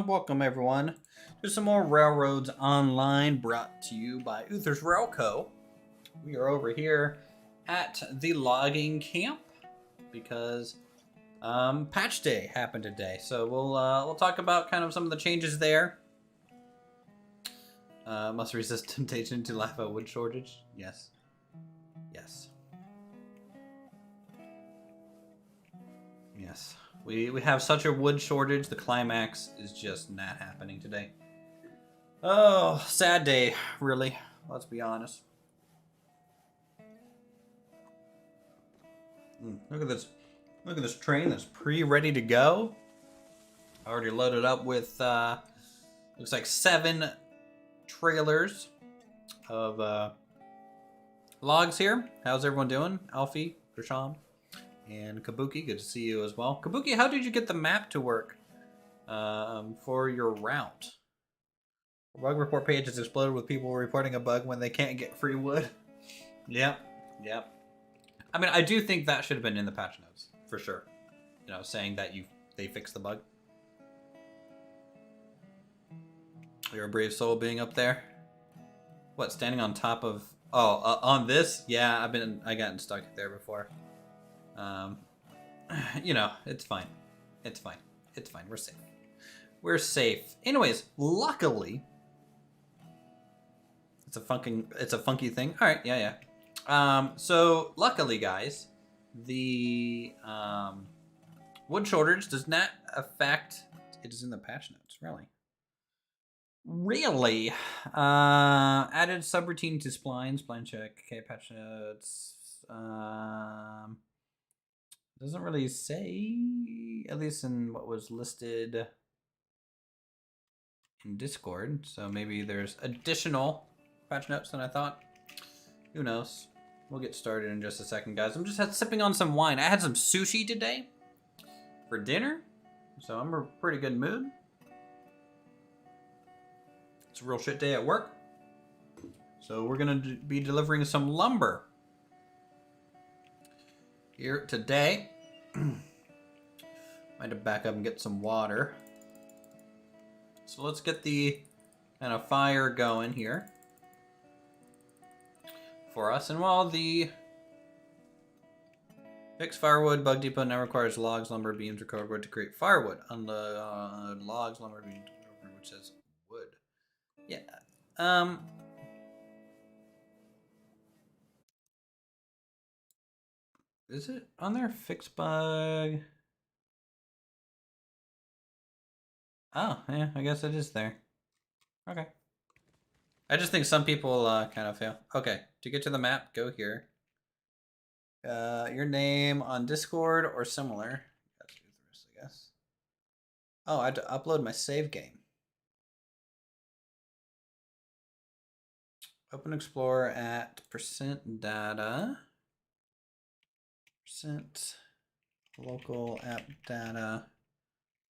Welcome everyone to some more Railroads Online, brought to you by Uthris Railco. We are over here at the logging camp because patch day happened today, so we'll talk about kind of some of the changes there. Must resist temptation to laugh at wood shortage. Yes. We have such a wood shortage, the climax is just not happening today. Oh, sad day, really. Let's be honest. Look at this. Look at this train that's ready to go. Already loaded up with, looks like 7 trailers of logs here. How's everyone doing? Alfie, Grisham, and Kabuki, good to see you as well. Kabuki, how did you get the map to work for your route? The bug report page has exploded with people reporting a bug when they can't get free wood. Yep. I mean, I do think that should have been in the patch notes, for sure. You know, saying that they fixed the bug. You're a brave soul being up there. What, standing on top of... Oh, on this? Yeah, I gotten stuck there before. You know, it's fine. It's fine. We're safe. We're safe. Anyways, luckily, it's a funky thing. All right, yeah. So luckily, guys, the wood shortage does not affect. It is in the patch notes, really. Added subroutine to spline check. Okay, patch notes. Doesn't really say, at least in what was listed in Discord. So maybe there's additional patch notes than I thought. Who knows? We'll get started in just a second, guys. I'm just sipping on some wine. I had some sushi today for dinner, so I'm in a pretty good mood. It's a real shit day at work. So we're gonna be delivering some lumber here today. Might have to back up and get some water. So let's get the kind of fire going here for us. And while the fixed firewood bug depot now requires logs, lumber, beams, or cordwood to create firewood. Unload logs, lumber, beams, which says wood. Yeah. Is it on there? Fix bug. Oh, yeah, I guess it is there. Okay. I just think some people kind of fail. Okay, to get to the map, go here. Your name on Discord or similar. That's Uthris, I guess. Oh, I had to upload my save game. Open Explorer at % data, % local app data,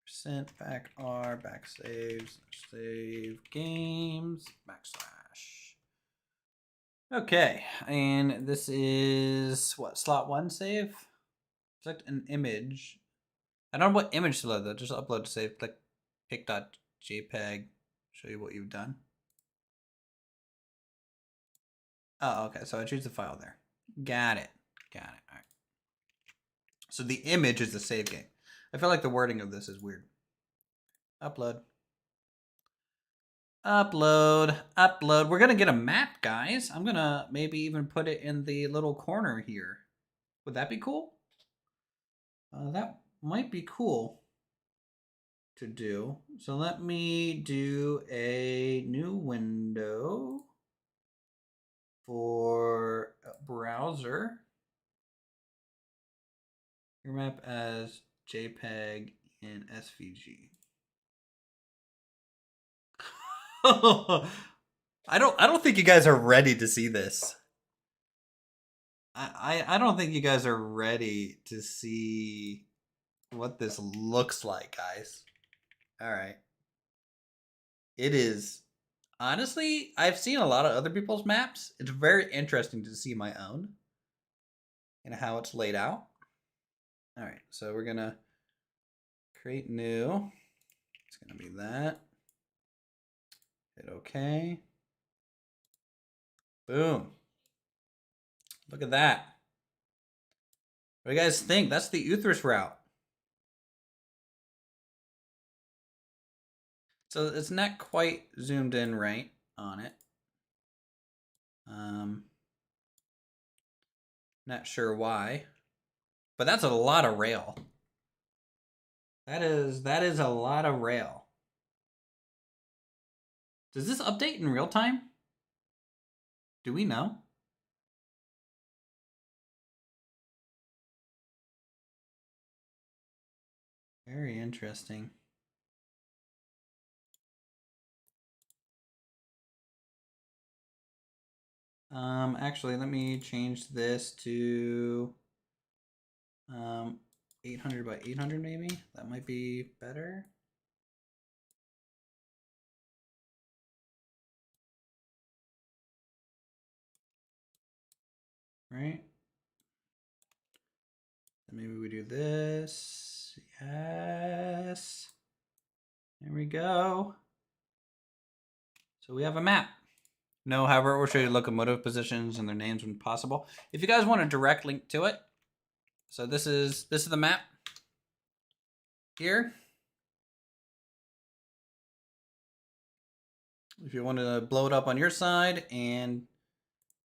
% back R, back saves, save games, backslash. Okay, and this is what, slot 1 save? Select an image. I don't know what image to load though, just upload to save, click pic.jpg, show you what you've done. Oh, okay, so I choose the file there. Got it, all right. So the image is the save game. I feel like the wording of this is weird. Upload. We're gonna get a map, guys. I'm gonna maybe even put it in the little corner here. Would that be cool? That might be cool to do. So let me do a new window for a browser. Your map as JPEG and SVG. I don't think you guys are ready to see this. I don't think you guys are ready to see what this looks like, guys. All right. It is. Honestly, I've seen a lot of other people's maps. It's very interesting to see my own and how it's laid out. All right, so we're gonna create new. It's gonna be that. Hit OK. Boom. Look at that. What do you guys think? That's the Uthris route. So it's not quite zoomed in right on it. Not sure why, but that's a lot of rail. That is a lot of rail. Does this update in real time? Do we know? Very interesting. Actually, let me change this to 800 by 800 maybe. That might be better. Right? Then maybe we do this. Yes. There we go. So we have a map. No, however, we'll show you locomotive positions and their names when possible. If you guys want a direct link to it, so this is the map here. If you want to blow it up on your side and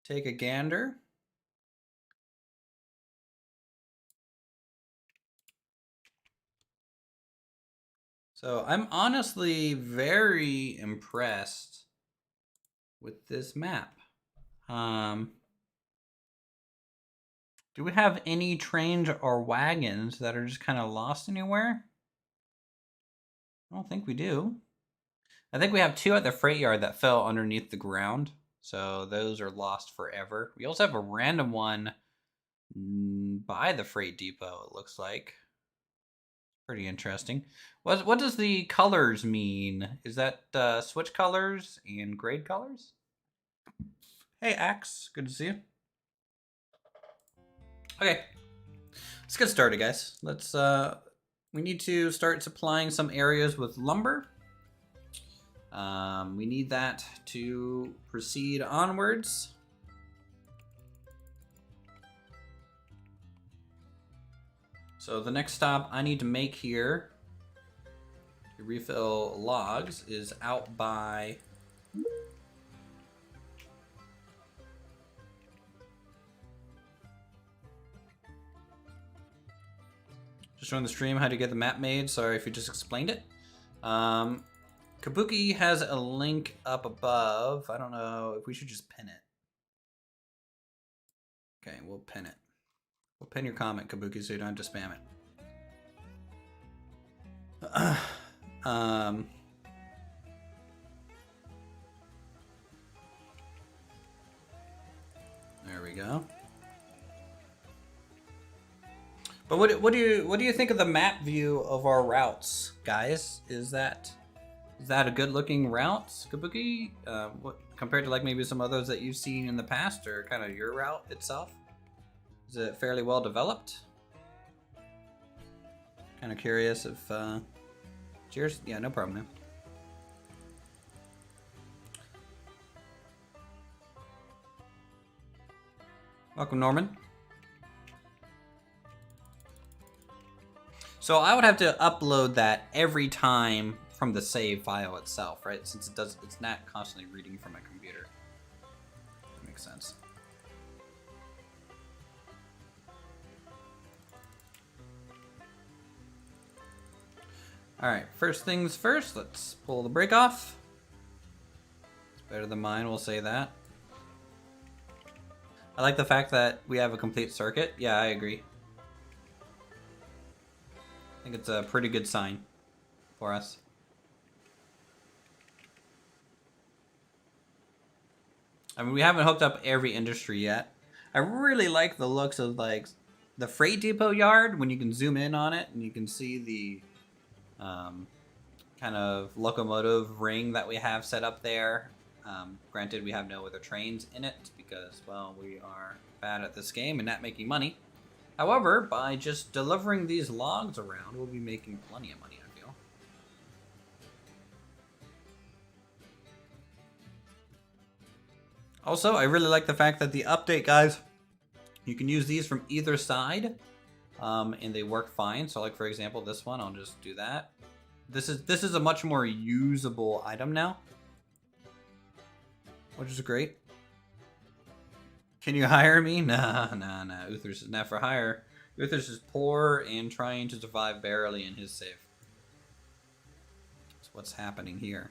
take a gander. So I'm honestly very impressed with this map. Do we have any trains or wagons that are just kind of lost anywhere? I don't think we do. I think we have 2 at the freight yard that fell underneath the ground. So those are lost forever. We also have a random one by the freight depot, it looks like. Pretty interesting. What does the colors mean? Is that switch colors and grade colors? Hey, Axe. Good to see you. Okay. Let's get started, guys. Let's we need to start supplying some areas with lumber. We need that to proceed onwards. So the next stop I need to make here to refill logs is out by just showing the stream how to get the map made. Sorry if you just explained it. Kabuki has a link up above. I don't know if we should just pin it. Okay, we'll pin it. We'll pin your comment, Kabuki, so you don't have to spam it. go. But what do you think of the map view of our routes, guys? Is that a good looking route, Kabuki? What compared to like maybe some others that you've seen in the past, or kind of your route itself? Is it fairly well developed? Kind of curious if. Cheers. Yeah, no problem, man. Welcome, Norman. So I would have to upload that every time from the save file itself, right? Since it's not constantly reading from my computer. That makes sense. All right, first things first, let's pull the brake off. It's better than mine, we'll say that. I like the fact that we have a complete circuit. Yeah, I agree. I think it's a pretty good sign for us. I mean, we haven't hooked up every industry yet. I really like the looks of like the freight depot yard when you can zoom in on it and you can see the kind of locomotive ring that we have set up there. Granted, we have no other trains in it because, well, we are bad at this game and not making money. However, by just delivering these logs around, we'll be making plenty of money, I feel. Also, I really like the fact that the update, guys, you can use these from either side, and they work fine. So, like, for example, this one, I'll just do that. This is a much more usable item now, which is great. Can you hire me? Nah. Uthris is not for hire. Uthris is poor and trying to survive barely in his save. That's what's happening here.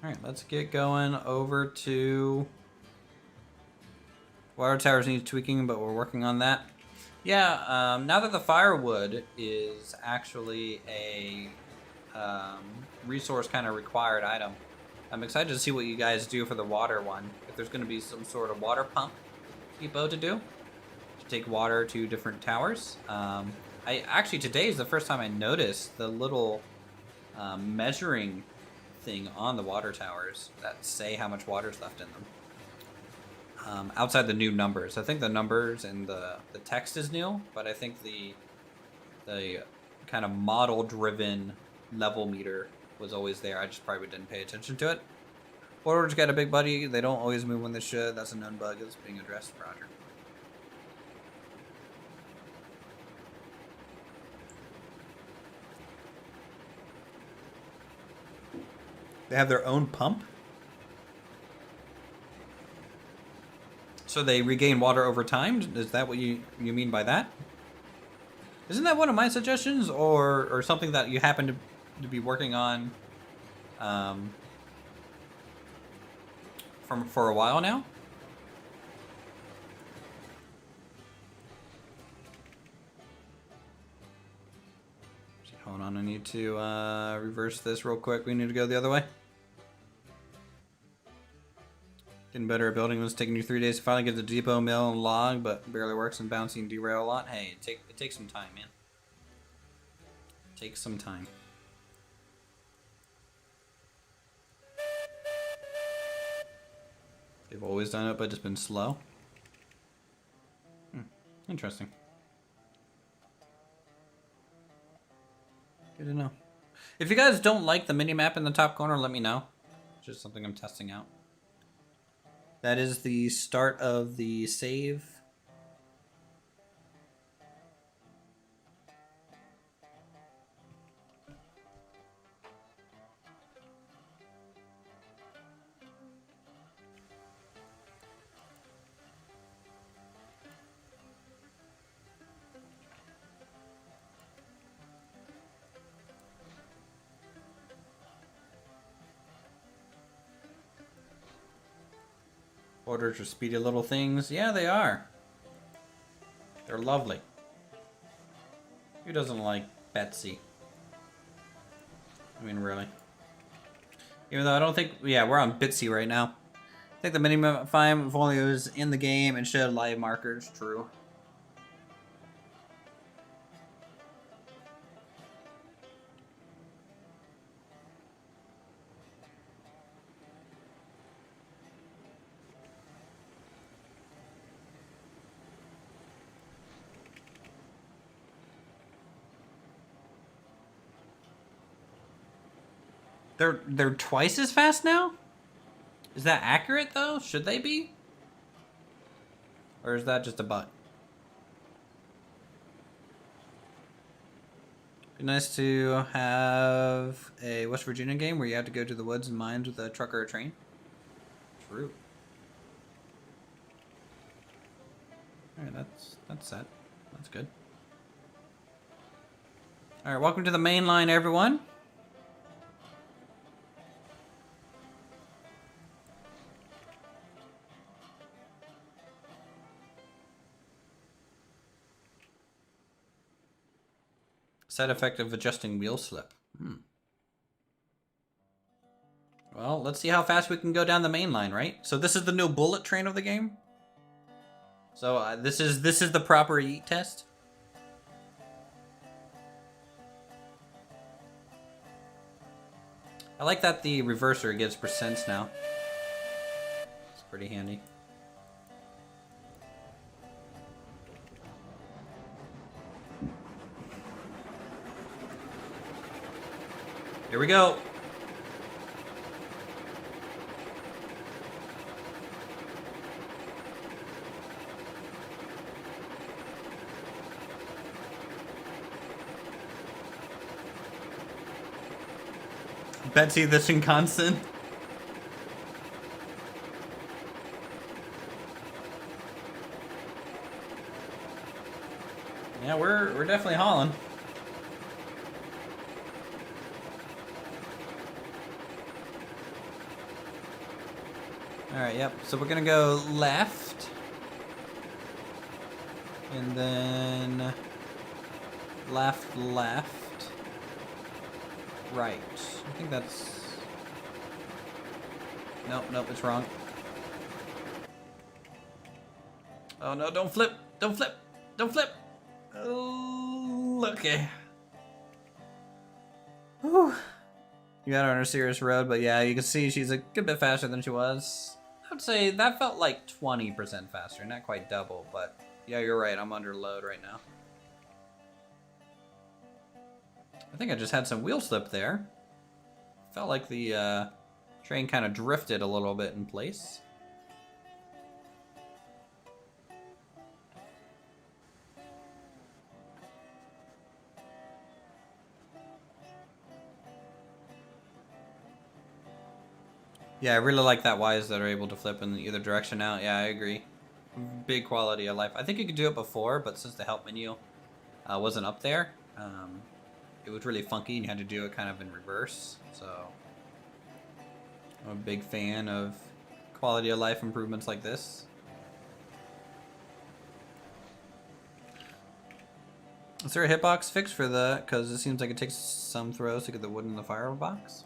Alright, let's get going over to... Water towers need tweaking, but we're working on that. Yeah, now that the firewood is actually a resource kind of required item, I'm excited to see what you guys do for the water one. If there's going to be some sort of water pump depot to do, to take water to different towers. Today is the first time I noticed the little measuring thing on the water towers that say how much water is left in them. Outside the new numbers. I think the numbers and the text is new, but I think the kind of model-driven level meter was always there. I just probably didn't pay attention to it. Forwards got a big buddy. They don't always move when they should. That's a known bug. It's being addressed. Roger. They have their own pump? So they regain water over time? Is that what you mean by that? Isn't that one of my suggestions, or something that you happen to be working on for a while now? Hold on, I need to reverse this real quick. We need to go the other way. Getting better at building was taking you 3 days to finally get the depot mill and log, but barely works and bouncy and derail a lot. Hey, it takes some time, man. It takes some time. They've always done it, but it's been slow. Interesting. Good to know. If you guys don't like the mini-map in the top corner, let me know. It's just something I'm testing out. That is the start of the save. Porters are speedy little things. Yeah, they are. They're lovely. Who doesn't like Betsy? I mean, really. Even though I don't think... Yeah, we're on Bitsy right now. I think the minify if only it was in the game and showed live markers. True. They're twice as fast now? Is that accurate though? Should they be? Or is that just a bug? Be nice to have a West Virginia game where you have to go to the woods and mines with a truck or a train. True. Alright, that's set. That's good. Alright, welcome to the main line, everyone. Side effect of adjusting wheel slip. Well, let's see how fast we can go down the main line, right? So this is the new bullet train of the game. So this is the proper eat test. I like that the reverser gives percents now. It's pretty handy. Here we go. Betsy the Shinkansen. Yeah, we're definitely hauling. Alright, yep. So we're gonna go left. And then left. Right. I think that's... Nope, it's wrong. Oh no, don't flip! Don't flip! Don't flip! Oh, okay. Whew. You got her on a serious road, but yeah, you can see she's a good bit faster than she was. I would say that felt like 20% faster, not quite double, but yeah, you're right, I'm under load right now. I think I just had some wheel slip there. Felt like the train kind of drifted a little bit in place. Yeah, I really like that Ys that are able to flip in either direction now. Yeah, I agree. Big quality of life. I think you could do it before, but since the help menu wasn't up there, it was really funky and you had to do it kind of in reverse. So I'm a big fan of quality of life improvements like this. Is there a hitbox fix for that? Because it seems like it takes some throws to get the wood in the firebox.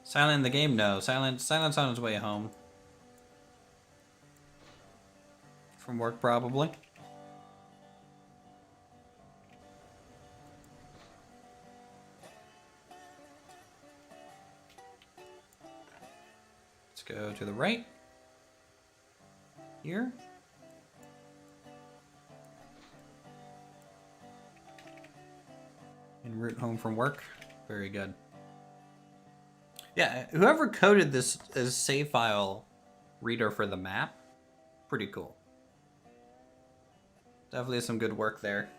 Silent in the game? No. Silent's on his way home. From work, probably. Let's go to the right. Here. En route home from work. Very good. Yeah, whoever coded this as save file reader for the map, pretty cool. Definitely some good work there.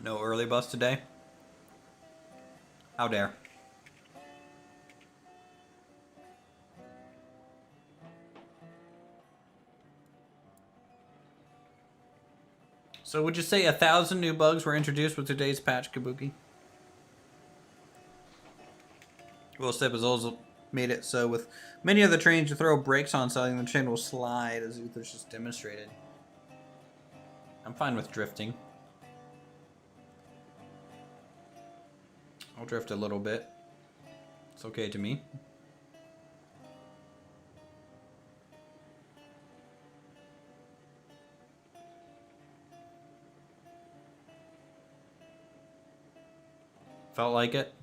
No early bus today? How dare. So would you say 1,000 new bugs were introduced with today's patch, Kabuki? Will Step has also made it so with many other trains you throw brakes on something, the train will slide, as Uthris just demonstrated. I'm fine with drifting. I'll drift a little bit. It's okay to me. Felt like it.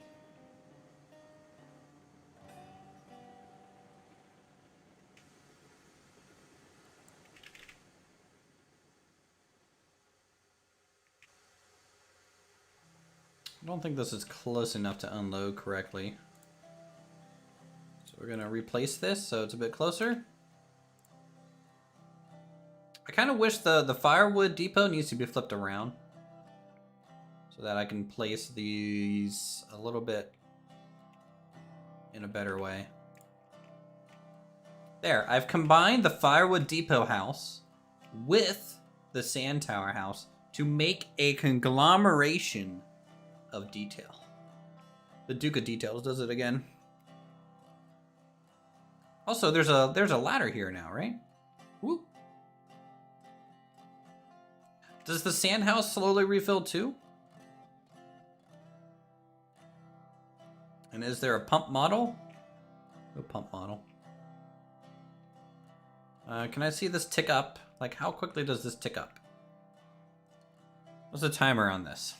I don't think this is close enough to unload correctly. So we're gonna replace this so it's a bit closer. I kind of wish the firewood depot needs to be flipped around so that I can place these a little bit in a better way. There, I've combined the firewood depot house with the sand tower house to make a conglomeration of detail. The Duke of Details does it again. Also, there's a ladder here now, right? Woo. Does the sand house slowly refill too? And is there a pump model? No pump model. Can I see this tick up? Like, how quickly does this tick up? What's the timer on this?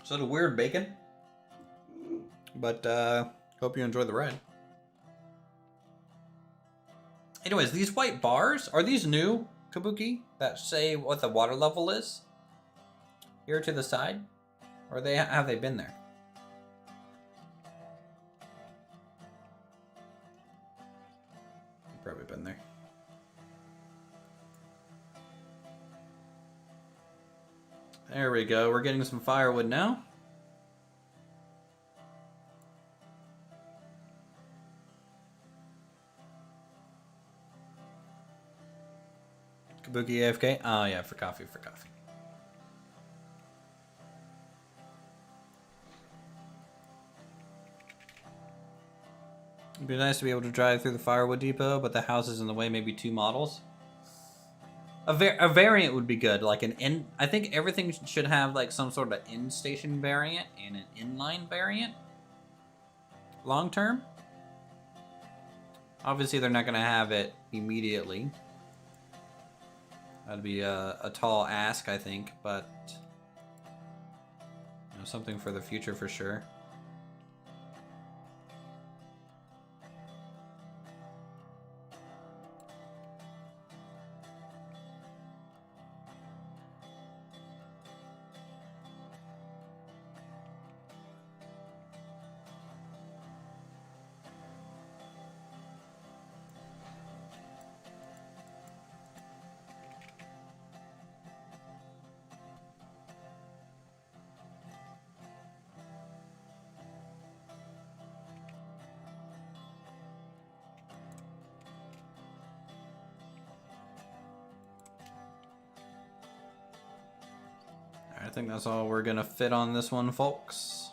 Is that a weird bacon? But, hope you enjoy the ride. Anyways, these white bars, are these new, Kabuki? That say what the water level is? Here to the side? Or have they been there? Probably been there. There we go. We're getting some firewood now. Kabuki AFK? Oh yeah, for coffee, for coffee. It'd be nice to be able to drive through the firewood depot, but the house is in the way, maybe 2 models. A variant would be good, like an in. I think everything should have like some sort of in station variant and an inline variant. Long term. Obviously, they're not gonna have it immediately. That'd be a tall ask, I think, but you know, something for the future for sure. I think that's all we're gonna fit on this one, folks.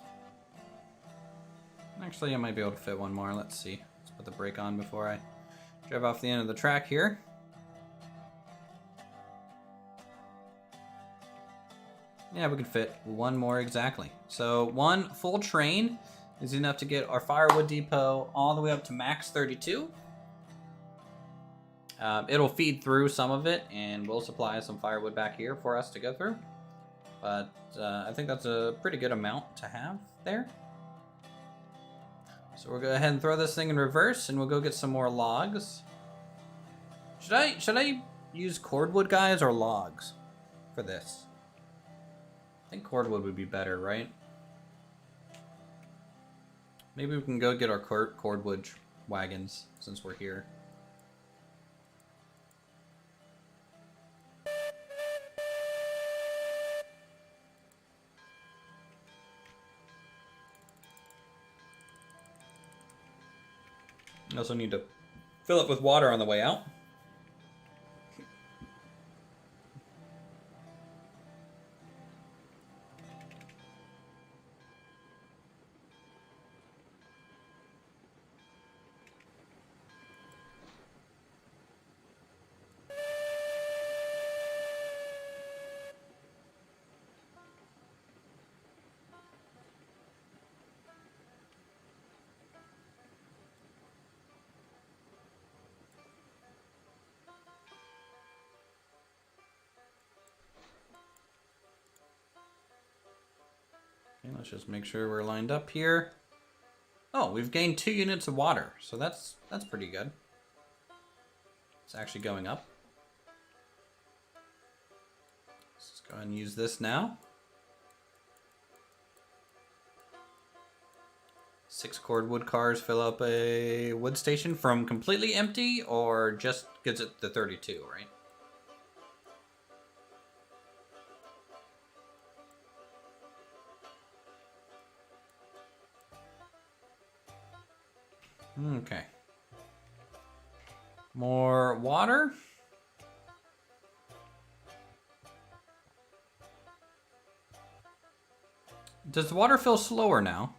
Actually, I might be able to fit one more. Let's see. Let's put the brake on before I drive off the end of the track here. Yeah, we can fit one more exactly. So one full train is enough to get our firewood depot all the way up to max 32. It'll feed through some of it, and we'll supply some firewood back here for us to go through. But I think that's a pretty good amount to have there. So we'll go ahead and throw this thing in reverse, and we'll go get some more logs. Should I use cordwood, guys, or logs for this? I think cordwood would be better, right? Maybe we can go get our cordwood wagons since we're here. You also need to fill it with water on the way out. Okay, let's just make sure we're lined up here. Oh, we've gained 2 units of water, so that's pretty good. It's actually going up. Let's just go ahead and use this now. 6 cordwood cars fill up a wood station from completely empty, or just gives it the 32, right? Okay. More water. Does the water feel slower now?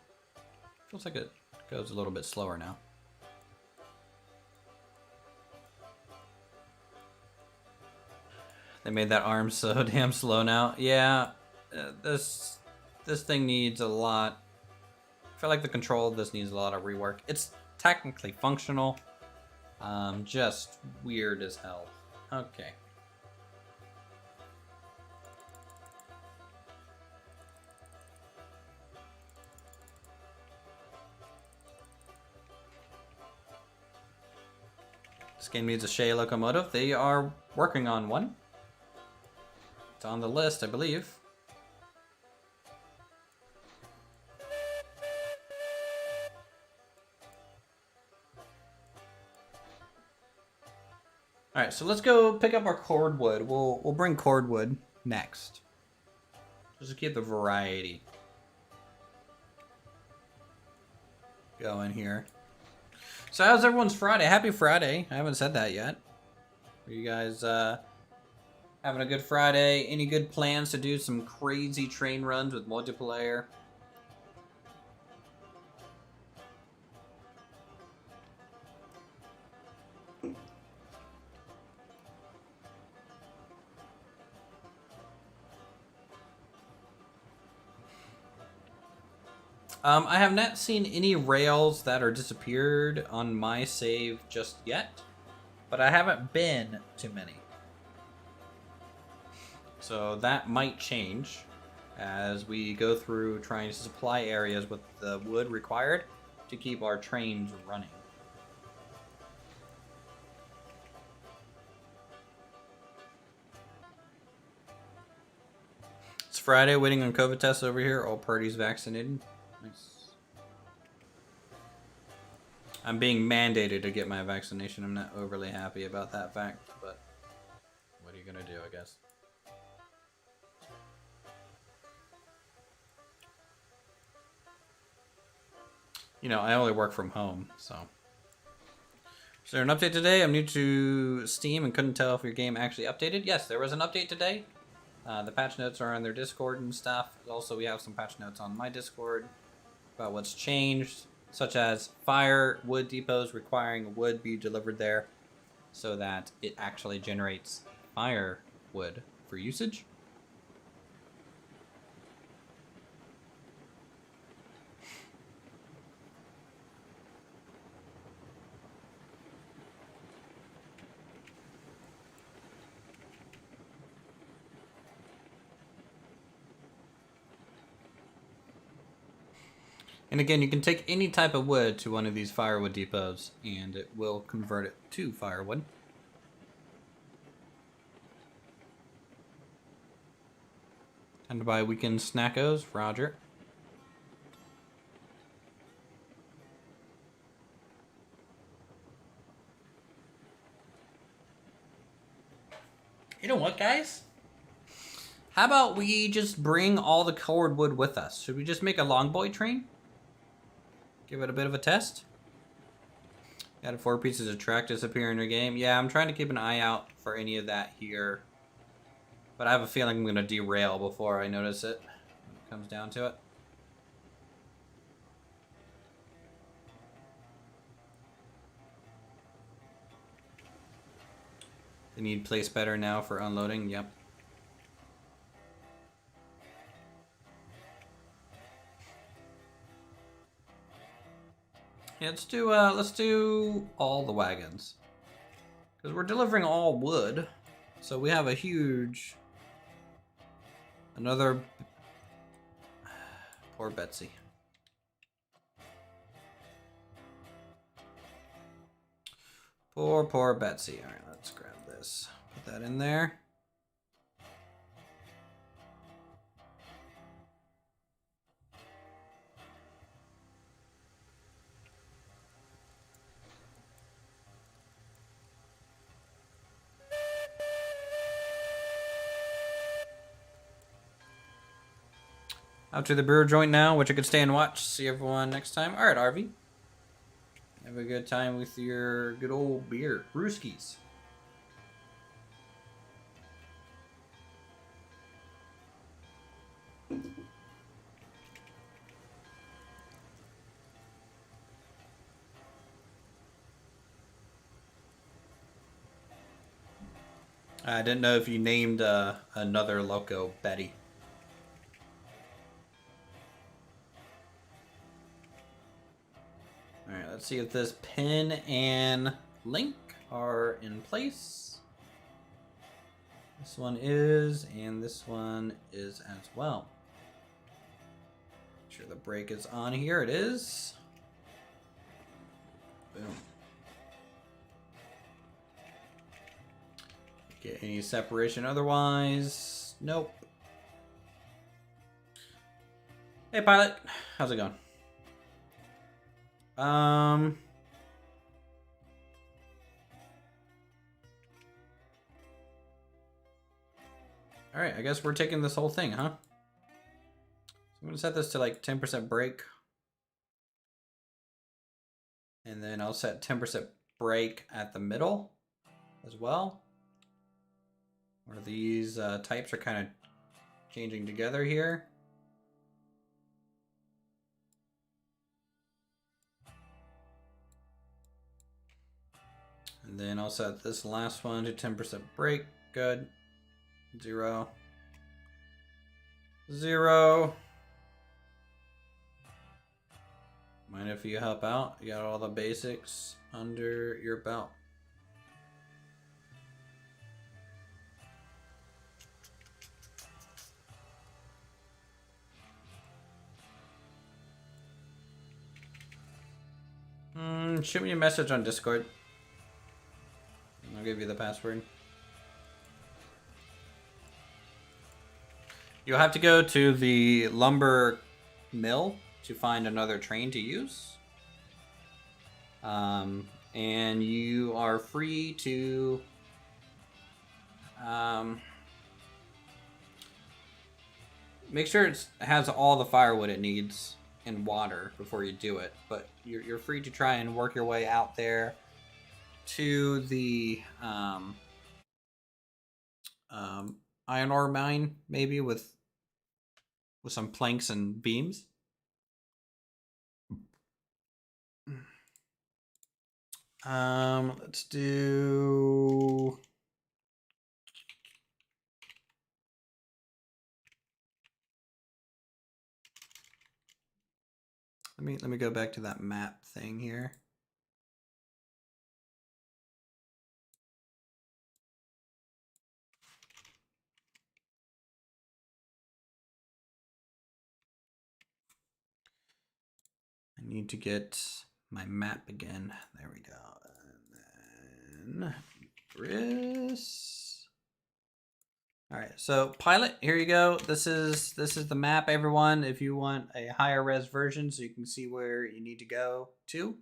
Feels like it goes a little bit slower now. They made that arm so damn slow now. Yeah, this thing needs a lot. I feel like the control of this needs a lot of rework. It's technically functional, just weird as hell. Okay. This game needs a Shea locomotive. They are working on one. It's on the list, I believe. All right, so let's go pick up our cordwood. We'll bring cordwood next, just to keep the variety going here. So how's everyone's Friday? Happy Friday. I haven't said that yet. Are you guys having a good Friday? Any good plans to do some crazy train runs with multiplayer? I have not seen any rails that are disappeared on my save just yet, but I haven't been to many. So that might change as we go through trying to supply areas with the wood required to keep our trains running. It's Friday, waiting on COVID tests over here. All parties vaccinated. Nice. I'm being mandated to get my vaccination. I'm not overly happy about that fact, but what are you gonna do, I guess? You know, I only work from home, so. Is there an update today? I'm new to Steam and couldn't tell if your game actually updated. Yes, there was an update today. The patch notes are on their Discord and stuff. Also, we have some patch notes on my Discord about what's changed, such as firewood depots requiring wood be delivered there so that it actually generates firewood for usage. And again, you can take any type of wood to one of these firewood depots, and it will convert it to firewood. Time to buy weekend snackos, Roger. You know what, guys? How about we just bring all the cordwood with us? Should we just make a longboy train? Give it a bit of a test. Got 4 pieces of track disappear in your game. Yeah, I'm trying to keep an eye out for any of that here. But I have a feeling I'm going to derail before I notice it when it comes down to it. They need place better now for unloading. Yep. Yeah, let's do all the wagons. Because we're delivering all wood. So we have a huge... Another... Poor Betsy. Poor Betsy. Alright, let's grab this. Put that in there. Out to the brewer joint now, which I could stay and watch. See everyone next time. Alright, RV. Have a good time with your good old beer. Brewskis. I didn't know if you named another loco Betty. Alright, let's see if this pin and link are in place. This one is, and this one is as well. Make sure the brake is on here. It is. Boom. Get any separation otherwise? Nope. Hey pilot, how's it going? Alright, I guess we're taking this whole thing, huh? So I'm gonna set this to like 10% brake. And then I'll set 10% brake at the middle as well. Where these types are kind of changing together here. And then I'll set this last one to 10% brake. Good. 0. 0. Mind if you help out? You got all the basics under your belt. Shoot me a message on Discord. I'll give you the password. You'll have to go to the lumber mill to find another train to use. And you are free to make sure it has all the firewood it needs and water before you do it. But you're free to try and work your way out there to the iron ore mine, maybe with some planks and beams. Let's do. Let me go back to that map thing here. I need to get my map again. There we go. And then Uthris. All right, so pilot, here you go. This is the map, everyone. If you want a higher res version, so you can see where you need to go to.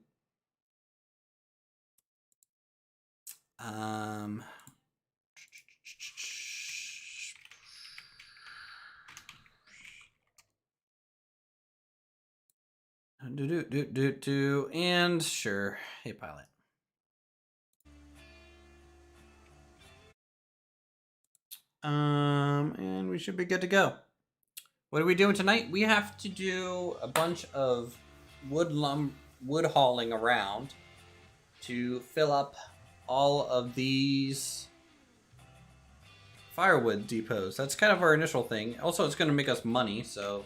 And sure, hey pilot. And we should be good to go. What are we doing tonight? We have to do a bunch of wood hauling around to fill up all of these firewood depots. That's kind of our initial thing. Also, it's going to make us money, so,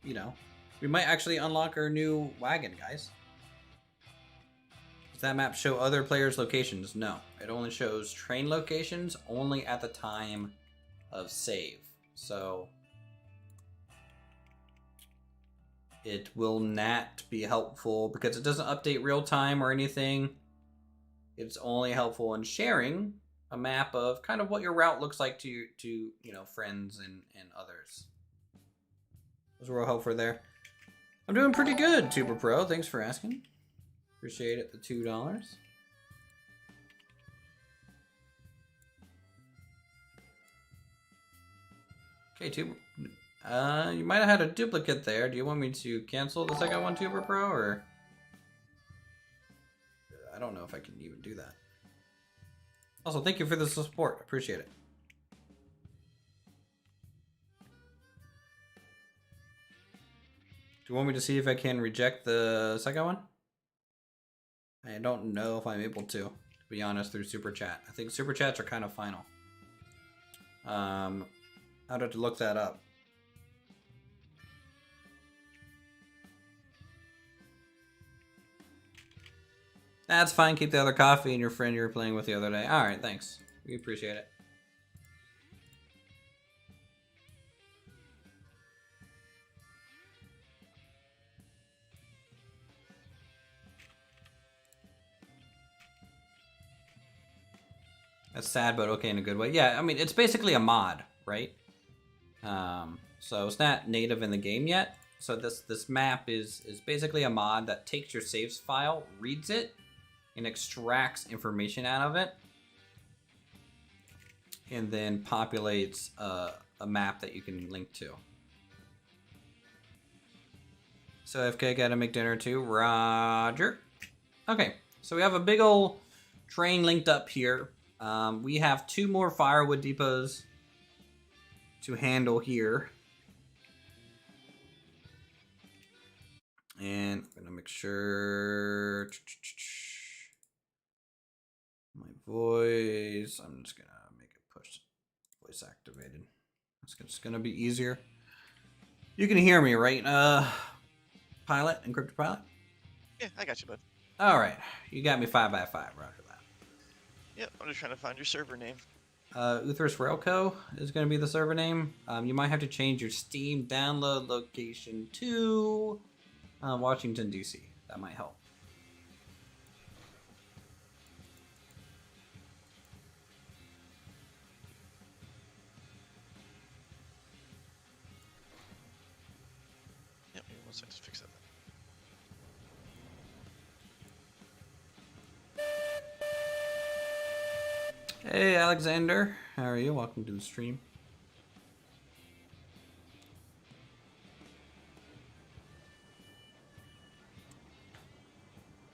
you know, we might actually unlock our new wagon, guys. Does that map show other players' locations? No. It only shows train locations only at the time of save. So it will not be helpful because it doesn't update real time or anything. It's only helpful in sharing a map of kind of what your route looks like to you know, friends and others. There's a real hope for there. I'm doing pretty good, Tuber Pro. Thanks for asking. Appreciate it, the $2. Okay, Tuber. You might have had a duplicate there. Do you want me to cancel the second one, Tuber Pro, or? I don't know if I can even do that. Also, thank you for the support. Appreciate it. Do you want me to see if I can reject the second one? I don't know if I'm able to be honest, through Super Chat. I think Super Chats are kind of final. I'd have to look that up. That's fine. Keep the other coffee and your friend you were playing with the other day. All right, thanks. We appreciate it. That's sad, but okay in a good way. Yeah, I mean, it's basically a mod, right? So it's not native in the game yet. So this map is basically a mod that takes your saves file, reads it, and extracts information out of it, and then populates a map that you can link to. So FK gotta make dinner too. Roger. Okay, so we have a big old train linked up here. We have 2 more firewood depots to handle here. And I'm gonna make sure my voice, I'm just gonna make it push voice activated. It's just gonna be easier. You can hear me, right? Pilot, encrypted pilot? Yeah, I got you, bud. All right, you got me 5x5, roger that. Yep, I'm just trying to find your server name. Uthris Railco is going to be the server name. You might have to change your Steam download location to Washington, D.C. That might help. Yep, one second to fix that. Hey, Alexander. How are you? Welcome to the stream.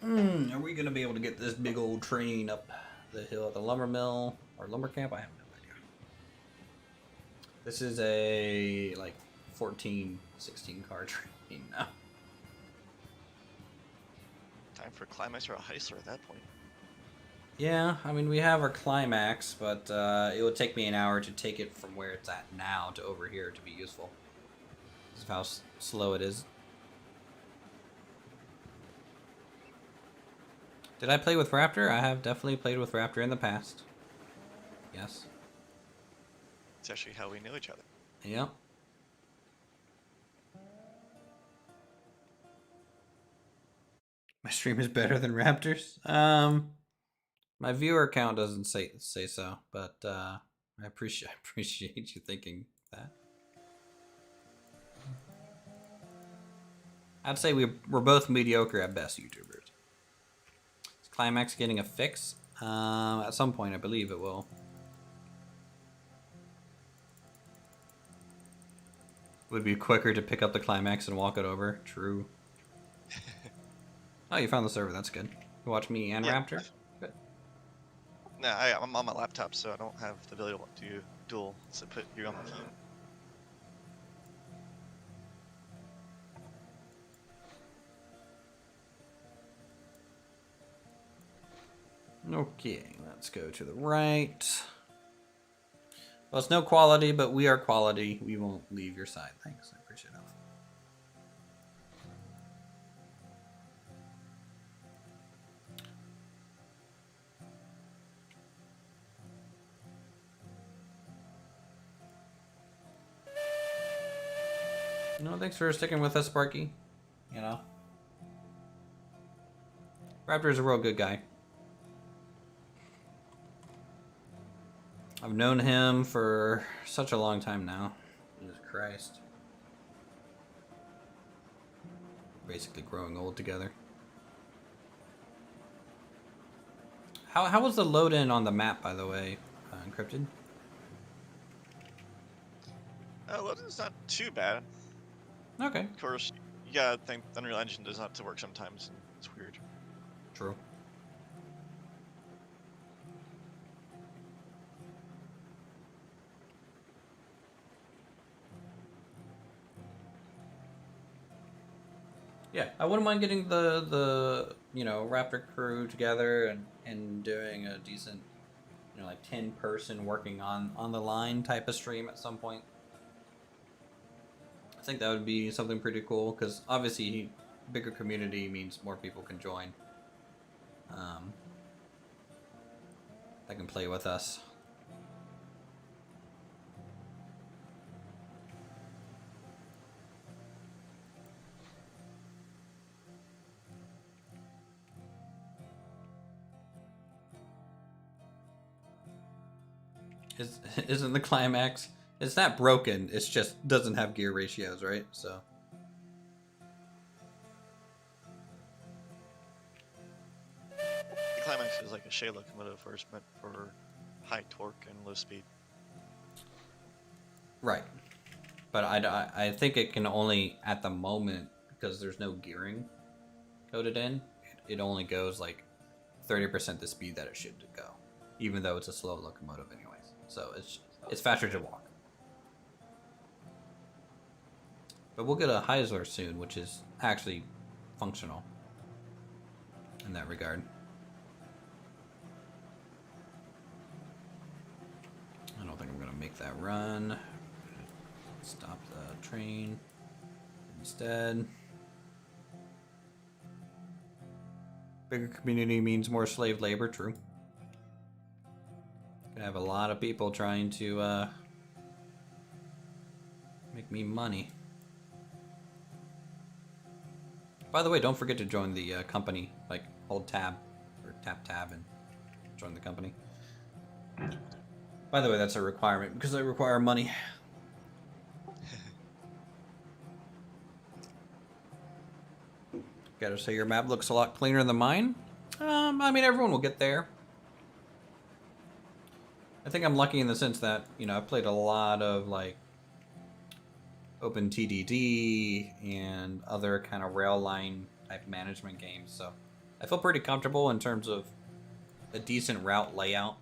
Are we going to be able to get this big old train up the hill at the lumber mill or lumber camp? I have no idea. This is a, like, 14, 16 car train now. Time for a climax or a heist at that point. Yeah, I mean, we have our climax, but it would take me an hour to take it from where it's at now to over here to be useful. This is how slow it is. Did I play with Raptor? I have definitely played with Raptor in the past. Yes. It's actually how we know each other. Yep. My stream is better than Raptor's? My viewer count doesn't say so, but I appreciate you thinking that. I'd say we're both mediocre at best YouTubers. Is Climax getting a fix? At some point, I believe it will. Would be quicker to pick up the Climax and walk it over. True. Oh, you found the server. That's good. You watch me and Raptor? Good. Nah, I'm on my laptop, so I don't have the ability to duel, so put you on the phone. Okay, let's go to the right. Well, it's no quality, but we are quality. We won't leave your side. Thanks, I appreciate it. No, thanks for sticking with us, Sparky. You know, Raptor's a real good guy. I've known him for such a long time now. Jesus Christ. Basically growing old together. How was the load in on the map, by the way, Encrypted? Well, it's not too bad. Okay. Of course, you gotta think Unreal Engine does not to work sometimes, and it's weird. True. Yeah, I wouldn't mind getting the Raptor crew together and doing a decent like 10-person working on the line type of stream at some point. I think that would be something pretty cool because obviously bigger community means more people can join. That can play with us. Isn't the climax? It's not broken. It's just doesn't have gear ratios, right? So. The climax is like a Shea locomotive where it's meant for high torque and low speed. Right. But I think it can only, at the moment, because there's no gearing coded in, it only goes like 30% the speed that it should go, even though it's a slow locomotive anyways. So it's faster to walk. But we'll get a Heisler soon, which is actually functional in that regard. I don't think I'm going to make that run. Stop the train instead. Bigger community means more slave labor, true. Gonna have a lot of people trying to make me money. By the way, don't forget to join the company. Like, hold tab or tap tab and join the company. By the way, that's a requirement because I require money. Gotta say your map looks a lot cleaner than mine. I mean, everyone will get there. I think I'm lucky in the sense that, I've played a lot of, like, OpenTDD and other kind of rail line type management games, so I feel pretty comfortable in terms of a decent route layout.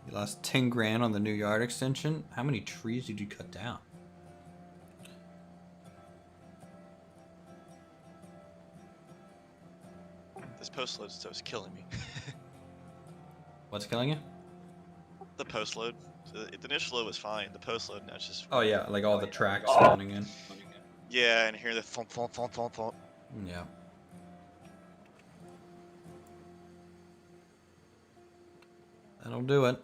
You lost 10 grand on the new yard extension. How many trees did you cut down? This post load stuff is killing me. What's killing you? The post load. So the initial load was fine. The post load now it's just. Oh yeah, like all the tracks spawning in. Yeah, and hear the thump thump thump thump thump. Yeah. That'll do it.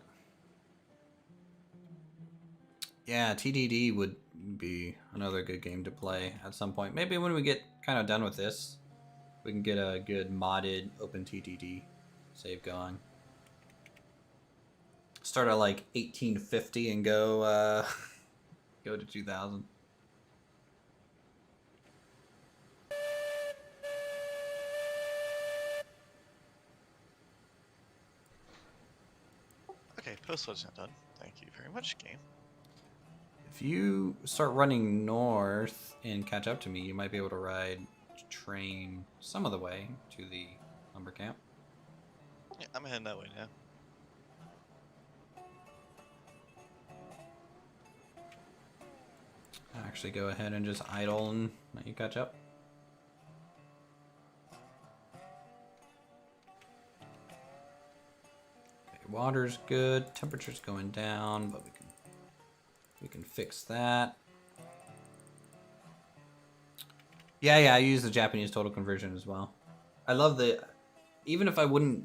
Yeah, TDD would be another good game to play at some point. Maybe when we get kind of done with this, we can get a good modded OpenTDD save going. Start at like 1850 and go go to 2000. Okay, post load's not done. Thank you very much, game. If you start running north and catch up to me, you might be able to ride train some of the way to the lumber camp. Yeah, I'm heading that way now. Actually, go ahead and just idle and let you catch up. Okay, water's good. Temperature's going down, but we can fix that. Yeah, I use the Japanese total conversion as well. I love the, even if I wouldn't,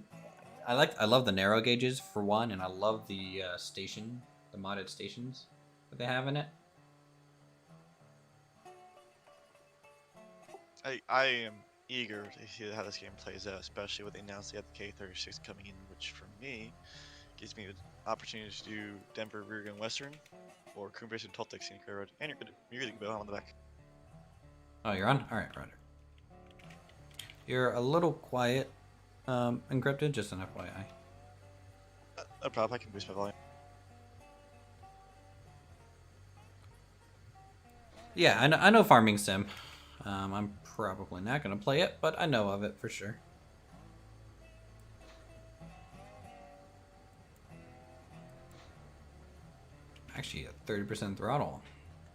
I love the narrow gauges for one, and I love the the modded stations that they have in it. I am eager to see how this game plays out, especially when they announced they have the K36 coming in, which for me gives me the opportunity to do Denver Rear Gun Western or Kumbris and Toltec Scenic Railroad, and you're good to go on the back. Oh, you're on? All right, Ryder. You're a little quiet, encrypted, just an FYI. No problem, I can boost my volume. Yeah, I know Farming Sim. I'm probably not going to play it, but I know of it for sure. Actually, at 30% throttle.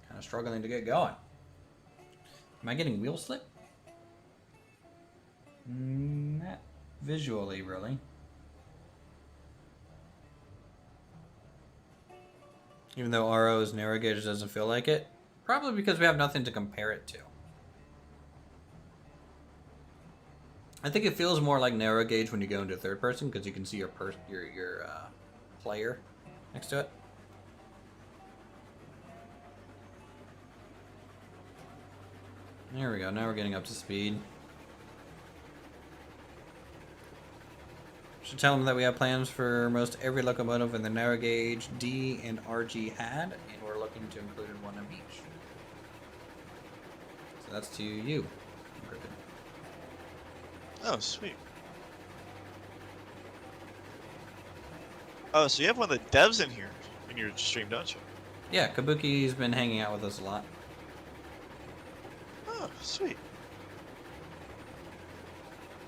Kind of struggling to get going. Am I getting wheel slip? Not visually, really. Even though RO's narrow gauge doesn't feel like it. Probably because we have nothing to compare it to. I think it feels more like narrow gauge when you go into third person because you can see your player next to it. There we go. Now we're getting up to speed. Should tell them that we have plans for most every locomotive in the narrow gauge D and RG had, and we're looking to include one of each. So that's to you. Oh, sweet. Oh, so you have one of the devs in here in your stream, don't you? Yeah, Kabuki's been hanging out with us a lot. Oh, sweet.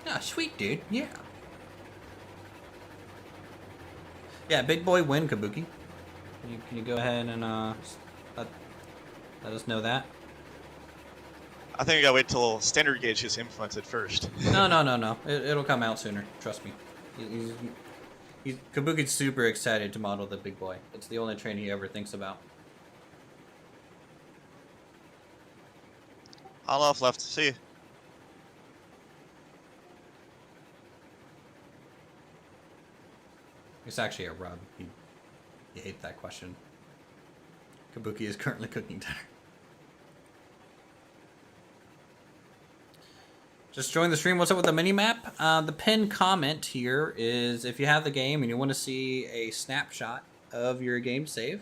Ah, sweet dude, yeah. Yeah, big boy win, Kabuki. Can you go ahead and let us know that? I think I gotta wait till standard gauge gets implemented first. No. It'll come out sooner. Trust me. Kabuki's super excited to model the big boy. It's the only train he ever thinks about. On off left. See you. It's actually a rub. You hate that question. Kabuki is currently cooking dinner. Just join the stream. What's up with the mini-map? The pinned comment here is if you have the game and you want to see a snapshot of your game save,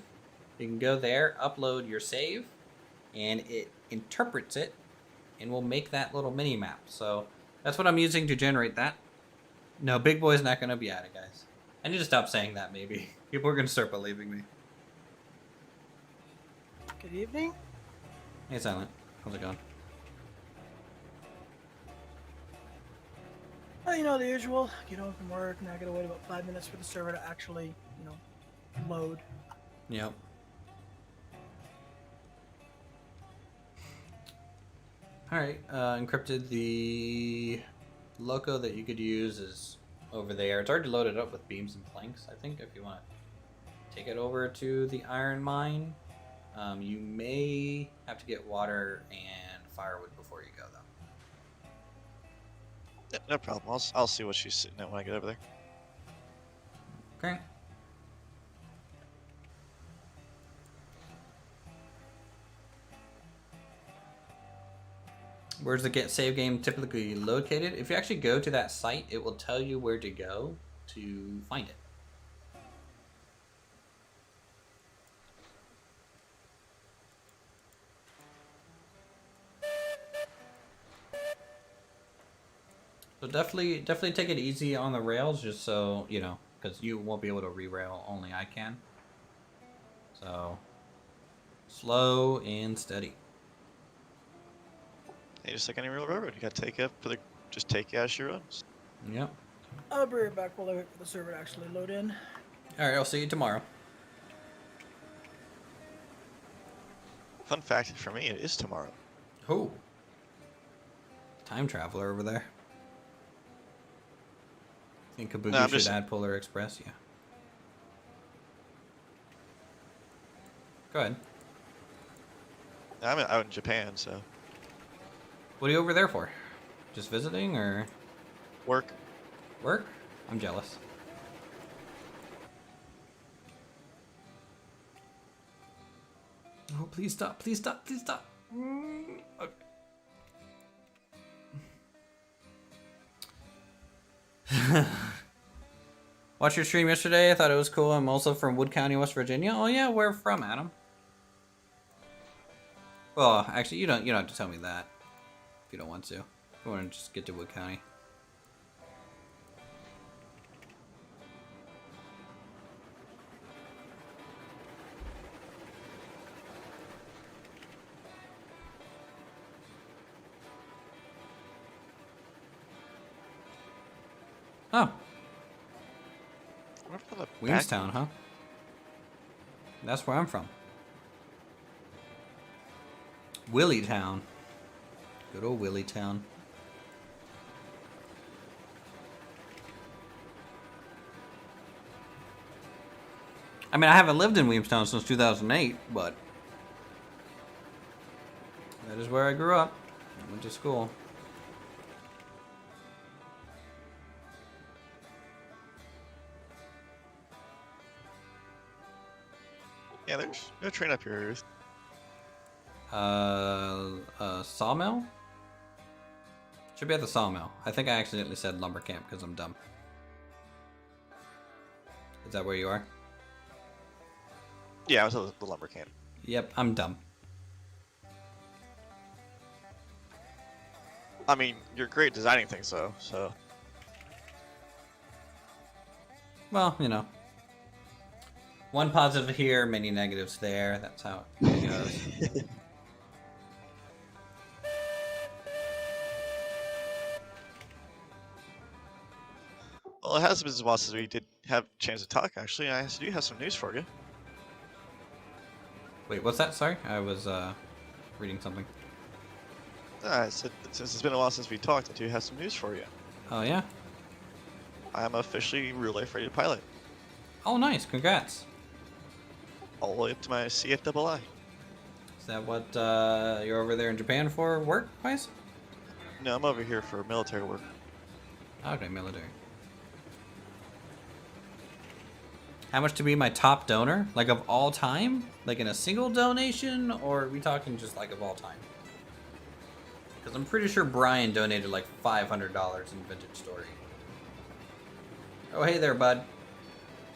you can go there, upload your save, and it interprets it, and will make that little mini-map. So that's what I'm using to generate that. No, Big Boy's not going to be at it, guys. I need to stop saying that, maybe. People are going to start believing me. Good evening. Hey, Silent. How's it going? Well, you know, the usual. Get home from work, and I gotta wait about 5 minutes for the server to actually, load. Yep. Alright, encrypted. The loco that you could use is over there. It's already loaded up with beams and planks, I think, if you want to take it over to the iron mine. You may have to get water and firewood before you go, though. Yeah, no problem. I'll see what she's sitting at when I get over there. Okay. Where's the save game typically located? If you actually go to that site, it will tell you where to go to find it. So definitely take it easy on the rails, just so, you know, because you won't be able to re-rail, only I can. So Slow and steady. Hey, just like any real railroad, you gotta take it for the just take it as she runs. Yep. I'll be right back while I wait for the server to actually load in. All right, I'll see you tomorrow. Fun fact for me, it is tomorrow. Oh. Time traveler over there. Think Kabuki No, I'm should just- add Polar Express? Yeah. Go ahead. I'm out in Japan, so What are you over there for? Just visiting or work. work? I'm jealous. Oh, please stop, please stop, please stop. Okay. Watched your stream yesterday. I thought it was cool. I'm also from Wood County, West Virginia. Oh yeah, where from, Adam? Well, actually, you don't have to tell me that if you don't want to. If you want to just get to Wood County. Oh, What about the back- Williamstown, huh? That's where I'm from. Willietown. Good old Willietown. I mean, I haven't lived in Williamstown since 2008, but that is where I grew up. I went to school. Yeah, there's no train up here. Sawmill? Should be at the sawmill. I think I accidentally said lumber camp because I'm dumb. Is that where you are? Yeah, I was at the lumber camp. Yep, I'm dumb. I mean, you're great designing things, though. So Well, you know. One positive here, many negatives there. That's how it goes. well, it has been a while since we did have a chance to talk. Actually, I do have some news for you. Wait, what's that? Sorry? I was reading something. I said since it's been a while since we talked, I do have some news for you. Oh, yeah? I am officially real life ready to pilot, Oh, nice. Congrats. all the way up to my CFII. Is that what you're over there in Japan for, work-wise? No, I'm over here for military work. Okay, military. How much to be my top donor? Like of all time? Like in a single donation? Or are we talking just like of all time? Because I'm pretty sure Brian donated like $500 in Vintage Story. Oh, hey there, bud.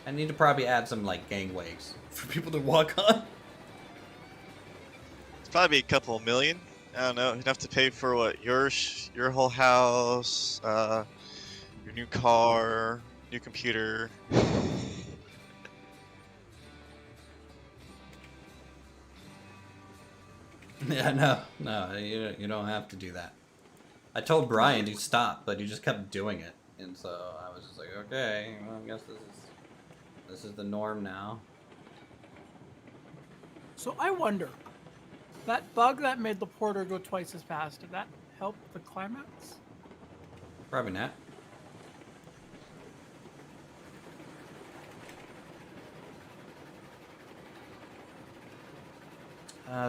I need to probably add some like gangways for people to walk on. It's probably a couple million. I don't know, enough to pay for what your whole house, your new car, new computer. Yeah, no, you don't have to do that. I told Brian to stop, but he just kept doing it, and so I was just like, okay, well, I guess this is the norm now. So I wonder, that bug that made the porter go twice as fast, did that help the climax? Probably not.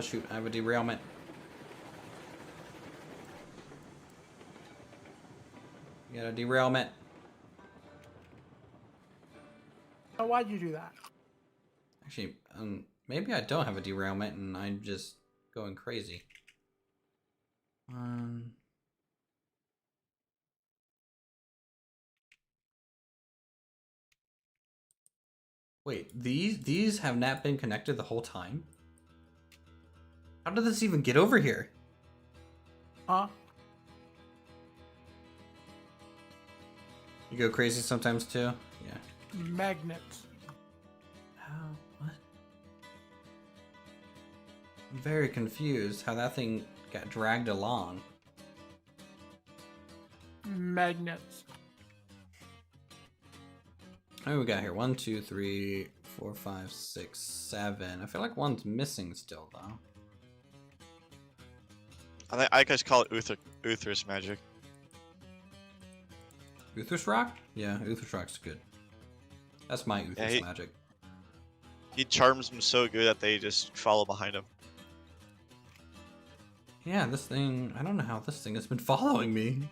Shoot, I have a derailment. You got a derailment. So why'd you do that? Actually, maybe I don't have a derailment and I'm just going crazy. Wait, these have not been connected the whole time? How did this even get over here? Huh? You go crazy sometimes too? Yeah. Magnets. How? What? I'm very confused how that thing got dragged along. Magnets. What do we got here? 1, 2, 3, 4, 5, 6, 7. I feel like one's missing still, though. I just call it Uthris magic. Uthris Rock? Yeah, Uthris Rock's good. That's my Uthris magic. He charms them so good that they just follow behind him. Yeah, this thing... I don't know how this thing has been following me.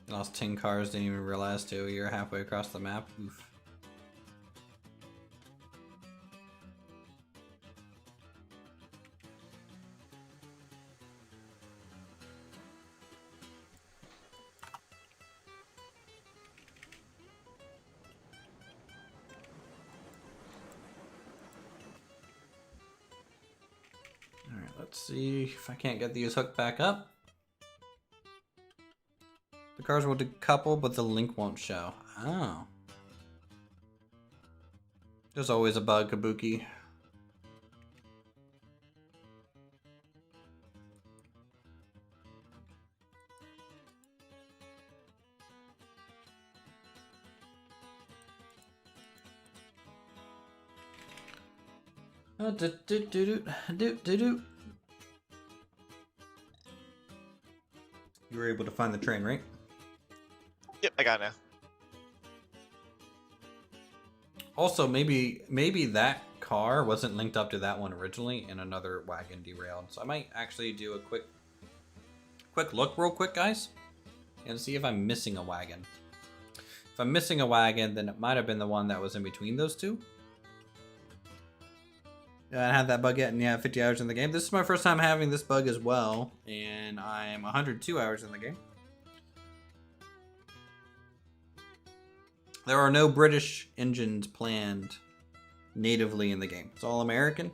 I lost 10 cars, didn't even realize too. You're halfway across the map. Oof. Alright, let's see if I can't get these hooked back up. The cars will decouple, but the link won't show. Oh. There's always a bug, Kabuki. You were able to find the train, right? Yep, I got it now. Also, maybe that car wasn't linked up to that one originally, and another wagon derailed. So I might actually do a quick look, real quick, guys, and see if I'm missing a wagon. If I'm missing a wagon, then it might have been the one that was in between those two. I had that bug yet, and yeah, 50 hours in the game. This is my first time having this bug as well, and I'm 102 hours in the game. There are no British engines planned natively in the game. It's all American.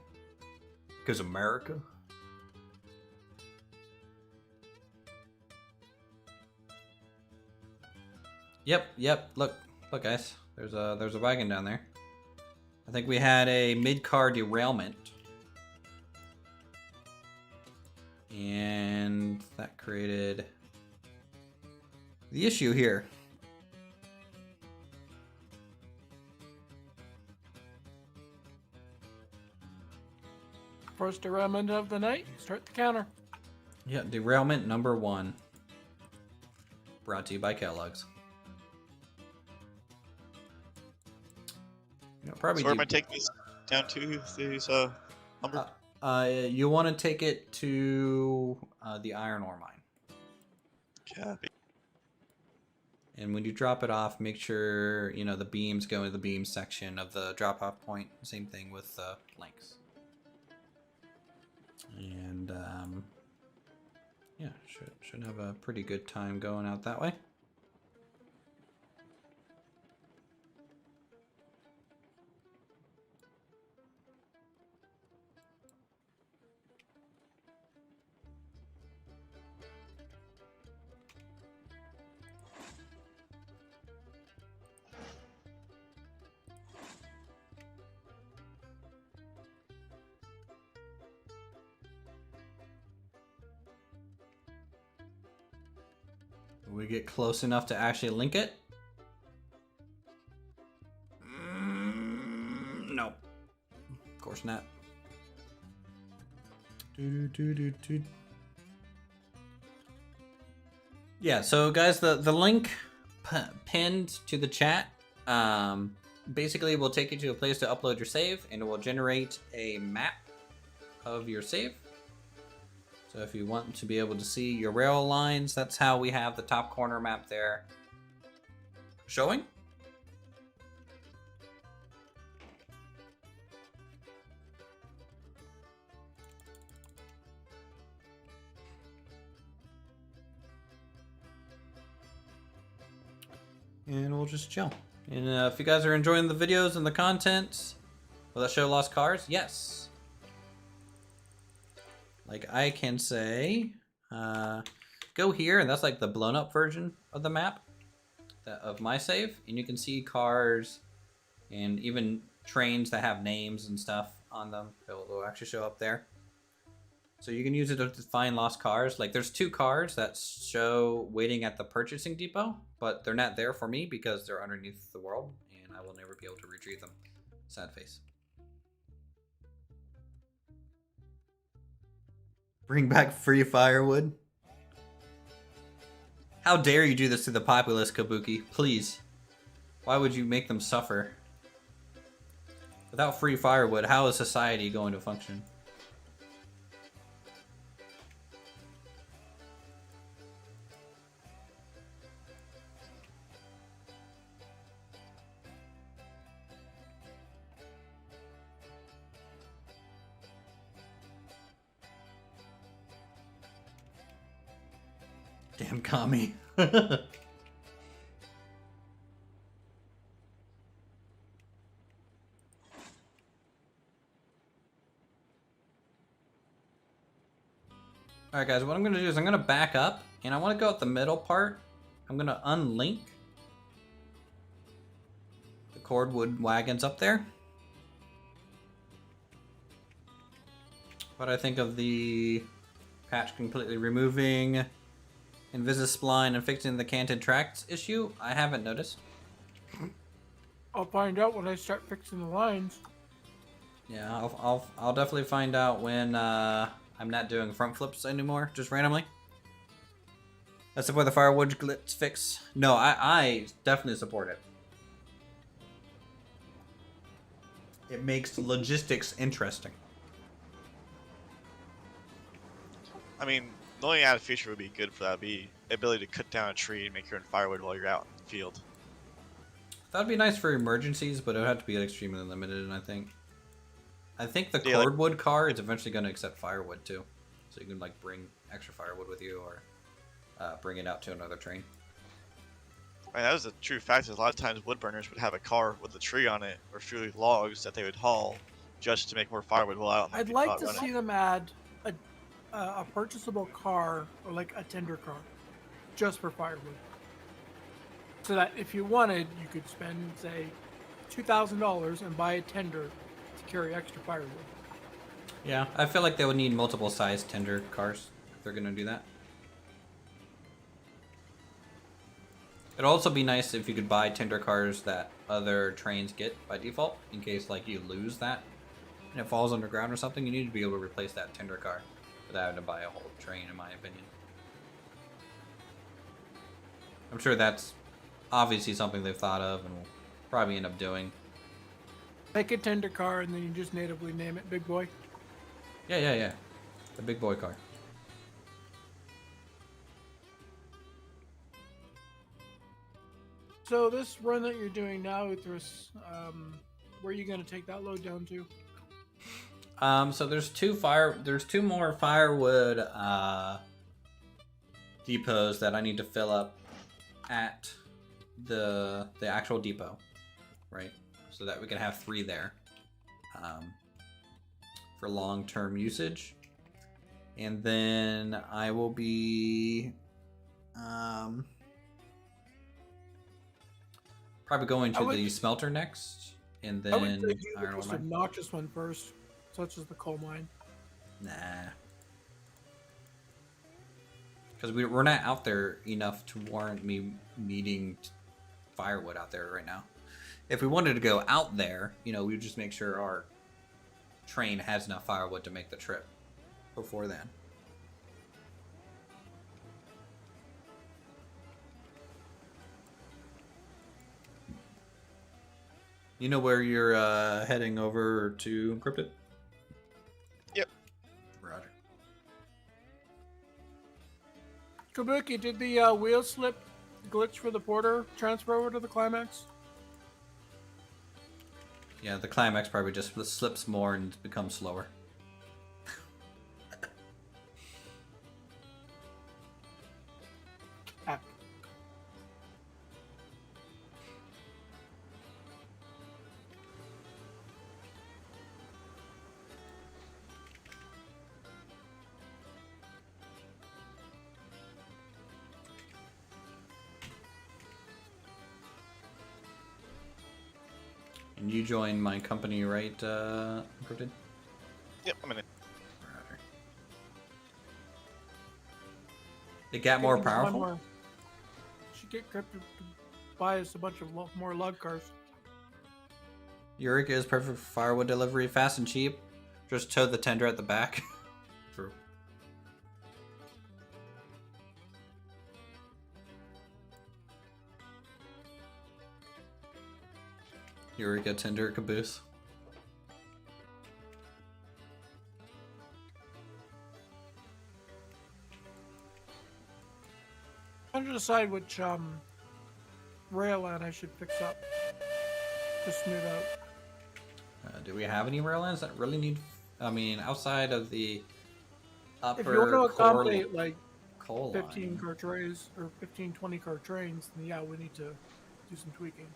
Because America. Yep. Look, guys. There's a wagon down there. I think we had a mid-car derailment. And that created the issue here. First derailment of the night. Start the counter. Yeah, derailment number 1. Brought to you by Kellogg's. You know, probably. So where am I taking this down to? These lumber? You want to take it to the iron ore mine. Yeah. And when you drop it off, make sure the beams go into the beam section of the drop-off point. Same thing with planks. And yeah, should have a pretty good time going out that way. We get close enough to actually link it? No. Of course not. Yeah, so guys, the link pinned to the chat basically will take you to a place to upload your save, and it will generate a map of your save. So if you want to be able to see your rail lines, that's how we have the top corner map there showing. And we'll just chill. And if you guys are enjoying the videos and the content, will that show lost cars? Yes. Like I can say, go here, and that's like the blown up version of the map. of my save, and you can see cars and even trains that have names and stuff on them. They'll actually show up there. So you can use it to find lost cars. Like there's 2 cars that show waiting at the purchasing depot, but they're not there for me because they're underneath the world, and I will never be able to retrieve them. Sad face. Bring back free firewood. How dare you do this to the populace, Kabuki? Please. Why would you make them suffer? Without free firewood, how is society going to function? Damn commie. Alright guys, what I'm going to do is I'm going to back up, and I want to go at the middle part. I'm going to unlink the cordwood wagons up there. What I think of the patch completely removing Invisispline and fixing the canted tracks issue, I haven't noticed. I'll find out when I start fixing the lines. Yeah, I'll definitely find out when I'm not doing front flips anymore, just randomly. That's where the firewood glitch fix. No, I definitely support it. It makes logistics interesting. I mean, the only added feature would be good for that would be the ability to cut down a tree and make your own firewood while you're out in the field. That'd be nice for emergencies, but it would have to be extremely limited, I think. I think the Yeah, like- cordwood car is eventually going to accept firewood too, so you can like bring extra firewood with you or bring it out to another train. I mean, that was a true fact. Is a lot of times wood burners would have a car with a tree on it or few logs that they would haul just to make more firewood while out. I'd like to see them add a purchasable car or like a tender car just for firewood. So that if you wanted, you could spend, say, $2,000 and buy a tender to carry extra firewood. Yeah, I feel like they would need multiple size tender cars if they're going to do that. It'd also be nice if you could buy tender cars that other trains get by default, in case like you lose that and it falls underground or something. You need to be able to replace that tender car without having to buy a whole train, in my opinion. I'm sure that's obviously something they've thought of and will probably end up doing. Make a tender car and then you just natively name it Big Boy. Yeah. The big boy car. So this run that you're doing now, Uthris, where are you going to take that load down to? So there's two more firewood depots that I need to fill up at the actual depot, right? So that we can have 3 there for long-term usage. And then I will be probably going to the smelter next, and then I would say do the iron most ore mine. obnoxious one first, such as the coal mine. Nah. Because we're not out there enough to warrant me needing firewood out there right now. If we wanted to go out there, we would just make sure our train has enough firewood to make the trip before then. You know where you're heading over to Encrypted? Yep. Roger. Kabuki, did the wheel slip glitch for the porter transfer over to the climax? Yeah, the climax probably just slips more and becomes slower. Ah. And you joined my company, right, Encrypted? Yep, I'm in it. Roger. It got more Should get one powerful? more- Should get Crypto to buy us a bunch of more lug cars. Eureka is perfect for firewood delivery, fast and cheap. Just tow the tender at the back. True. Eureka tender caboose. I'm trying to decide which rail line I should fix up to smooth out. Do we have any rail lines that really need? I mean, outside of the upper If you want to core accommodate like coal 15 line. car trays or 15, 20 car trains, then yeah, we need to do some tweaking.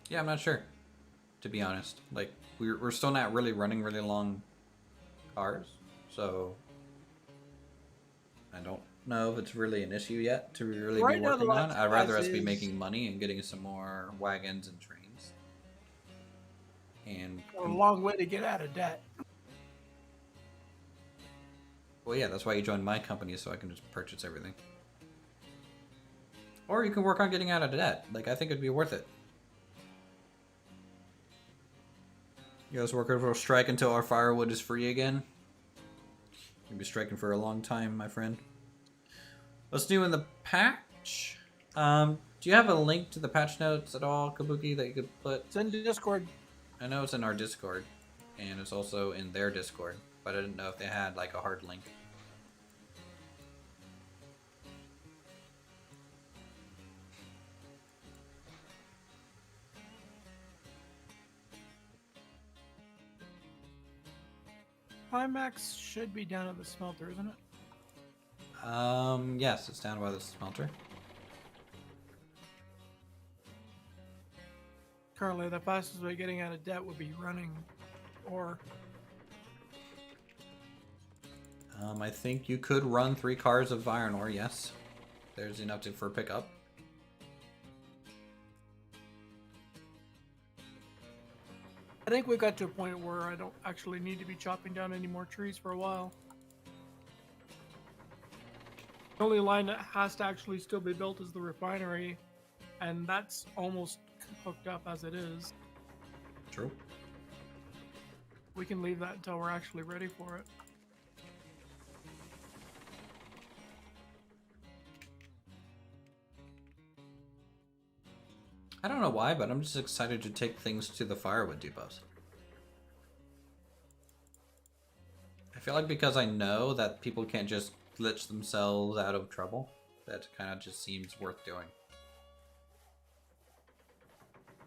Yeah, I'm not sure, to be honest. Like, we're still not really running really long cars, so I don't know if it's really an issue yet to really Right be now, the working on. last I'd rather as us be is- making money and getting some more wagons and trains. And A long way to get out of debt. well, yeah, that's why you joined my company, so I can just purchase everything. Or you can work on getting out of debt. Like, I think it'd be worth it. You guys working for a strike until our firewood is free again? You'll be striking for a long time, my friend. What's new in the patch? Do you have a link to the patch notes at all, Kabuki, that you could put? It's in Discord. I know it's in our Discord, and it's also in their Discord, but I didn't know if they had like a hard link. Climax should be down at the smelter, isn't it? Yes, it's down by the smelter. Currently, the fastest way getting out of debt would be running, or I think you could run 3 cars of iron ore, yes. There's enough for pickup. I think we've got to a point where I don't actually need to be chopping down any more trees for a while. The only line that has to actually still be built is the refinery, and that's almost hooked up as it is. True. We can leave that until we're actually ready for it. I don't know why, but I'm just excited to take things to the firewood depots. I feel like because I know that people can't just glitch themselves out of trouble, that kind of just seems worth doing.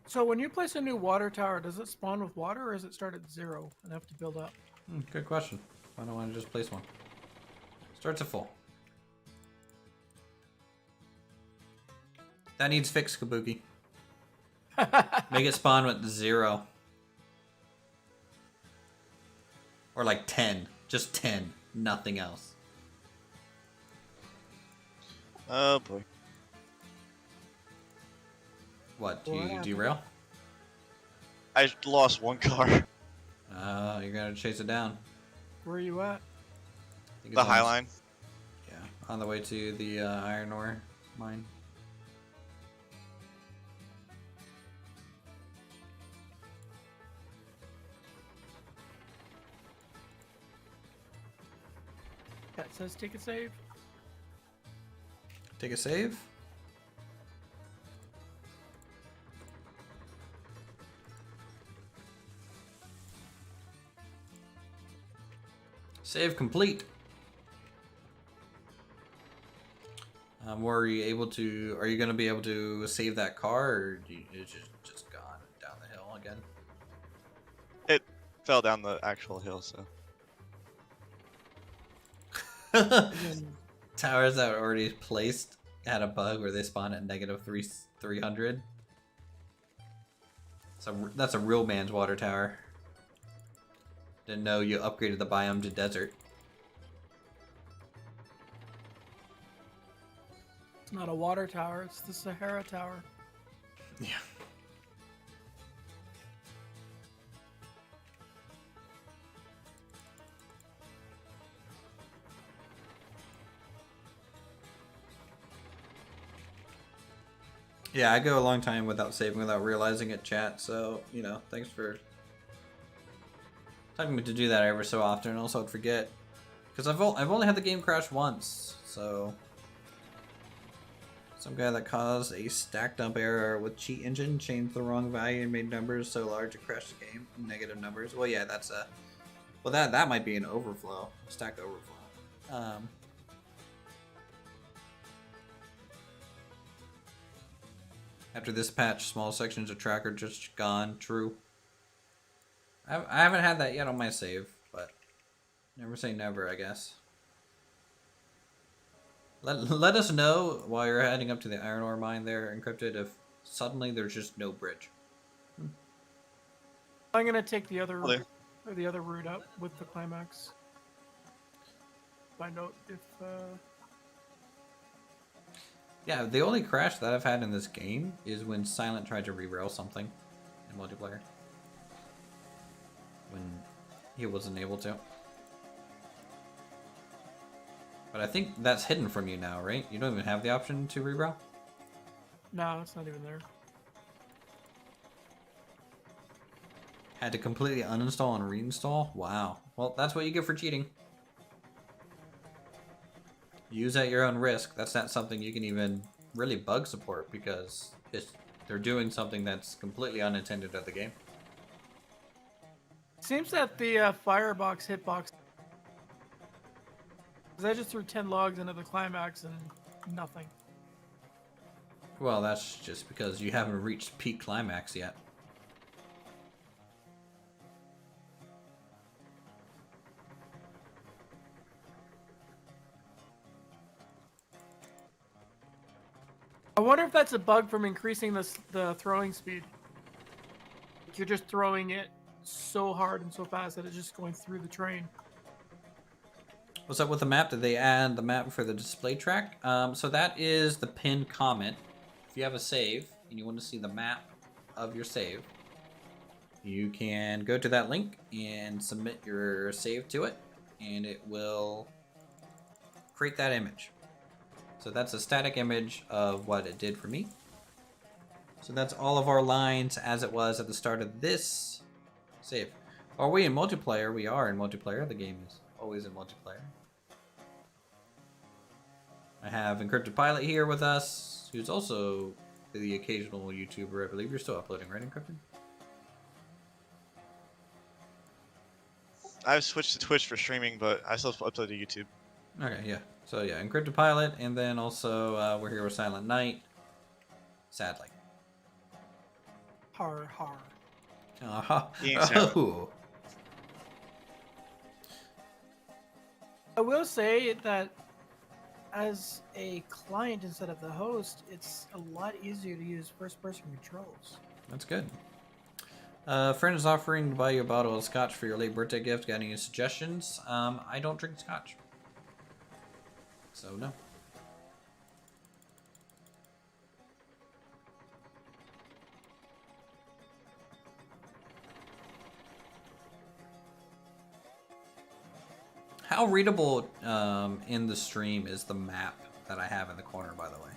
So when you place a new water tower, does it spawn with water or does it start at 0 and have to build up? Good question. Why don't I just place one? Starts at full. That needs fixed, Kabuki. Make it spawn with 0. Or like 10. Just 10. Nothing else. Oh boy. What? Do What you happened? derail? I lost one car. You're gonna chase it down. Where are you at? I think The it's High on- Line. Yeah, on the way to the iron ore mine. That says take a save. Take a save. Save complete. Were you able to? Are you going to be able to save that car, or it's just gone down the hill again? It fell down the actual hill, so. And then Towers that are already placed had a bug where they spawn at -300. So that's a real man's water tower. Didn't know you upgraded the biome to desert. It's not a water tower, it's the Sahara Tower. Yeah. Yeah, I go a long time without saving without realizing it, chat. So, you know, thanks for telling me to do that ever so often. Also, I'd forget. Because I've only had the game crash once, so... Some guy that caused a stack dump error with cheat engine changed the wrong value and made numbers so large it crashed the game. Negative numbers. Well, yeah, that's a... Well, that might be an overflow. Stack overflow. After this patch, small sections of track are just gone. True. I haven't had that yet on my save, but never say never, I guess. Let us know while you're heading up to the iron ore mine there, Encrypted, if suddenly there's just no bridge. I'm gonna take the other route up with the climax. Find out if Yeah, the only crash that I've had in this game is when Silent tried to re-rail something in multiplayer. When he wasn't able to. But I think that's hidden from you now, right? You don't even have the option to re-rail? no, it's not even there. Had to completely uninstall and reinstall? Wow. Well, that's what you get for cheating. Use at your own risk. That's not something you can even really bug support because they're doing something that's completely unintended of the game. Seems that the firebox hitbox. Because I just threw 10 logs into the climax and nothing. Well, that's just because you haven't reached peak climax yet. I wonder if that's a bug from increasing the throwing speed. You're just throwing it so hard and so fast that it's just going through the train. What's up with the map? Did they add the map for the display track? So that is the pinned comment. If you have a save and you want to see the map of your save, you can go to that link and submit your save to it, and it will create that image. So that's a static image of what it did for me. So that's all of our lines as it was at the start of this save. Are we in multiplayer? We are in multiplayer. The game is always in multiplayer. I have Encrypted Pilot here with us, who's also the occasional YouTuber. I believe you're still uploading, right, Encrypted? I've switched to Twitch for streaming, but I still upload to YouTube. Okay, yeah. So yeah, Encrypted Pilot, and then also we're here with Silent Night. Sadly. Har har. Oh. I will say that as a client instead of the host, it's a lot easier to use first-person controls. That's good. Friend is offering to buy you a bottle of scotch for your late birthday gift. Got any suggestions? I don't drink scotch. So, no. How readable in the stream is the map that I have in the corner, by the way?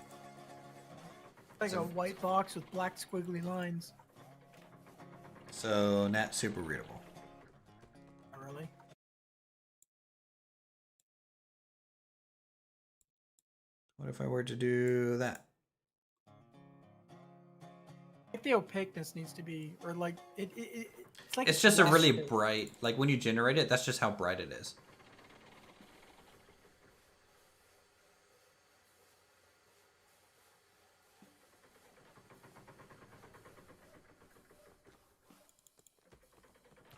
Like So- a white box with black squiggly lines. So, not super readable. Not really. What if I were to do that? I think the opaqueness needs to be, or like it's like It's just a really blustered. bright, like when you generate it, that's just how bright it is.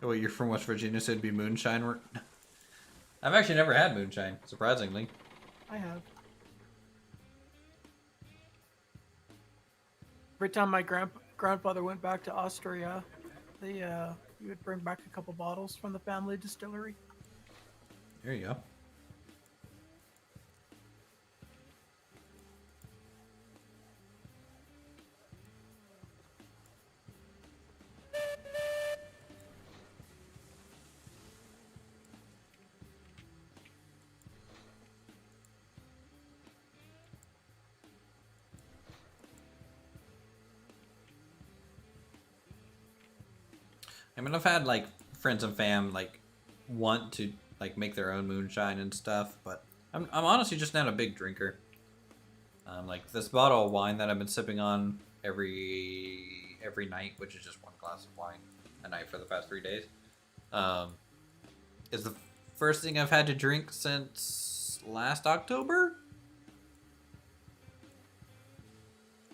Oh, you're from West Virginia, so it'd be moonshine. I've actually never had moonshine, surprisingly. I have. Every time my grandfather went back to Austria, he would bring back a couple bottles from the family distillery. There you go. I mean, I've had like friends and fam like want to like make their own moonshine and stuff, but I'm honestly just not a big drinker. Like this bottle of wine that I've been sipping on every night, which is just one glass of wine a night for the past 3 days, is the first thing I've had to drink since last October.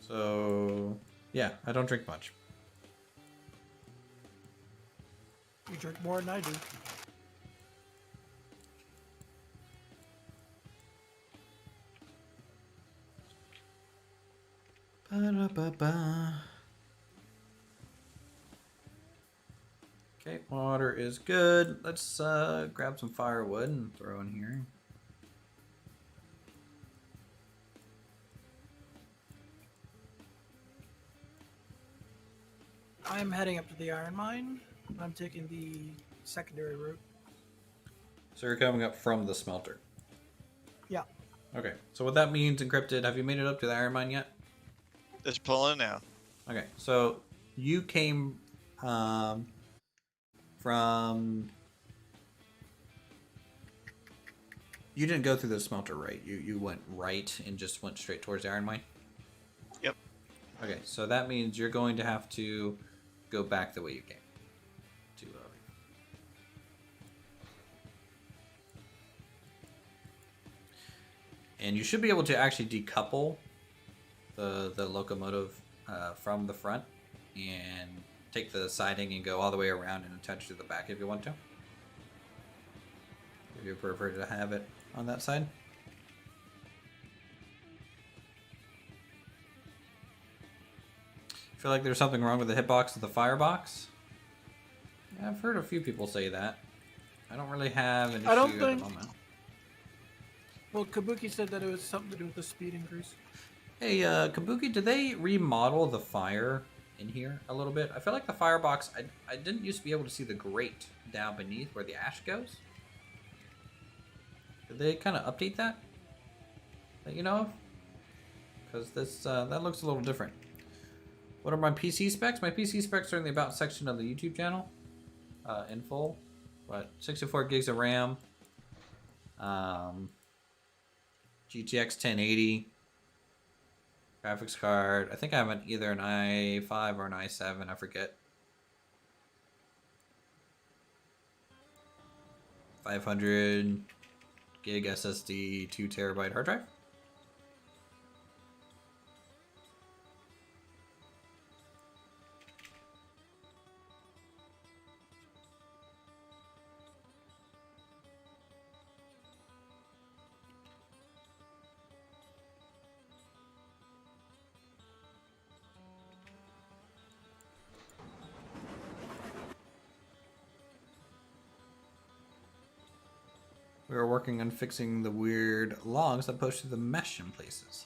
So yeah, I don't drink much. You drink more than I do. Ba-da-ba-ba. Okay, water is good. Let's grab some firewood and throw in here. I'm heading up to the iron mine. I'm taking the secondary route. So you're coming up from the smelter. Yeah. Okay, so what that means, Encrypted, have you made it up to the iron mine yet? Just pulling now. Okay, so you came from... You didn't go through the smelter, right? You went right and just went straight towards the iron mine? Yep. Okay, so that means you're going to have to go back the way you came. And you should be able to actually decouple the locomotive from the front and take the siding and go all the way around and attach to the back if you want to. If you prefer to have it on that side. I feel like there's something wrong with the hitbox of the firebox. Yeah, I've heard a few people say that. I don't really have an issue at the moment. Well, Kabuki said that it was something to do with the speed increase. Hey, Kabuki, did they remodel the fire in here a little bit? I feel like the firebox, I didn't used to be able to see the grate down beneath where the ash goes. Did they kind of update that? That you know of? Because this that looks a little different. What are my PC specs? My PC specs are in the About section of the YouTube channel. In full. But 64 gigs of RAM. GTX 1080. Graphics card. I think I have either an i5 or an i7. I forget. 500 gig SSD, 2 terabyte hard drive. We were working on fixing the weird logs that posted the mesh in places.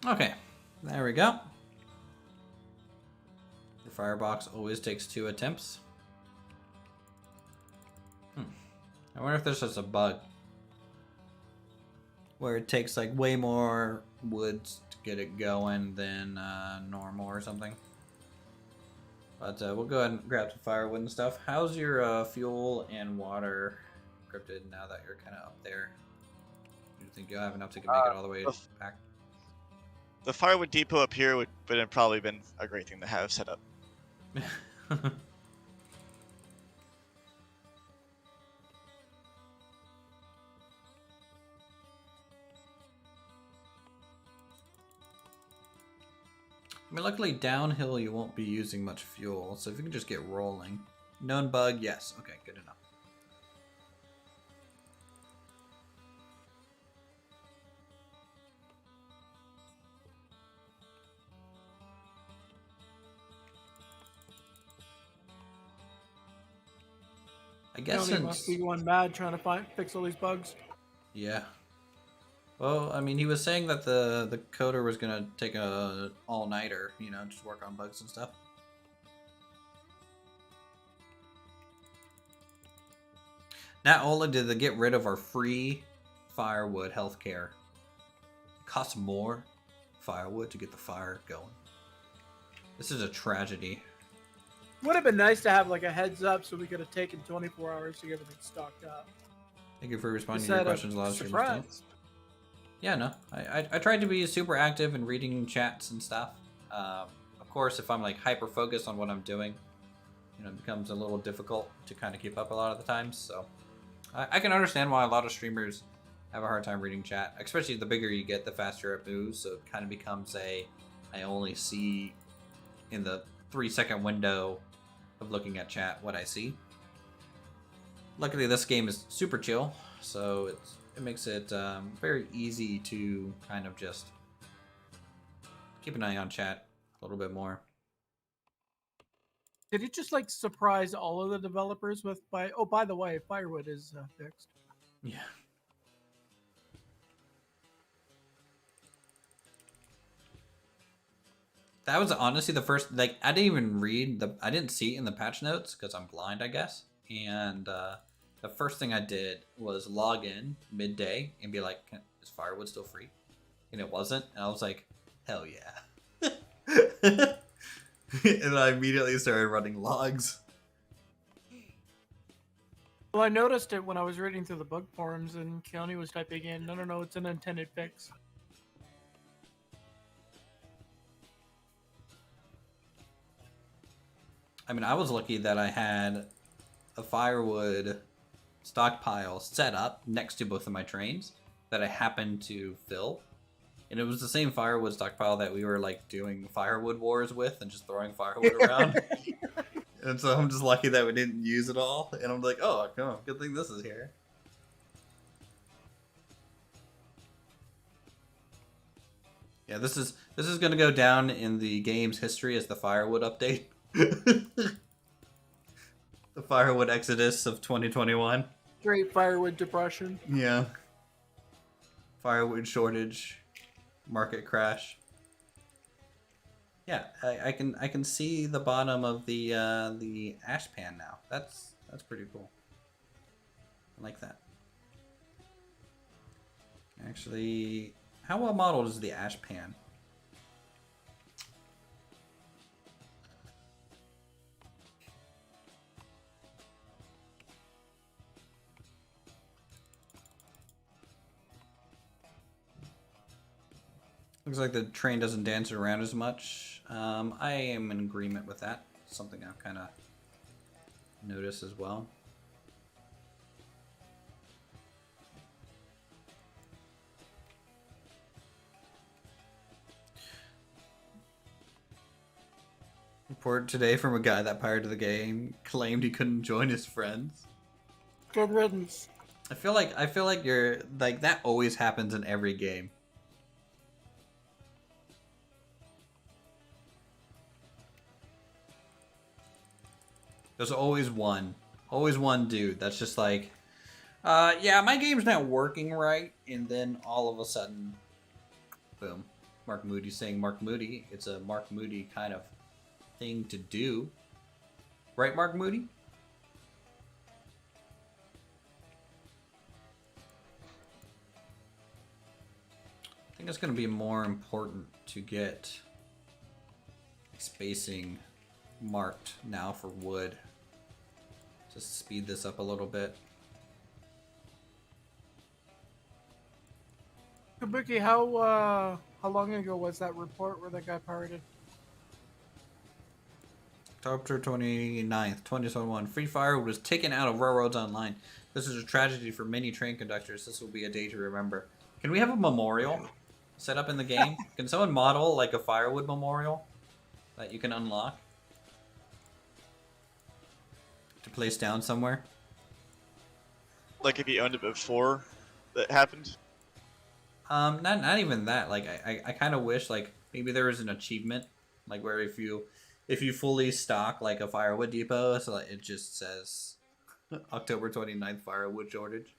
Okay, there we go. The firebox always takes 2 attempts. I wonder if there's just a bug where it takes like way more woods to get it going than normal or something. But we'll go ahead and grab some firewood and stuff. How's your fuel and water encrypted now that you're kind of up there? Do you think you'll have enough to make it all the way back? The firewood depot up here would have probably been a great thing to have set up. I mean, luckily downhill you won't be using much fuel, so if you can just get rolling. Known bug, yes. Okay, good enough. I guess Tony must be going mad trying to fix all these bugs. Yeah. Well, I mean, he was saying that the coder was gonna take a all-nighter, you know, just work on bugs and stuff. Not only did they get rid of our free firewood healthcare, it costs more firewood to get the fire going. This is a tragedy. Would have been nice to have like a heads up so we could have taken 24 hours to get everything stocked up. Thank you for responding to your questions. A lot of streamers don't. Yeah, no. I tried to be super active and reading chats and stuff. Of course, if I'm like hyper focused on what I'm doing, you know, it becomes a little difficult to kind of keep up a lot of the times. So I can understand why a lot of streamers have a hard time reading chat, especially the bigger you get, the faster it moves. So it kind of becomes I only see in the 3-second window of looking at chat what I see. Luckily, this game is super chill, so it makes it very easy to kind of just keep an eye on chat a little bit more. Did it just like surprise all of the developers with by the way, firewood is fixed? Yeah. That was honestly the first, like, I didn't even read I didn't see it in the patch notes because I'm blind, I guess. And the first thing I did was log in midday and be like, is firewood still free? And it wasn't. And I was like, hell yeah. And I immediately started running logs. Well, I noticed it when I was reading through the bug forums and Keone was typing in, no, it's an intended fix. I mean, I was lucky that I had a firewood stockpile set up next to both of my trains that I happened to fill. And it was the same firewood stockpile that we were like doing firewood wars with and just throwing firewood around. And so I'm just lucky that we didn't use it all. And I'm like, oh, good thing this is here. Yeah, this is gonna go down in the game's history as the firewood update. The firewood exodus of 2021. Great firewood depression. Yeah. Firewood shortage. Market crash. Yeah, I can see the bottom of the ash pan now. That's pretty cool. I like that. Actually, how well modeled is the ash pan? Looks like the train doesn't dance around as much. I am in agreement with that. Something I've kind of noticed as well. Report today from a guy that pirated the game claimed he couldn't join his friends. Good riddance. I feel like you're like that always happens in every game. There's always one dude that's just like, yeah, my game's not working right, and then all of a sudden, boom, Mark Moody saying Mark Moody. It's a Mark Moody kind of thing to do, right, Mark Moody? I think it's going to be more important to get spacing marked now for wood. Just speed this up a little bit. Kabuki, how long ago was that report where that guy pirated? October 29th, 2021. Free firewood was taken out of railroads online. This is a tragedy for many train conductors. This will be a day to remember. Can we have a memorial set up in the game? Can someone model like a firewood memorial? that you can unlock to place down somewhere. Like if you owned it before that happened. Not even that. Like I kind of wish like maybe there was an achievement like where if you fully stock like a firewood depot, so like, it just says October 29th firewood shortage.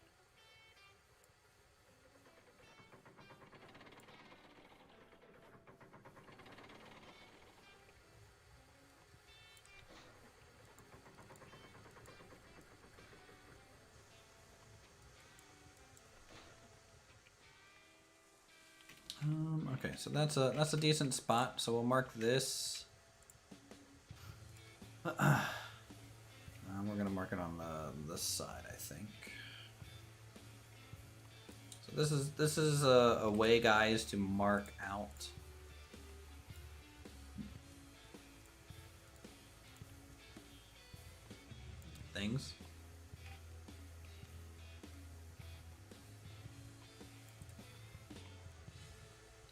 Okay, so that's a decent spot. So we'll mark this. We're gonna mark it on the side, I think. So this is a way, guys, to mark out things.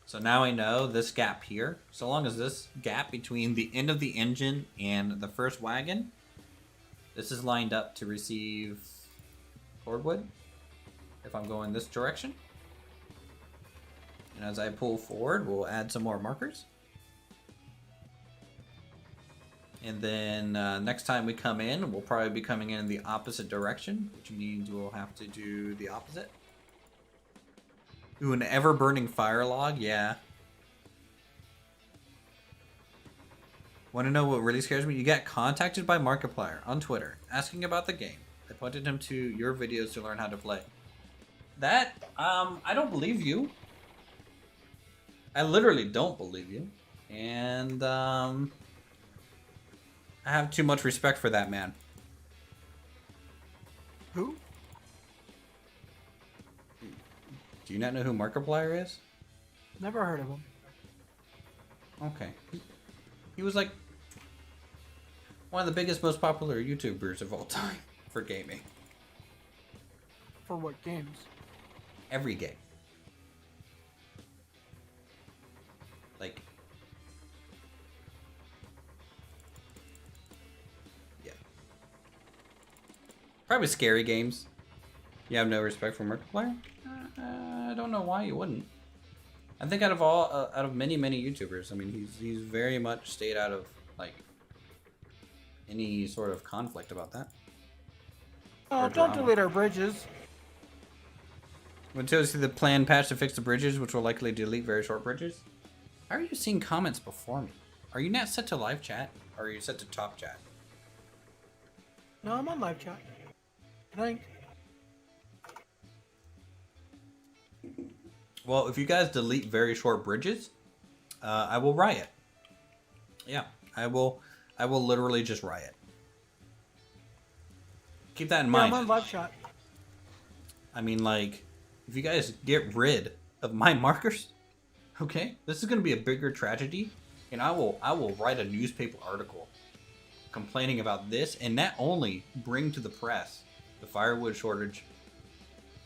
So now I know this gap here, so long as this gap between the end of the engine and the first wagon, this is lined up to receive cordwood if I'm going this direction. And as I pull forward, we'll add some more markers. And then next time we come in, we'll probably be coming in the opposite direction, which means we'll have to do the opposite. Ooh, an ever-burning fire log? Yeah. Want to know what really scares me? You got contacted by Markiplier on Twitter asking about the game. I pointed him to your videos to learn how to play. That, I don't believe you. I literally don't believe you. And, I have too much respect for that man. Who? Do you not know who Markiplier is? Never heard of him. Okay. He was like one of the biggest, most popular YouTubers of all time for gaming. For what games? Every game. Like, yeah. Probably scary games. You have no respect for Markiplier? I don't know why you wouldn't. I think out of many YouTubers, I mean, he's very much stayed out of like any sort of conflict about that. Oh, don't delete our bridges. Until you see the planned patch to fix the bridges, which will likely delete very short bridges. How are you seeing comments before me? Are you not set to live chat, or are you set to top chat? No, I'm on live chat. I think. Well, if you guys delete very short bridges, I will riot. Yeah, I will literally just riot. Keep that in mind. I'm on live chat. I mean, like, if you guys get rid of my markers, okay, this is going to be a bigger tragedy, and I will write a newspaper article complaining about this, and not only bring to the press the firewood shortage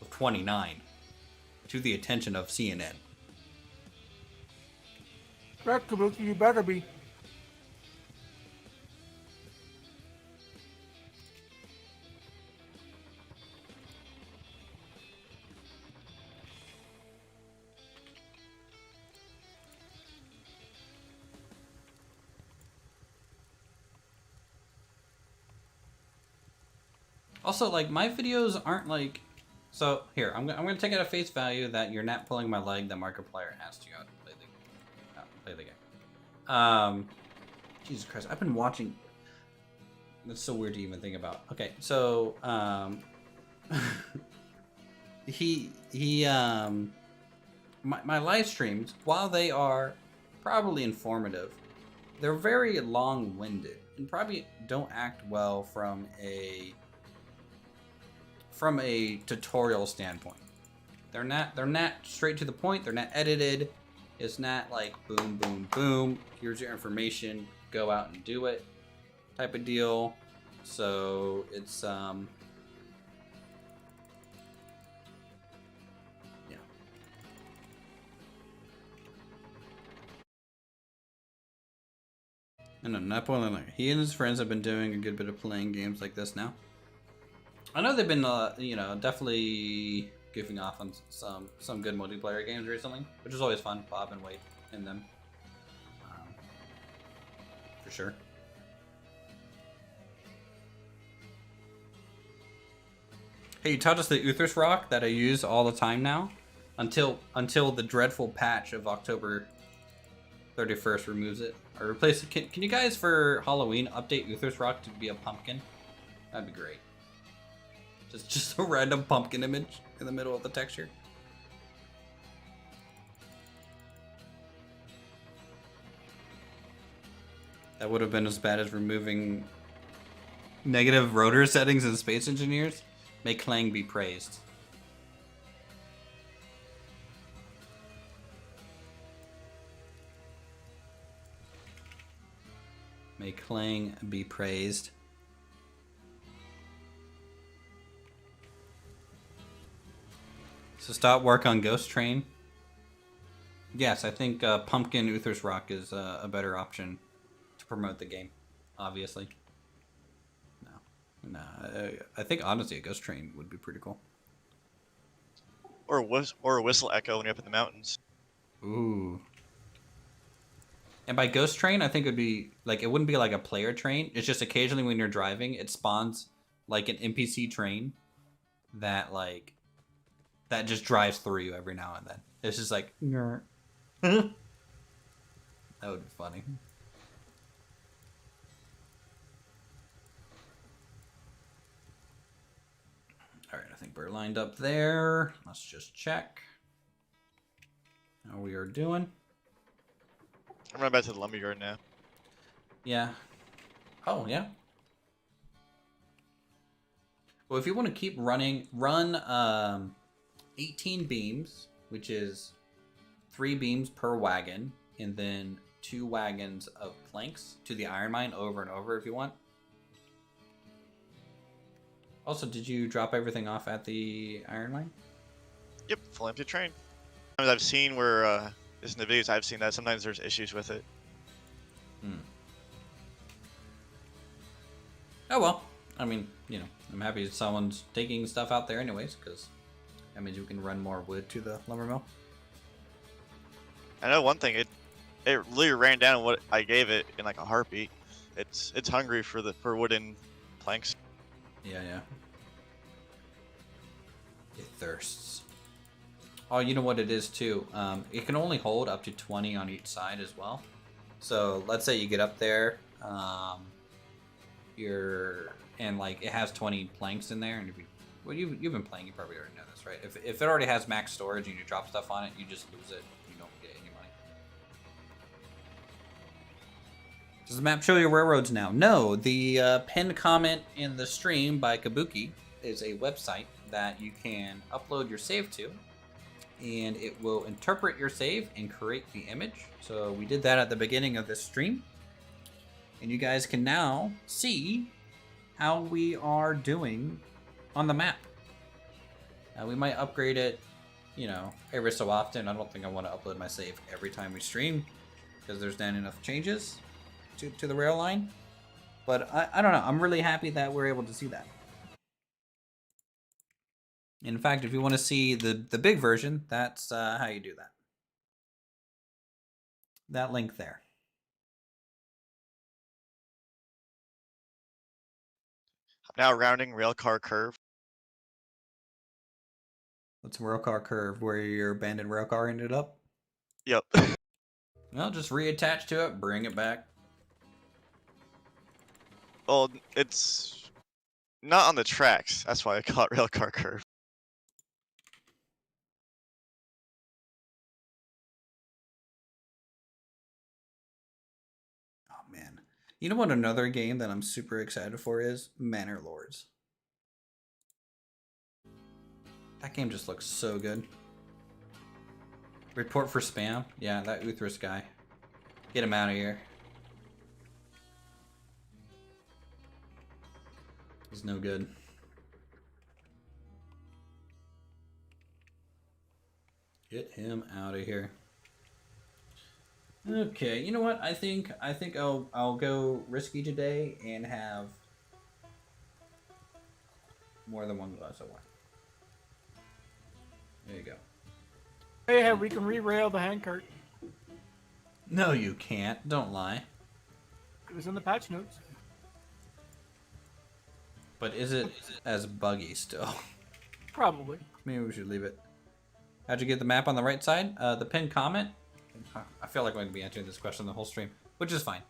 of 29 to the attention of CNN. Correct, Kabuki, you better be. Also, like, my videos aren't like... So, here, I'm gonna take it at face value that you're not pulling my leg, that Markiplier asked you out to play the game. Jesus Christ, I've been watching... That's so weird to even think about. Okay, so, my live streams, while they are probably informative, they're very long-winded and probably don't act well from a tutorial standpoint. They're not straight to the point. They're not edited. It's not like boom, boom, boom. Here's your information. Go out and do it, type of deal. So it's yeah. And he and his friends have been doing a good bit of playing games like this now. I know they've been, definitely goofing off on some good multiplayer games recently, which is always fun. Bob and Wade in them, for sure. Hey, you taught us the Uthris rock that I use all the time now, until the dreadful patch of October 31st removes it or replace it. Can you guys for Halloween update Uthris rock to be a pumpkin? That'd be great. Just a random pumpkin image in the middle of the texture. That would have been as bad as removing negative rotor settings in Space Engineers. May Clang be praised. May Clang be praised. So stop work on Ghost Train. Yes, I think Pumpkin Uthris Rock is a better option to promote the game, obviously. No, I think honestly a Ghost Train would be pretty cool. Or a whistle echo when you're up in the mountains. Ooh. And by Ghost Train, I think it would be like, it wouldn't be like a player train. It's just occasionally when you're driving, it spawns like an NPC train that just drives through you every now and then. It's just like, that would be funny. All right, I think we're lined up there. Let's just check how we are doing. I'm running back to the lumberyard now. Yeah. Oh, yeah. Well, if you want to keep running, run 18 beams, which is 3 beams per wagon, and then 2 wagons of planks to the iron mine over and over if you want. Also, did you drop everything off at the iron mine? Yep, full empty train. I've seen where, just in the videos I've seen that sometimes there's issues with it. Oh well, I mean, I'm happy someone's taking stuff out there anyways, because that means we can run more wood to the lumber mill. I know one thing, it literally ran down what I gave it in like a heartbeat. It's hungry for wooden planks. Yeah. It thirsts. Oh, you know what it is too? It can only hold up to 20 on each side as well. So let's say you get up there, it has 20 planks in there, and you've been playing, you probably already know this, right? If it already has max storage and you drop stuff on it, you just lose it. You don't get any money. Does the map show your railroads now? No, the pinned comment in the stream by Kabuki is a website that you can upload your save to, and it will interpret your save and create the image. So we did that at the beginning of this stream, and you guys can now see how we are doing on the map. We might upgrade it, every so often. I don't think I want to upload my save every time we stream, because there's not enough changes to the rail line. But I don't know. I'm really happy that we're able to see that. In fact, if you want to see the big version, that's how you do that. That link there. Now rounding railcar curve. What's railcar curve? Where your abandoned railcar ended up? Yep. Well, just reattach to it, bring it back. Well, it's not on the tracks. That's why I call it railcar curve. Oh, man. You know what another game that I'm super excited for is? Manor Lords. That game just looks so good. Report for spam? Yeah, that Uthris guy. Get him out of here. He's no good. Get him out of here. Okay, you know what? I think I'll go risky today and have more than one glass of wine. There you go. Hey, we can re-rail the handcart. No, you can't. Don't lie. It was in the patch notes. But is it as buggy still? Probably. Maybe we should leave it. How'd you get the map on the right side? The pinned comment? I feel like I'm going to be answering this question the whole stream, which is fine.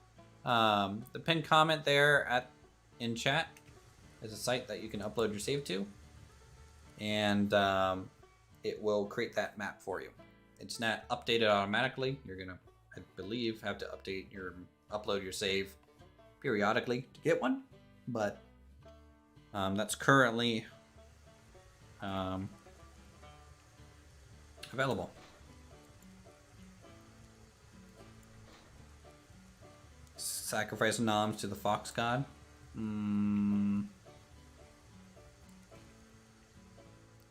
The pinned comment there in chat is a site that you can upload your save to. And it will create that map for you. It's not updated automatically. You're going to, I believe, have to upload your save periodically to get one. But that's currently available. Sacrifice noms to the fox god.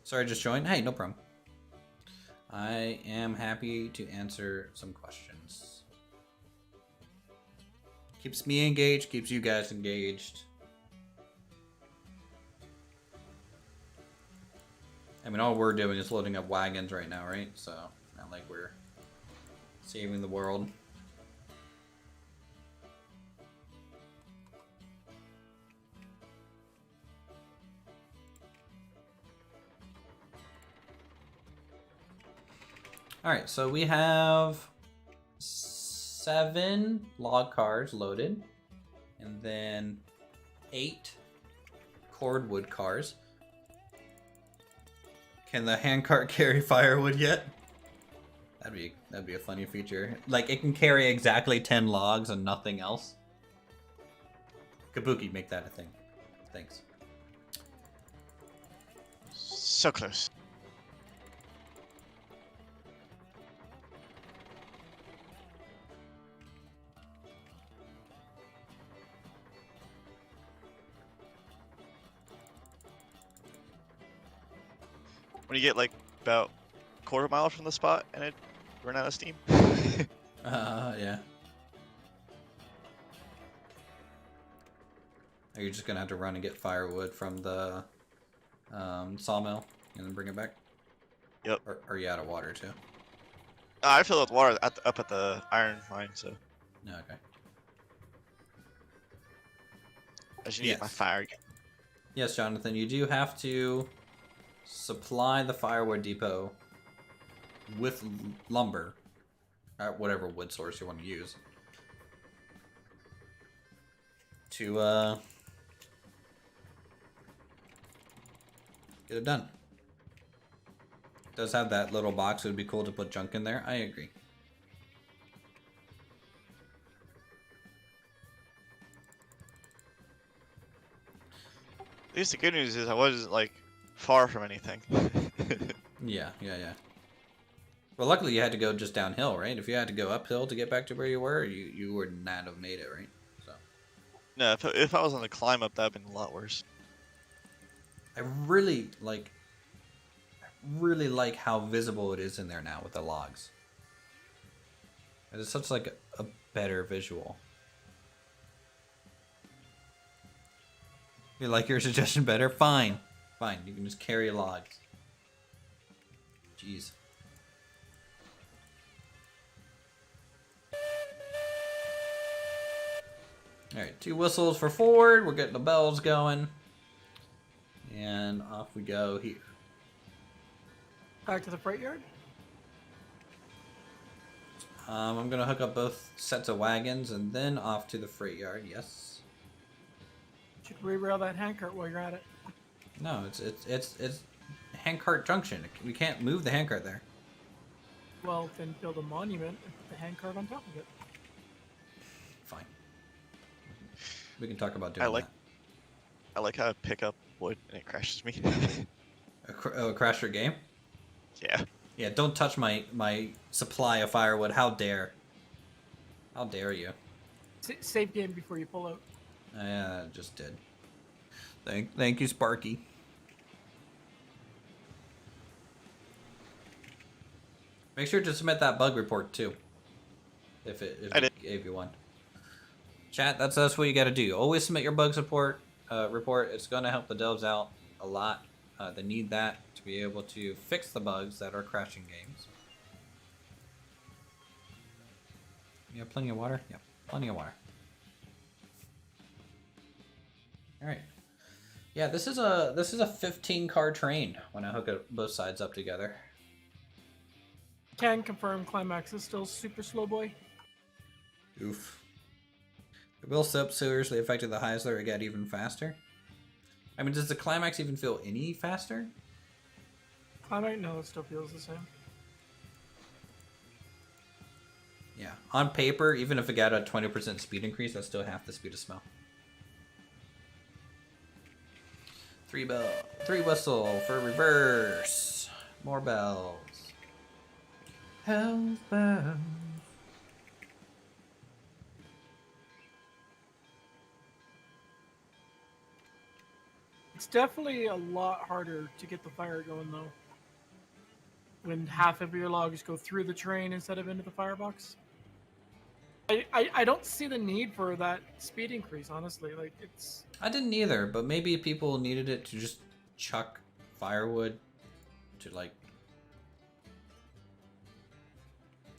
Sorry, just joined. Hey, no problem. I am happy to answer some questions. Keeps me engaged, keeps you guys engaged. I mean, all we're doing is loading up wagons right now, right? So, not like we're saving the world. Alright, so we have 7 log cars loaded, and then 8 cordwood cars. Can the handcart carry firewood yet? That'd be a funny feature. Like, it can carry exactly 10 logs and nothing else. Kabuki, make that a thing. Thanks. So close. When you get like about a quarter mile from the spot and it run out of steam. Yeah. Are you just gonna have to run and get firewood from the sawmill and then bring it back? Yep. Or are you out of water too? I filled up water up at the iron mine, so No, okay. I should get my fire again. Yes, Jonathan, you do have to supply the firewood depot with lumber, or whatever wood source you want to use, to get it done. It does have that little box. It would be cool to put junk in there. I agree. At least the good news is I wasn't like far from anything. Yeah. Well, luckily you had to go just downhill, right? If you had to go uphill to get back to where you were, you would not have made it, right? So. No, if I was on the climb up, that'd been a lot worse. I really like how visible it is in there now with the logs. It's such like a better visual. You like your suggestion better? Fine. You can just carry logs. Jeez. Alright, 2 whistles for forward. We're getting the bells going. And off we go here. Back to the freight yard? I'm going to hook up both sets of wagons and then off to the freight yard, yes. Should re-rail that handcart while you're at it. No, it's handcart junction. We can't move the handcart there. Well, then build a monument and put the handcart on top of it. Fine. We can talk about doing that. I like how I pick up wood and it crashes me. Oh, crash your game? Yeah. Yeah, don't touch my supply of firewood. How dare. How dare you? Save game before you pull out. Yeah, I just did. Thank you, Sparky. Make sure to submit that bug report too. if it I did. gave you one. Chat, that's what you got to do. Always submit your bug report. It's going to help the devs out a lot. They need that to be able to fix the bugs that are crashing games. You have plenty of water? Yep, plenty of water. All right. Yeah, this is a 15 car train when I hook it both sides up together. Can confirm Climax is still super slow boy. Oof. The wheel so seriously affected the highest layer, it got even faster. I mean, does the Climax even feel any faster? Climax, no, it still feels the same. Yeah, on paper, even if it got a 20% speed increase, that's still half the speed of smell. 3 bell, 3 whistle for reverse. More bells. Hell's bells. It's definitely a lot harder to get the fire going though. When half of your logs go through the train instead of into the firebox. I don't see the need for that speed increase, honestly. Like it's I didn't either, but maybe people needed it to just chuck firewood to like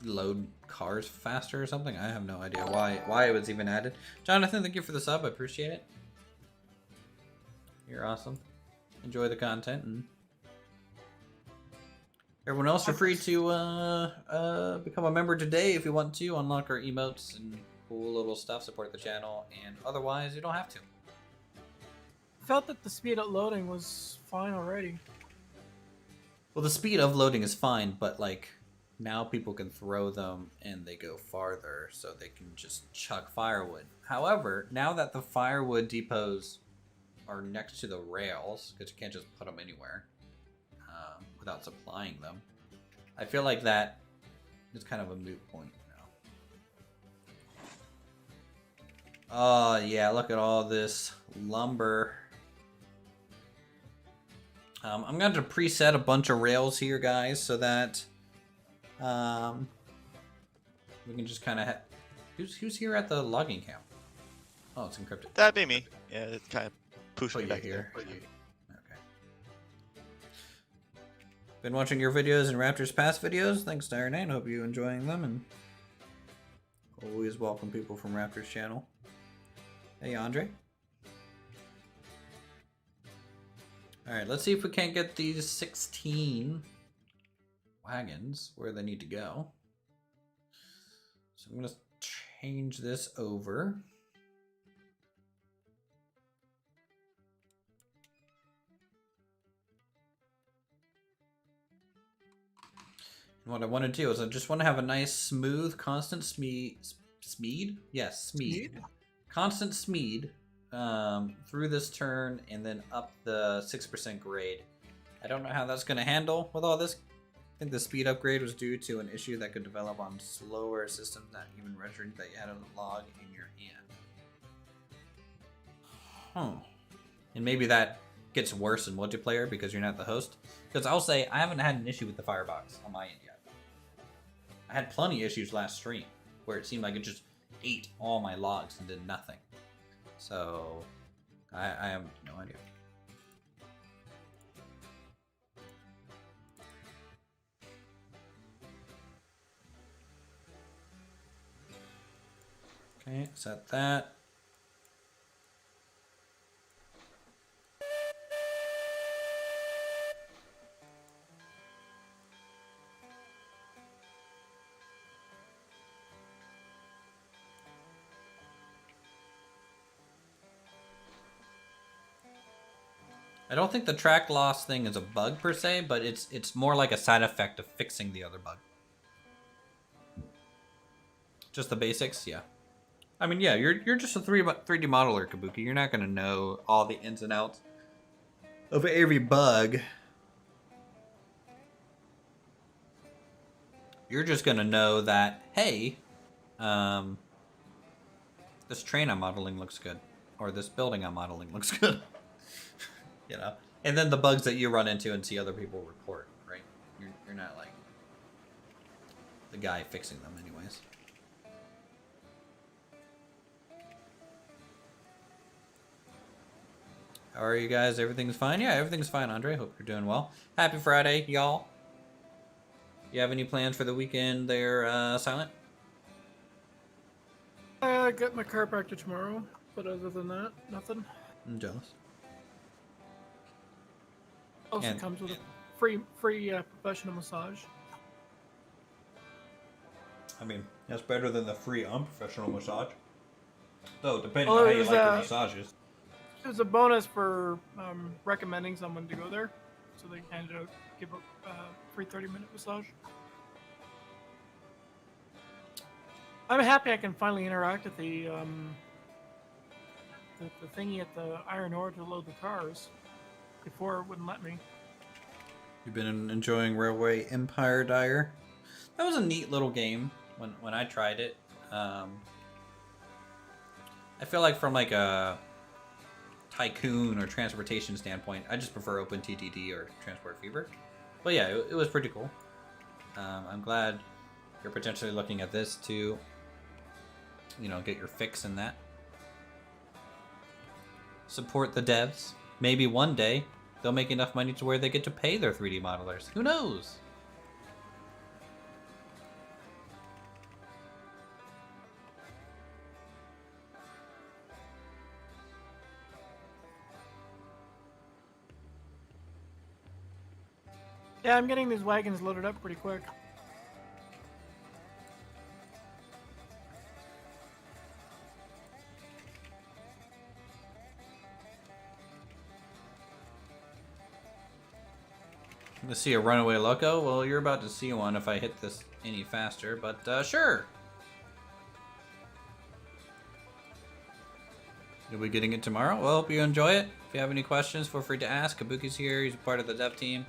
load cars faster or something. I have no idea why it was even added. Jonathan, thank you for the sub. I appreciate it. You're awesome. Enjoy the content, and everyone else, you're free to become a member today if you want to. Unlock our emotes and cool little stuff, support the channel, and otherwise you don't have to. felt that the speed of loading was fine already. Well, the speed of loading is fine, but like now people can throw them and they go farther, so they can just chuck firewood. However, now that the firewood depots are next to the rails, because you can't just put them anywhere without supplying them, I feel like that is kind of a moot point now. Oh yeah, look at all this lumber. I'm going to preset a bunch of rails here, guys, so that we can just kind of who's here at the logging camp? Oh, it's encrypted. That'd be me. Yeah, it's kind of pushing me Put you back here. there. Okay. Been watching your videos and Raptors past videos. Thanks, Dire Knight. Hope you're enjoying them, and always welcome people from Raptors channel. Hey, Andre. All right, let's see if we can't get these 16 wagons where they need to go. So I'm gonna change this over. And what I want to do is I just want to have a nice, smooth, constant speed. Yes, speed. Constant speed through this turn and then up the 6% grade. I don't know how that's going to handle with all this. I think the speed upgrade was due to an issue that could develop on slower systems, not even registering that you had a log in your hand. And maybe that gets worse in multiplayer because you're not the host. Because I'll say I haven't had an issue with the firebox on my end yet. I had plenty of issues last stream where it seemed like it just ate all my logs and did nothing. So I have no idea. Okay, set that. I don't think the track loss thing is a bug per se, but it's more like a side effect of fixing the other bug. Just the basics, yeah. I mean, yeah, you're just a 3D modeler, Kabuki. You're not gonna know all the ins and outs of every bug. You're just gonna know that, hey, this train I'm modeling looks good, or this building I'm modeling looks good. You know, and then the bugs that you run into and see other people report, right? You're not like the guy fixing them, anyways. How are you guys? Everything's fine? Yeah, everything's fine, Andre. Hope you're doing well. Happy Friday, y'all. You have any plans for the weekend there, Silent? I got my chiropractor tomorrow, but other than that, nothing. I'm jealous. Also And- comes with a free professional massage. I mean, that's better than the free unprofessional massage. Though, depending Well, on how it you was, like your massages. It was a bonus for recommending someone to go there, so they handed out give a free 30-minute massage. I'm happy I can finally interact with the thingy at the iron ore to load the cars. Before it wouldn't let me. You've been enjoying Railway Empire Dire? That was a neat little game when I tried it. I feel like from like a tycoon or transportation standpoint, I just prefer OpenTTD or Transport Fever. But yeah, it was pretty cool. I'm glad you're potentially looking at this to, you know, get your fix in that. Support the devs. Maybe one day they'll make enough money to where they get to pay their 3D modelers. Who knows? Yeah, I'm getting these wagons loaded up pretty quick. To see a runaway loco? Well, you're about to see one if I hit this any faster, but sure. You'll be getting it tomorrow? Well, hope you enjoy it. If you have any questions, feel free to ask. Kabuki's here. He's a part of the dev team.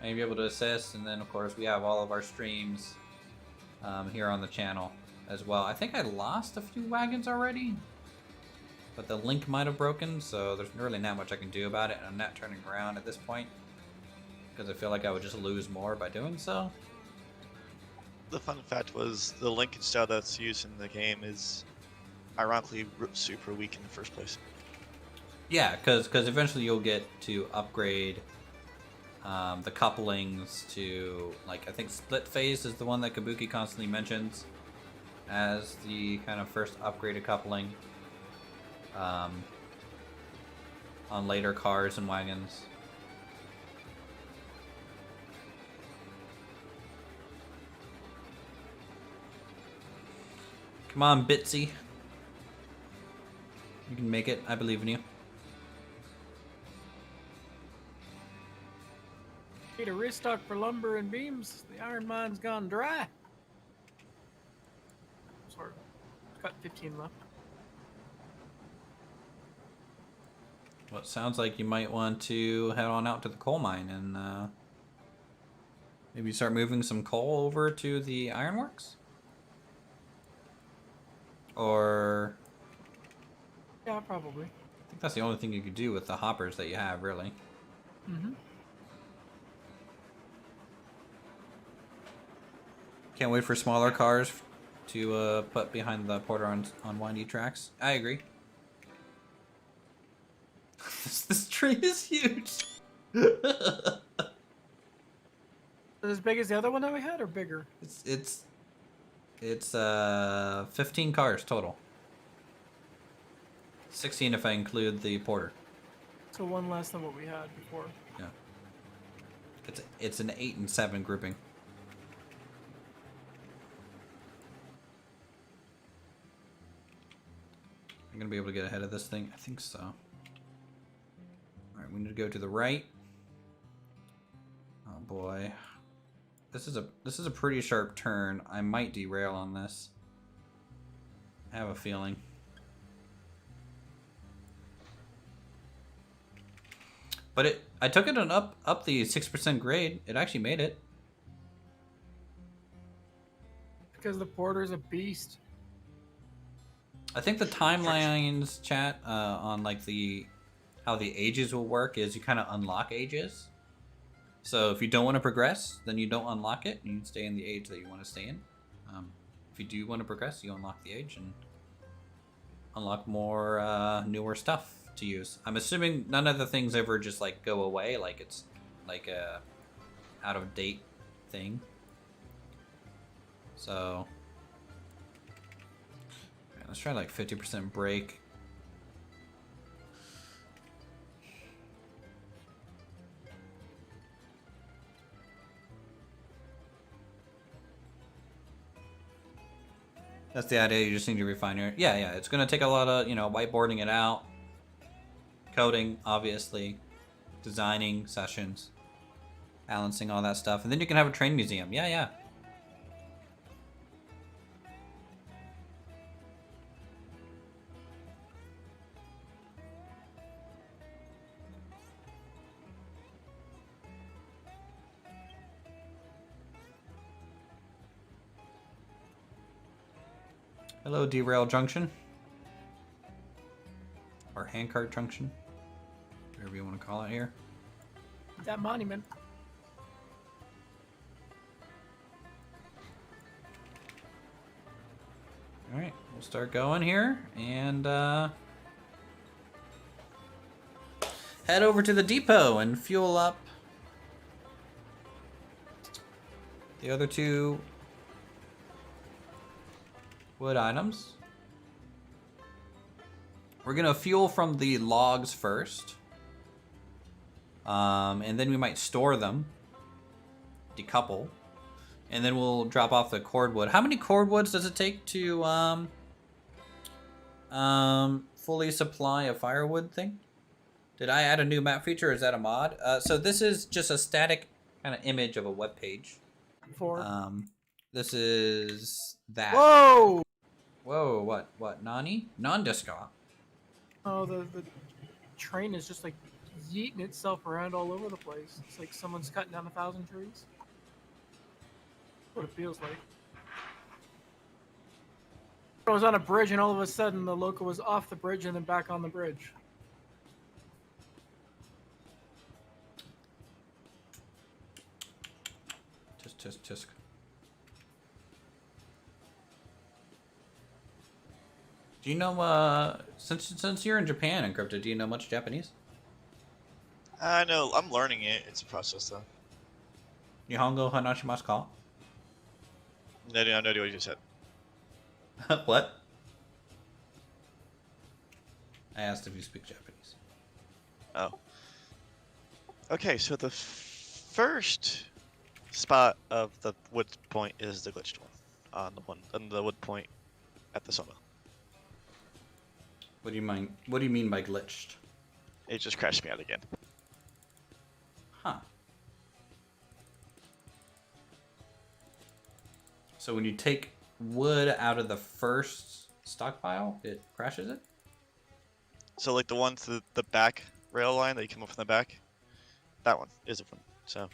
I'll be able to assist. And then, of course, we have all of our streams here on the channel as well. I think I lost a few wagons already, but the link might have broken, so there's really not much I can do about it. And I'm not turning around at this point, because I feel like I would just lose more by doing so. The fun fact was the linkage style that's used in the game is ironically super weak in the first place. Yeah, because eventually you'll get to upgrade the couplings to, like, I think split phase is the one that Kabuki constantly mentions as the kind of first upgraded coupling on later cars and wagons. Come on, Bitsy. You can make it. I believe in you. Need a restock for lumber and beams. The iron mine's gone dry. Sorry. It's got 15 left. Well, it sounds like you might want to head on out to the coal mine and maybe start moving some coal over to the ironworks? Or... Yeah, probably. I think that's the only thing you could do with the hoppers that you have, really. Mm-hmm. Can't wait for smaller cars to put behind the porter on windy tracks. I agree. This tree is huge. As big as the other one that we had, or bigger? It's 15 cars total. 16 if I include the porter. So one less than what we had before. Yeah. It's an 8 and 7 grouping. I'm gonna be able to get ahead of this thing. I think so. All right, we need to go to the right. Oh boy, this is a pretty sharp turn. I might derail on this. I have a feeling. But I took it up the 6% grade. It actually made it. Because the porter's a beast. I think the timelines chat on like how the ages will work is you kind of unlock ages. So if you don't want to progress, then you don't unlock it. You stay in the age that you want to stay in. If you do want to progress, you unlock the age and unlock more newer stuff. to use. I'm assuming none of the things ever just like go away, like it's like a out of date thing. So let's try like 50% brake. That's the idea. You just need to refine your... Yeah. It's going to take a lot of, whiteboarding it out. Coding, obviously. Designing sessions. Balancing all that stuff. And then you can have a train museum. Yeah. Hello, Derail Junction. Or Handcart Junction. Whatever you want to call it here. That monument. Alright, we'll start going here. And head over to the depot and fuel up the other two wood items. We're gonna fuel from the logs first. And then we might store them. Decouple. And then we'll drop off the cordwood. How many cordwoods does it take to fully supply a firewood thing? Did I add a new map feature or is that a mod? So this is just a static kind of image of a web page. 4. This is that. Whoa! Whoa, what? Nani? Non-disco. Oh, the train is just like yeeting itself around all over the place. It's like someone's cutting down 1,000 trees. That's what it feels like. I was on a bridge and all of a sudden the loco was off the bridge and then back on the bridge. Tisk. Do you know, since you're in Japan, Encrypted, do you know much Japanese? I know, I'm learning it. It's a process, though. Nihongo hanashimasu ka? No idea what you just said. What? I asked if you speak Japanese. Oh. Okay, so the first spot of the wood point is the glitched one. On the wood point at the sawmill. What do you mean by glitched? It just crashed me out again. Huh. So when you take wood out of the first stockpile, it crashes it? So like the one to the back rail line that you come up from the back, that one is a one. So.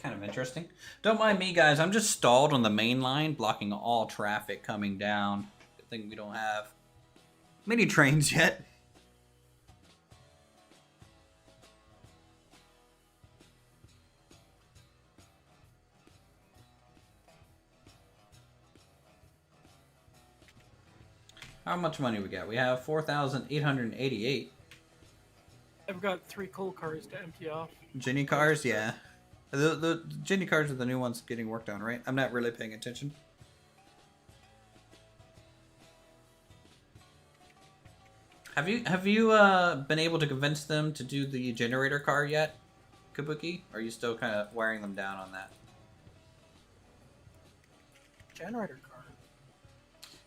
Kind of interesting. Don't mind me, guys. I'm just stalled on the main line, blocking all traffic coming down. Good thing we don't have many trains yet. How much money we got? We have 4,888. I've got 3 coal cars to empty off. Ginny cars, yeah. The Ginny cars are the new ones getting worked on, right? I'm not really paying attention. Have you been able to convince them to do the generator car yet, Kabuki? Or are you still kind of wearing them down on that? Generator car?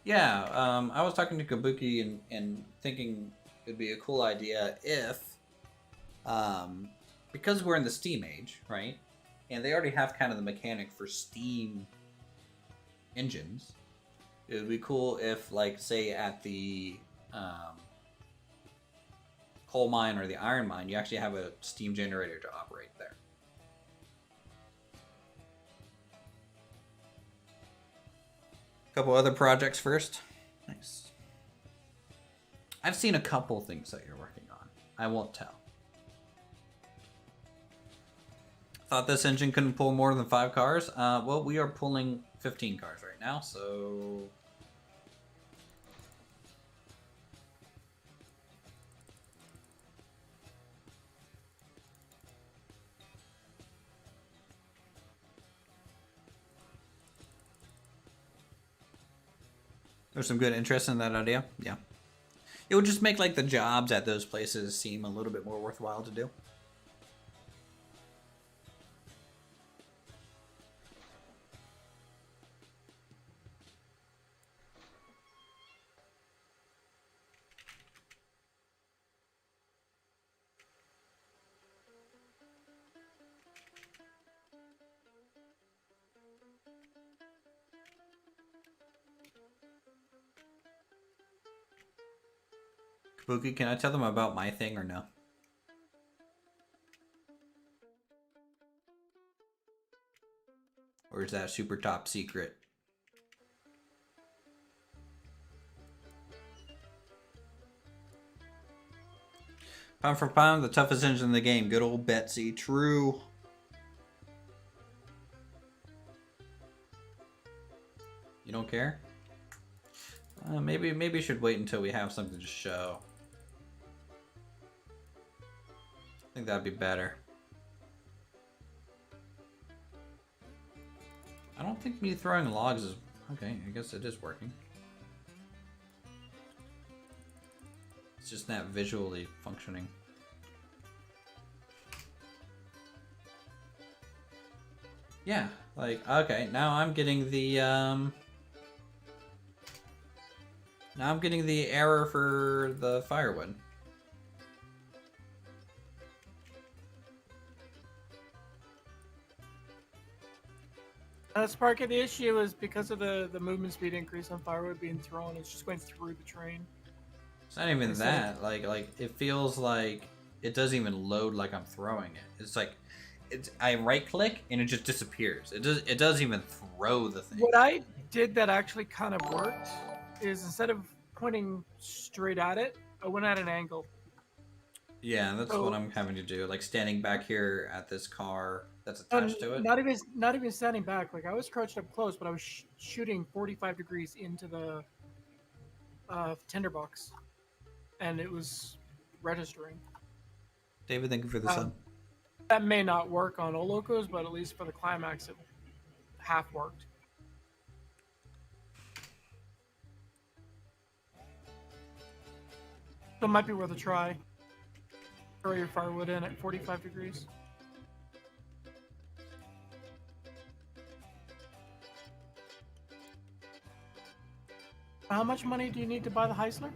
Yeah, I was talking to Kabuki and thinking it'd be a cool idea if, because we're in the Steam age, right? And they already have kind of the mechanic for Steam engines. It would be cool if, like, say at the coal mine or the iron mine, you actually have a steam generator to operate there. A couple other projects first. Nice. I've seen a couple things that you're working on. I won't tell. Thought this engine couldn't pull more than 5 cars. Well, we are pulling 15 cars right now, so There's some good interest in that idea. Yeah. It would just make like the jobs at those places seem a little bit more worthwhile to do. Kabuki, can I tell them about my thing or no? Or is that super top secret? Pound for pound, the toughest engine in the game. Good old Betsy. True. You don't care? Maybe we should wait until we have something to show. I think that'd be better. I don't think me throwing logs is... Okay, I guess it is working. It's just not visually functioning. Yeah, like, okay, now I'm getting the, now I'm getting the error for the firewood. Spark, the issue is because of the movement speed increase on firewood being thrown, it's just going through the train. It's not even that. Like it feels like it doesn't even load like I'm throwing it. It's like I right click and it just disappears. It doesn't even throw the thing. What I did that actually kind of worked is instead of pointing straight at it, I went at an angle. Yeah, that's what I'm having to do. Like standing back here at this car that's attached to it. Not even standing back. Like I was crouched up close, but I was shooting 45 degrees into the tinderbox, and it was registering. David, thank you for the sub. That may not work on all locos, but at least for the climax, it half worked. So it might be worth a try. Throw your firewood in at 45 degrees. How much money do you need to buy the Heisler?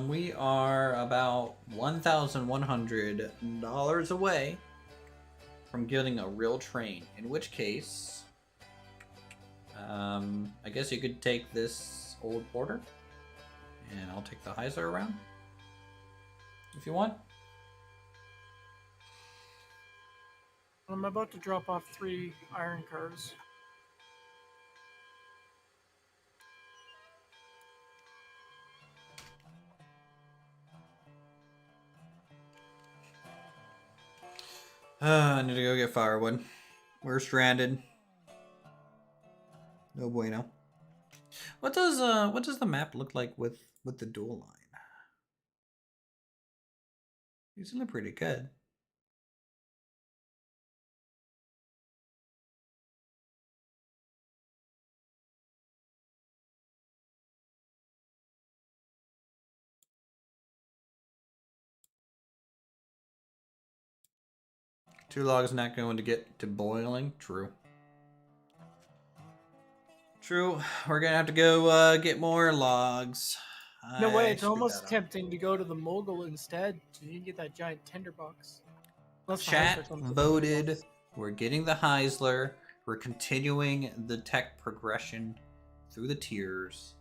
We are about $1,100 away from getting a real train. In which case, I guess you could take this old Porter, and I'll take the Heisler around if you want. I'm about to drop off 3 iron cars. I need to go get firewood. We're stranded. No bueno. What does the map look like with the dual line? These look pretty good. Two logs not going to get to boiling. True. True. We're gonna have to go get more logs. No way, it's almost tempting to go to the Mogul instead. So you can get that giant tinderbox. Chat voted. We're getting the Heisler. We're continuing the tech progression through the tiers.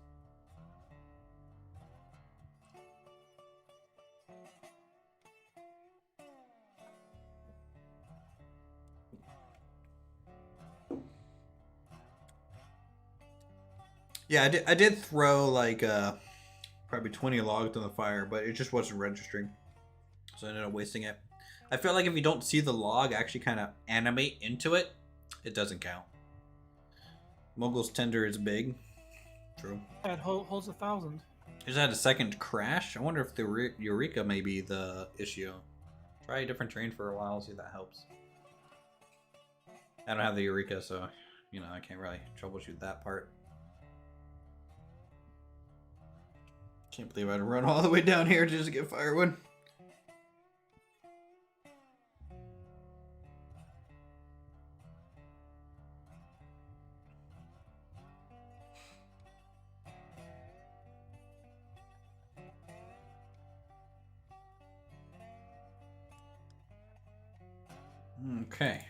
Yeah, I did throw like probably 20 logs on the fire, but it just wasn't registering. So I ended up wasting it. I feel like if you don't see the log actually kind of animate into it, it doesn't count. Mogul's tender is big. True. It holds 1,000. Just had a second crash. I wonder if the Eureka may be the issue. Try a different train for a while, see if that helps. I don't have the Eureka, so you know, I can't really troubleshoot that part. Can't believe I'd run all the way down here just to get firewood. Okay.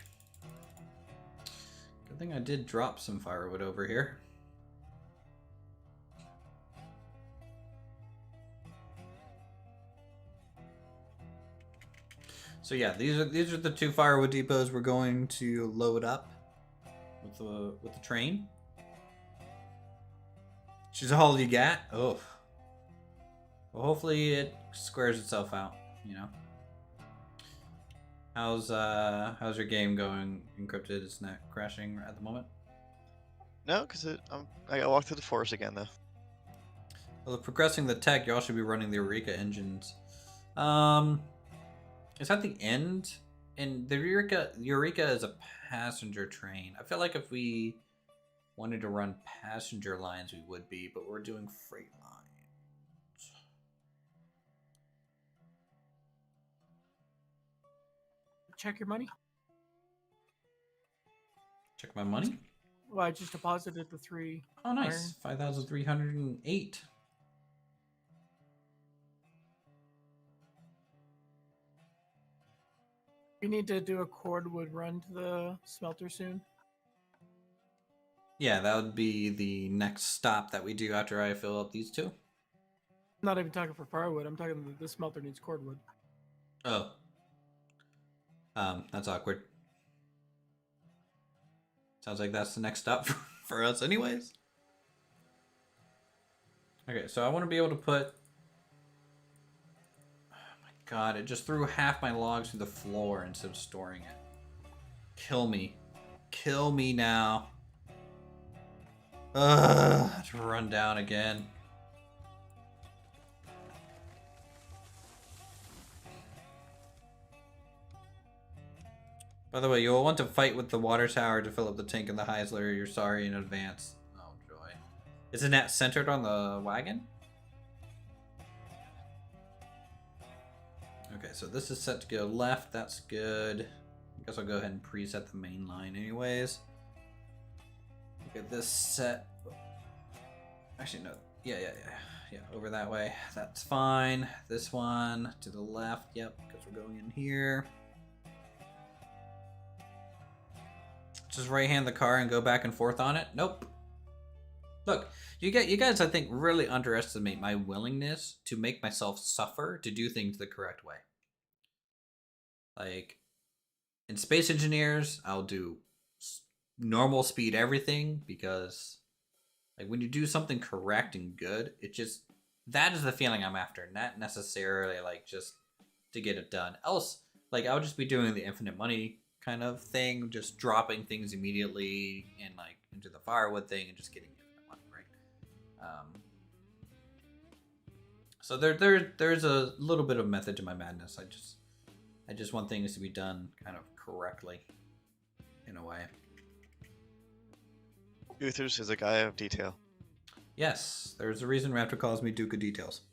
Good thing I did drop some firewood over here. So yeah, these are the 2 firewood depots we're going to load up with the train. She's all you got. Oh. Well, hopefully it squares itself out, you know. How's your game going? Encrypted? It's not crashing at the moment. No, because I gotta walk through the forest again though. Well, progressing the tech, y'all should be running the Eureka engines. Is that the end? And the Eureka is a passenger train. I feel like if we wanted to run passenger lines, we would be, but we're doing freight lines. Check your money. Check my money. Well, I just deposited the 3. Oh, nice. 5,308. You need to do a cordwood run to the smelter soon. Yeah, that would be the next stop that we do after I fill up these 2. I'm not even talking for firewood. I'm talking the smelter needs cordwood. Oh. That's awkward. Sounds like that's the next stop for us anyways. Okay, so I want to be able to put... Oh my god, it just threw half my logs through the floor instead of storing it. Kill me. Kill me now. Ugh, to run down again. By the way, you'll want to fight with the water tower to fill up the tank in the Heisler. You're sorry in advance. Oh, joy. Isn't that centered on the wagon? Okay, so this is set to go left. That's good. I guess I'll go ahead and preset the main line anyways. Get this set. Actually, no. Yeah. Over that way. That's fine. This one to the left. Yep, because we're going in here. Just right hand the car and go back and forth on it? Nope. Look, you guys, I think, really underestimate my willingness to make myself suffer to do things the correct way. Like, in Space Engineers, I'll do normal speed everything because, like, when you do something correct and good, it just, that is the feeling I'm after, not necessarily, like, just to get it done. Else, like, I would just be doing the infinite money kind of thing, just dropping things immediately and like into the firewood thing and just getting infinite money, right? So there's a little bit of method to my madness. I just want things to be done kind of correctly, in a way. Uthris is a guy of detail. Yes, there's a reason Raptor calls me Duke of Details.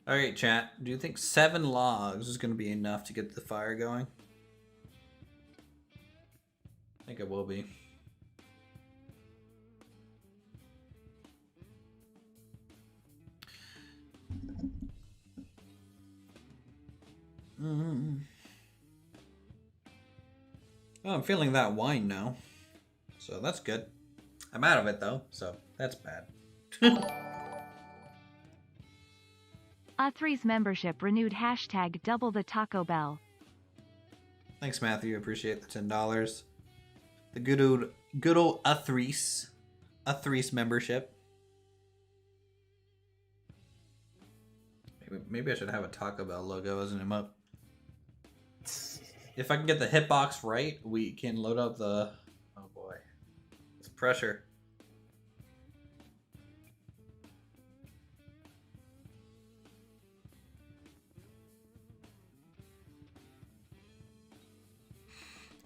Alright, chat. Do you think 7 logs is going to be enough to get the fire going? I think it will be. Oh, I'm feeling that wine now. So that's good. I'm out of it though, so that's bad. Uthris membership renewed hashtag double the Taco Bell. Thanks, Matthew. Appreciate the $10. The good old Uthris membership. Maybe I should have a Taco Bell logo as an emote. If I can get the hitbox right, we can load up the... Oh boy. It's pressure.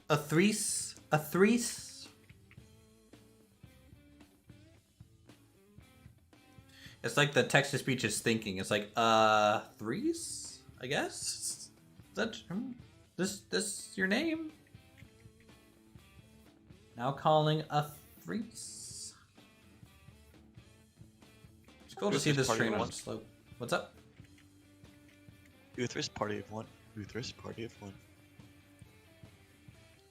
Uthris. It's like the text to speech is thinking. It's like Threes, I guess. Is that this your name? Now calling Uthris. It's cool to see this train on slope. What's up? Uthris, party of one. Uthris, party of one.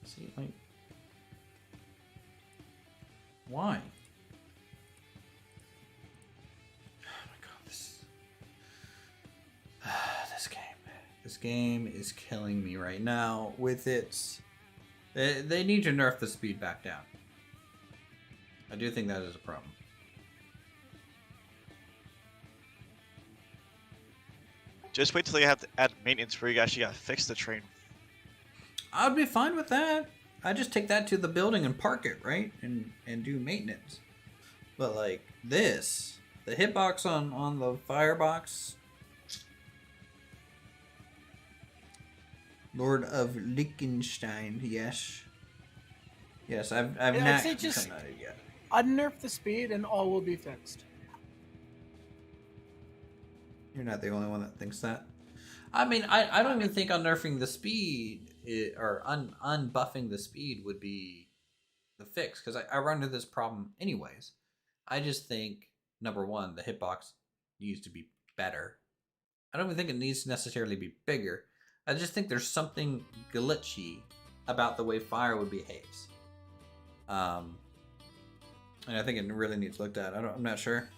See, like, why? Oh my god, this game is killing me right now with its. They need to nerf the speed back down. I do think that is a problem. Just wait till you have to add maintenance where you actually gotta fix the train. I'd be fine with that. I just take that to the building and park it, right? And do maintenance. But like this, the hitbox on the firebox. Lord of Liechtenstein, yes. Yes, I've Yeah, I'd not say just come at it yet. unnerf the speed and all will be fixed. You're not the only one that thinks that. I mean, I don't even think unnerfing the speed or unbuffing the speed would be the fix, because I run into this problem anyways. I just think, number one, the hitbox needs to be better. I don't even think it needs to necessarily be bigger. I just think there's something glitchy about the way firewood behaves. And I think it really needs looked at. I'm not sure.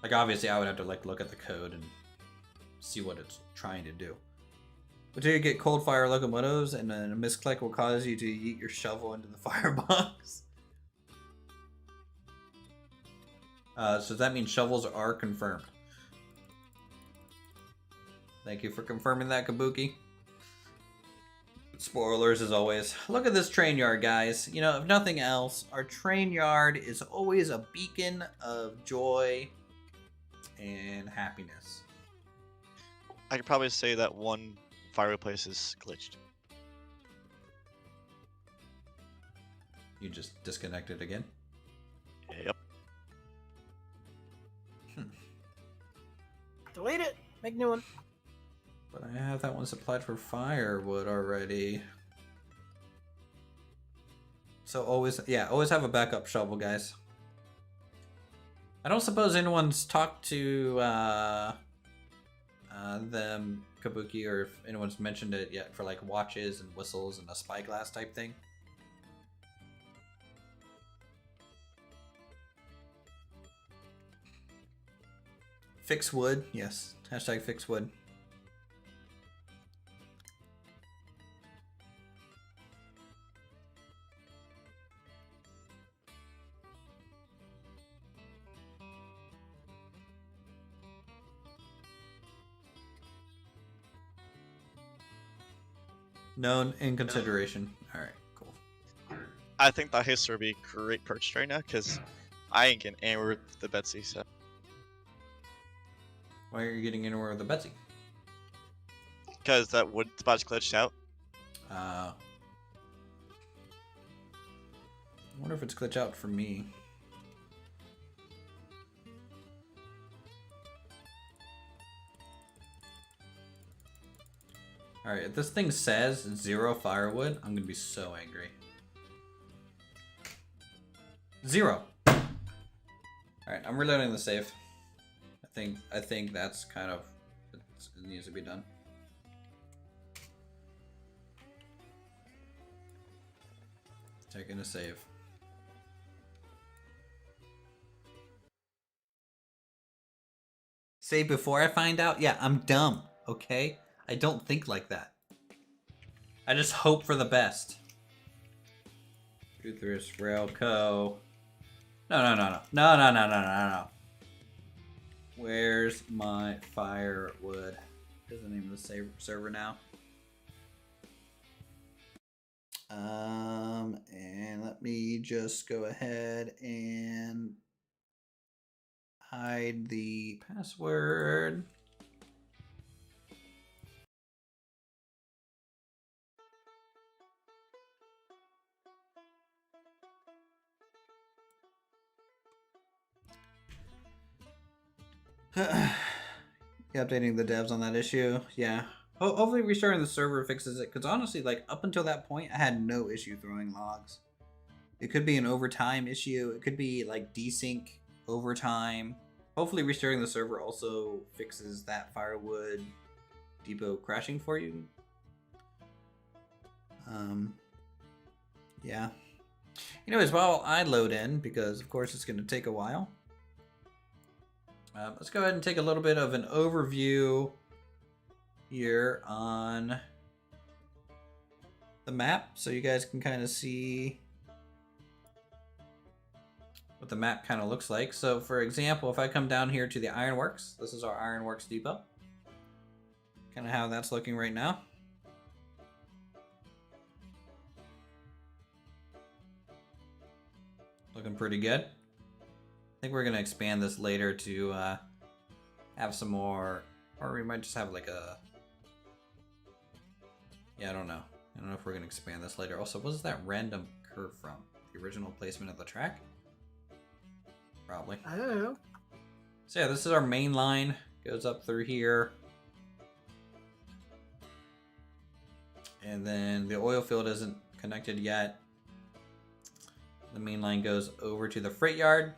Like, obviously, I would have to like look at the code and see what it's trying to do. But you get cold fire locomotives, and then a misclick will cause you to yeet your shovel into the firebox. So that means shovels are confirmed. Thank you for confirming that, Kabuki. Spoilers as always. Look at this train yard, guys. You know, if nothing else, our train yard is always a beacon of joy and happiness. I could probably say that one fireplace is glitched. You just disconnected again? Yep. Delete it. Make a new one. But I have that one supplied for firewood already. So always have a backup shovel, guys. I don't suppose anyone's talked to them, Kabuki, or if anyone's mentioned it yet for like watches and whistles and a spyglass type thing. Fix wood, yes. Hashtag fix wood. Known in consideration. Alright, cool. I think that history would be great purchase right now, because I ain't getting anywhere with the Betsy, so. Why are you getting anywhere with the Betsy? Because that wood spot's glitched out. I wonder if it's glitch out for me. Alright, if this thing says 0 firewood, I'm gonna be so angry. 0! Alright, I'm reloading the save. I think that's kind of it needs to be done. Taking a save. Save before I find out? Yeah, I'm dumb, okay? I don't think like that. I just hope for the best. Uthris Railco. No. Where's my firewood? What's the name of the server now? And let me just go ahead and hide the password. Updating the devs on that issue. Yeah. Hopefully restarting the server fixes it, because honestly, like, up until that point, I had no issue throwing logs. It could be an overtime issue. It could be, like, desync overtime. Hopefully restarting the server also fixes that firewood depot crashing for you. Yeah. Anyways, while I load in, because of course it's going to take a while, let's go ahead and take a little bit of an overview here on the map, so you guys can kind of see what the map kind of looks like. So for example, if I come down here to the Ironworks, this is our Ironworks depot. Kind of how that's looking right now. Looking pretty good. I think we're going to expand this later to have some more, or we might just have like a, yeah, I don't know. I don't know if we're going to expand this later. Also, what is that random curve from? The original placement of the track? Probably. I don't know. So yeah, this is our main line. Goes up through here. And then the oil field isn't connected yet. The main line goes over to the freight yard,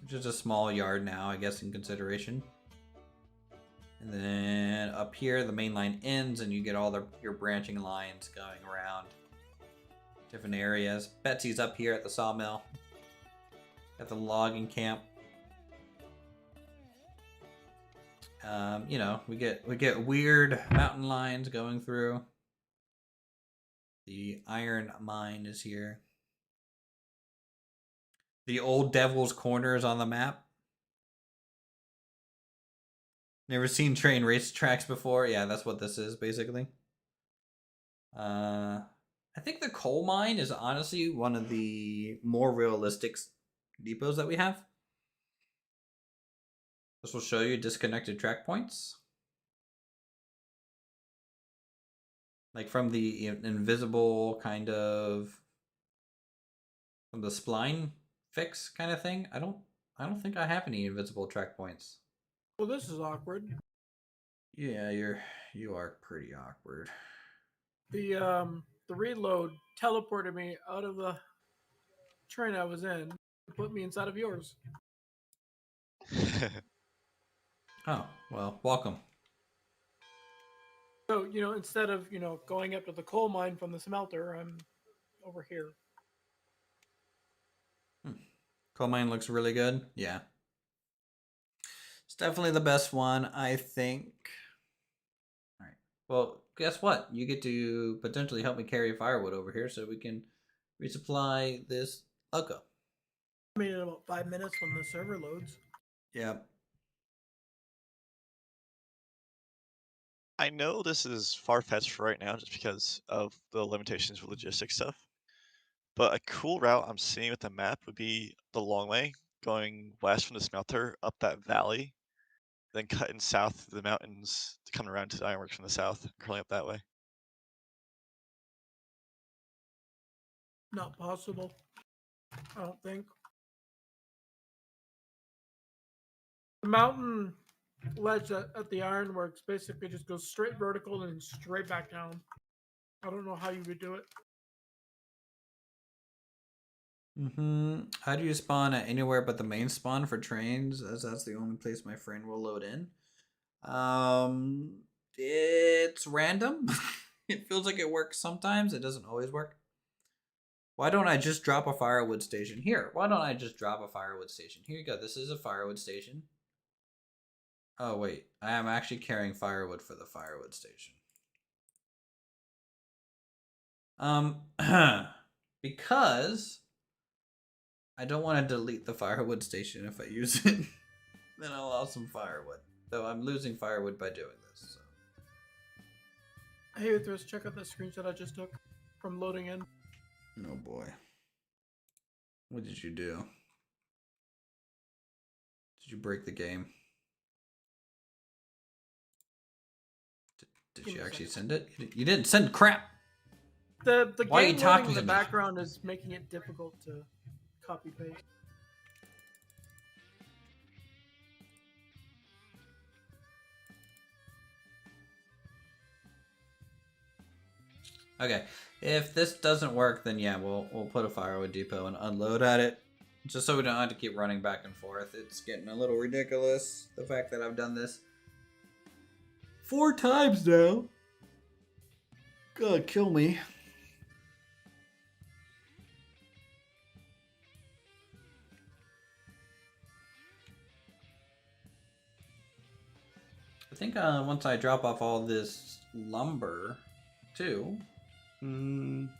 which is a small yard now, I guess, in consideration. And then up here, the main line ends, and you get all your branching lines going around different areas. Betsy's up here at the sawmill, at the logging camp. You know, we get weird mountain lines going through. The iron mine is here. The old Devil's Corner is on the map. Never seen train race tracks before. Yeah, that's what this is, basically. I think the coal mine is honestly one of the more realistic depots that we have. This will show you disconnected track points. Like from the invisible kind of, from the spline fix kind of thing. I don't think I have any invisible track points. Well, this is awkward. Yeah, you are pretty awkward. The reload teleported me out of the train I was in and put me inside of yours. Oh, well, welcome. So, you know, instead of, you know, going up to the coal mine from the smelter, I'm over here. Coal mine looks really good. Yeah. It's definitely the best one, I think. All right. Well, guess what? You get to potentially help me carry firewood over here so we can resupply this loco. I mean, in about 5 minutes when the server loads. Yeah. I know this is far-fetched for right now just because of the limitations with logistics stuff. But a cool route I'm seeing with the map would be the long way, going west from the smelter up that valley, then cutting south through the mountains to come around to the ironworks from the south, curling up that way. Not possible. I don't think. The mountain ledge at the ironworks basically just goes straight vertical and straight back down. I don't know how you would do it. How do you spawn at anywhere but the main spawn for trains, as that's the only place my friend will load in? It's random. It feels like it works sometimes. It doesn't always work. Why don't I just drop a firewood station here? Why don't I just drop a firewood station? Here you go. This is a firewood station. Oh, wait. I am actually carrying firewood for the firewood station. Because I don't want to delete the firewood station if I use it. Then I'll lose some firewood. Though I'm losing firewood by doing this. So. Hey, Uthris, check out that screenshot I just took from loading in. Oh boy. What did you do? Did you break the game? Did you actually send it? You didn't send crap! The Why are you game talking loading in to the me? background is making it difficult to copy paste. Okay, if this doesn't work, then yeah, we'll put a firewood depot and unload at it, just so we don't have to keep running back and forth. It's getting a little ridiculous, the fact that I've done this 4 times now. God, kill me. I think once I drop off all this lumber, too, might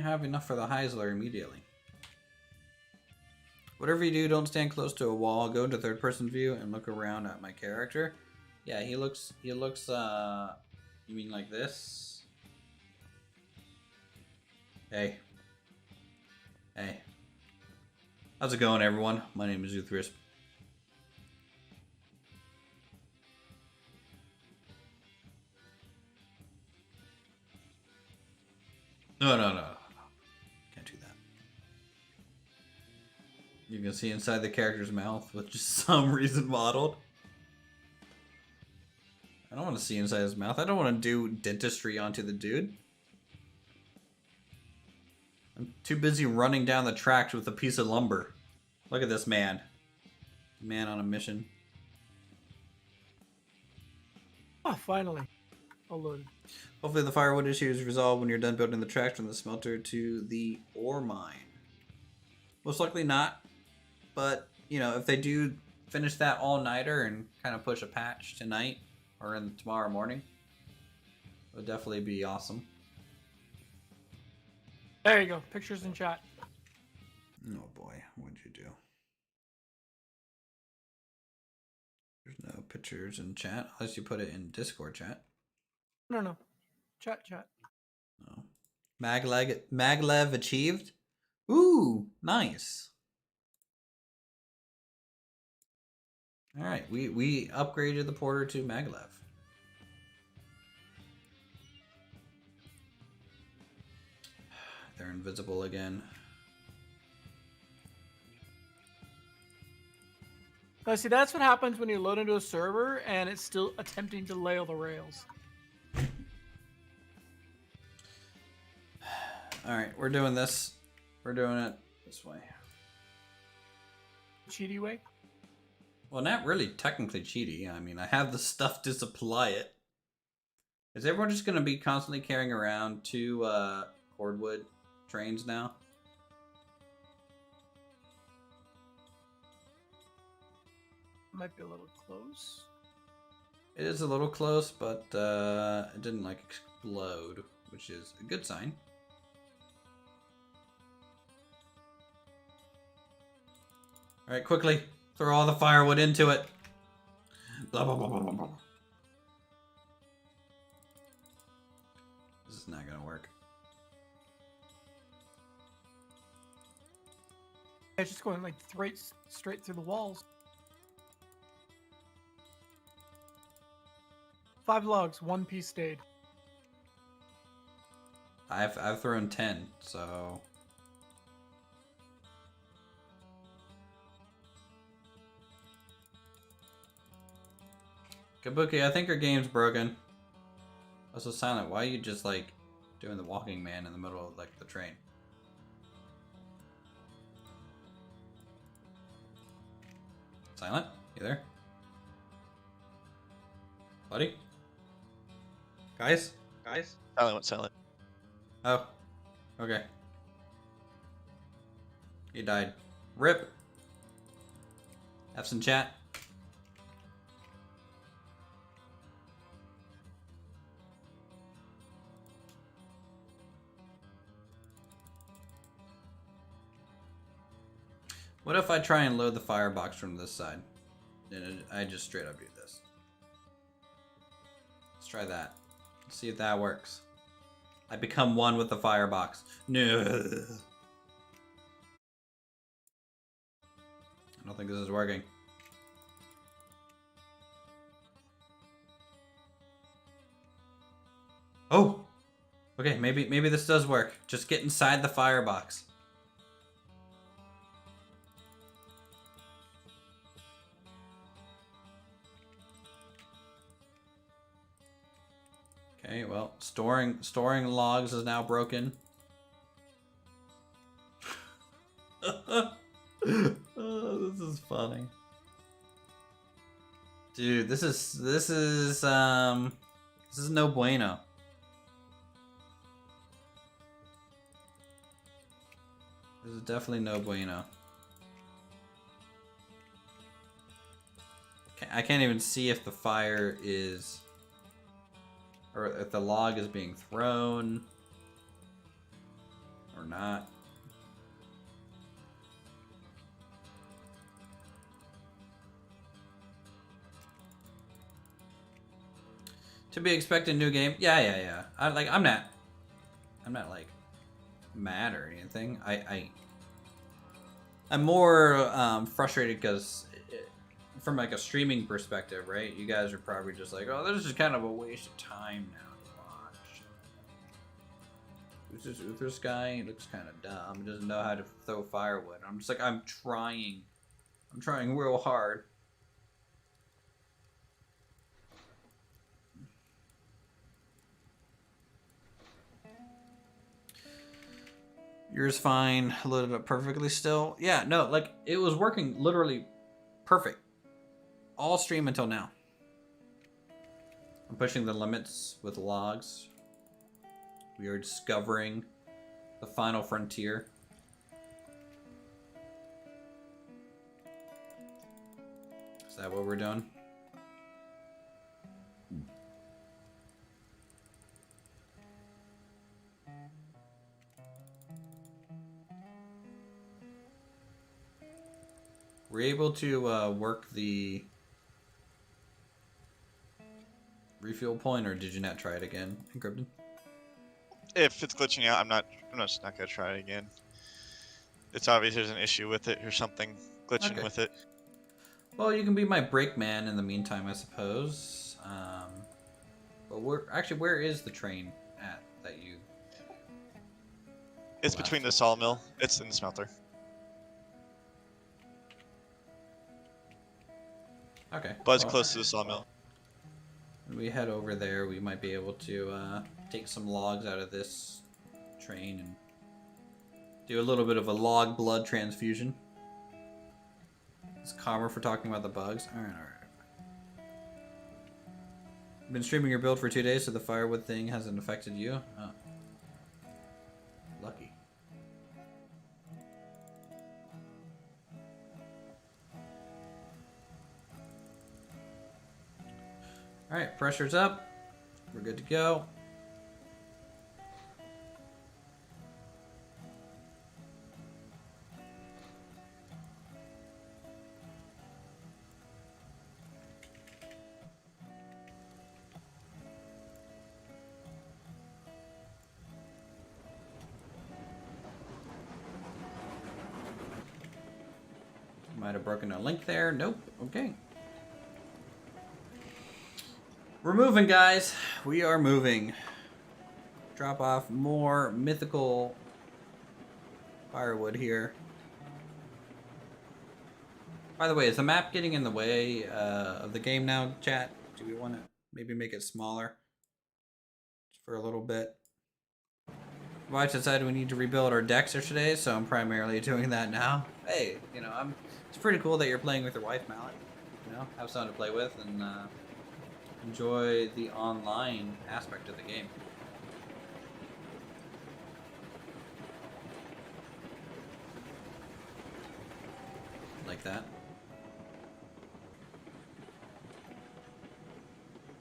have enough for the Heisler immediately. Whatever you do, don't stand close to a wall. Go into third-person view and look around at my character. Yeah, he looks, you mean like this? Hey. Hey. How's it going, everyone? My name is Uthris. No. Can't do that. You can see inside the character's mouth, which is some reason modeled. I don't want to see inside his mouth. I don't want to do dentistry onto the dude. I'm too busy running down the tracks with a piece of lumber. Look at this man. Man on a mission. Oh, finally. All loaded. Hopefully the firewood issue is resolved when you're done building the tracks from the smelter to the ore mine. Most likely not. But, you know, if they do finish that all-nighter and kind of push a patch tonight or in tomorrow morning, it would definitely be awesome. There you go. Pictures in chat. Oh boy, what'd you do? There's no pictures in chat, unless you put it in Discord chat. No. Chat. No. Maglev achieved? Ooh, nice. Alright, we upgraded the porter to Maglev. They're invisible again. Oh, see, that's what happens when you load into a server and it's still attempting to lay all the rails. Alright, we're doing this. We're doing it this way. Cheaty way? Well, not really technically cheaty. I mean, I have the stuff to supply it. Is everyone just going to be constantly carrying around 2 cordwood trains now? Might be a little close. It is a little close, but it didn't like explode, which is a good sign. Alright, quickly. Throw all the firewood into it. Blah, blah, blah, blah, blah, blah. This is not gonna work. It's just going like straight through the walls. 5 logs, 1 piece stayed. I've thrown 10, so Kabuki, I think your game's broken. Also, Silent, why are you just like doing the walking man in the middle of like the train? Silent, you there? Buddy? Guys? Silent went silent. Oh. Okay. He died. RIP. Have some chat. What if I try and load the firebox from this side? And I just straight up do this. Let's try that. Let's see if that works. I become one with the firebox. No. I don't think this is working. Oh! Okay, maybe this does work. Just get inside the firebox. Okay, well, storing logs is now broken. Oh, this is funny. Dude, this is no bueno. This is definitely no bueno. I can't even see if the fire is, or if the log is being thrown or not. To be expected, new game. Yeah. I'm not like mad or anything. I'm more frustrated because from like a streaming perspective, right? You guys are probably just like, oh, this is kind of a waste of time now to watch. Who's this Uthris guy? He looks kind of dumb. He doesn't know how to throw firewood. I'm just like, I'm trying real hard. Yours fine, loaded up perfectly still. Yeah, no, like it was working literally perfect. All stream until now. I'm pushing the limits with logs. We are discovering the final frontier. Is that what we're doing? We're able to work the refuel point, or did you not try it again, Encrypted? If it's glitching out, I'm just not gonna try it again. It's obvious there's an issue with it or something glitching Okay. with it. Well, you can be my brakeman in the meantime, I suppose. But where is the train at that you? It's between the sawmill. It's in the smelter. Okay. But it's well, close to the sawmill. When we head over there, we might be able to take some logs out of this train and do a little bit of a log blood transfusion. It's calmer for talking about the bugs. All right. I've been streaming your build for 2 days, so the firewood thing hasn't affected you. Oh. Lucky. All right, pressure's up. We're good to go. Might have broken a link there. Nope. Okay. We're moving, guys. We are moving. Drop off more mythical firewood here. By the way, is the map getting in the way of the game now, chat? Do we want to maybe make it smaller for a little bit? Watch decided we need to rebuild our decks today, so I'm primarily doing that now. Hey, you know, it's pretty cool that you're playing with your wife, Mallet. You know, have someone to play with and enjoy the online aspect of the game. Like that.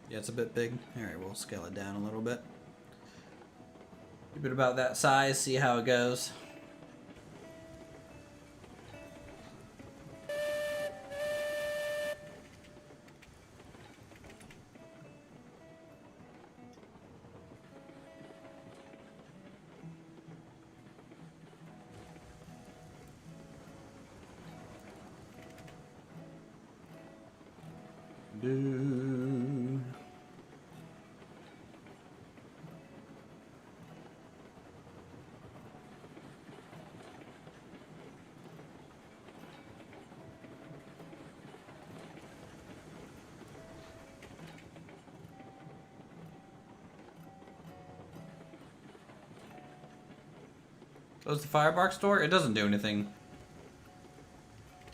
Yeah, it's a bit big. Alright, we'll scale it down a little bit. Keep it about that size, see how it goes. Do. Close the firebox door? It doesn't do anything.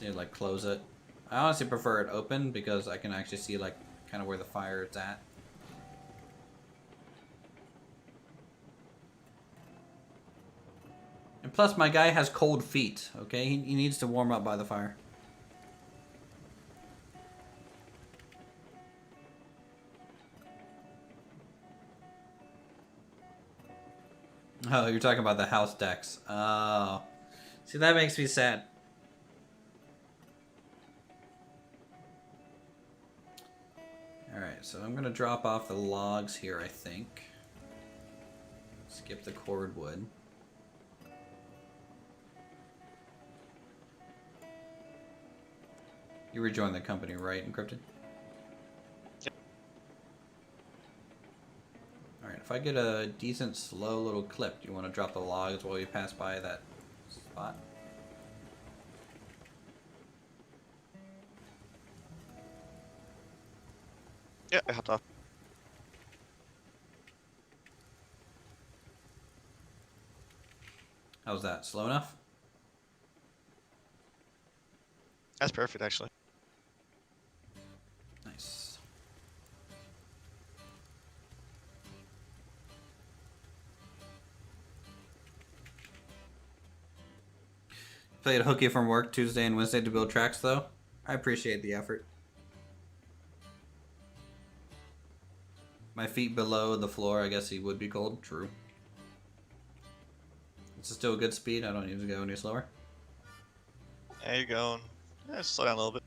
You like close it. I honestly prefer it open because I can actually see like kind of where the fire is at. And plus my guy has cold feet, okay? He needs to warm up by the fire. Oh, you're talking about the house decks. Oh. See, that makes me sad. Alright, so I'm gonna drop off the logs here, I think. Skip the cordwood. You rejoined the company, right, Encrypted? Yep. Alright, if I get a decent, slow little clip, do you want to drop the logs while you pass by that spot? Yeah, I hopped off. How's that? Slow enough? That's perfect, actually. Nice. Played hooky from work Tuesday and Wednesday to build tracks, though. I appreciate the effort. My feet below the floor, I guess he would be cold. True. It's still a good speed. I don't need to go any slower. There you going. Yeah, slow down a little bit.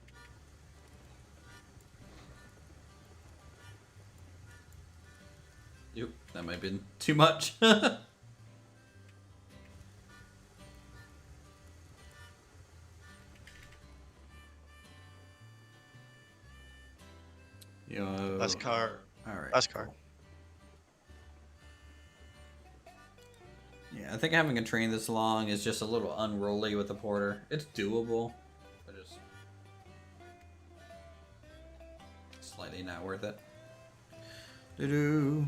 Yep, that might have been too much. Yo. Last car. Alright. Last car. Yeah, I think having a train this long is just a little unruly with the porter. It's doable, but it's slightly not worth it. Doo-doo.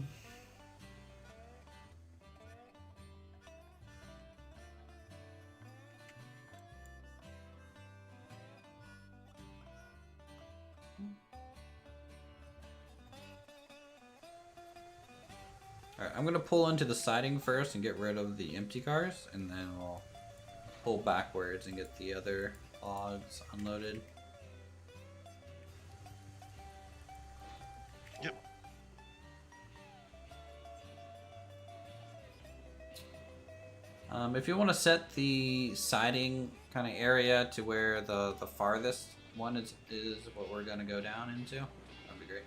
Alright, I'm gonna pull into the siding first and get rid of the empty cars, and then we'll pull backwards and get the other logs unloaded. Yep. If you want to set the siding kind of area to where the farthest one is what we're gonna go down into, that'd be great.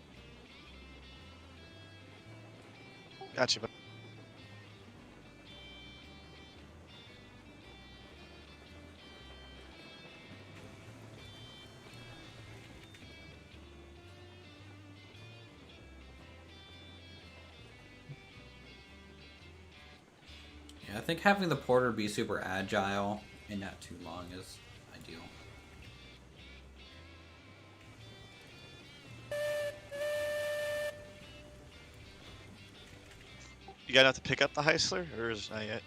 Gotcha. But Yeah, I think having the porter be super agile and not too long is ideal. you got enough to pick up the Heisler, or is it not yet?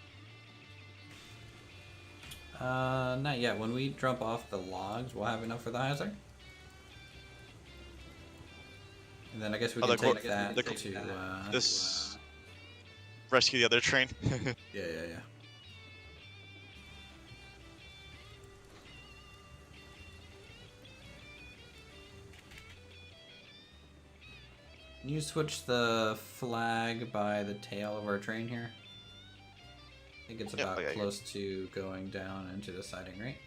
Not yet. When we drop off the logs, we'll have enough for the Heiser. And then I guess we Oh, can the cor- take that the- to, This rescue the other train. yeah. Can you switch the flag by the tail of our train here? I think it's Yep, about I got you. close to going down into the siding, right?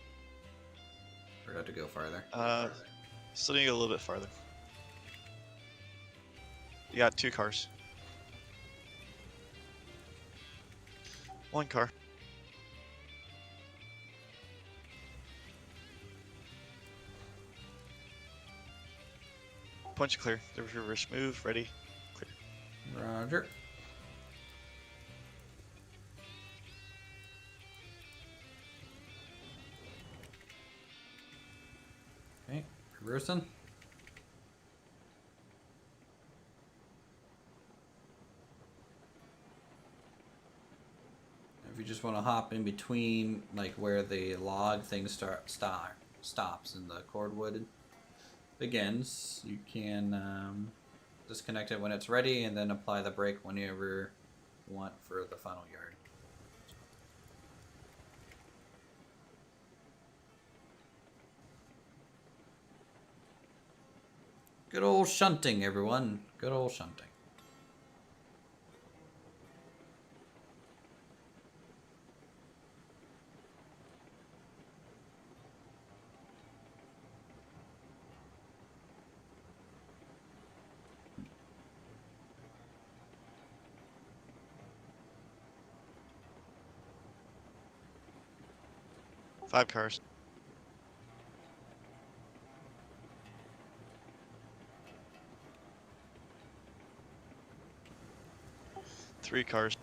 Or do I have to go farther? Still need to go a little bit farther. You got 2 cars. 1 car. Punch clear. The reverse move. Ready. Clear. Roger. Okay, reversing. If you just want to hop in between, like where the log thing stops and the cordwood begins, you can disconnect it when it's ready and then apply the brake whenever you want for the final yard. Good old shunting, everyone. Good old shunting. Five cars. Three cars.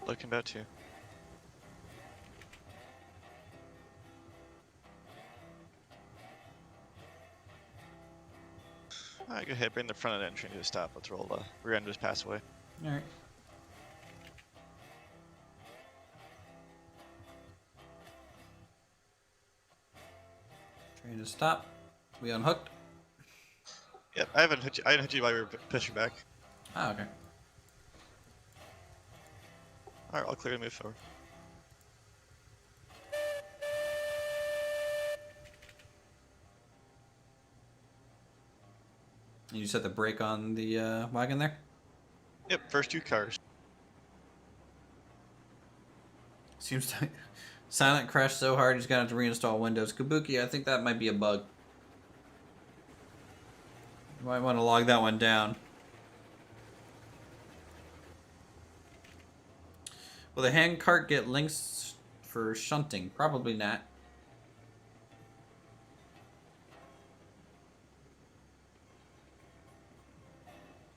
Looking about two. Alright, go ahead, bring the front end train to a stop. Let's roll the rear end just pass away. Alright. Train to stop. We unhooked. Yep, I didn't hit you while we were pushing back. Ah, okay. Alright, I'll clear and move forward. You set the brake on the wagon there? Yep, first two cars. Seems to Silent crashed so hard he's gonna have to reinstall Windows. Kabuki, I think that might be a bug. You might want to log that one down. Will the hand cart get links for shunting? Probably not.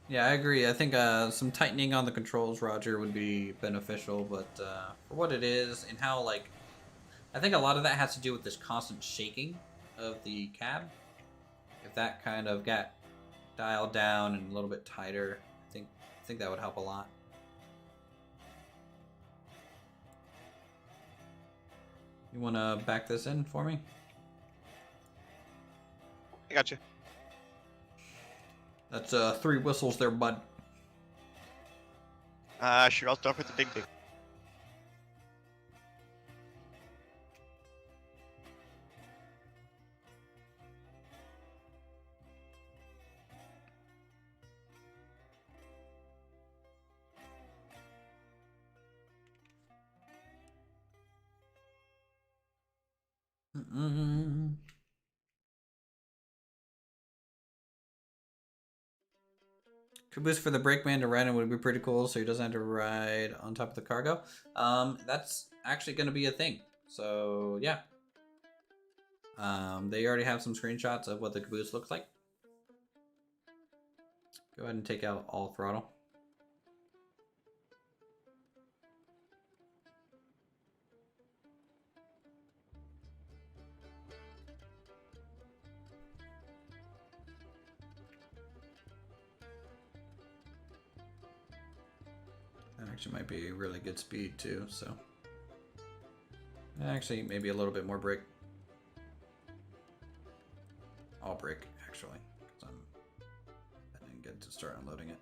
Yeah, I agree. I think some tightening on the controls, Roger, would be beneficial. But for what it is and how, like, I think a lot of that has to do with this constant shaking of the cab. If that kind of got dialed down and a little bit tighter, I think that would help a lot. You want to back this in for me? I got you. That's 3 whistles there, bud. Sure, I'll start with the big thing. Caboose for the brakeman to ride in would be pretty cool, so he doesn't have to ride on top of the cargo. That's actually going to be a thing. So yeah, they already have some screenshots of what the caboose looks like. Go ahead and take out all throttle. That actually might be a really good speed too, so. Actually, maybe a little bit more brake. All brake, actually, because I didn't get to start unloading it.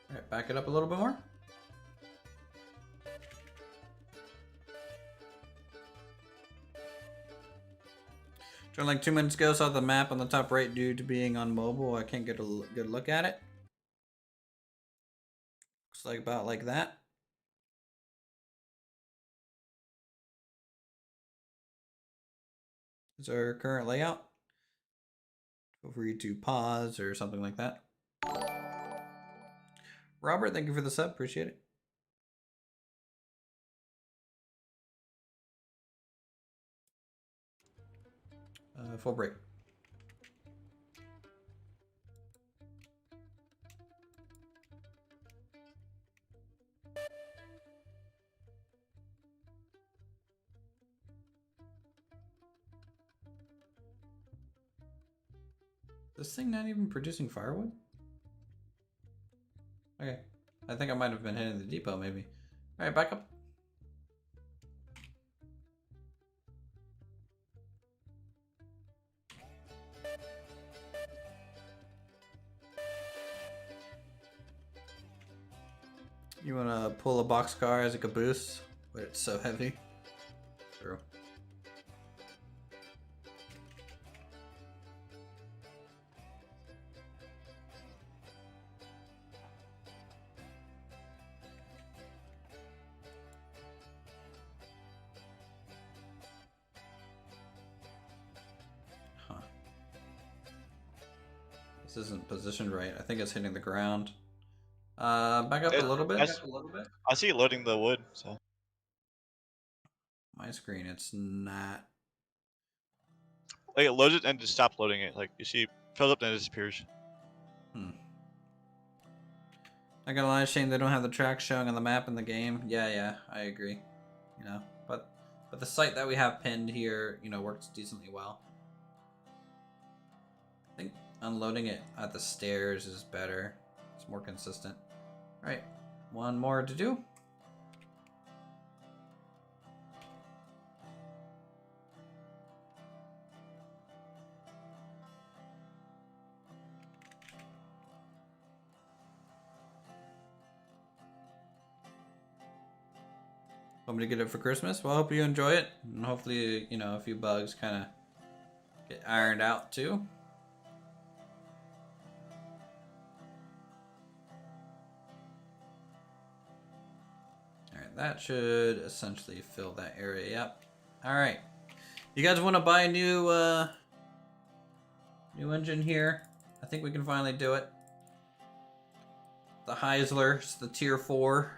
Alright, back it up a little bit more. Joined like 2 minutes ago, saw the map on the top right due to being on mobile. I can't get a good look at it. Looks like about like that. Is our current layout. Feel free to pause or something like that. Robert, thank you for the sub. Appreciate it. Full break. This thing not even producing firewood? Okay. I think I might have been hitting the depot, maybe. Alright, back up. You wanna pull a boxcar as a caboose, but it's so heavy? True. Huh. This isn't positioned right. I think it's hitting the ground. Back up a little bit. I see it loading the wood, so. My screen, it's not. Like it loads it and just stops loading it. Like you see, it fills up and it disappears. Not gonna lie, shame they don't have the tracks showing on the map in the game. Yeah, I agree. You know, but the site that we have pinned here, you know, works decently well. I think unloading it at the stairs is better. It's more consistent. All right, one more to do. Want me to get it for Christmas? Well, I hope you enjoy it. And hopefully, you know, a few bugs kind of get ironed out too. Alright, that should essentially fill that area up. Alright. You guys want to buy a new engine here? I think we can finally do it. The Heisler's the tier 4.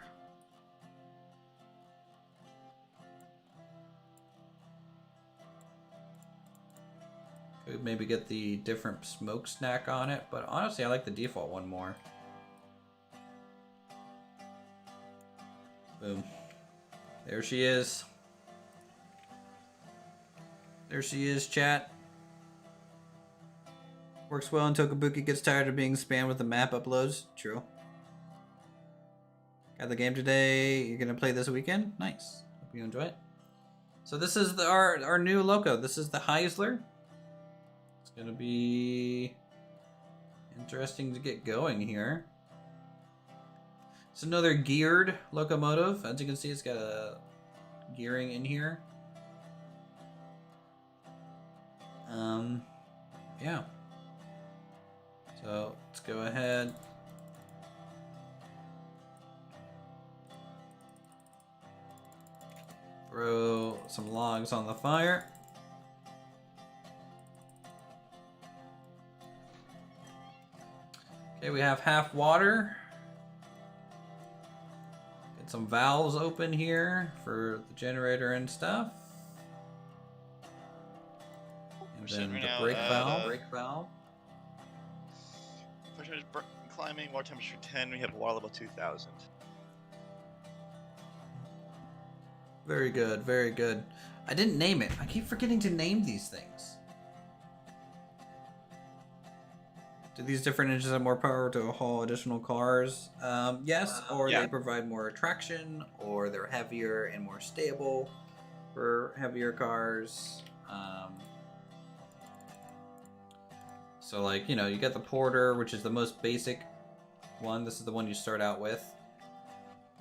Could maybe get the different smoke snack on it, but honestly I like the default one more. Boom. There she is. There she is, chat. Works well until Kabuki gets tired of being spammed with the map uploads. True. Got the game today. You're gonna play this weekend? Nice. Hope you enjoy it. So this is our new loco. This is the Heisler. It's gonna be interesting to get going here. It's another geared locomotive. As you can see, it's got a gearing in here. Yeah. So let's go ahead. Throw some logs on the fire. Okay, we have half water. Get some valves open here for the generator and stuff. And then the brake valve. Pressure is climbing, water temperature 10, we have water level 2000. Very good, very good. I didn't name it. I keep forgetting to name these things. Do these different engines have more power to haul additional cars? Yes, or yeah. They provide more traction, or they're heavier and more stable for heavier cars. So like, you know, you get the Porter, which is the most basic one. This is the one you start out with.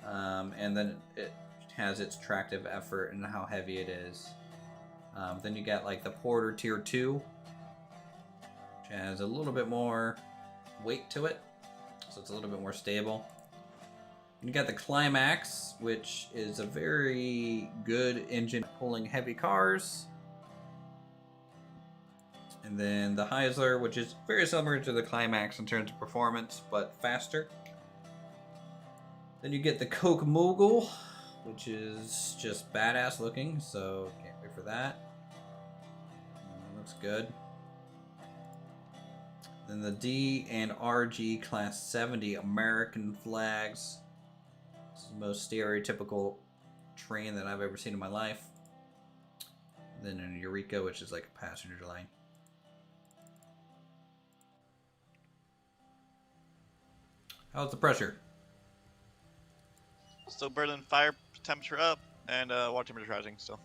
And then it has its tractive effort and how heavy it is. Then you get like the Porter Tier 2, which has a little bit more weight to it, so it's a little bit more stable. And you got the Climax, which is a very good engine pulling heavy cars. And then the Heisler, which is very similar to the Climax in terms of performance, but faster. Then you get the Coke Mogul, which is just badass looking, so can't wait for that. Looks good. Then the D and RG Class 70 American flags. This is the most stereotypical train that I've ever seen in my life. Then an Eureka, which is like a passenger line. How's the pressure? Still burning, fire temperature up, and water temperature rising still.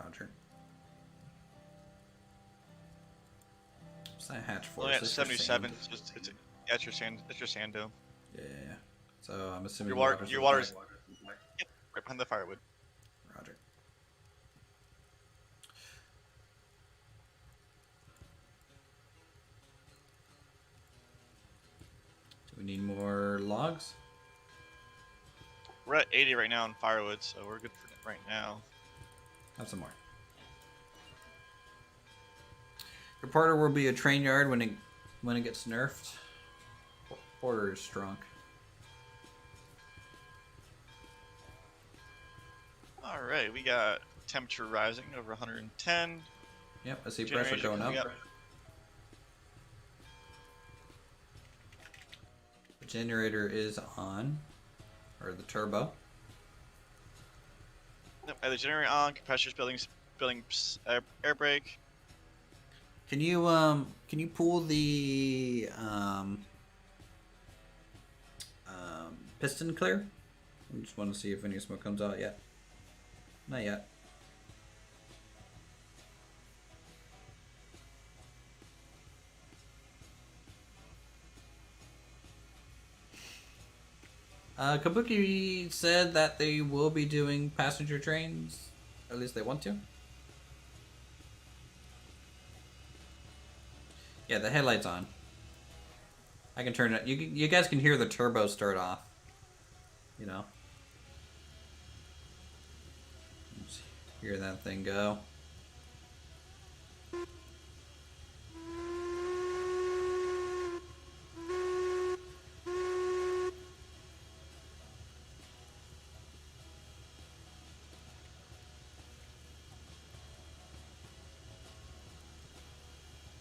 Roger. What's that hatch for? Only Is at this for 77. sand? Yeah, it's your sand. It's your sand dome. Yeah. So I'm assuming Your water. water's Your in the water's. back. Yep. Right behind the firewood. Roger. Do we need more logs? We're at 80 right now on firewood, so we're good for right now. Have some more. Reporter will be a train yard when it gets nerfed. Porter is strong. All right, we got temperature rising over 110. Yep, I see pressure Generation going up. coming up. The generator is on, or the turbo. Yep, the generator on. Compressor's building air brake. Can you pull the piston clear? I just want to see if any smoke comes out yet. Not yet. Kabuki said that they will be doing passenger trains. At least they want to. Yeah, the headlight's on. I can turn it. You guys can hear the turbo start off. You know. Just hear that thing go.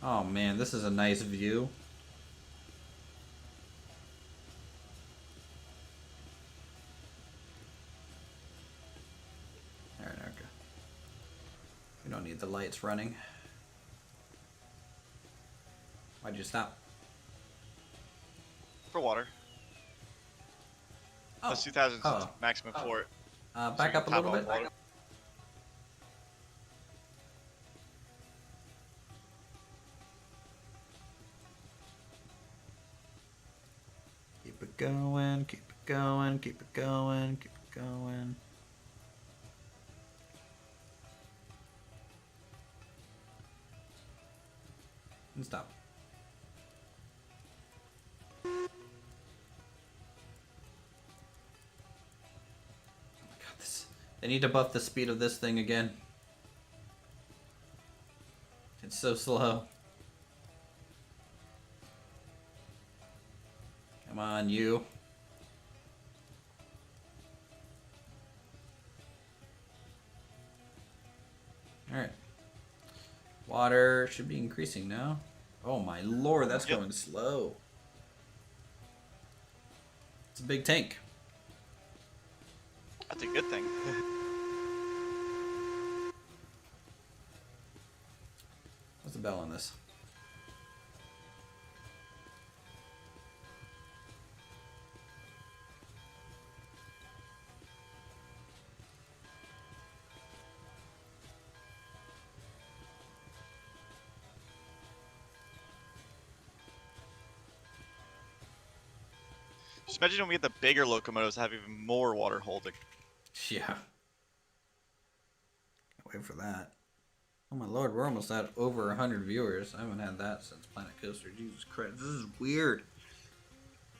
Oh man, this is a nice view. Alright, okay. We don't need the lights running. Why'd you stop? For water. Oh. That's 2,000 Oh. maximum for it. Back up a little bit. Keep it going, keep it going, keep it going, keep it going. And stop. Oh my god, this. They need to buff the speed of this thing again. It's so slow. Come on, you. Alright. Water should be increasing now. Oh my lord, that's Yep. going slow. It's a big tank. That's a good thing. What's the bell on this? Just imagine when we get the bigger locomotives that have even more water holding. Yeah. Can't wait for that. Oh my lord, we're almost at over 100 viewers. I haven't had that since Planet Coaster. Jesus Christ, this is weird.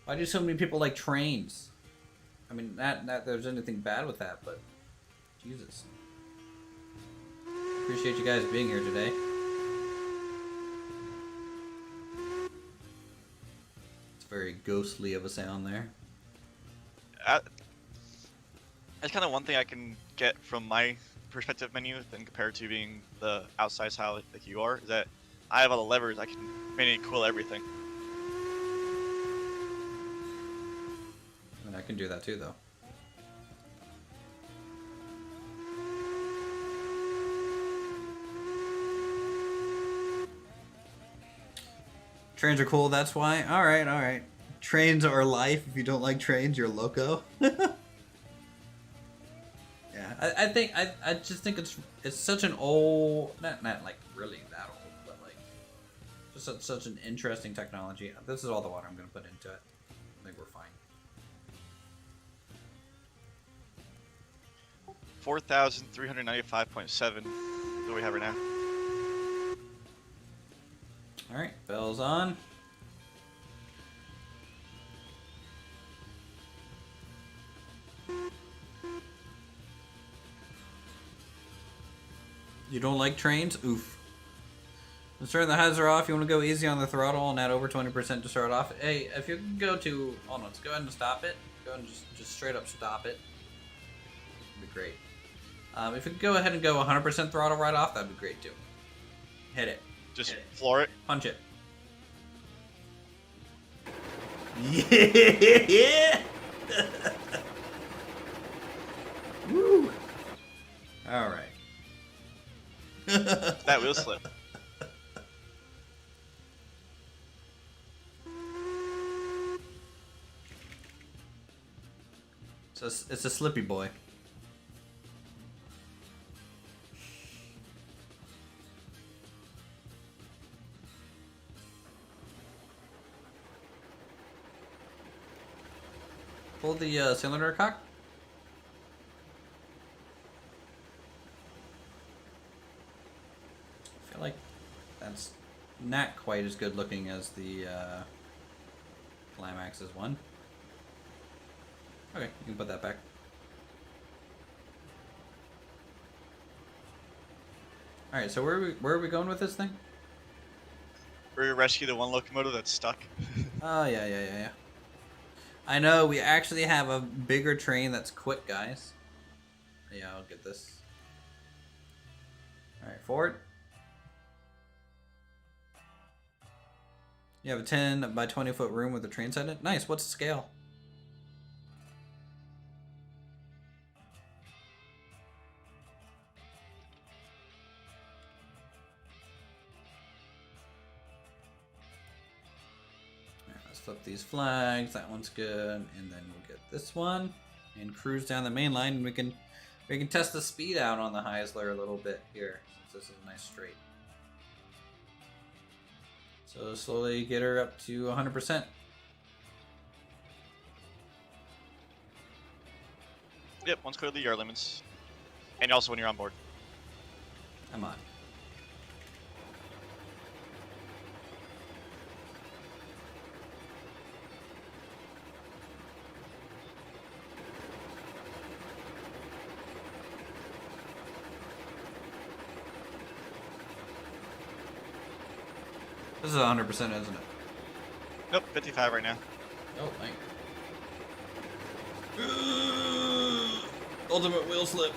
Why do so many people like trains? I mean, not that there's anything bad with that, but Jesus. Appreciate you guys being here today. It's very ghostly of a sound there. That's kind of one thing I can get from my perspective menu than compared to being the outside style like you are, is that I have all the levers. I can manually cool everything. I mean, I can do that too, though. Trains are cool, that's why. Alright, alright. trains are life. If you don't like trains, you're loco. Yeah, I just think it's such an old, not like really that old, but like just such an interesting technology. This is all the water I'm gonna put into it. I think we're fine. 4,395.7. What do we have right now? All right, bell's on. You don't like trains? Oof. Let's turn the hazard off. You want to go easy on the throttle and add over 20% to start off. Hey, if you can go to... Hold on, let's go ahead and stop it. Go ahead and just straight up stop it. That'd be great. If you could go ahead and go 100% throttle right off, that'd be great too. Hit it. Just floor it. Punch it. Yeah! Woo! Alright. That wheel slip. So it's a slippy boy. Pull the cylinder cock. I feel like that's not quite as good looking as the Climax's one. Okay, you can put that back. Alright, so where are we going with this thing? We're gonna rescue the one locomotive that's stuck. Oh, yeah. I know, we actually have a bigger train that's quick, guys. Yeah, I'll get this. Alright, forward. You have a 10 by 20 foot room with a train set in it. Nice, what's the scale? Flip these flags, that one's good, and then we'll get this one and cruise down the main line, and we can test the speed out on the Heisler a little bit here, since this is a nice straight. So slowly get her up to 100%. Yep, once clear the yard limits. And also when you're on board. I'm on. This is 100%, isn't it? Nope, 55 right now. Oh, thank. Ultimate wheel slip.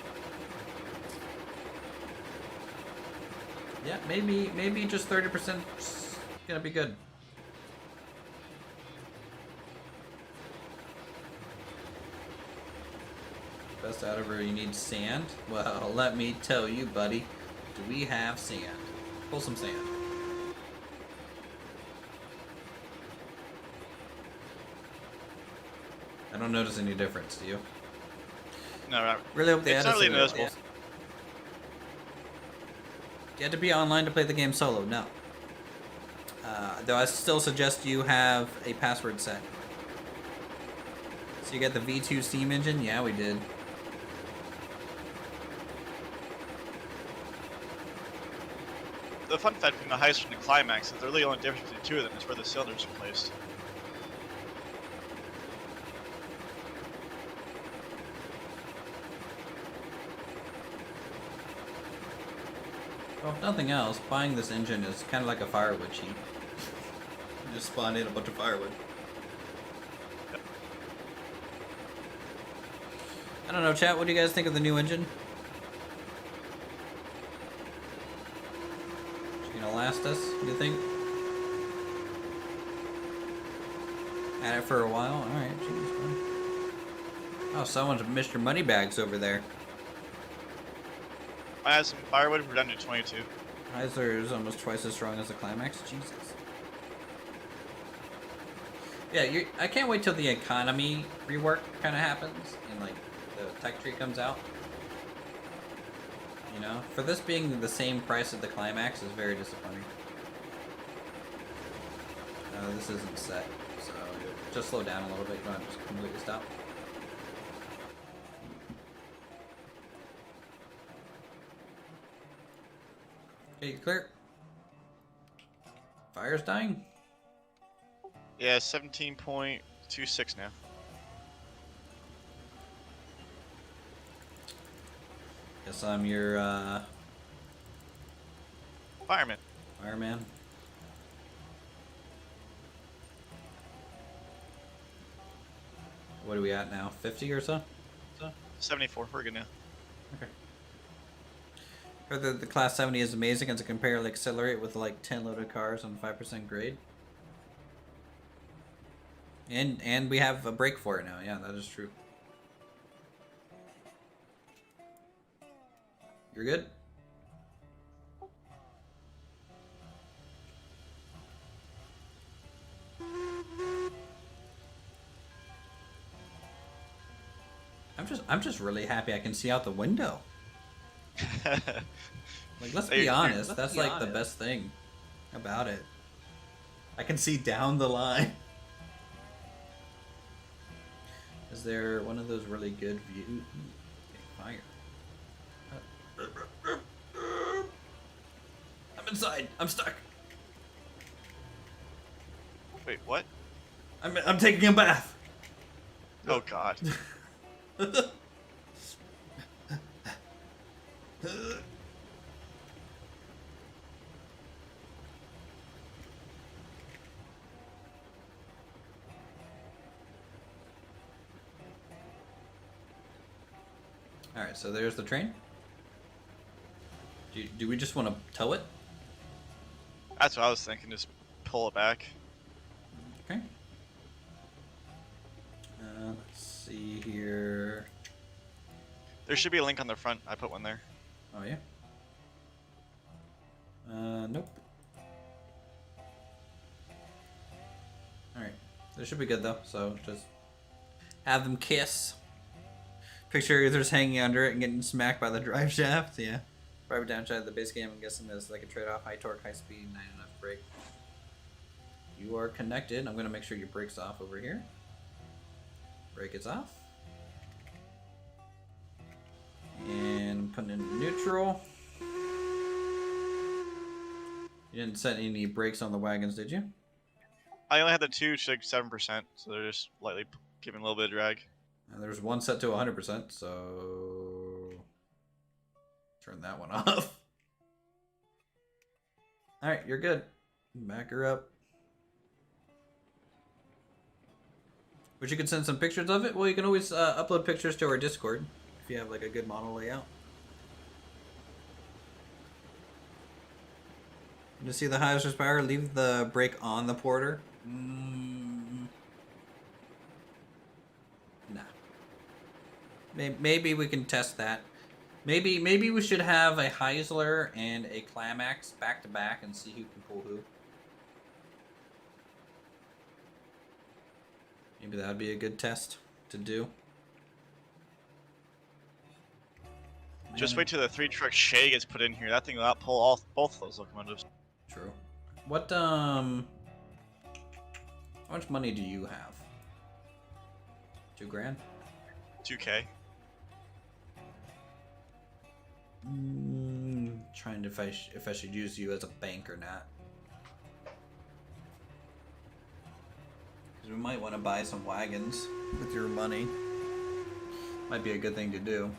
Yeah, maybe just 30% is gonna be good. Best out of her, you need sand? Well, let me tell you, buddy. Do we have sand? Pull some sand. I don't notice any difference, do you? No, not really hope they it's added not really some noticeable. areas. You had to be online to play the game solo. No. Though I still suggest you have a password set. So you got the V2 steam engine? Yeah, we did. The fun fact from the Heist and the Climax is the really only difference between the two of them is where the cylinders are placed. Well, if nothing else, buying this engine is kind of like a firewood cheat. You just spawn in a bunch of firewood. Yep. I don't know, chat, what do you guys think of the new engine? Is it gonna last us, do you think? Had it for a while? Alright, jeez. Oh, someone's missed your money bags over there. I have some firewood, we're down to 22. Heisler is almost twice as strong as the Climax. Jesus. Yeah, I can't wait till the economy rework kind of happens and like the tech tree comes out. You know, for this being the same price as the climax is very disappointing. This isn't set, so just slow down a little bit. You don't have to just completely stop. Okay, clear. Fire's dying. Yeah, 17.26 now. Guess I'm your Fireman. fireman. What are we at now? 50 or so? 74. We're good now. Okay. Heard that the Class 70 is amazing as a comparatively accelerate with like 10 loaded cars on 5% grade. And we have a brake for it now. Yeah, that is true. You're good? I'm just really happy I can see out the window. Like, let's be honest, that's like the best thing about it. I can see down the line. Is there one of those really good views? Okay, fire. I'm inside. I'm stuck. Wait, what? I'm taking a bath. Oh god. Alright, so there's the train. Do we just want to tow it? That's what I was thinking, just pull it back. Okay. Let's see here. There should be a link on the front. I put one there. Oh, yeah? Nope. Alright. They should be good, though, so just have them kiss. Picture Uthris hanging under it and getting smacked by the drive shaft, yeah. Private downside of the base game, I'm guessing there's like a trade-off, high torque, high speed, not enough brake. You are connected. I'm going to make sure your brake's off over here. Brake is off. And I'm putting in neutral. You didn't set any brakes on the wagons, did you? I only had the two to like 7%, so they're just lightly giving a little bit of drag. And there's one set to 100%, so turn that one off. Alright, you're good. Back her up. Wish you could send some pictures of it? Well, you can always upload pictures to our Discord if you have like a good model layout. You see the highest horsepower? Leave the brake on the Porter. Nah. Maybe we can test that. Maybe we should have a Heisler and a Climax back to back and see who can pull who. Maybe that would be a good test to do. Just wait till the 3-truck Shay gets put in here. That thing will outpull both of those locomotives. True. What how much money do you have? 2 grand? 2K. Trying to if I should use you as a bank or not. Because we might want to buy some wagons with your money. Might be a good thing to do.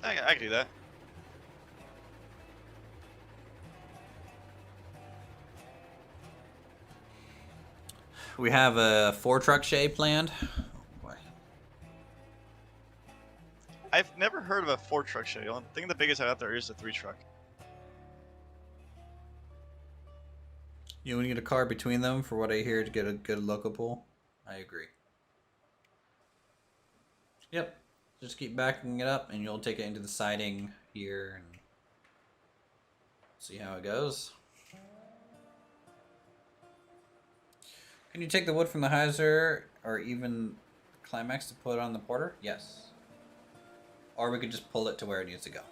I can do that. We have a 4-truck Shay planned. Oh boy. I've never heard of a 4-truck Shay. I think the biggest out there is a 3-truck. You want to get a car between them for what I hear to get a good local pull? I agree. Yep. Just keep backing it up and you'll take it into the siding here and see how it goes. Can you take the wood from the hyzer or even climax to put on the porter? Yes. Or we could just pull it to where it needs to go.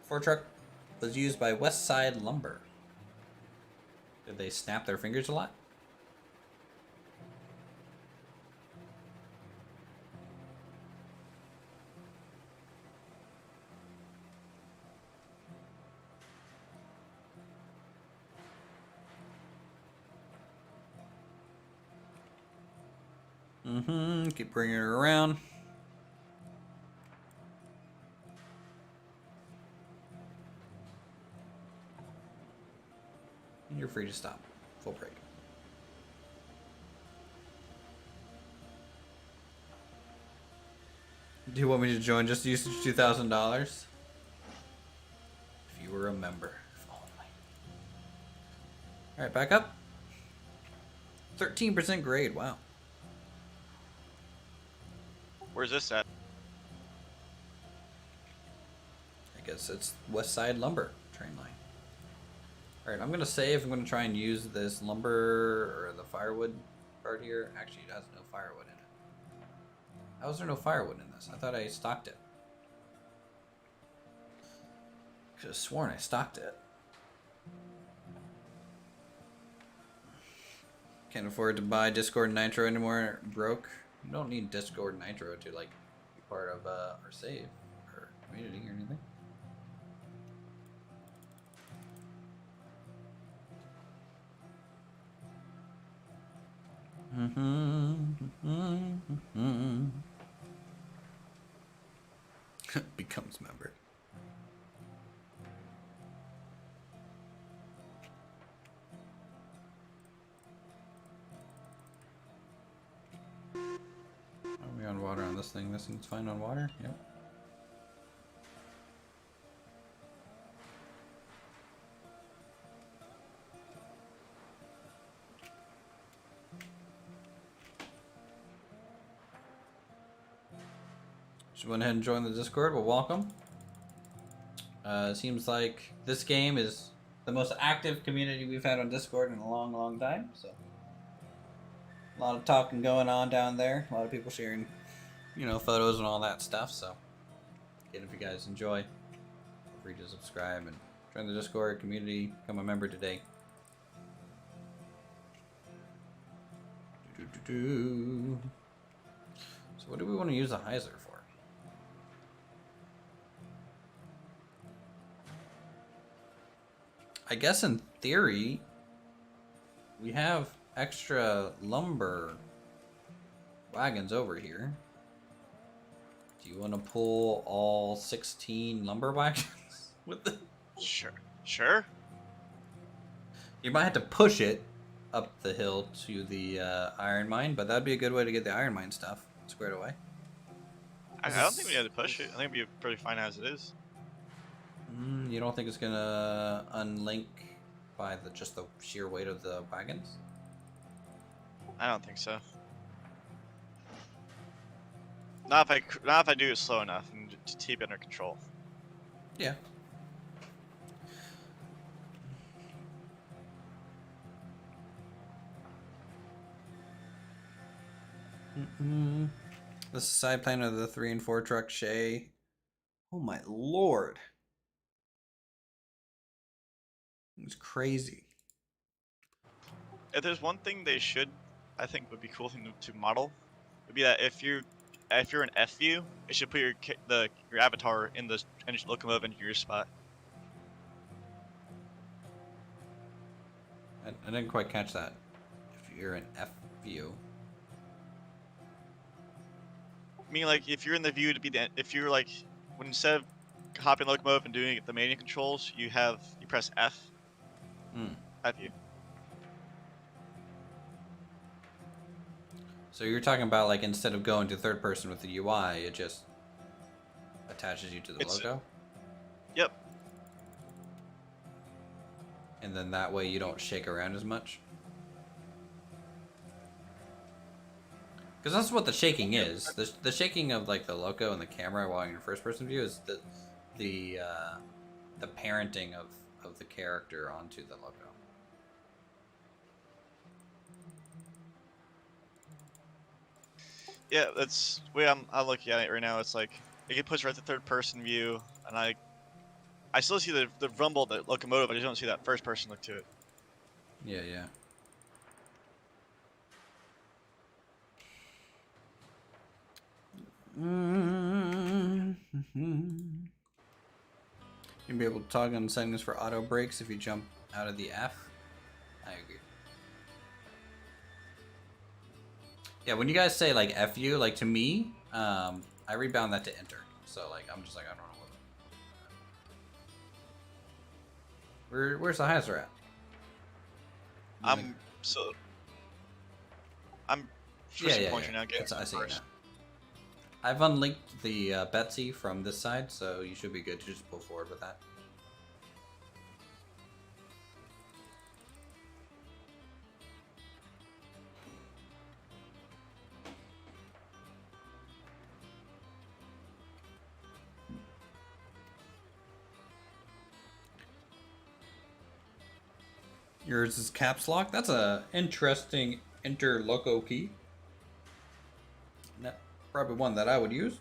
Ford truck was used by West Side Lumber. Did they snap their fingers a lot? Keep bringing her around. You're free to stop. Full break. Do you want me to join just usage $2,000? If you were a member. If only. Alright, back up. 13% grade, wow. Where's this at? I guess it's West Side Lumber train line. Alright, I'm gonna save. I'm gonna try and use this lumber or the firewood part here. Actually, it has no firewood in it. How is there no firewood in this? I thought I stocked it. Could have sworn I stocked it. Can't afford to buy Discord Nitro anymore. Broke. You don't need Discord Nitro to like be part of our save or community or anything. Becomes member. Are we on water on this thing? This thing's fine on water? Yep. Just went ahead and join the Discord. Well, welcome. Seems like this game is the most active community we've had on Discord in a long, long time. So, a lot of talking going on down there. A lot of people sharing, you know, photos and all that stuff. So, again, if you guys enjoy, feel free to subscribe and join the Discord community. Become a member today. So, what do we want to use the hyzer for? I guess in theory, we have extra lumber wagons over here. Do you want to pull all 16 lumber wagons with the? Sure. You might have to push it up the hill to the iron mine, but that'd be a good way to get the iron mine stuff squared away. I don't think we had to push it. I think we'd be pretty fine as it is. You don't think it's gonna unlink by just the sheer weight of the wagons? I don't think so. Not if I do it slow enough and to keep it under control. Yeah. This is side plan of the 3 and 4 truck Shay. Oh my lord. It's crazy. If there's one thing they should, I think would be cool thing to model, would be that if you're in F view, it should put your avatar in the locomotive into your spot. I didn't quite catch that. If you're in F view. I mean, like if you're in the view to be if you're like when instead of hopping the locomotive and doing the main controls, you press F. F view. So you're talking about like instead of going to third person with the UI, it just attaches you to the logo? Yep. And then that way you don't shake around as much? Because that's what the shaking is. The shaking of like the logo and the camera while you're in first person view is the parenting of the character onto the logo. Yeah, that's the way I'm looking at it right now. It's like it can push right to third person view, and I still see the rumble, the locomotive. I just don't see that first person look to it. Yeah, yeah. You'll be able to toggle on settings for auto brakes if you jump out of the F. I agree. Yeah, when you guys say like F you, like to me, I rebound that to enter. So like I'm just like I don't know what. Where's the highest at? I'm switching points right now. Getting I see it now. first. I've unlinked the Betsy from this side, so you should be good to just pull forward with that. Yours is caps lock. That's a interesting interloco key. Probably one that I would use.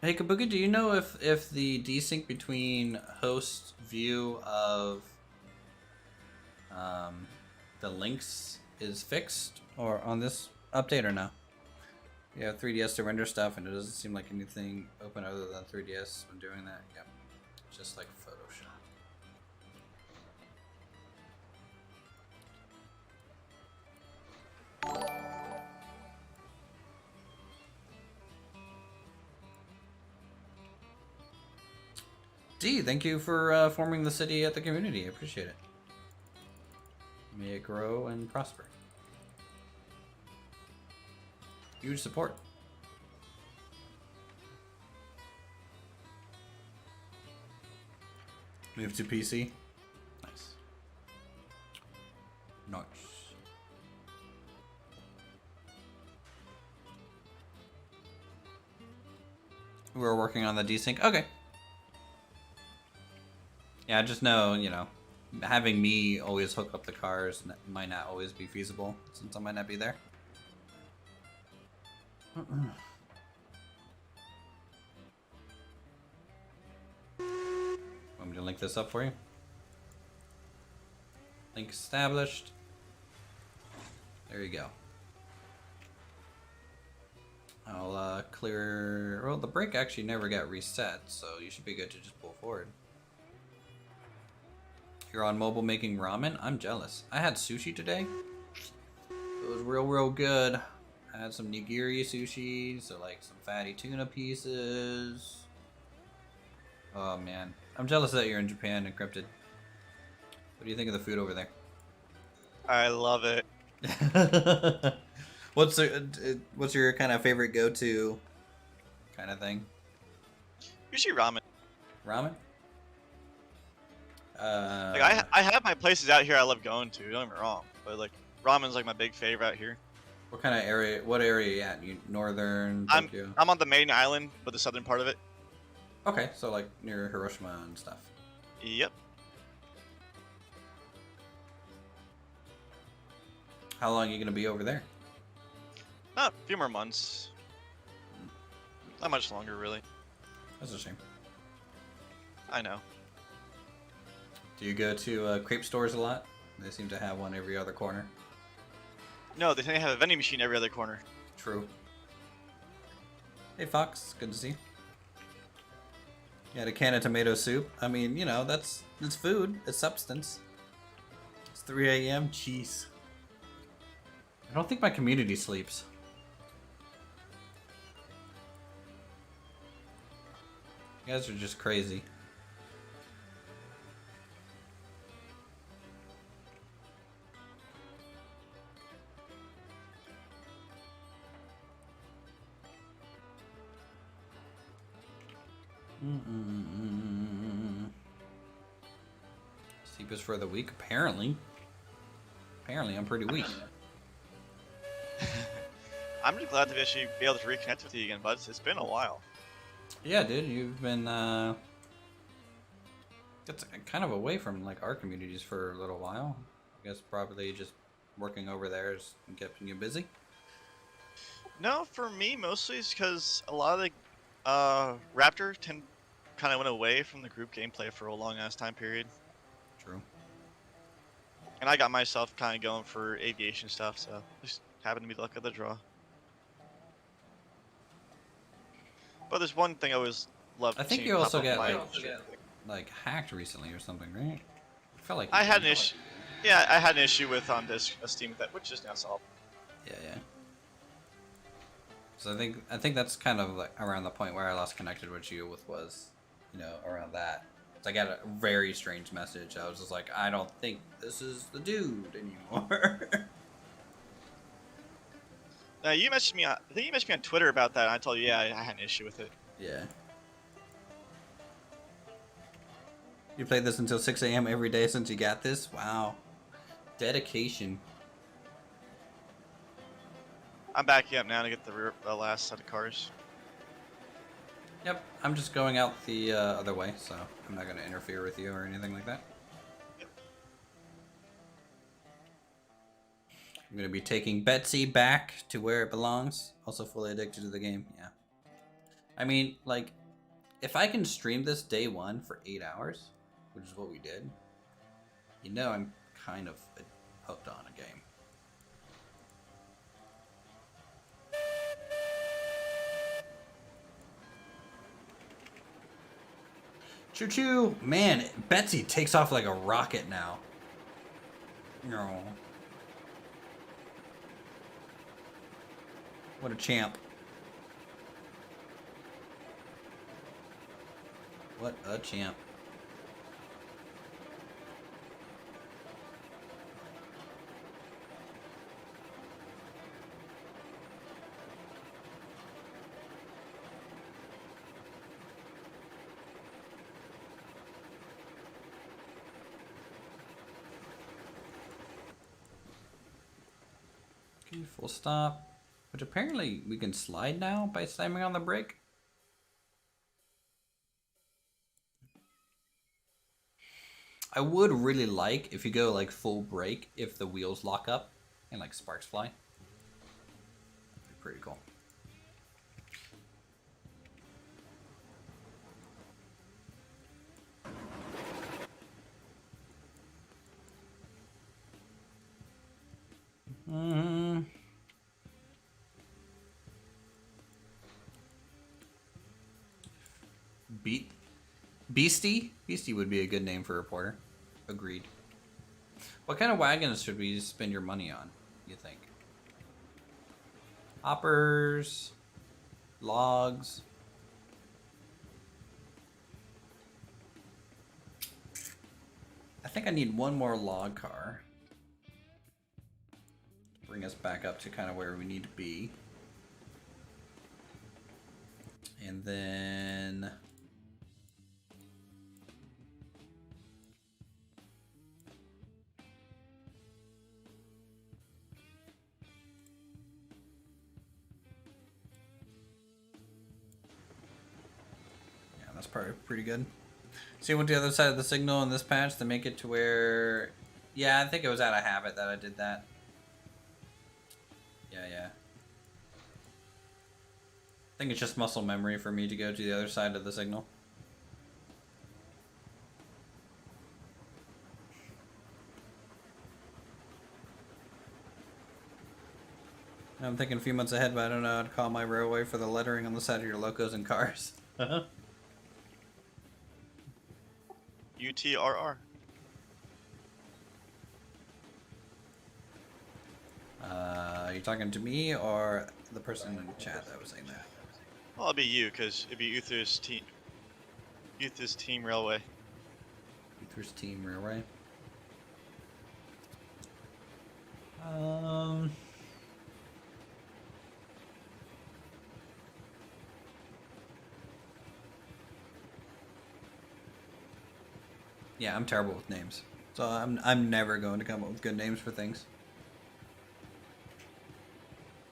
Hey Kabuki, do you know if the desync between host view of the links is fixed or on this update or no? You have 3DS to render stuff and it doesn't seem like anything open other than 3DS when doing that. Yep. Just like Photoshop. D, thank you for forming the city at the community. I appreciate it. May it grow and prosper. Huge support. Move to PC. Nice. Nice. We're working on the desync. Okay. Yeah, I just know, you know, having me always hook up the cars might not always be feasible since I might not be there. Want me to link this up for you? Link established. There you go. I'll clear. Well, the brake actually never got reset, so you should be good to just pull forward. You're on mobile making ramen? I'm jealous. I had sushi today. It was real good. I had some nigiri sushi, so like some fatty tuna pieces. Oh man, I'm jealous that you're in Japan, Encrypted. What do you think of the food over there? I love it. What's your kind of favorite go-to kind of thing? Usually ramen. Ramen? Like I have my places out here I love going to. Don't get me wrong, but like ramen's like my big favorite out here. What kind of area? What area are you at? You northern Tokyo? I'm on the main island, but the southern part of it. Okay, so like near Hiroshima and stuff. Yep. How long are you gonna be over there? A few more months. Not much longer, really. That's a shame. I know. Do you go to crepe stores a lot? They seem to have one every other corner. No, they tend to have a vending machine every other corner. True. Hey Fox, good to see you. You had a can of tomato soup. I mean, you know, it's food. It's substance. It's 3 a.m. Jeez. I don't think my community sleeps. You guys are just crazy. Sleep is for the weak, apparently. Apparently, I'm pretty weak. I'm just glad to actually be able to reconnect with you again, bud. It's been a while. Yeah, dude, you've been it's kind of away from like our communities for a little while. I guess probably just working over there has kept you busy. No, for me mostly it's because a lot of the Raptor kind of went away from the group gameplay for a long ass time period, True. and I got myself kind of going for aviation stuff, so just happened to be the luck of the draw. But there's one thing I always love I think seeing you pop also up get my like hacked recently or something, right? I felt like I you had an did. issue. Yeah, I had an issue with on this Steam with that, which is now solved. Yeah, yeah. So I think that's kind of like around the point where I lost connected with you was, around that. So I got a very strange message. I was just like, I don't think this is the dude anymore. Now you messaged me. I think you messaged me on Twitter about that. And I told you, yeah, I had an issue with it. Yeah. You played this until 6 a.m. every day since you got this? Wow. Dedication. I'm backing up now to get the last set of cars. Yep, I'm just going out the other way, so I'm not going to interfere with you or anything like that. Yep. I'm going to be taking Betsy back to where it belongs. Also fully addicted to the game, yeah. I mean, like, if I can stream this day one for 8 hours, which is what we did, I'm kind of hooked on a game. Choo choo! Man, Betsy takes off like a rocket now. No. What a champ. What a champ. Okay, full stop. Which apparently we can slide now by slamming on the brake. I would really like if you go like full brake if the wheels lock up and like sparks fly. That'd be pretty cool. Beastie? Beastie would be a good name for a reporter. Agreed. What kind of wagons should we spend your money on, you think? Hoppers? Logs? I think I need one more log car. Bring us back up to kind of where we need to be. And then... that's probably pretty good. See, I went to the other side of the signal in this patch to make it to where... Yeah, I think it was out of habit that I did that. Yeah. I think it's just muscle memory for me to go to the other side of the signal. I'm thinking a few months ahead, but I don't know how to call my railway for the lettering on the side of your locos and cars. UTRR. Are you talking to me or the person in the chat that was saying that? Well, it'll be you, because it'd be Uthris Team Railway. Uthris Team Railway. Yeah, I'm terrible with names, so I'm never going to come up with good names for things.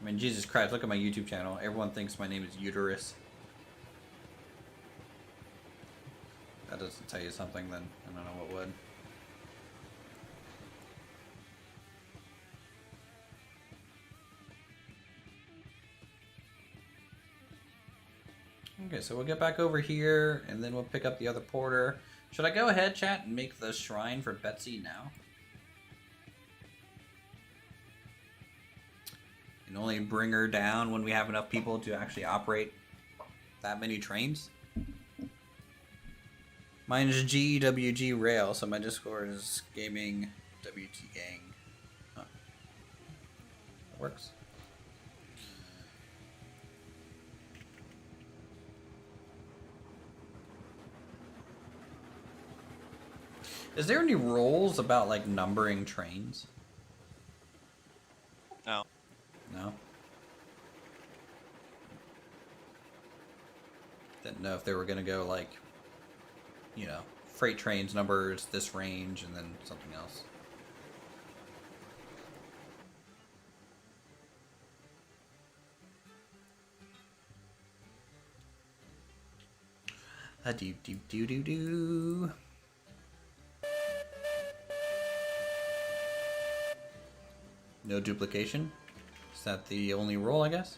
I mean, Jesus Christ, look at my YouTube channel. Everyone thinks my name is Uthris. That doesn't tell you something, then I don't know what would. Okay, so we'll get back over here, and then we'll pick up the other porter. Should I go ahead, chat, and make the shrine for Betsy now? And only bring her down when we have enough people to actually operate that many trains? Mine is GWG Rail, so my Discord is Gaming WT Gang. Huh. That works. Is there any rules about, like, numbering trains? No. No? Didn't know if they were gonna go, like, you know, freight trains numbers, this range, and then something else. A do do do do do. No duplication? Is that the only rule, I guess?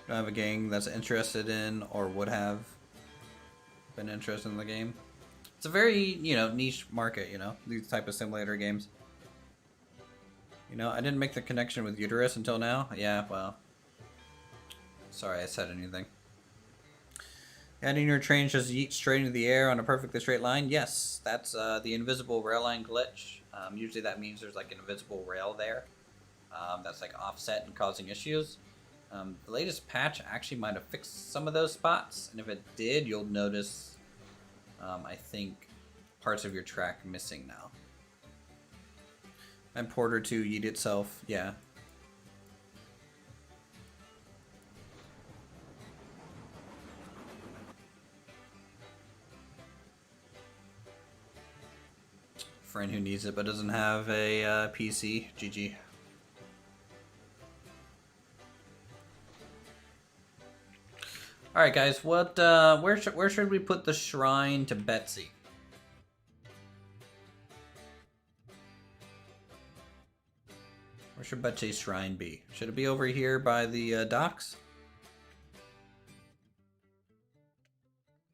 Do I have a gang that's interested in or would have been interested in the game? It's a very, you know, niche market, you know, these type of simulator games. You know, I didn't make the connection with Uthris until now. Yeah, well. Sorry I said anything. Adding your train just yeet straight into the air on a perfectly straight line? Yes, that's the invisible rail line glitch. Usually that means there's like an invisible rail there. That's like offset and causing issues. The latest patch actually might have fixed some of those spots, and if it did, you'll notice, I think, parts of your track missing now. And Porter 2 yeet itself, yeah. Friend who needs it but doesn't have a PC, GG. All right, guys. What? Where should we put the shrine to Betsy? Where should Betsy's shrine be? Should it be over here by the docks?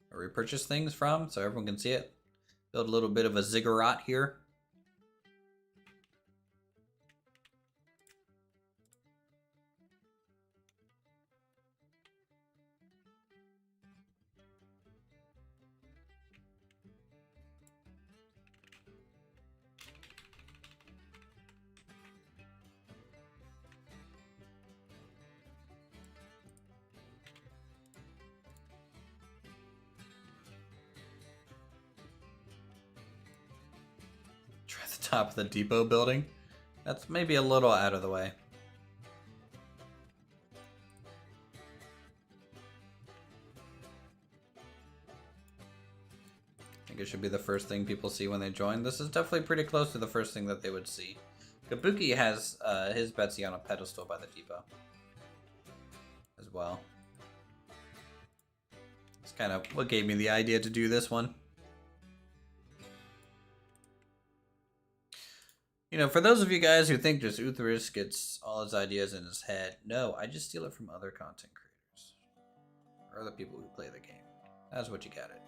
Where we purchase things from, so everyone can see it. Build a little bit of a ziggurat here. Try the top of the depot building. That's maybe a little out of the way. I think it should be the first thing people see when they join. This is definitely pretty close to the first thing that they would see. Kabuki has his Betsy on a pedestal by the depot as well. It's kind of what gave me the idea to do this one. You know, for those of you guys who think just Uthris gets all his ideas in his head, no, I just steal it from other content creators. Or other people who play the game. That's what you got it.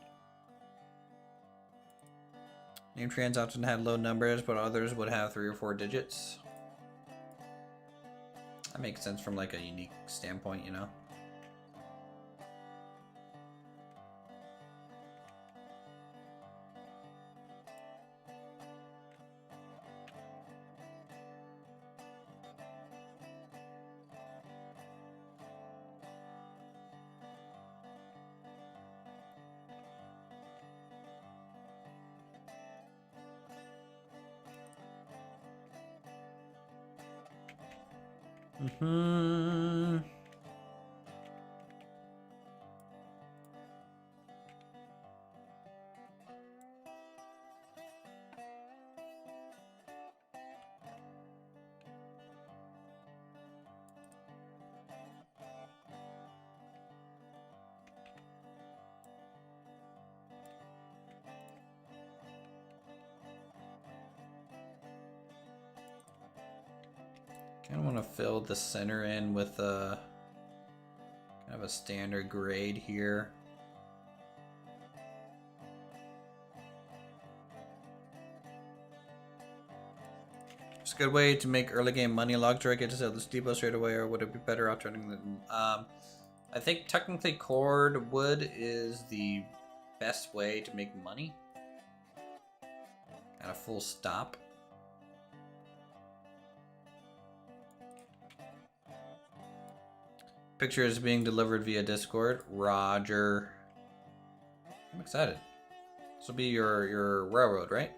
Name trans often had low numbers, but others would have 3 or 4 digits. That makes sense from like a unique standpoint, you know? kind of want to fill the center in with a kind of a standard grade here. It's a good way to make early game money log. Do I get to sell this depot straight away, or would it be better off turning them? I think technically cordwood is the best way to make money. Kind of full stop. Picture is being delivered via Discord. Roger. I'm excited. This will be your railroad, right?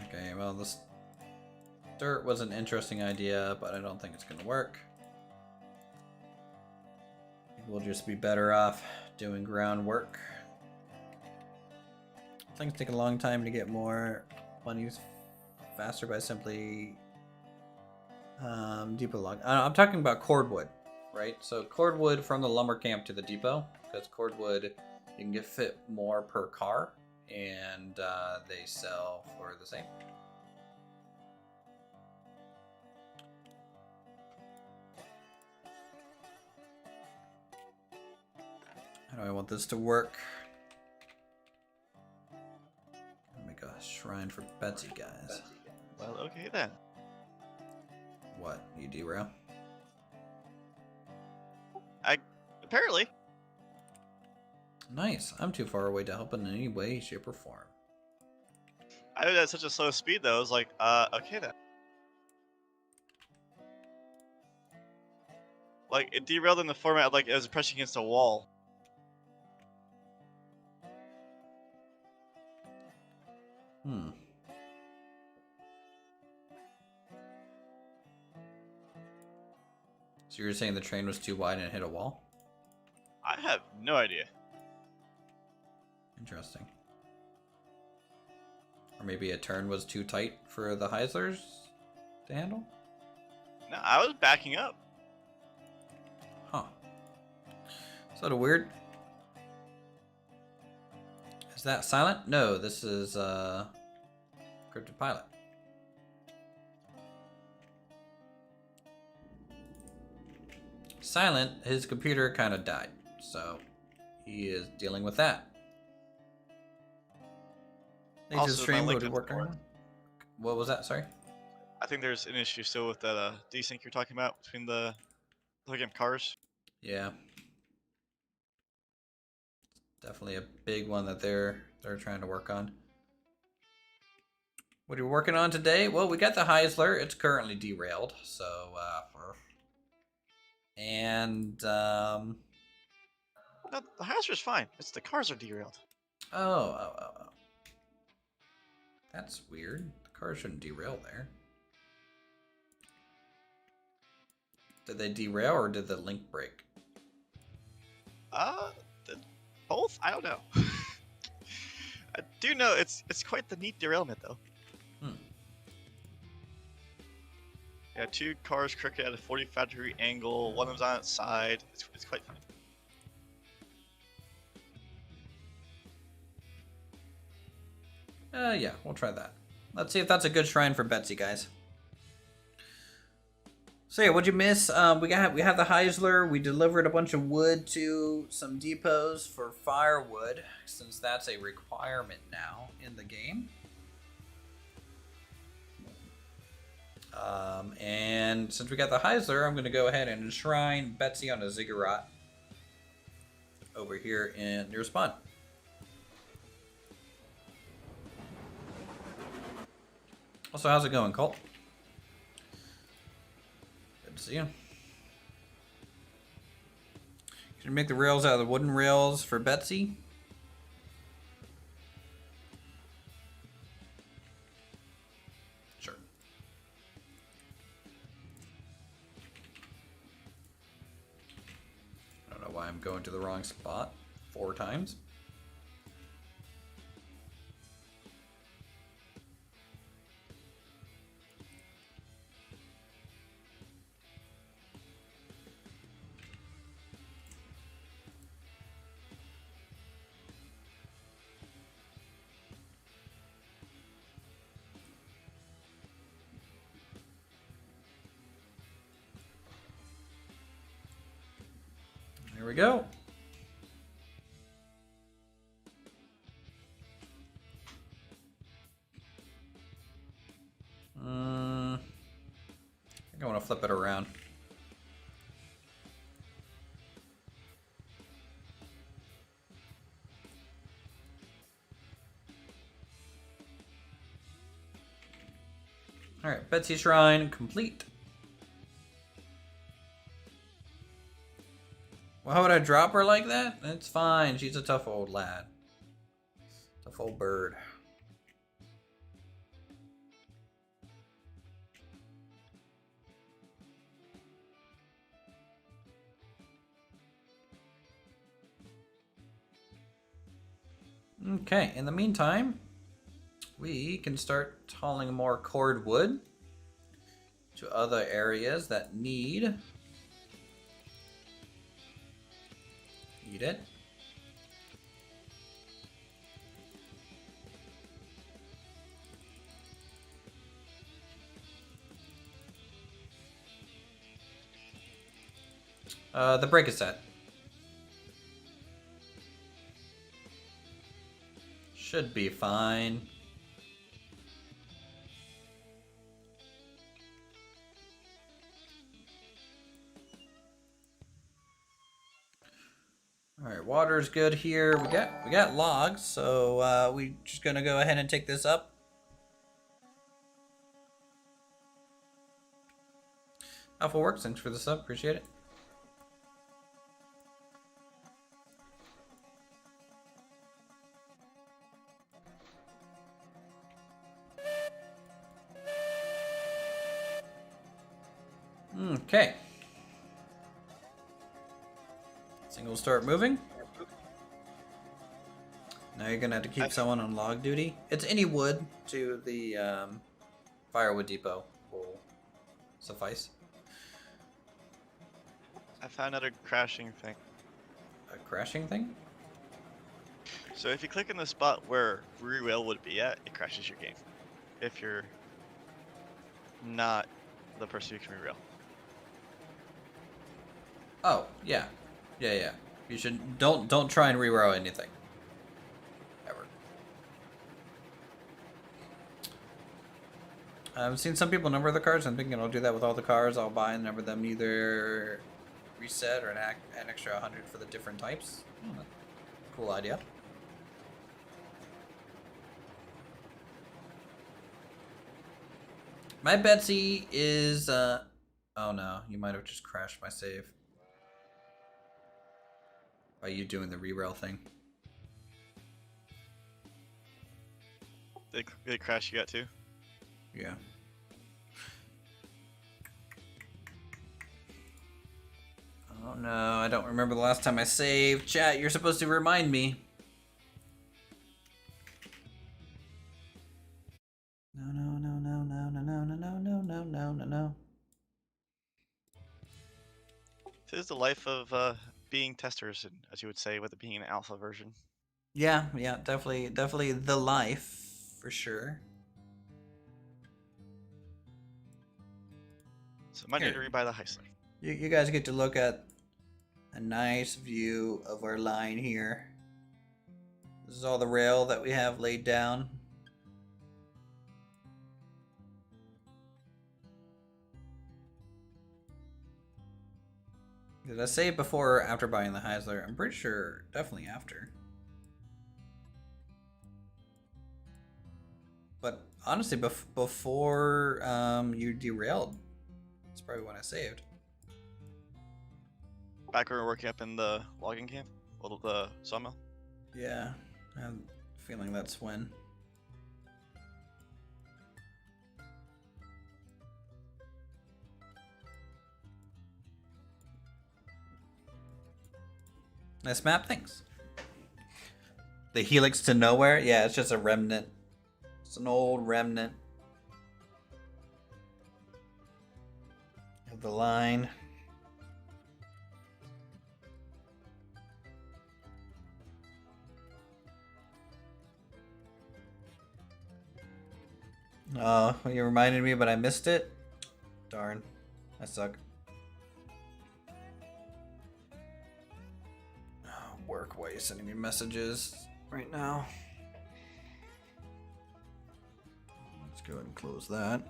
Okay, well, this dirt was an interesting idea, but I don't think it's going to work. We'll just be better off doing groundwork. Things take a long time to get more money faster by simply depot log. I'm talking about cordwood, right? So cordwood from the lumber camp to the depot, because cordwood you can get fit more per car, and they sell for the same. How do I want this to work? Make a shrine for Betsy, guys. Well, okay then. What? You derail? Apparently. Nice. I'm too far away to help in any way, shape, or form. I did it at such a slow speed though. I was like, okay then. Like it derailed in the format like it was pressing against a wall. Hmm. So you're saying the train was too wide and it hit a wall? I have no idea. Interesting. Or maybe a turn was too tight for the Heislers to handle? No, I was backing up. Huh. Sort of weird. Is that silent? No, this is Cryptid Pilot. Silent, his computer kind of died, so he is dealing with that. Thanks to the Also, stream, my would it link work? didn't work. What was that? Sorry. I think there's an issue still with that desync you're talking about between the cars. Yeah. Definitely a big one that they're trying to work on. What are you working on today? Well, we got the Heisler. It's currently derailed, so No, the Hazard's fine. It's the cars are derailed. Oh. That's weird. The car shouldn't derail there. Did they derail or did the link break? Both? I don't know. I do know it's quite the neat derailment though. Yeah, two cars crooked at a 45-degree angle. One of them's on its side. It's quite funny. Yeah, we'll try that. Let's see if that's a good shrine for Betsy, guys. So yeah, what'd you miss? We have the Heisler. We delivered a bunch of wood to some depots for firewood, since that's a requirement now in the game. And since we got the Heisler, I'm going to go ahead and enshrine Betsy on a ziggurat over here in near spawn. Also, how's it going, Colt? Good to see you. Can you make the rails out of the wooden rails for Betsy? Sure. I don't know why why I'm going to the wrong spot 4 times. There we go. I think I want to flip it around. Alright, Betsy Shrine complete. Why would I drop her like that? It's fine. She's a tough old lad. Tough old bird. Okay, in the meantime, we can start hauling more cordwood to other areas that need it. The break is set. Should be fine. All right, water's good here. We got logs, so we just gonna go ahead and take this up. Alpha works. Thanks for the sub. Appreciate it. Okay. Thing will start moving. Now you're gonna have to keep someone on log duty. It's any wood to the firewood depot will suffice. I found out a crashing thing. A crashing thing? So if you click in the spot where re-rail would be at, it crashes your game. If you're not the person who can re-rail. Oh, yeah. Yeah. You should don't try and re-row anything. Ever. I've seen some people number the cars. I'm thinking I'll do that with all the cars. I'll buy and number them either reset or an extra 100 for the different types. Cool idea. My Betsy is oh no, you might have just crashed my save. By you doing the re-rail thing. They crash you got too? Yeah. Oh no, I don't remember the last time I saved. Chat, you're supposed to remind me. No. This is the life of being testers, as you would say, with it being an alpha version. Yeah, definitely the life, for sure. So might need to rebuy the Heisler. You guys get to look at a nice view of our line here. This is all the rail that we have laid down. Did I say before or after buying the Heisler? I'm pretty sure definitely after. But honestly, before you derailed, that's probably when I saved. Back when we were working up in the logging camp? Well, the sawmill? Yeah, I have a feeling that's when. Nice map, thanks. The Helix to Nowhere? Yeah, it's just a remnant. It's an old remnant of the line. Oh, you reminded me, but I missed it? Darn. I suck. Oh, work, why are you sending me messages right now? Let's go ahead and close that.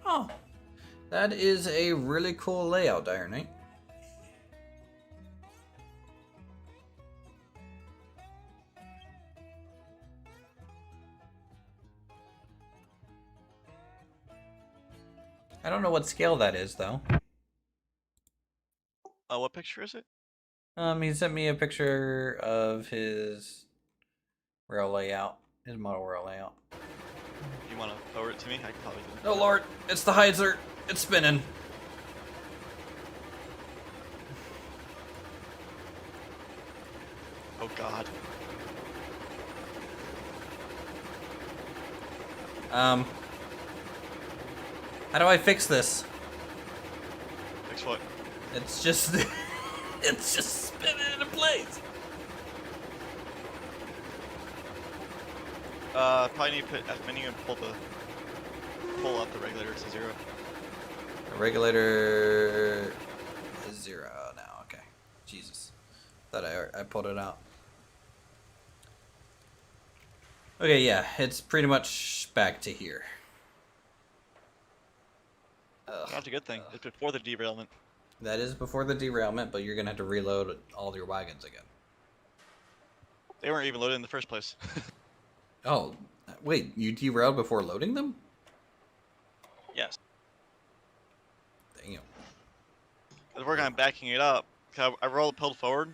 Oh, that is a really cool layout, Dire Knight. I don't know what scale that is, though. What picture is it? He sent me a picture of his rail layout, his model rail layout. You want to forward it to me? I can probably do it. Oh lord, it's the Heizer. It's spinning. Oh god. How do I fix this? Fix what? It's just, it's just spinning into place. Probably need to put F menu and pull out the regulator to 0. The regulator is 0 now. Okay, Jesus, thought I pulled it out. Okay, yeah, it's pretty much back to here. Ugh. That's a good thing. It's before the derailment. That is before the derailment, but you're gonna have to reload all your wagons again. They weren't even loaded in the first place. Oh, wait, you derailed before loading them? Yes. Damn. I was working on backing it up. I pulled forward.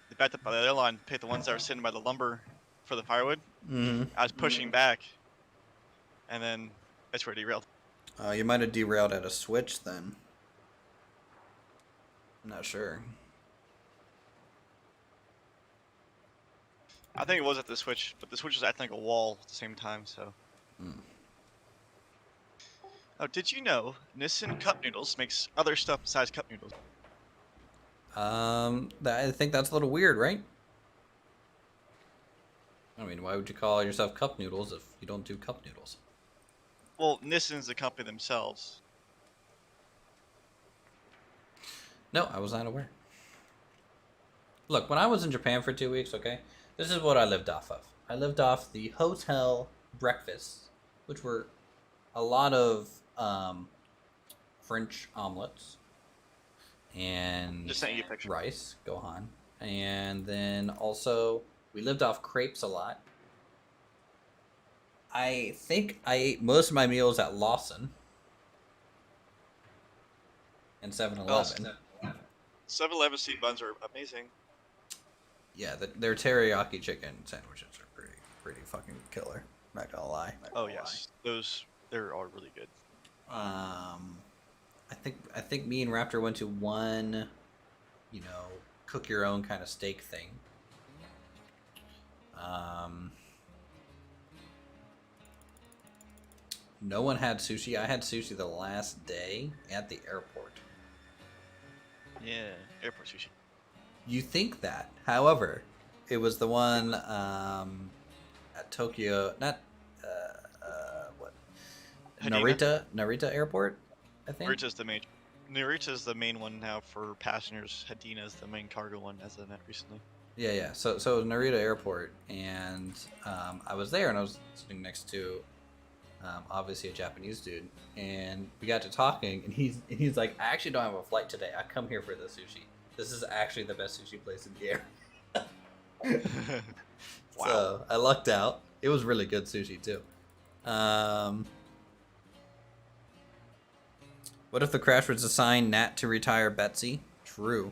They backed up by the other line, picked the ones that were sitting by the lumber for the firewood. Mm-hmm. I was pushing back, and then that's where it derailed. You might have derailed at a switch then. I'm not sure. I think it was at the switch, but the switch was acting like a wall at the same time, so. Oh, did you know Nissan Cup Noodles makes other stuff besides cup noodles? I think that's a little weird, right? I mean, why would you call yourself cup noodles if you don't do cup noodles? Well, Nissan's the company themselves. No, I was not aware. Look, when I was in Japan for 2 weeks, okay, this is what I lived off of. I lived off the hotel breakfasts, which were a lot of French omelets and Just sent you a picture. rice, gohan, and then also we lived off crepes a lot. I think I ate most of my meals at Lawson and 7-Eleven. 7-Eleven seed buns are amazing. Yeah, their teriyaki chicken sandwiches are pretty fucking killer. Not gonna lie. Oh yes, they're all really good. I think me and Raptor went to one, cook your own kind of steak thing. No one had sushi. I had sushi the last day at the airport. Yeah, airport sushi. You think that. However, it was the one at Tokyo, not what? Narita Airport, I think. Narita's the main one now for passengers. Hadina's the main cargo one as of that recently. Yeah. So it was Narita Airport, and I was there, and I was sitting next to obviously a Japanese dude, and we got to talking, and he's like, I actually don't have a flight today. I come here for the sushi. This is actually the best sushi place in the area. Wow. So I lucked out. It was really good sushi too. What if the crash was assigned Nat to retire Betsy? True.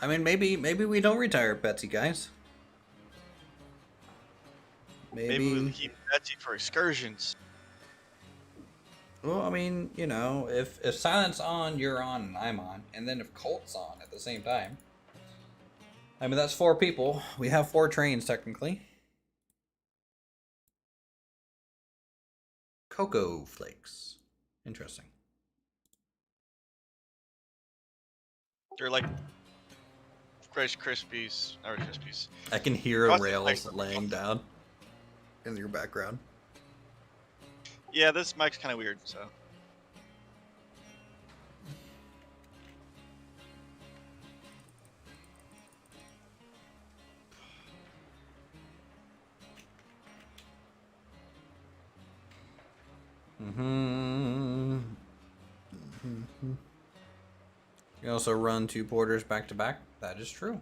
I mean, maybe we don't retire Betsy, guys. Maybe we'll keep Betsy for excursions. Well, I mean, you know, if Silent's on, you're on, and I'm on, and then if Colt's on at the same time, I mean, that's 4 people. We have 4 trains technically. Cocoa Flakes, interesting. They're like Rice Krispies, not Rice Krispies. I can hear Frosted rails Flakes. laying down in your background. Yeah, this mic's kind of weird, so. Mm-hmm. You also run 2 porters back to back. That is true.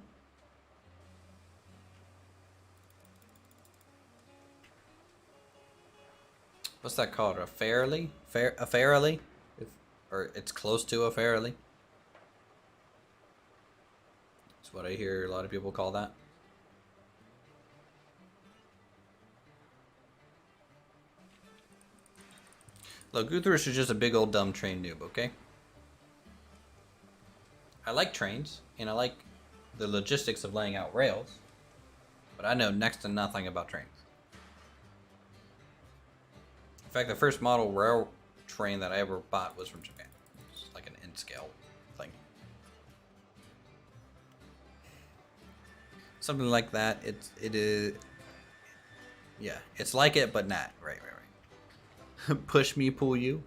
What's that called? A fairly? A fairly? Or it's close to a fairly. That's what I hear a lot of people call that. Look, Uthris is just a big old dumb train noob, okay? I like trains, and I like the logistics of laying out rails, but I know next to nothing about trains. In fact, the first model rail train that I ever bought was from Japan. It's like an N-scale thing. Something like that. It is. Yeah, it's like it, but not. Right. Push me, pull you.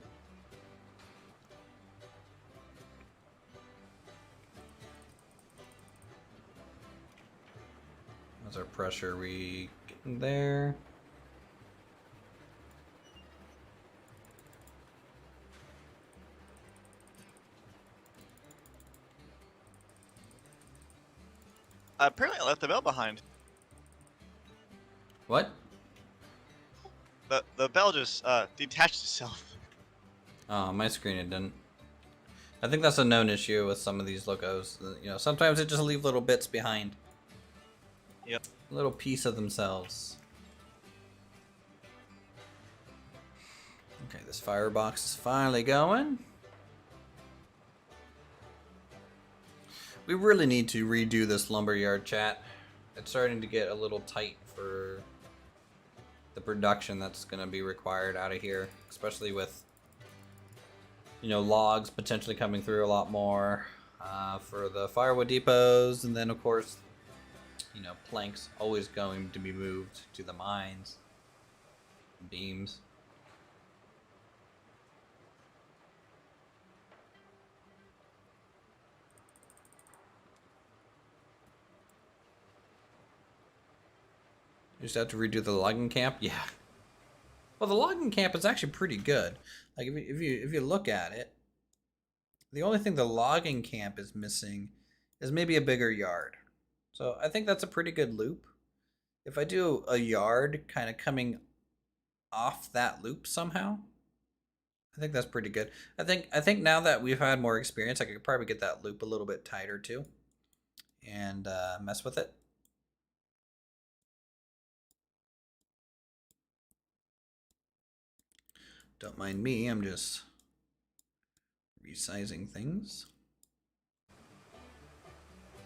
How's our pressure? We getting there? Apparently, I left the bell behind. What? The bell just detached itself. Oh, my screen it didn't. I think that's a known issue with some of these logos. You know, sometimes it just leave little bits behind. Yep. A little piece of themselves. Okay, this firebox is finally going. We really need to redo this lumberyard, chat. It's starting to get a little tight for the production that's going to be required out of here, especially with, you know, logs potentially coming through a lot more for the firewood depots, and then of course, you know, planks always going to be moved to the mines, beams. You just have to redo the logging camp? Yeah. Well, the logging camp is actually pretty good. Like, if you look at it, the only thing the logging camp is missing is maybe a bigger yard. So I think that's a pretty good loop. If I do a yard kind of coming off that loop somehow, I think that's pretty good. I think now that we've had more experience, I could probably get that loop a little bit tighter too, and mess with it. Don't mind me, I'm just resizing things.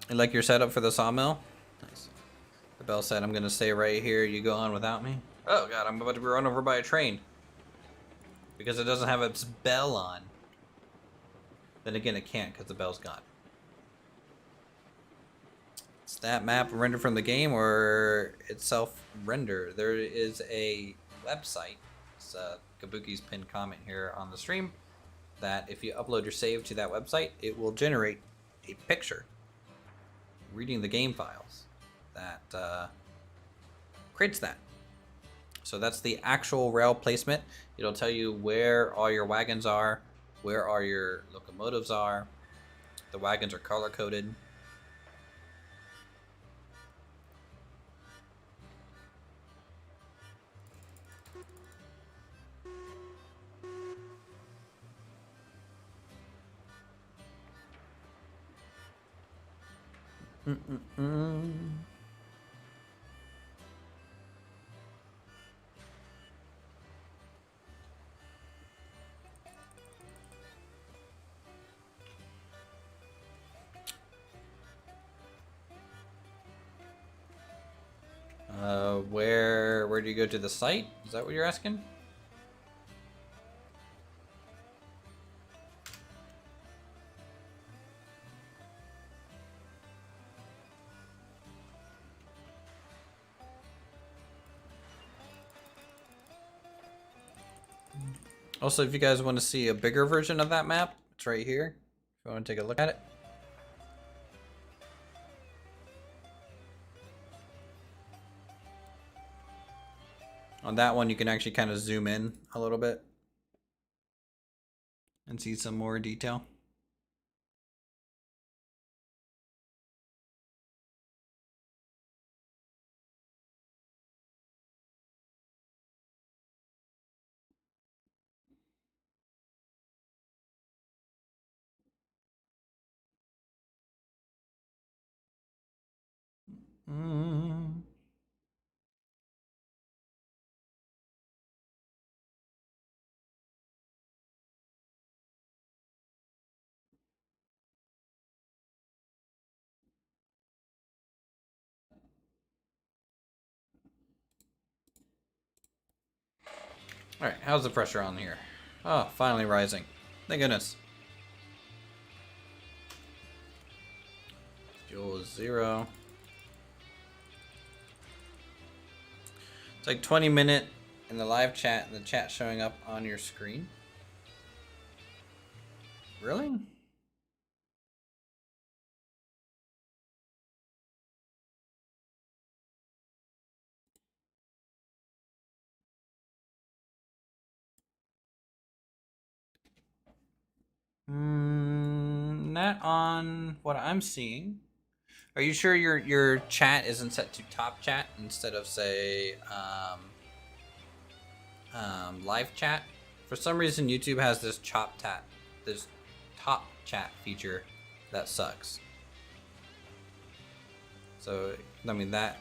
You like your setup for the sawmill? Nice. The bell said I'm gonna stay right here, you go on without me. Oh god, I'm about to be run over by a train. Because it doesn't have its bell on. Then again, it can't because the bell's gone. Is that map rendered from the game or itself render? There is a website. It's Kabuki's pinned comment here on the stream. That if you upload your save to that website, it will generate a picture reading the game files that creates that. So that's the actual rail placement. It'll tell you where all your wagons are, where all your locomotives are. The wagons are color coded. Mm-mm-mm. Where do you go to the site? Is that what you're asking? Also, if you guys want to see a bigger version of that map, it's right here. If you want to take a look at it. On that one, you can actually kind of zoom in a little bit and see some more detail. Mm. All right, how's the pressure on here? Oh, finally rising. Thank goodness. Fuel is 0. It's like 20-minute in the live chat, and the chat showing up on your screen. Really? Not on what I'm seeing. Are you sure your chat isn't set to top chat instead of, say, live chat? For some reason, YouTube has this this top chat feature that sucks. So, I mean, that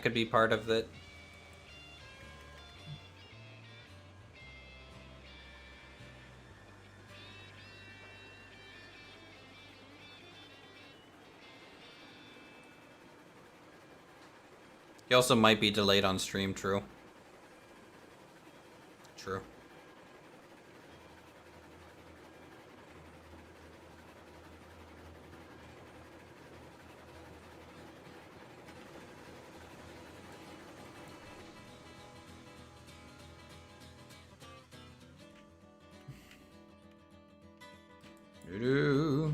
could be part of it. He also might be delayed on stream, true. True. Doo-doo.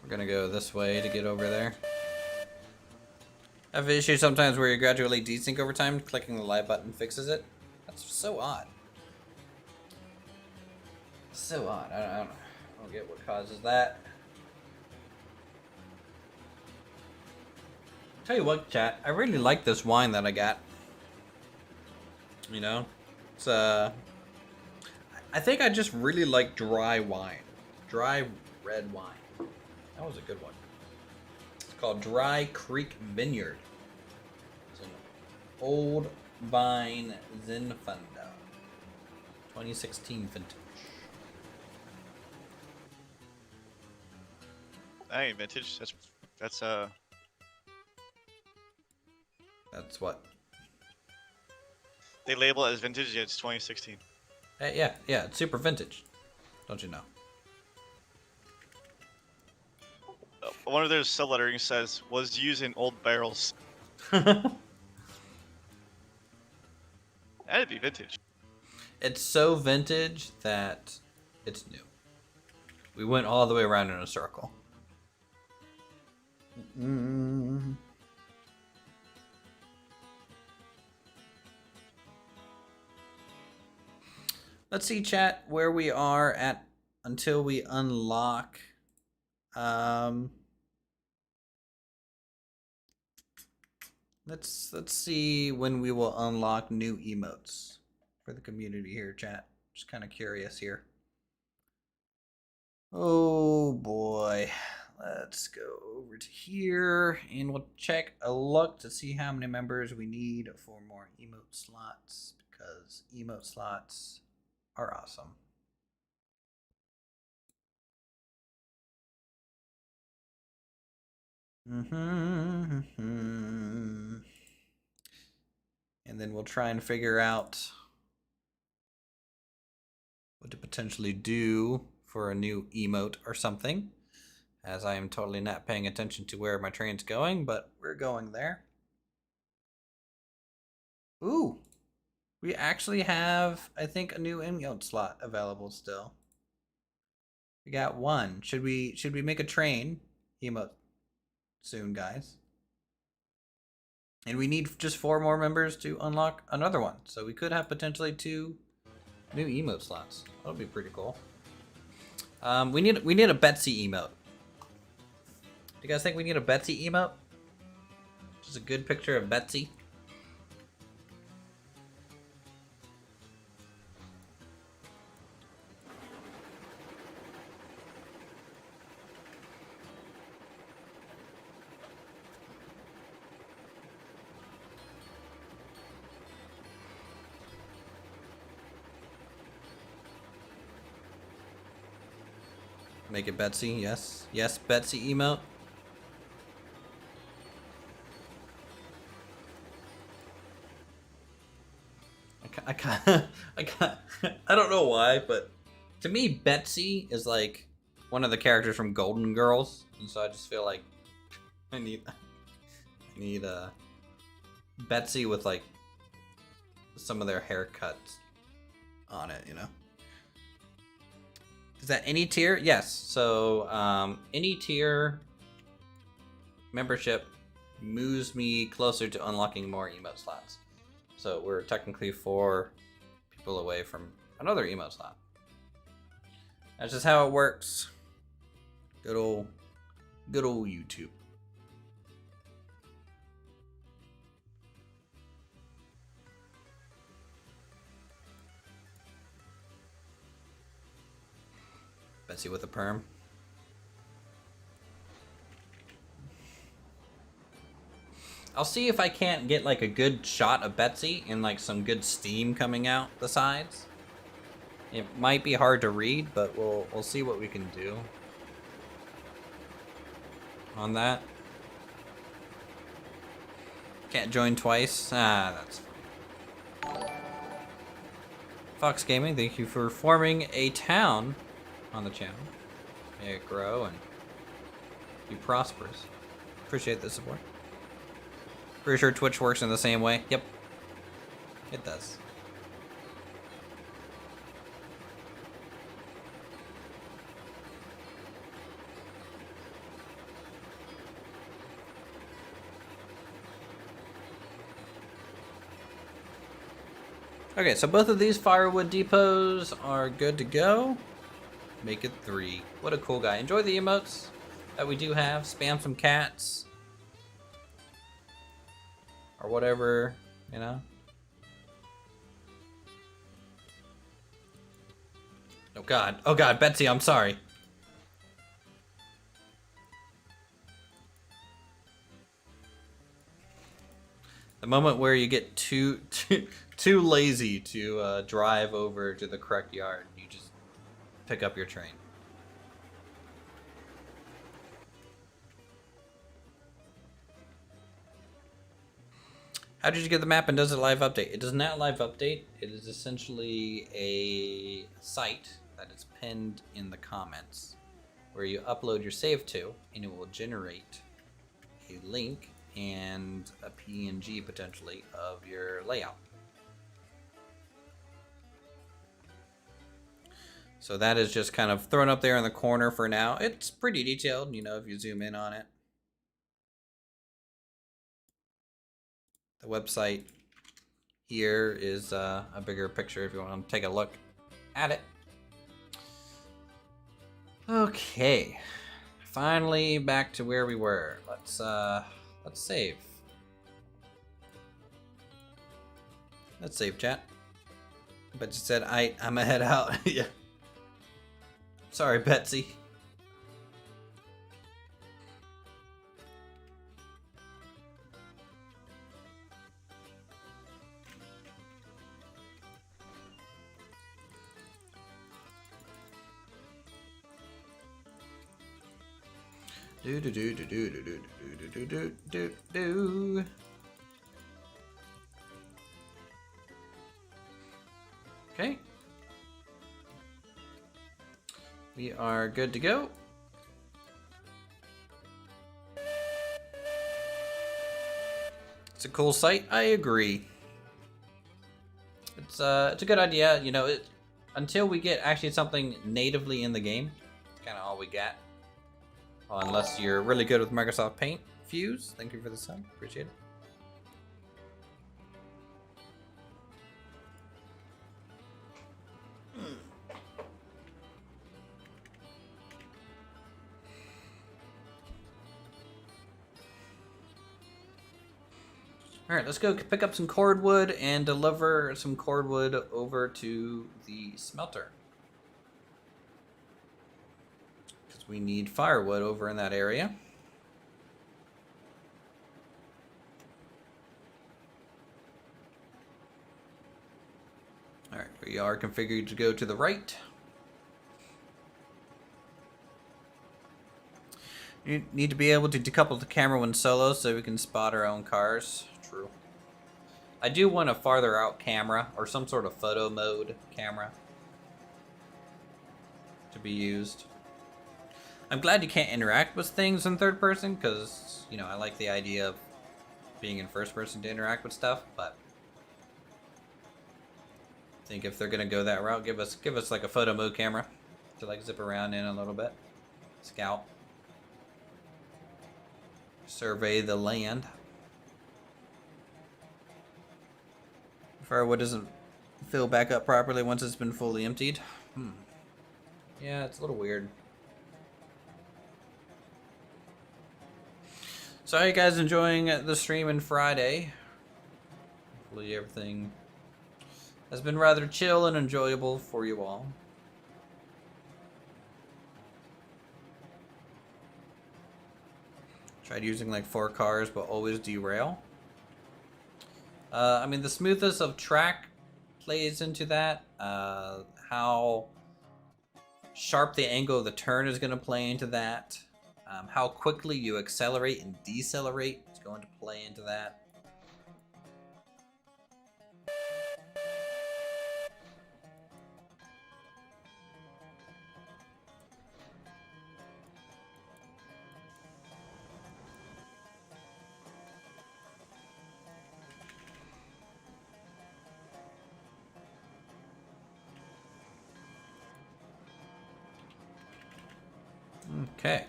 We're gonna go this way to get over there. I have an issue sometimes where you gradually desync over time. Clicking the live button fixes it. That's so odd. So odd. I don't get what causes that. Tell you what, chat. I really like this wine that I got. You know, it's I think I just really like dry wine, dry red wine. That was a good one. It's called Dry Creek Vineyard. It's an old vine Zinfandel, 2016 vintage. That ain't vintage. That's That's what. They label it as vintage, yet it's 2016. Hey, yeah, it's super vintage. Don't you know? One of their sublettering says was used in old barrels. It's That'd be vintage. so vintage that it's new. We went all the way around in a circle. Let's see, chat, where we are at until we unlock. Let's Let's see when we will unlock new emotes for the community here, chat. Just kind of curious here. Oh boy. Let's go over to here and we'll check a look to see how many members we need for more emote slots, because emote slots are awesome. And then we'll try and figure out what to potentially do for a new emote or something, as I am totally not paying attention to where my train's going, but we're going there. Ooh, we actually have, I think, a new emote slot available still. We got one. Should we make a train emote soon, guys? And we need just 4 more members to unlock another one. So we could have potentially 2 new emote slots. That'll be pretty cool. We need a Betsy emote. Do you guys think we need a Betsy emote? Just a good picture of Betsy. Make it Betsy, yes. Yes, Betsy emote. I don't know why, but to me, Betsy is like one of the characters from Golden Girls, and so I just feel like I need Betsy with like some of their haircuts on it, you know. Is that any tier? Yes. So any tier membership moves me closer to unlocking more emote slots. So we're technically 4 people away from another emote slot. That's just how it works. Good old YouTube. Betsy with a perm. I'll see if I can't get like a good shot of Betsy and like some good steam coming out the sides. It might be hard to read, but we'll see what we can do on that. Can't join twice. Ah, that's fine. Fox Gaming, thank you for forming a town on the channel. May it grow and be prosperous. Appreciate the support. Pretty sure Twitch works in the same way. Yep, it does. Okay, so both of these firewood depots are good to go. Make it 3. What a cool guy. Enjoy the emotes that we do have. Spam some cats. Or whatever, you know. Oh god, Betsy, I'm sorry. The moment where you get too lazy to drive over to the correct yard, you just pick up your train. How did you get the map, and does it live update? It does not live update. It is essentially a site that is pinned in the comments where you upload your save to, and it will generate a link and a PNG potentially of your layout. So that is just kind of thrown up there in the corner for now. It's pretty detailed, you know, if you zoom in on it. The website here is a bigger picture if you want to take a look at it. Okay, finally back to where we were. Let's save. Let's save chat. But you said I'm gonna head out. Yeah. Sorry, Betsy. Do do do do do do do do do do do. Okay. We are good to go. It's a cool site. I agree. It's a good idea. You know, until we get actually something natively in the game, it's kind of all we got. Well, unless you're really good with Microsoft Paint. Fuse, thank you for the sub. Appreciate it. Alright, let's go pick up some cordwood and deliver some cordwood over to the smelter. Because we need firewood over in that area. Alright, we are configured to go to the right. You need to be able to decouple the camera when solo so we can spot our own cars. True. I do want a farther out camera or some sort of photo mode camera to be used. I'm glad you can't interact with things in third person because, you know, I like the idea of being in first person to interact with stuff, but I think if they're gonna go that route, give us like a photo mode camera to like zip around in a little bit. Scout. Survey the land. Firewood doesn't fill back up properly once it's been fully emptied. Yeah, it's a little weird. So are you guys enjoying the stream on Friday? Hopefully everything has been rather chill and enjoyable for you all. Tried using like 4 cars but always derail. I mean, the smoothness of track plays into that. How sharp the angle of the turn is going to play into that. How quickly you accelerate and decelerate is going to play into that. Okay.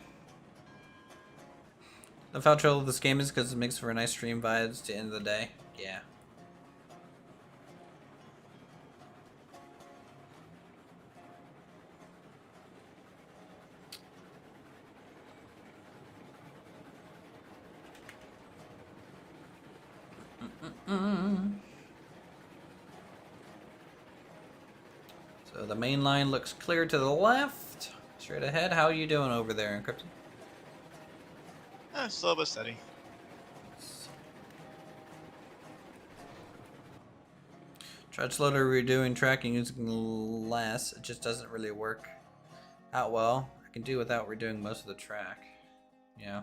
Love how chill this game is because it makes for a nice stream vibes to the end of the day. Yeah. So the main line looks clear to the left. Straight ahead. How are you doing over there, Encrypted? Slow but steady. Tried slowly redoing tracking using less. It just doesn't really work out well. I can do without redoing most of the track. Yeah.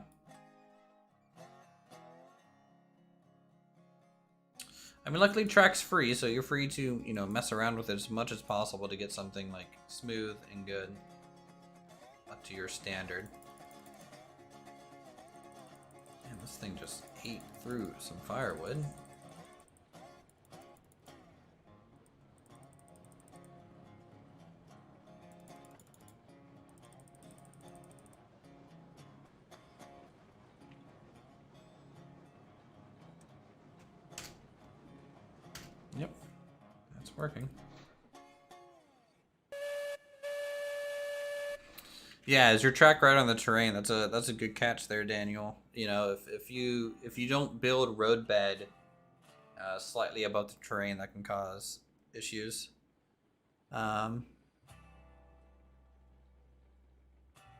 I mean, luckily track's free, so you're free to, you know, mess around with it as much as possible to get something like smooth and good up to your standard. Man, this thing just ate through some firewood. Yep, that's working. Yeah, is your track right on the terrain? That's a good catch there, Daniel. You know, if you don't build roadbed slightly above the terrain that can cause issues.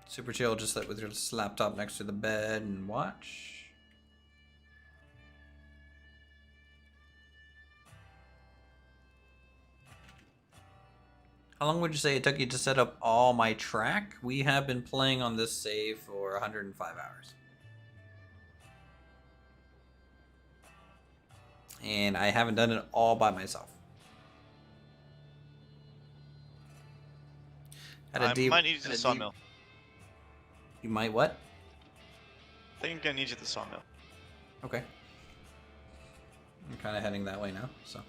Super chill, just sit with your laptop next to the bed and watch. How long would you say it took you to set up all my track? We have been playing on this save for 105 hours. And I haven't done it all by myself. I might need you to the sawmill. You might what? I think I'm gonna need you at the sawmill. Okay. I'm kind of heading that way now, so.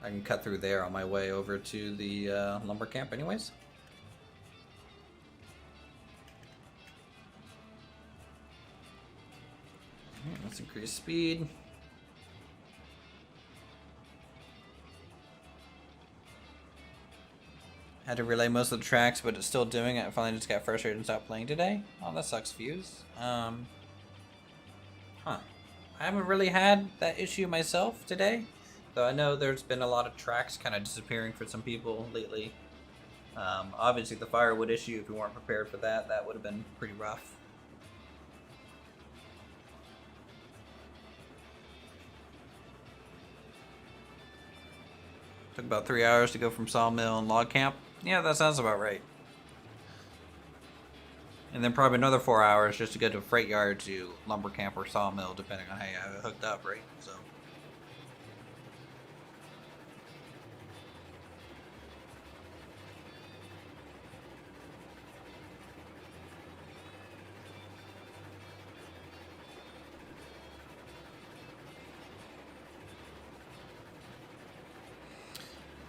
I can cut through there on my way over to the lumber camp anyways. Let's increase speed. Had to relay most of the tracks, but it's still doing it. I finally just got frustrated and stopped playing today. Oh, that sucks, Fuse. Huh. I haven't really had that issue myself today. Though I know there's been a lot of tracks kind of disappearing for some people lately. Obviously the firewood issue, if you weren't prepared for that, that would have been pretty rough. Took about 3 hours to go from sawmill and log camp. Yeah, that sounds about right. And then probably another 4 hours just to get to freight yard to lumber camp or sawmill, depending on how you have it hooked up, right? So.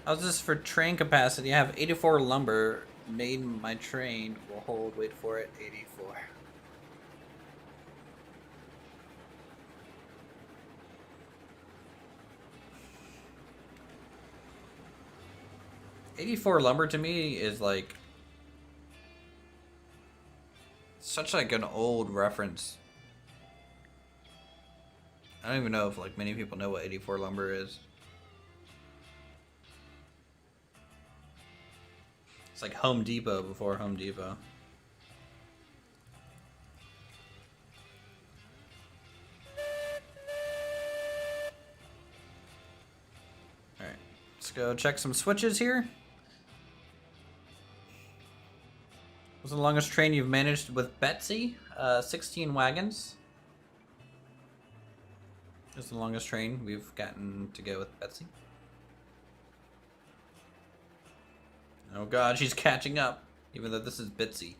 How's this for train capacity? I have 84 lumber. Made my train will hold. Wait for it. 84. $84 lumber to me is like such like an old reference. I don't even know if like many people know what 84 lumber is. It's like Home Depot before Home Depot. Alright, let's go check some switches here. What's the longest train you've managed with Betsy? 16 wagons. That's the longest train we've gotten to go with Betsy. Oh god, she's catching up, even though this is Bitsy.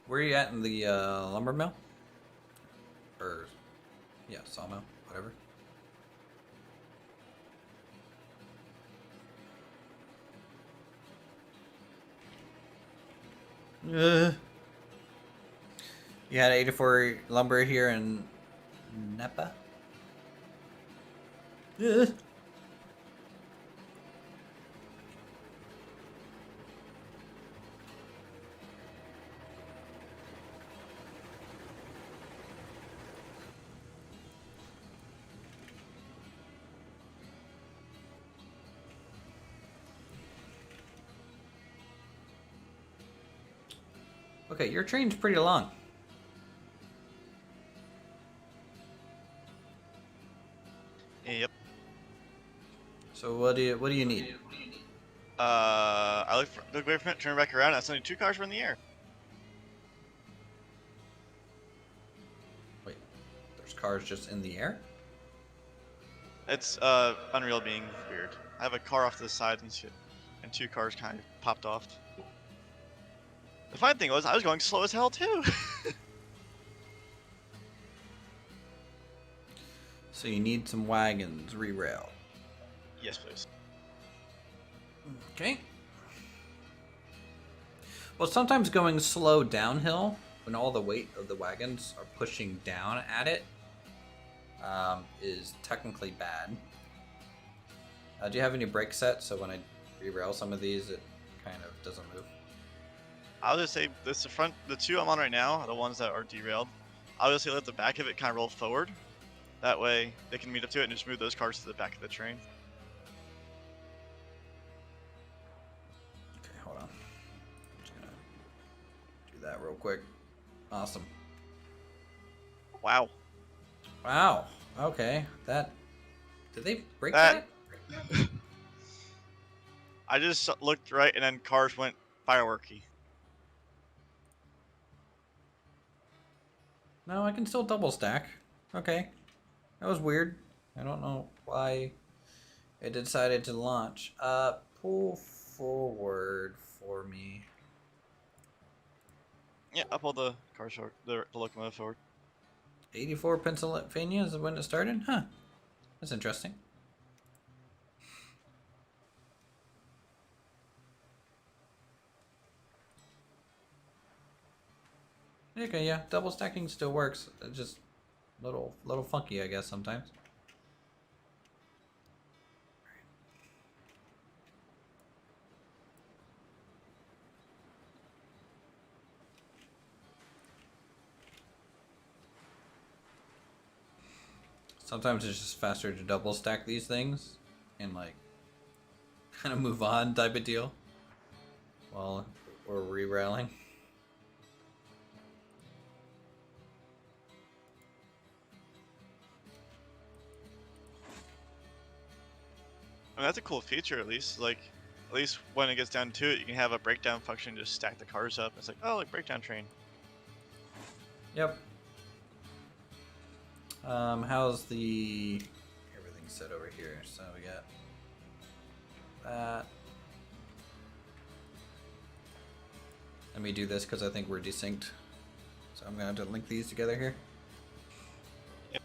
Where are you at in the lumber mill? Or, yeah, sawmill, whatever. You had 84 lumber here in Nepa? Okay, your train's pretty long. Yep. So what do you need? I look away from it, turn back around, and suddenly 2 cars were in the air. Wait, there's cars just in the air? It's Unreal being weird. I have a car off to the side and shit, and 2 cars kind of popped off. The fun thing was, I was going slow as hell too. So you need some wagons re-rail. Yes, please. Okay. Well, sometimes going slow downhill, when all the weight of the wagons are pushing down at it, is technically bad. Do you have any brake sets so when I re-rail some of these, it kind of doesn't move? I'll just say this: the 2 I'm on right now are the ones that are derailed. obviously let the back of it kind of roll forward. That way they can meet up to it and just move those cars to the back of the train. Okay, hold on. Just gonna do that real quick. Awesome. Wow. Wow. Okay. That. Did they break that? I just looked right and then cars went fireworky. No, I can still double stack. Okay. That was weird. I don't know why it decided to launch. Pull forward for me. Yeah, I'll pull the car short, the locomotive forward. 84 Pennsylvania is when it started? Huh. That's interesting. Okay, yeah, double stacking still works. It's just little funky, I guess, sometimes. Sometimes it's just faster to double stack these things and like kind of move on type of deal while we're re-railing. I mean, that's a cool feature, at least. Like, at least when it gets down to it, you can have a breakdown function just stack the cars up. It's like, oh, like breakdown train. Yep. How's the everything set over here? So we got that. Let me do this because I think we're desynced. So I'm gonna have to link these together here. Yep.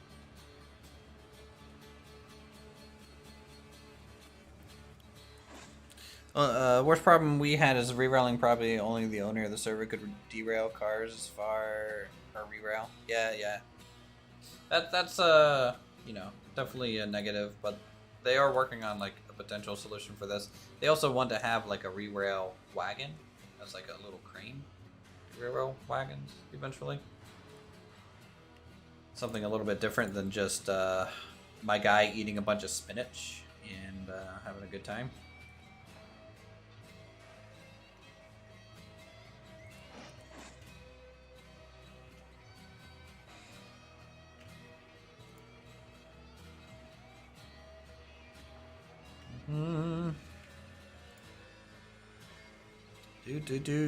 Worst problem we had is rerailing. Probably only the owner of the server could derail cars as far or rerail. Yeah. That's you know, definitely a negative, but they are working on like a potential solution for this. They also want to have like a re-rail wagon as like a little crane. Re-rail wagons eventually. Something a little bit different than just my guy eating a bunch of spinach and having a good time. Do.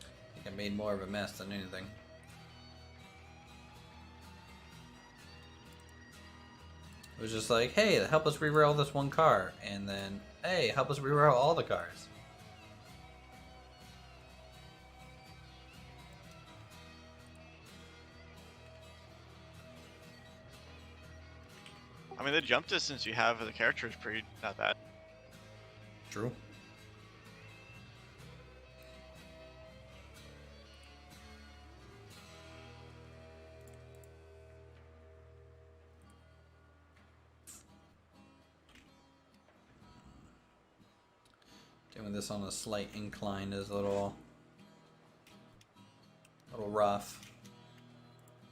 I think I made more of a mess than anything. It was just like, hey, help us re-rail this one car, and then, hey, help us re-rail all the cars. I mean, the jump distance you have of the character is pretty not bad. True. Doing this on a slight incline is a little rough.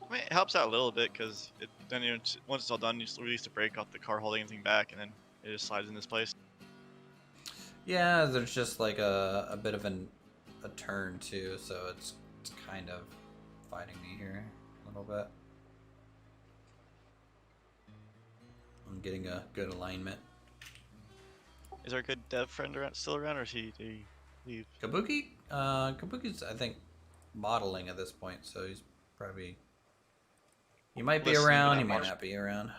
I mean, it helps out a little bit because then once it's all done, you just release the brake off the car holding anything back, and then it just slides in this place. Yeah, there's just like a bit of a turn too, so it's kind of fighting me here a little bit. I'm getting a good alignment. Is our good dev friend still around, or did he leave? Kabuki? Kabuki's, I think, modeling at this point, so he's probably... He might be Listening, but around, not he might watching. not be around.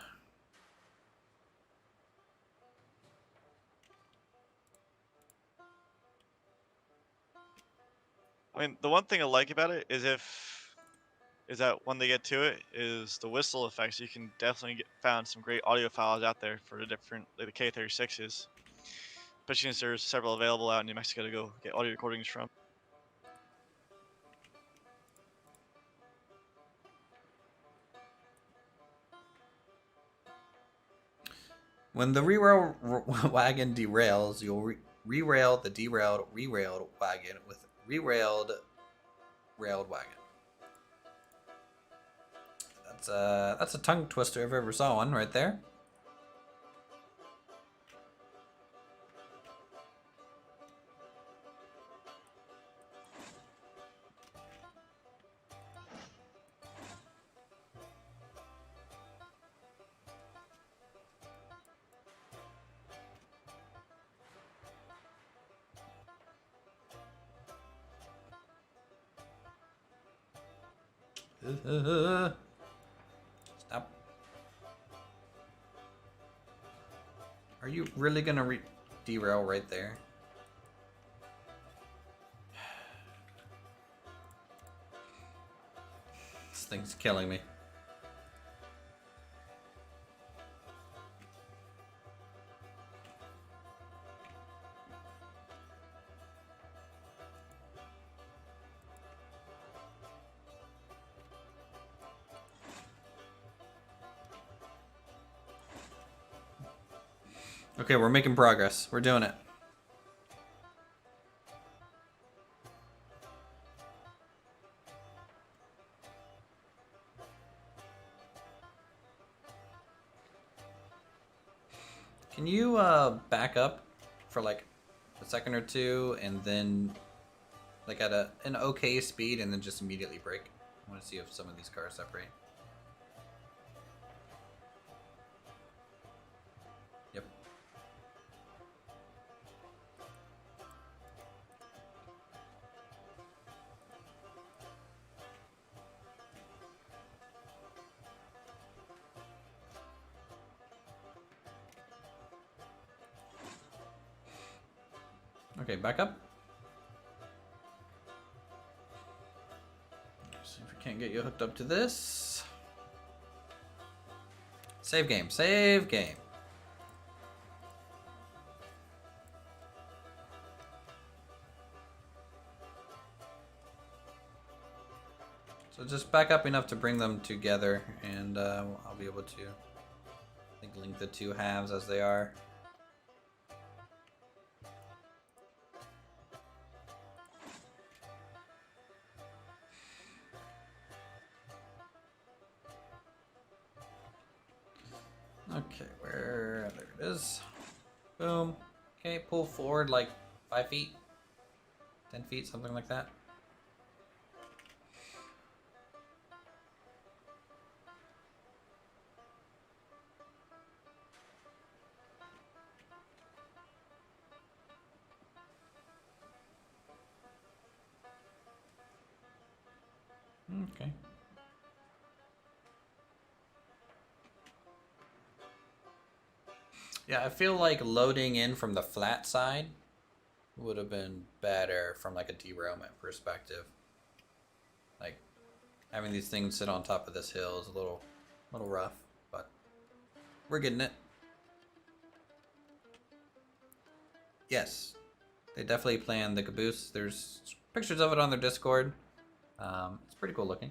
I mean, the one thing I like about it is that when they get to it, is the whistle effects. You can definitely found some great audio files out there for the different, like the K36s. Especially since there's several available out in New Mexico to go get audio recordings from. When the re-rail wagon derails, you'll re-rail the derailed re-railed wagon with re-railed railed wagon. That's a tongue twister if I ever saw one right there. Stop. Are you really gonna derail right there? This thing's killing me. Okay, we're making progress. We're doing it. Can you back up for like a second or two and then like at an okay speed and then just immediately brake? I want to see if some of these cars separate. Yep. Okay, back up. See if we can't get you hooked up to this. Save game, save game. So just back up enough to bring them together, and I'll be able to, I think, link the two halves as they are. Okay, there it is. Boom. Okay, pull forward like 5 feet, 10 feet, something like that. Okay. Yeah, I feel like loading in from the flat side would have been better from like a derailment perspective. Like having these things sit on top of this hill is a little rough, but we're getting it. Yes, they definitely planned the caboose. There's pictures of it on their Discord. It's pretty cool looking.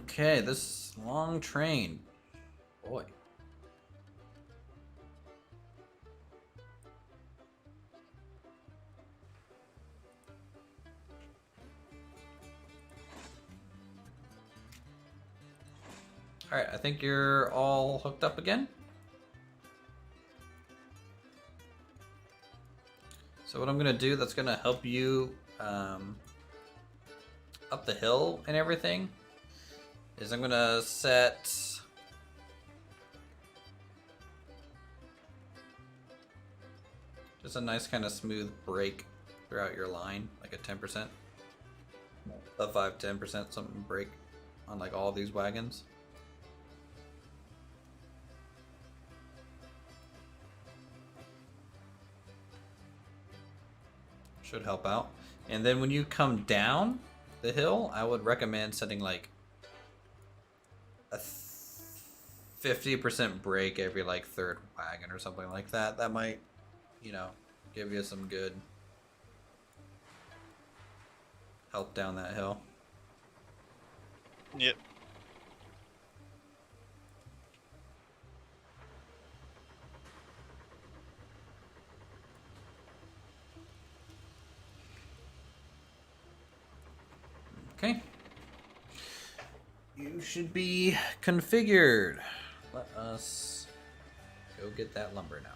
Okay, this long train. Boy. Alright, I think you're all hooked up again. So what I'm going to do that's going to help you up the hill and everything is I'm going to set just a nice kind of smooth break throughout your line, like a 10%, a 5-10% something break on like all these wagons. Should help out. And then when you come down the hill, I would recommend setting like a 50% break every like third wagon or something like that. That might you know, give you some good help down that hill. Yep. Okay. You should be configured. Let us go get that lumber now.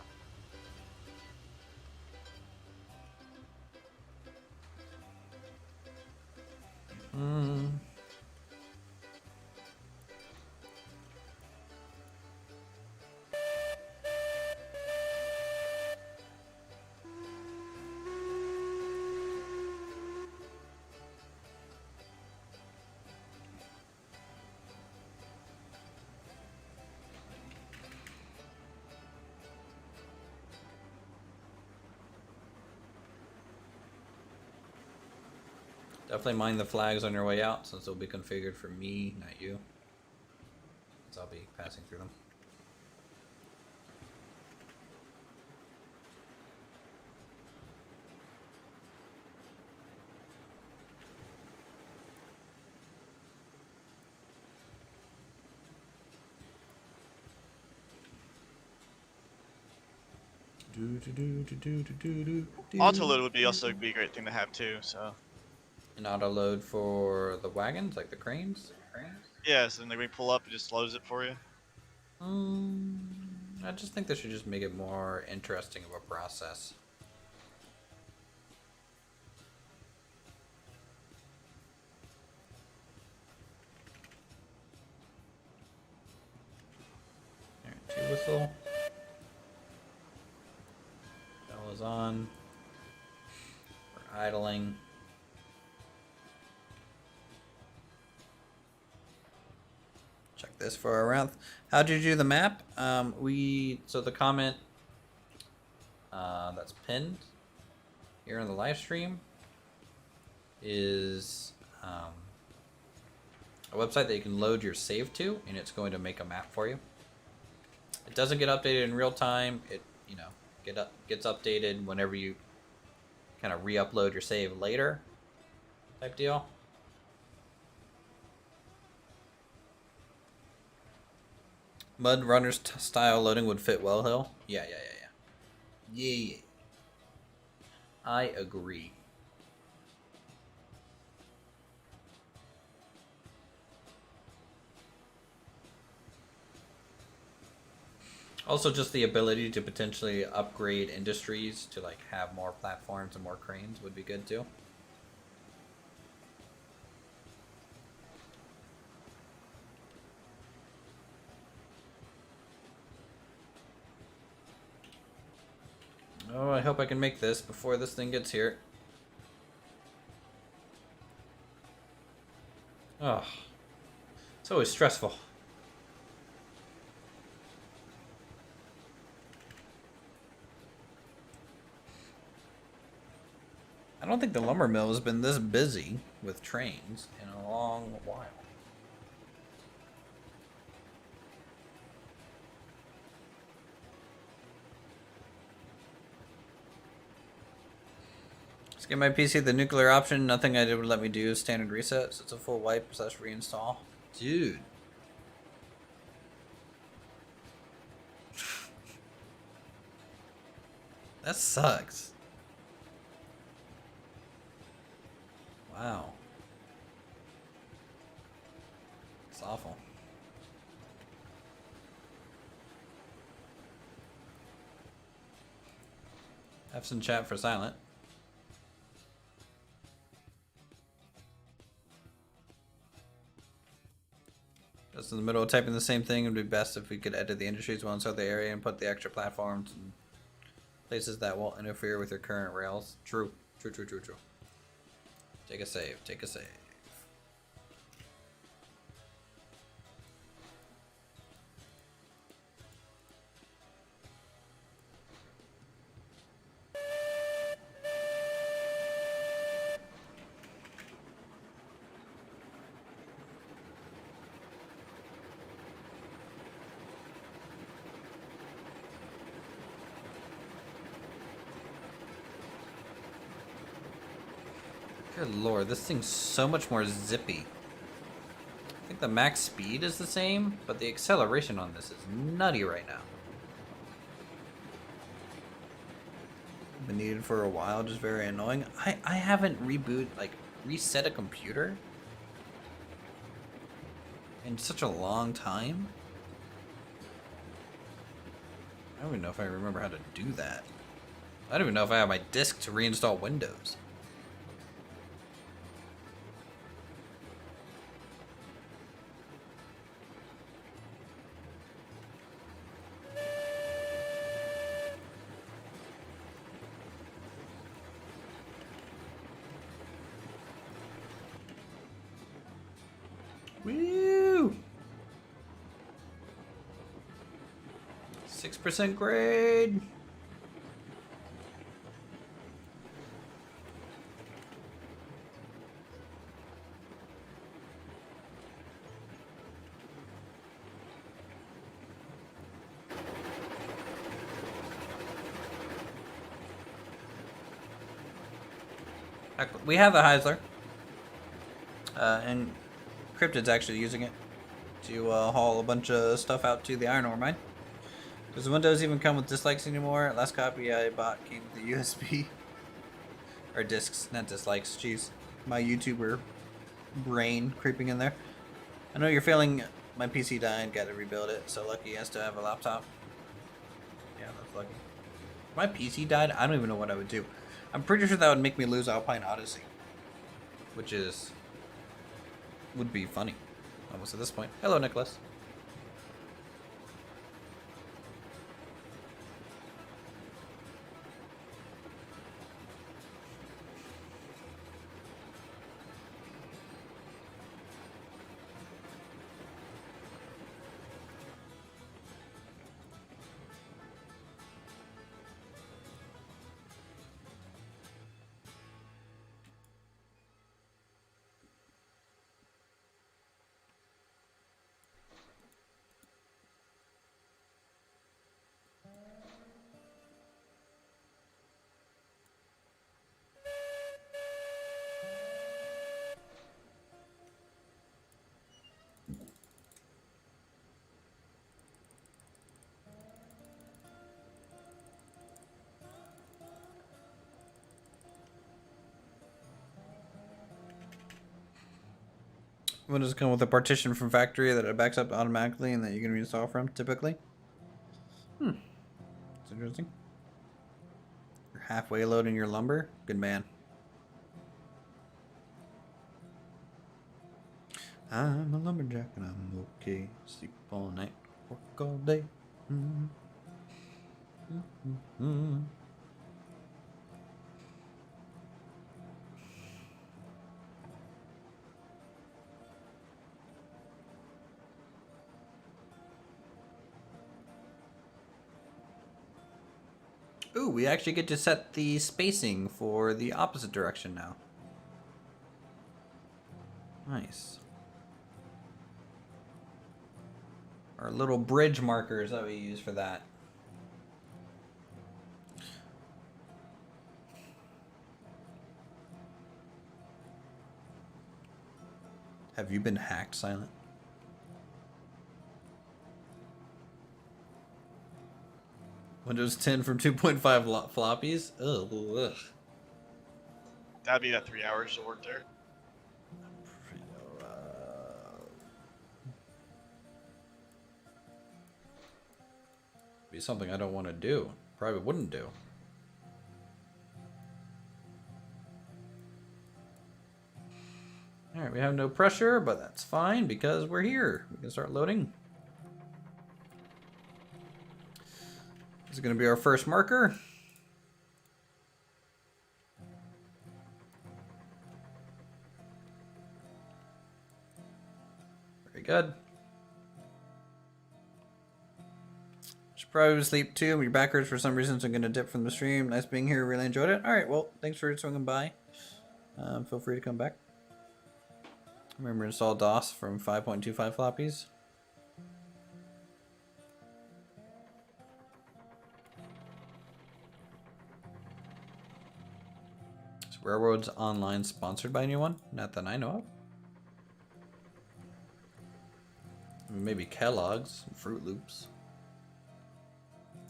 Definitely mind the flags on your way out, since they'll be configured for me, not you. Since I'll be passing through them. Auto load would be also be a great thing to have too. So. An auto load for the wagons, like the cranes? Yeah, so then when we pull up, it just loads it for you. I just think they should just make it more interesting of a process. Alright, T-whistle. Bell is on. We're idling. Check this for a round. How'd you do the map? So the comment that's pinned here in the live stream is a website that you can load your save to, and it's going to make a map for you. It doesn't get updated in real time. It gets updated whenever you kind of re-upload your save later, type deal. Mud Runner's style loading would fit well, Hill. Yeah. I agree. Also, just the ability to potentially upgrade industries to like have more platforms and more cranes would be good too. Oh, I hope I can make this before this thing gets here. Oh, it's always stressful. I don't think the lumber mill has been this busy with trains in a long while. Let's get my PC the nuclear option. Nothing I did would let me do standard resets. It's a full wipe / reinstall. Dude. That sucks. Wow. It's awful. Have some chat for silent. Just in the middle of typing the same thing, it would be best if we could edit the industries well inside the area and put the extra platforms in places that won't interfere with your current rails. True. Take a save. Good lord, this thing's so much more zippy. I think the max speed is the same, but the acceleration on this is nutty right now. Been needed for a while, just very annoying. I haven't reset a computer in such a long time. I don't even know if I remember how to do that. I don't even know if I have my disk to reinstall Windows. Woo! 6% grade. We have the Heisler, and Cryptid's actually using it to haul a bunch of stuff out to the iron ore mine. Does the Windows even come with dislikes anymore? Last copy I bought came with the USB. Or discs, not dislikes. Jeez. My YouTuber brain creeping in there. I know you're feeling my PC died, gotta rebuild it, so lucky he has to have a laptop. Yeah, that's lucky. If my PC died, I don't even know what I would do. I'm pretty sure that would make me lose Alpine Odyssey. Which would be funny. Almost at this point. Hello, Nicholas. Windows come with a partition from factory that it backs up automatically and that you can reinstall from, typically. That's interesting. You're halfway loading your lumber? Good man. I'm a lumberjack and I'm okay. Sleep all night, work all day. Ooh, we actually get to set the spacing for the opposite direction now. Nice. Our little bridge markers that we use for that. Have you been hacked, Silent? Windows 10 from 2.5 floppies? Ugh. That'd be that 3 hours of work there. Be something I don't want to do. Probably wouldn't do. Alright, we have no pressure, but that's fine because we're here. We can start loading. This is going to be our first marker. Very good. Should probably sleep too. Your back hurts for some reason, so I'm going to dip from the stream. Nice being here. Really enjoyed it. Alright, well, thanks for swinging by. Feel free to come back. Remember to install DOS from 5.25 floppies. So Railroads Online sponsored by anyone? Not that I know of. Maybe Kellogg's, Fruit Loops,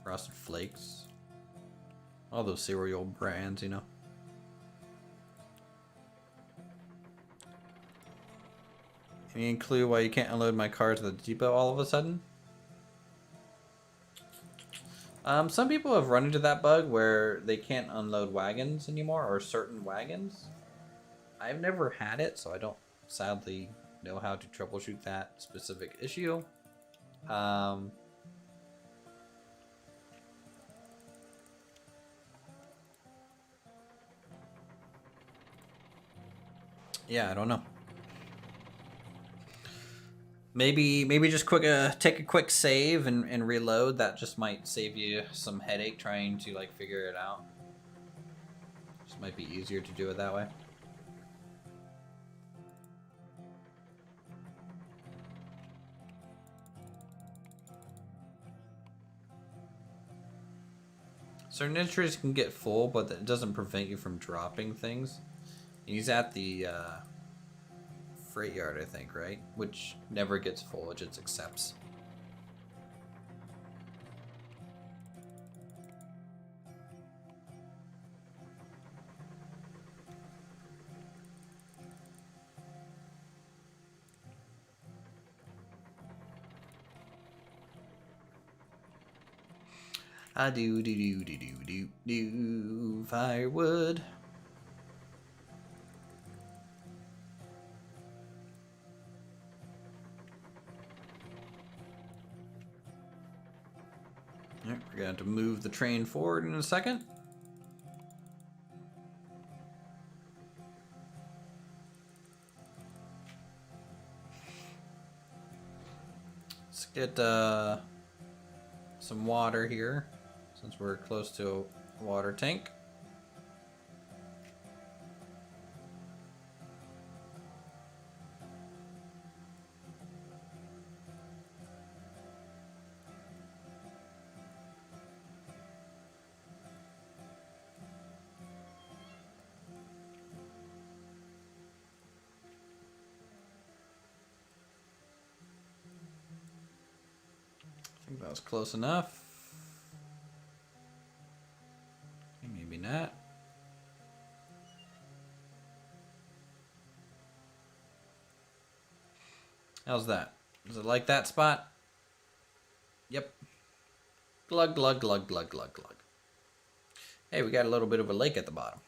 Frosted Flakes, all those cereal brands, you know. Any clue why you can't unload my cars at the depot all of a sudden? Some people have run into that bug where they can't unload wagons anymore, or certain wagons. I've never had it, so I don't sadly know how to troubleshoot that specific issue. Yeah, I don't know. Maybe just take a quick save and reload. That just might save you some headache trying to like figure it out. Just might be easier to do it that way. Certain entries can get full, but it doesn't prevent you from dropping things. He's at the freight yard, I think, right? Which never gets full, it just accepts. I do firewood. Alright, we're gonna have to move the train forward in a second. Let's get some water here, since we're close to a water tank. I think that was close enough. Maybe not. How's that? Is it like that spot? Yep. Glug, glug, glug, glug, glug, glug. Hey, we got a little bit of a lake at the bottom.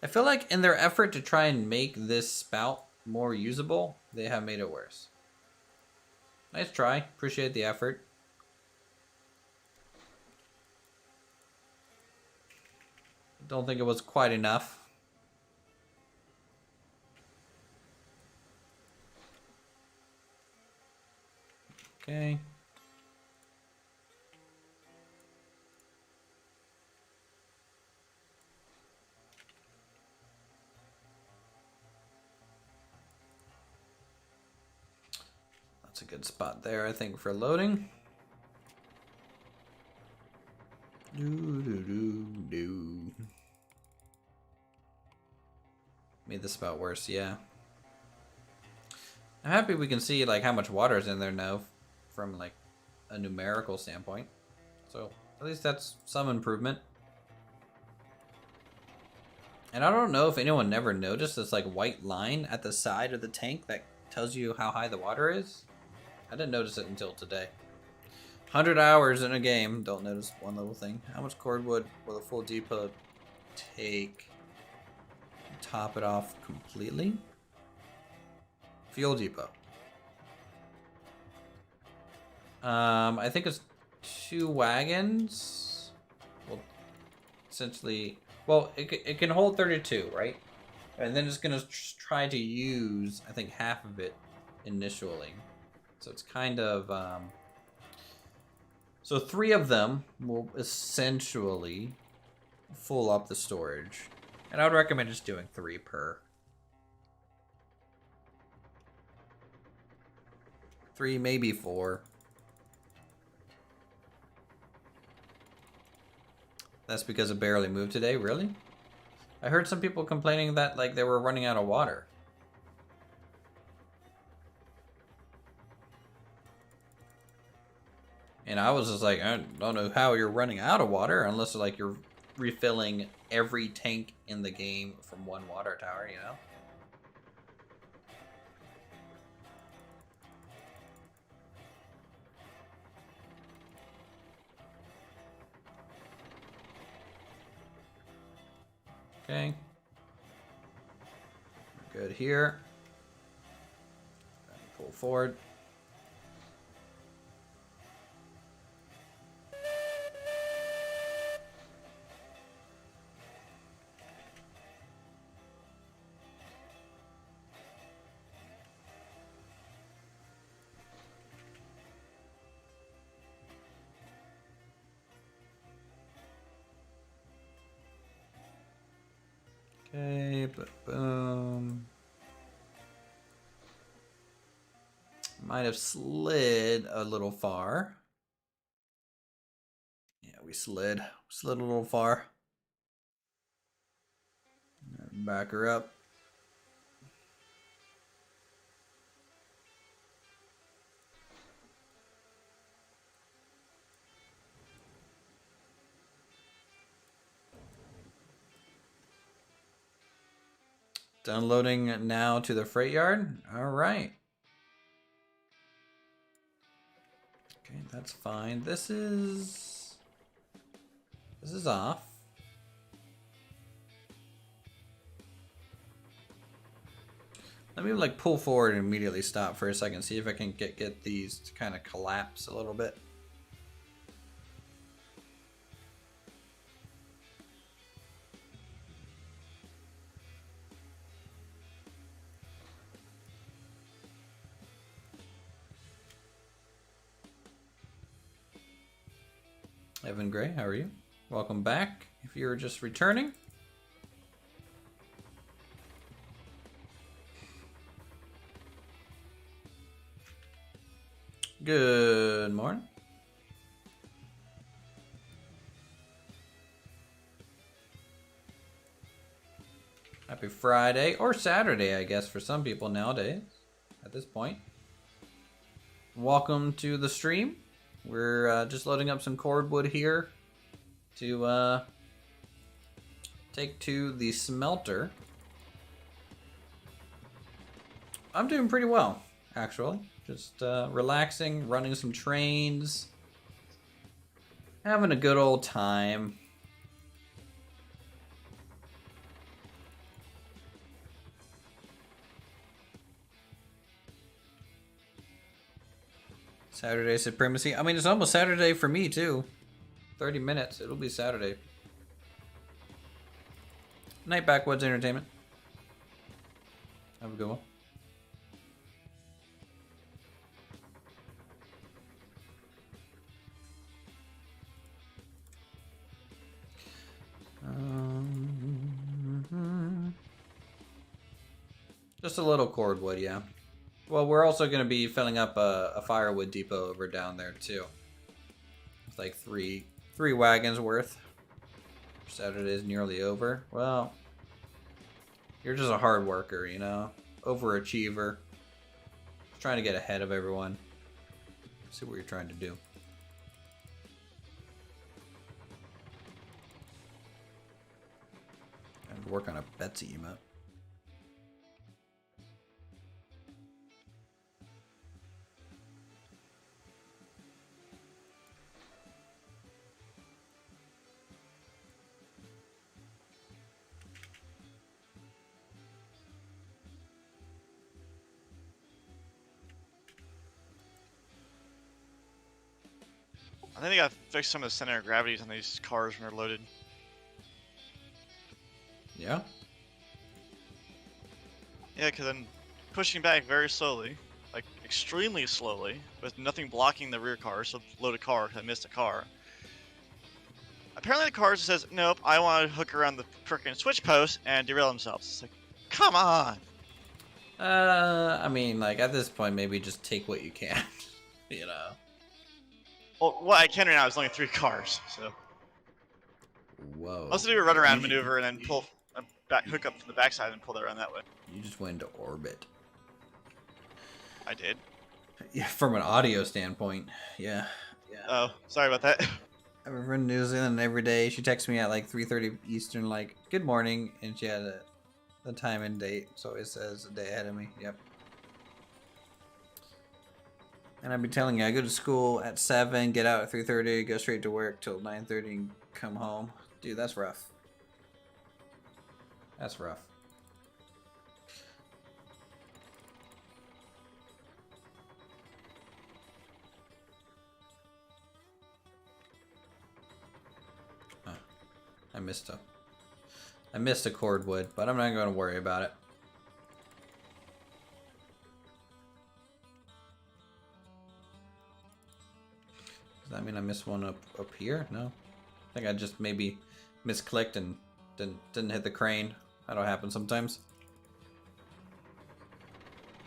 I feel like in their effort to try and make this spout more usable, they have made it worse. Nice try. Appreciate the effort. Don't think it was quite enough. Okay. That's a good spot there, I think, for loading. Made the spout worse, yeah. I'm happy we can see like how much water is in there now from like a numerical standpoint. So at least that's some improvement. And I don't know if anyone never noticed this like white line at the side of the tank that tells you how high the water is. I didn't notice it until today. 100 hours in a game, don't notice one little thing. How much cordwood will a full depot take to top it off completely? Fuel depot. I think it's 2 wagons. Well, essentially, well, it can hold 32, right? And then it's gonna try to use, I think, half of it initially. So it's kind of, so 3 of them will essentially full up the storage. And I would recommend just doing 3 per. 3, maybe 4. That's because it barely moved today, really? I heard some people complaining that like they were running out of water. And I was just like, I don't know how you're running out of water unless like you're refilling every tank in the game from one water tower, you know? Okay. Good here. Pull forward. Okay, but boom. Might have slid a little far. Yeah, we slid a little far. Back her up. Downloading now to the freight yard. All right. Okay, that's fine. This is off. Let me like pull forward and immediately stop for a second. See if I can get these to kind of collapse a little bit. Evan Gray, how are you? Welcome back. If you're just returning. Good morning. Happy Friday, or Saturday, I guess, for some people nowadays, at this point. Welcome to the stream. We're just loading up some cordwood here to take to the smelter. I'm doing pretty well, actually. Just relaxing, running some trains, having a good old time. Saturday supremacy. I mean, it's almost Saturday for me, too. 30 minutes. It'll be Saturday. Night Backwoods Entertainment. Have a good one. Just a little cordwood, yeah. Well, we're also going to be filling up a firewood depot over down there too. It's like three wagons worth. Saturday's nearly over. Well, you're just a hard worker, you know, overachiever. Just trying to get ahead of everyone. See what you're trying to do. And work on a Betsy emote. I think they gotta fix some of the center of gravities on these cars when they're loaded. Yeah? Yeah, because I'm pushing back very slowly, like extremely slowly, with nothing blocking the rear car, so load a car, I missed a car. Apparently the car just says, nope, I want to hook around the frickin' switch post and derail themselves. It's like, come on! I mean, like, at this point, maybe just take what you can, you know? Well, what I can right now is only 3 cars, so... Whoa. Also do a runaround maneuver and then pull a back hook up from the backside and pull that around that way. You just went into orbit. I did. Yeah, from an audio standpoint. Yeah. Oh, sorry about that. I have a friend in New Zealand every day. She texts me at like 3:30 Eastern, like, good morning. And she had the time and date. So it says a day ahead of me. Yep. And I've been telling you, I go to school at 7, get out at 3:30, go straight to work till 9:30 and come home. Dude, that's rough. That's rough. Huh. I missed a cordwood, but I'm not going to worry about it. Does that mean I missed one up here? No. I think I just maybe misclicked and didn't hit the crane. That'll happen sometimes.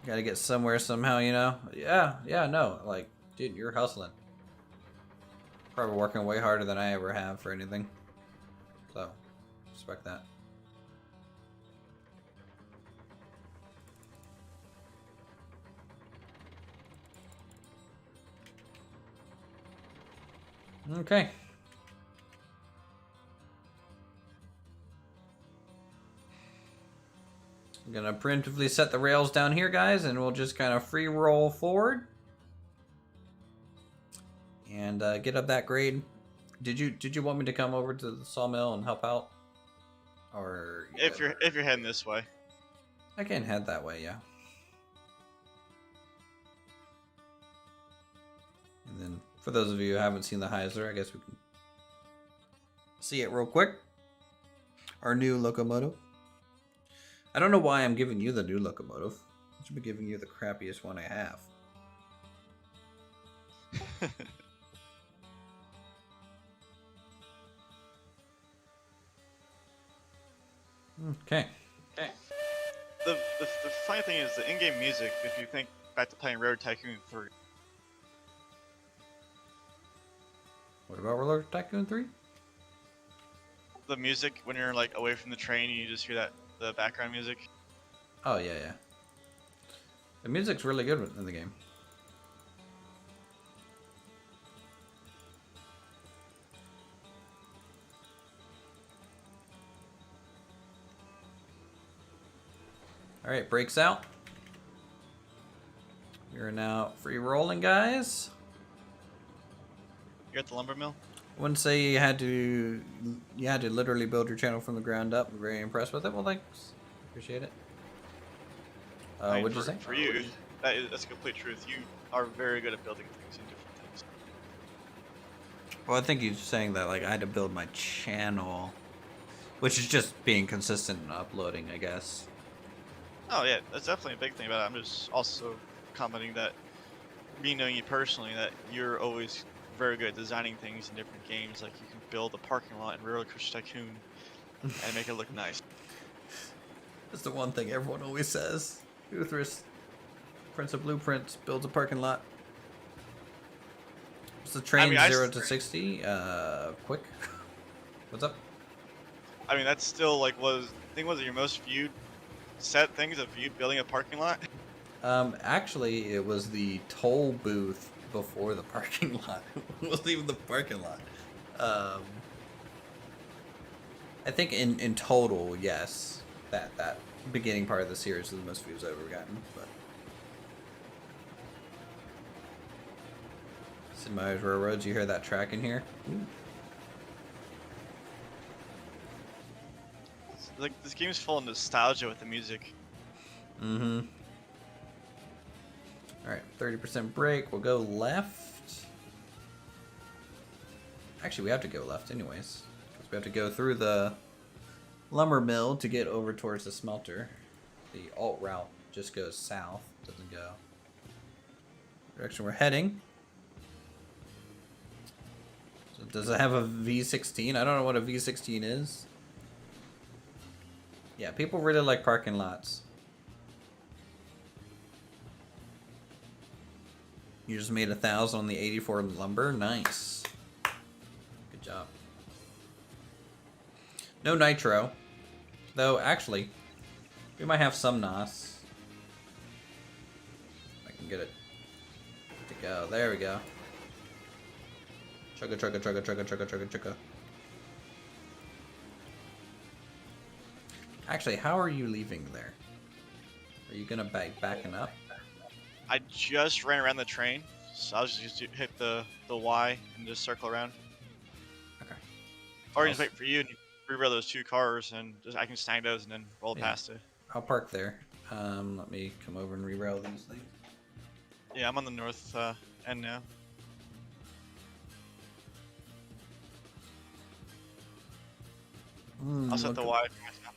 Gotta get somewhere somehow, you know? Yeah, no. Like, dude, you're hustling. Probably working way harder than I ever have for anything. So, respect that. Okay. I'm gonna preemptively set the rails down here, guys, and we'll just kind of free roll forward and get up that grade. Did you want me to come over to the sawmill and help out, or If you're heading this way. I can head that way, yeah. And then for those of you who haven't seen the Heisler, I guess we can see it real quick. Our new locomotive. I don't know why I'm giving you the new locomotive. I should be giving you the crappiest one I have. Okay. The funny thing is the in-game music, if you think back to playing Road Tycoon 3. What about Roller Tycoon 3? The music, when you're like away from the train, you just hear the background music. Oh, yeah. The music's really good in the game. Alright, brakes out. We're now free rolling, guys. You're at the lumber mill? I wouldn't say you had to literally build your channel from the ground up. I'm very impressed with it. Well, thanks. Appreciate it. I mean, What'd you say? For you, that's complete truth. You are very good at building things and different things. Well, I think he's saying that like I had to build my channel, which is just being consistent and uploading, I guess. Oh yeah, that's definitely a big thing about it. I'm just also commenting that, me knowing you personally, that you're always very good at designing things in different games. Like you can build a parking lot in Roller Coaster Tycoon and make it look nice. That's the one thing everyone always says. Uthris, Prince of Blueprints, builds a parking lot. It's the train 0 to 60. Quick. What's up? I mean, that's still like was your most viewed set things of you building a parking lot? Actually, it was the toll booth before the parking lot. It wasn't even the parking lot. I think in total, yes, that beginning part of the series is the most views I've ever gotten. But Sid Meier's Railroads, you hear that track in here? Ooh. Like this game's full of nostalgia with the music. Mm-hmm. Alright, 30% brake. We'll go left. Actually, we have to go left anyways. Because we have to go through the lumber mill to get over towards the smelter. The alt route just goes south. Doesn't go direction we're heading. So does it have a V16? I don't know what a V16 is. Yeah, people really like parking lots. You just made 1,000 on the 84 lumber. Nice. Good job. No nitro. Though, actually, we might have some NOS. I can get it to go. There we go. Chugga, chugga, chugga, chugga, chugga, chugga, chugga. Actually, how are you leaving there? Are you gonna backing up? I just ran around the train, so I was just hit the Y and just circle around. Okay. Or just wait for you and reroll those 2 cars, and just I can snag those and then roll past it. I'll park there. Let me come over and reroll these things. Yeah, I'm on the north end now. I'll set the Y for myself.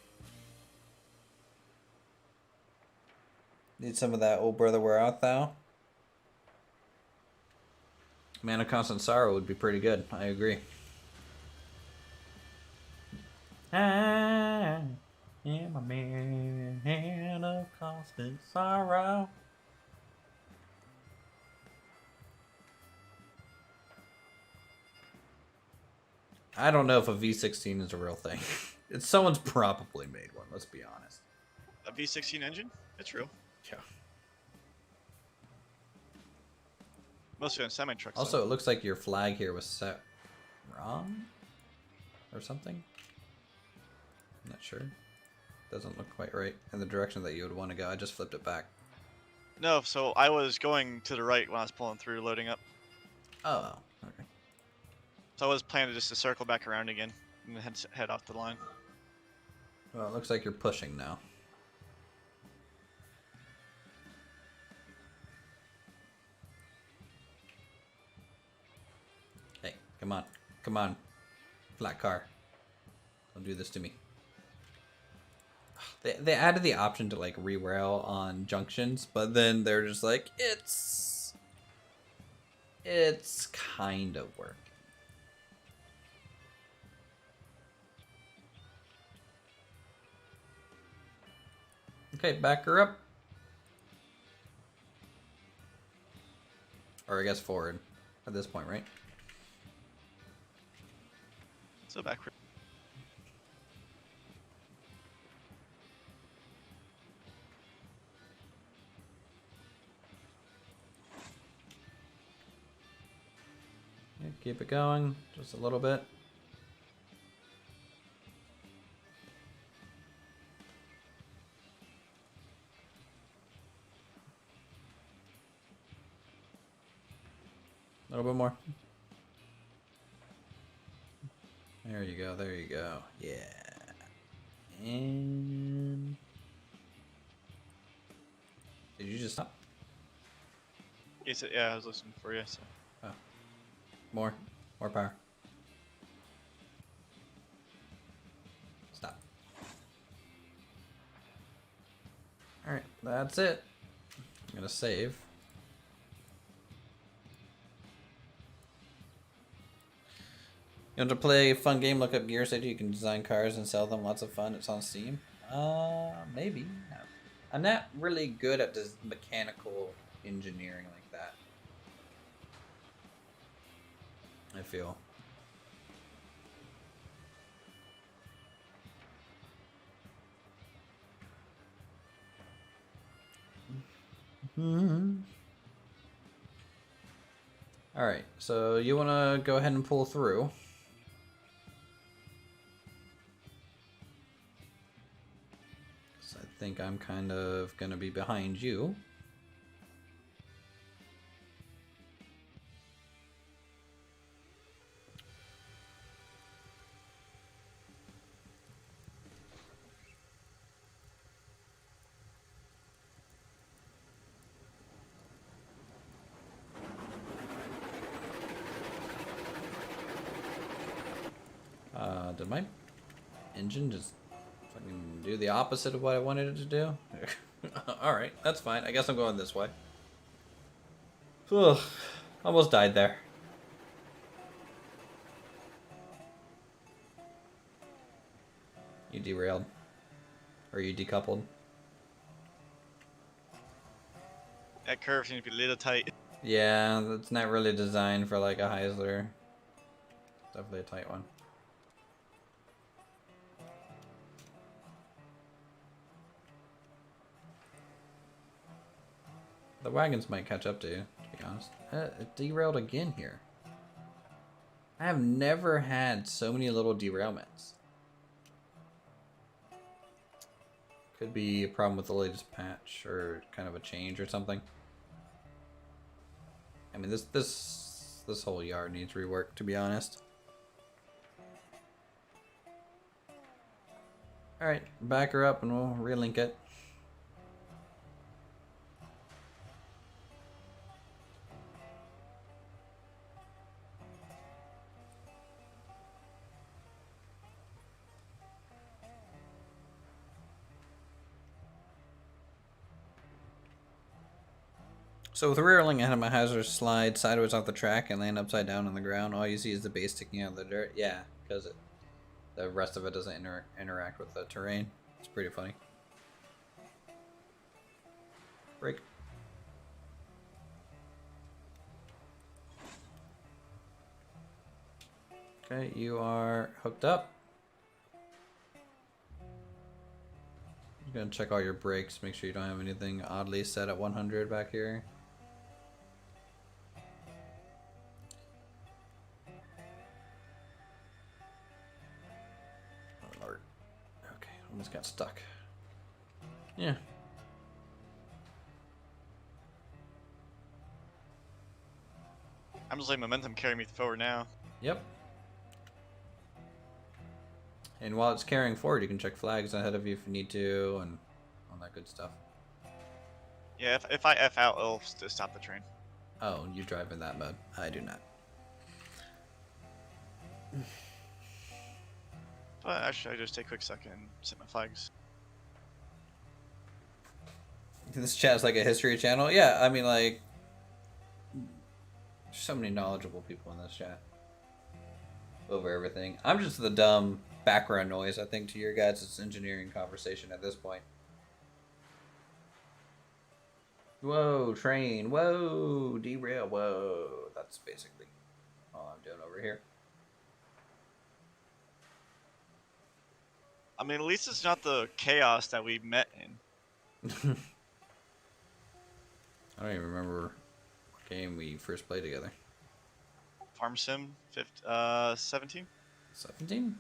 Need some of that old brother wear out thou. Man of Constant Sorrow would be pretty good. I agree. I am a man of constant sorrow. I don't know if a V16 is a real thing. It's someone's probably made one, let's be honest. A V16 engine? It's real. Yeah. Mostly on semi-trucks. Also, though. it looks like your flag here was set wrong or something. I'm not sure. Doesn't look quite right in the direction that you would want to go. I just flipped it back. No, so I was going to the right when I was pulling through, loading up. Oh, okay. So I was planning just to circle back around again and then head off the line. Well, it looks like you're pushing now. Hey, come on. Come on. Flat car. Don't do this to me. They added the option to like re-rail on junctions, but then they're just like, it's kind of working. Okay, back her up. Or I guess forward at this point, right? So back. Yeah, keep it going just a little bit. A little bit more. There you go, there you go. Yeah. And... Did you just stop? Yes, yeah, I was listening for you. So. Oh. More power. Stop. Alright, that's it. I'm gonna save. You want to play a fun game? Look up Gear City. You can design cars and sell them. Lots of fun. It's on Steam. Maybe. No. I'm not really good at this mechanical engineering like that. I feel. Alright, so you want to go ahead and pull through. So I think I'm kind of going to be behind you. Did my engine just fucking do the opposite of what I wanted it to do? Alright, that's fine. I guess I'm going this way. Ugh, almost died there. You derailed. Or you decoupled. That curve seems to be a little tight. Yeah, that's not really designed for like a Heisler. Definitely a tight one. The wagons might catch up to you, to be honest. It derailed again here. I have never had so many little derailments. Could be a problem with the latest patch or kind of a change or something. I mean, this whole yard needs rework, to be honest. All right, back her up and we'll relink it. So with rear link, I had my hazard slide sideways off the track and land upside down on the ground. All you see is the base sticking out of the dirt. Yeah, because the rest of it doesn't interact with the terrain. It's pretty funny. Break. Okay, you are hooked up. You're gonna check all your brakes, make sure you don't have anything oddly set at 100 back here. Almost got stuck. Yeah. I'm just letting momentum carry me forward now. Yep. And while it's carrying forward, you can check flags ahead of you if you need to, and all that good stuff. Yeah, if I F out, it'll just stop the train. Oh, you drive in that mode. I do not. But actually, I just take a quick second and set my flags. This chat's like a history channel. Yeah, I mean, like, there's so many knowledgeable people in this chat over everything. I'm just the dumb background noise, I think, to your guys' engineering conversation at this point. Whoa, train. Whoa, derail. Whoa. That's basically all I'm doing over here. I mean, at least it's not the chaos that we met in. I don't even remember what game we first played together. Farm Sim 17? 17?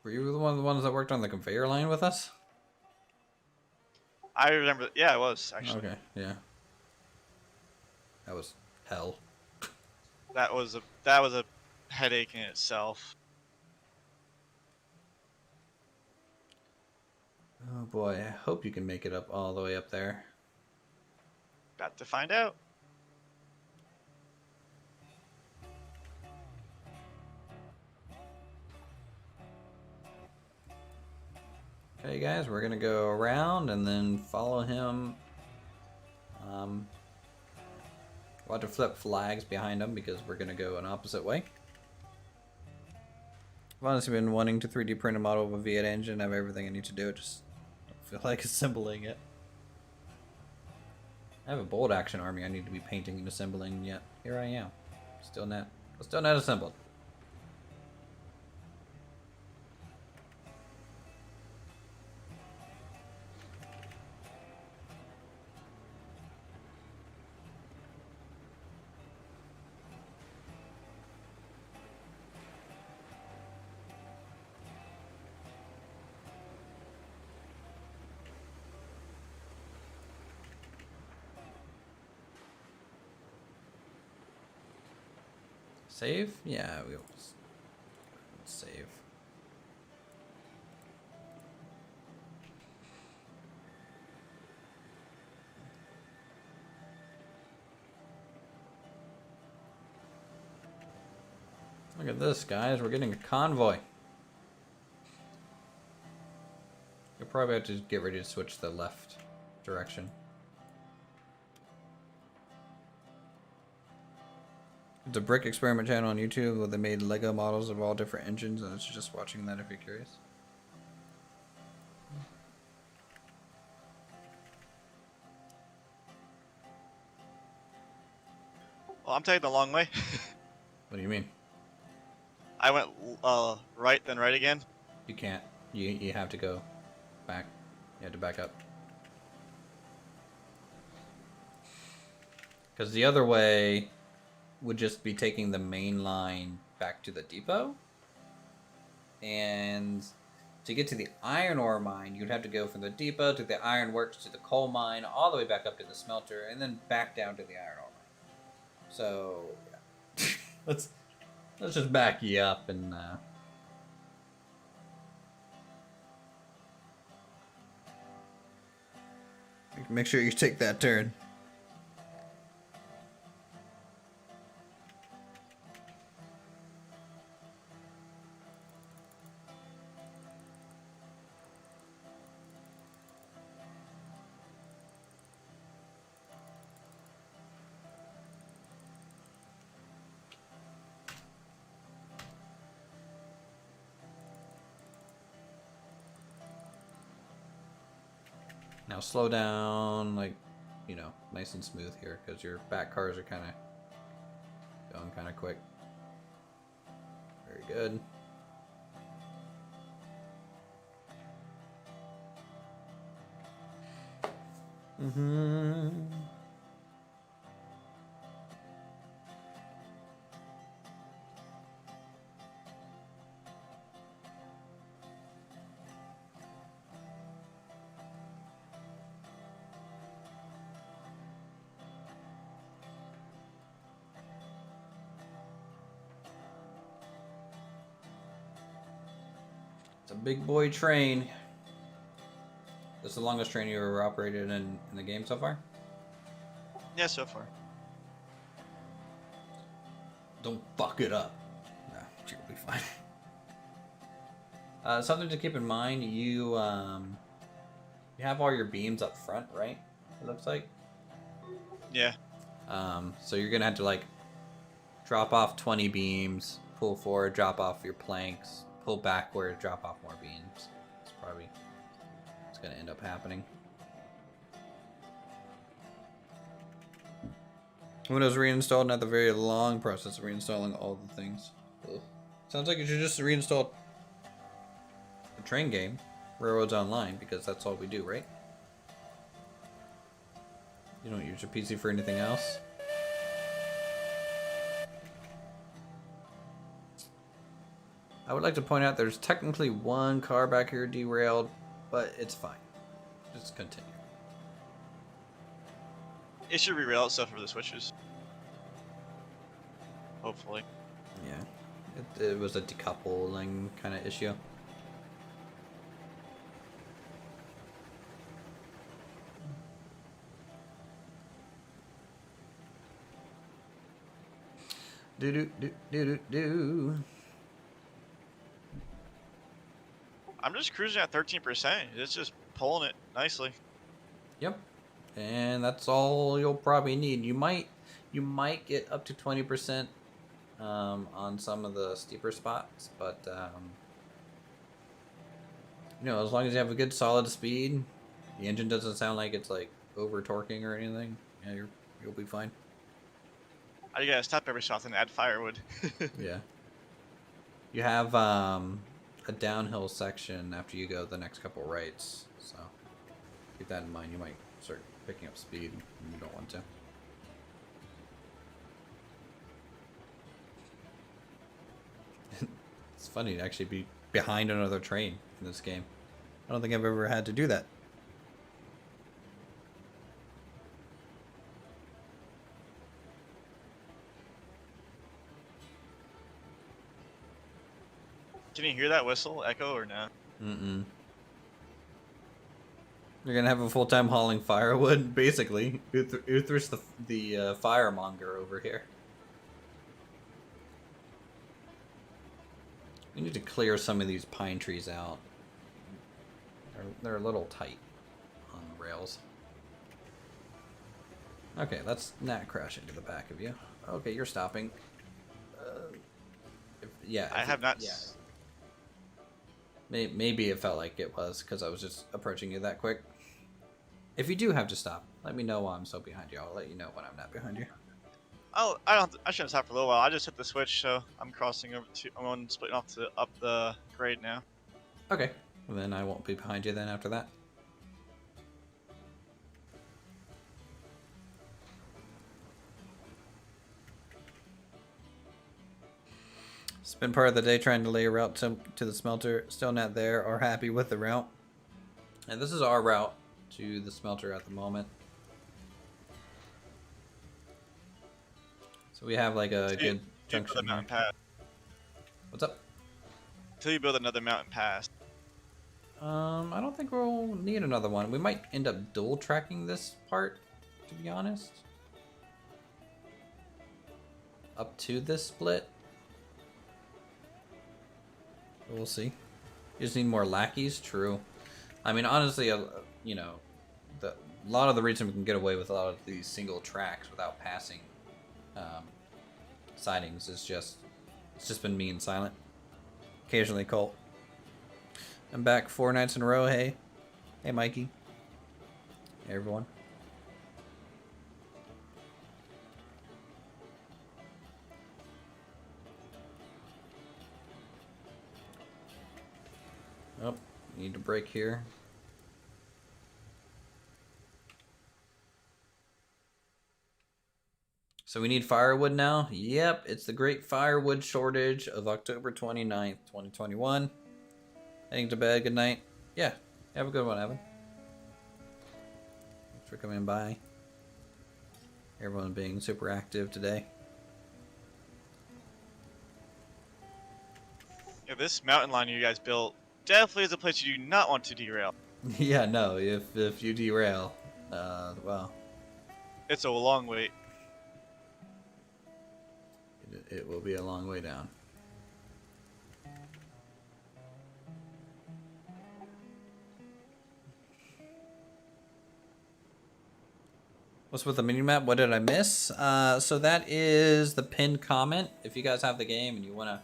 Were you one of the ones that worked on the conveyor line with us? I remember. Yeah, it was actually. Okay, yeah. That was hell. That was a headache in itself. Oh boy, I hope you can make it up all the way up there. Got to find out. Okay guys, we're gonna go around and then follow him. We'll have to flip flags behind him because we're gonna go an opposite way. I've honestly been wanting to 3D print a model of a V8 engine, have everything I need to do, just don't feel like assembling it. I have a bolt action army I need to be painting and assembling, yet here I am. Still not assembled. Save? Yeah, we'll save. Look at this, guys. We're getting a convoy. You'll probably have to get ready to switch to the left direction. It's a brick experiment channel on YouTube where they made Lego models of all different engines, and it's just watching that if you're curious. Well, I'm taking the long way. What do you mean? I went right, then right again. You can't. You have to go back. You had to back up. Because the other way would just be taking the main line back to the depot. And to get to the iron ore mine, you'd have to go from the depot to the iron works to the coal mine, all the way back up to the smelter, and then back down to the iron ore mine. So, yeah. let's just back you up and make sure you take that turn. Now slow down, like, you know, nice and smooth here, because your back cars are kind of going kind of quick. Very good. It's a big boy train. This is the longest train you ever operated in the game so far? Yeah, so far. Don't fuck it up. No, you'll be fine. Something to keep in mind, you have all your beams up front, right? It looks like. Yeah. So you're gonna have to like drop off 20 beams, pull forward, drop off your planks, pull backward, drop off more beams. It's probably what's gonna end up happening. Windows reinstalled, not the very long process of reinstalling all the things. Ugh. Sounds like you should just reinstall the train game, Railroads Online, because that's all we do, right? You don't use your PC for anything else? I would like to point out there's technically one car back here derailed, but it's fine. Just continue. It should reroute stuff for the switches. Hopefully. Yeah. It was a decoupling kind of issue. Do. I'm just cruising at 13%. It's just pulling it nicely. Yep. And that's all you'll probably need. You might get up to 20% on some of the steeper spots, but you know, as long as you have a good solid speed, the engine doesn't sound like it's like over torquing or anything. Yeah, you'll be fine. I gotta stop every so often and add firewood. Yeah. You have a downhill section after you go the next couple rights, so keep that in mind. You might start picking up speed when you don't want to. It's funny to actually be behind another train in this game. I don't think I've ever had to do that. Can you hear that whistle echo or no? Mm-mm. You're gonna have a full-time hauling firewood, basically. Uthris the firemonger over here. We need to clear some of these pine trees out. They're a little tight on the rails. Okay, let's not crash into the back of you. Okay, you're stopping. I have not. Yeah. Maybe it felt like it was because I was just approaching you that quick. If you do have to stop, let me know while I'm so behind you. I'll let you know when I'm not behind you. Oh, I shouldn't stop for a little while. I just hit the switch, so I'm crossing over to. I'm splitting off to up the grade now. Okay, well, then I won't be behind you then after that. Spend part of the day trying to lay a route to the smelter. Still not there or happy with the route. And this is our route to the smelter at the moment. So we have like a good junction here. Pass. What's up? Until you build another mountain pass. I don't think we'll need another one. We might end up dual tracking this part, to be honest. Up to this split. We'll see. You just need more lackeys, true. I mean, honestly, you know, a lot of the reason we can get away with a lot of these single tracks without passing sightings is it's just been me and Silent. Occasionally Colt. I'm back 4 nights in a row. Hey. Hey, Mikey. Hey, everyone. Oh, need to break here. So we need firewood now? Yep, it's the great firewood shortage of October 29th, 2021. Heading to bed, good night. Yeah, have a good one, Evan. Thanks for coming by. Everyone being super active today. Yeah, this mountain line you guys built definitely is a place you do not want to derail. Yeah, no, if you derail, well. It's a long wait. It will be a long way down. What's with the mini-map? What did I miss? So that is the pinned comment. If you guys have the game and you want to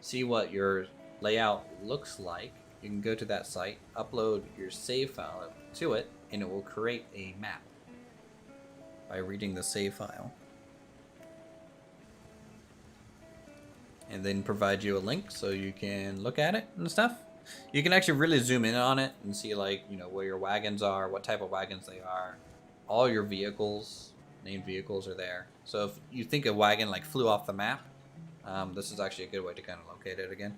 see what your layout looks like, you can go to that site, upload your save file to it, and it will create a map by reading the save file. And then provide you a link so you can look at it and stuff. You can actually really zoom in on it and see, like, you know, where your wagons are, what type of wagons they are. All your vehicles, named vehicles, are there. So if you think a wagon like flew off the map, this is actually a good way to kind of locate it again.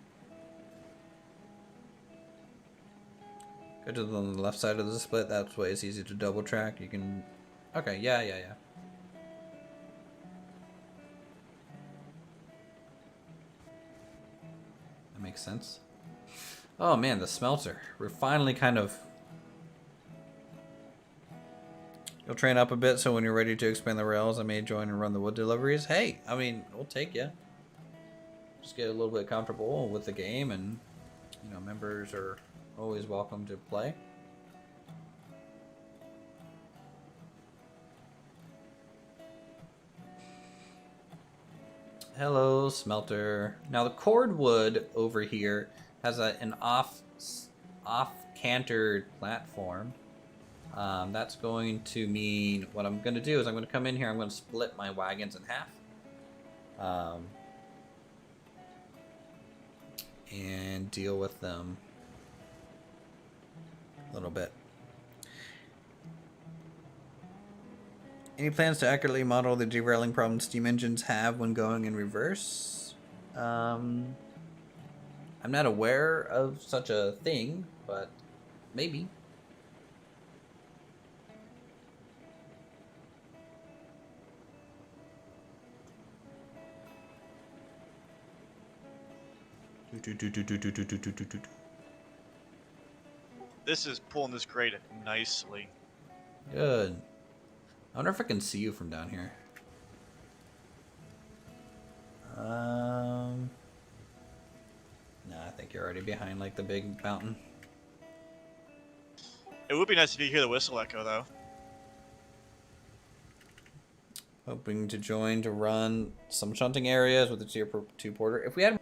Go to the left side of the split. That way it's easy to double track. You can. Okay, yeah. That makes sense. Oh man, the smelter. We're finally kind of. You'll train up a bit, so when you're ready to expand the rails, I may join and run the wood deliveries. Hey, I mean, we'll take you. Just get a little bit comfortable with the game, and you know, members are always welcome to play. Hello, smelter. Now the cordwood over here has an off-cantered platform. That's going to mean what I'm going to do is I'm going to come in here. I'm going to split my wagons in half. And deal with them a little bit. Any plans to accurately model the derailing problem steam engines have when going in reverse? I'm not aware of such a thing, but maybe. This is pulling this grade nicely. Good. I wonder if I can see you from down here. Nah, I think you're already behind like the big mountain. It would be nice if you hear the whistle echo, though. Hoping to join to run some shunting areas with the tier 2 porter. If we had,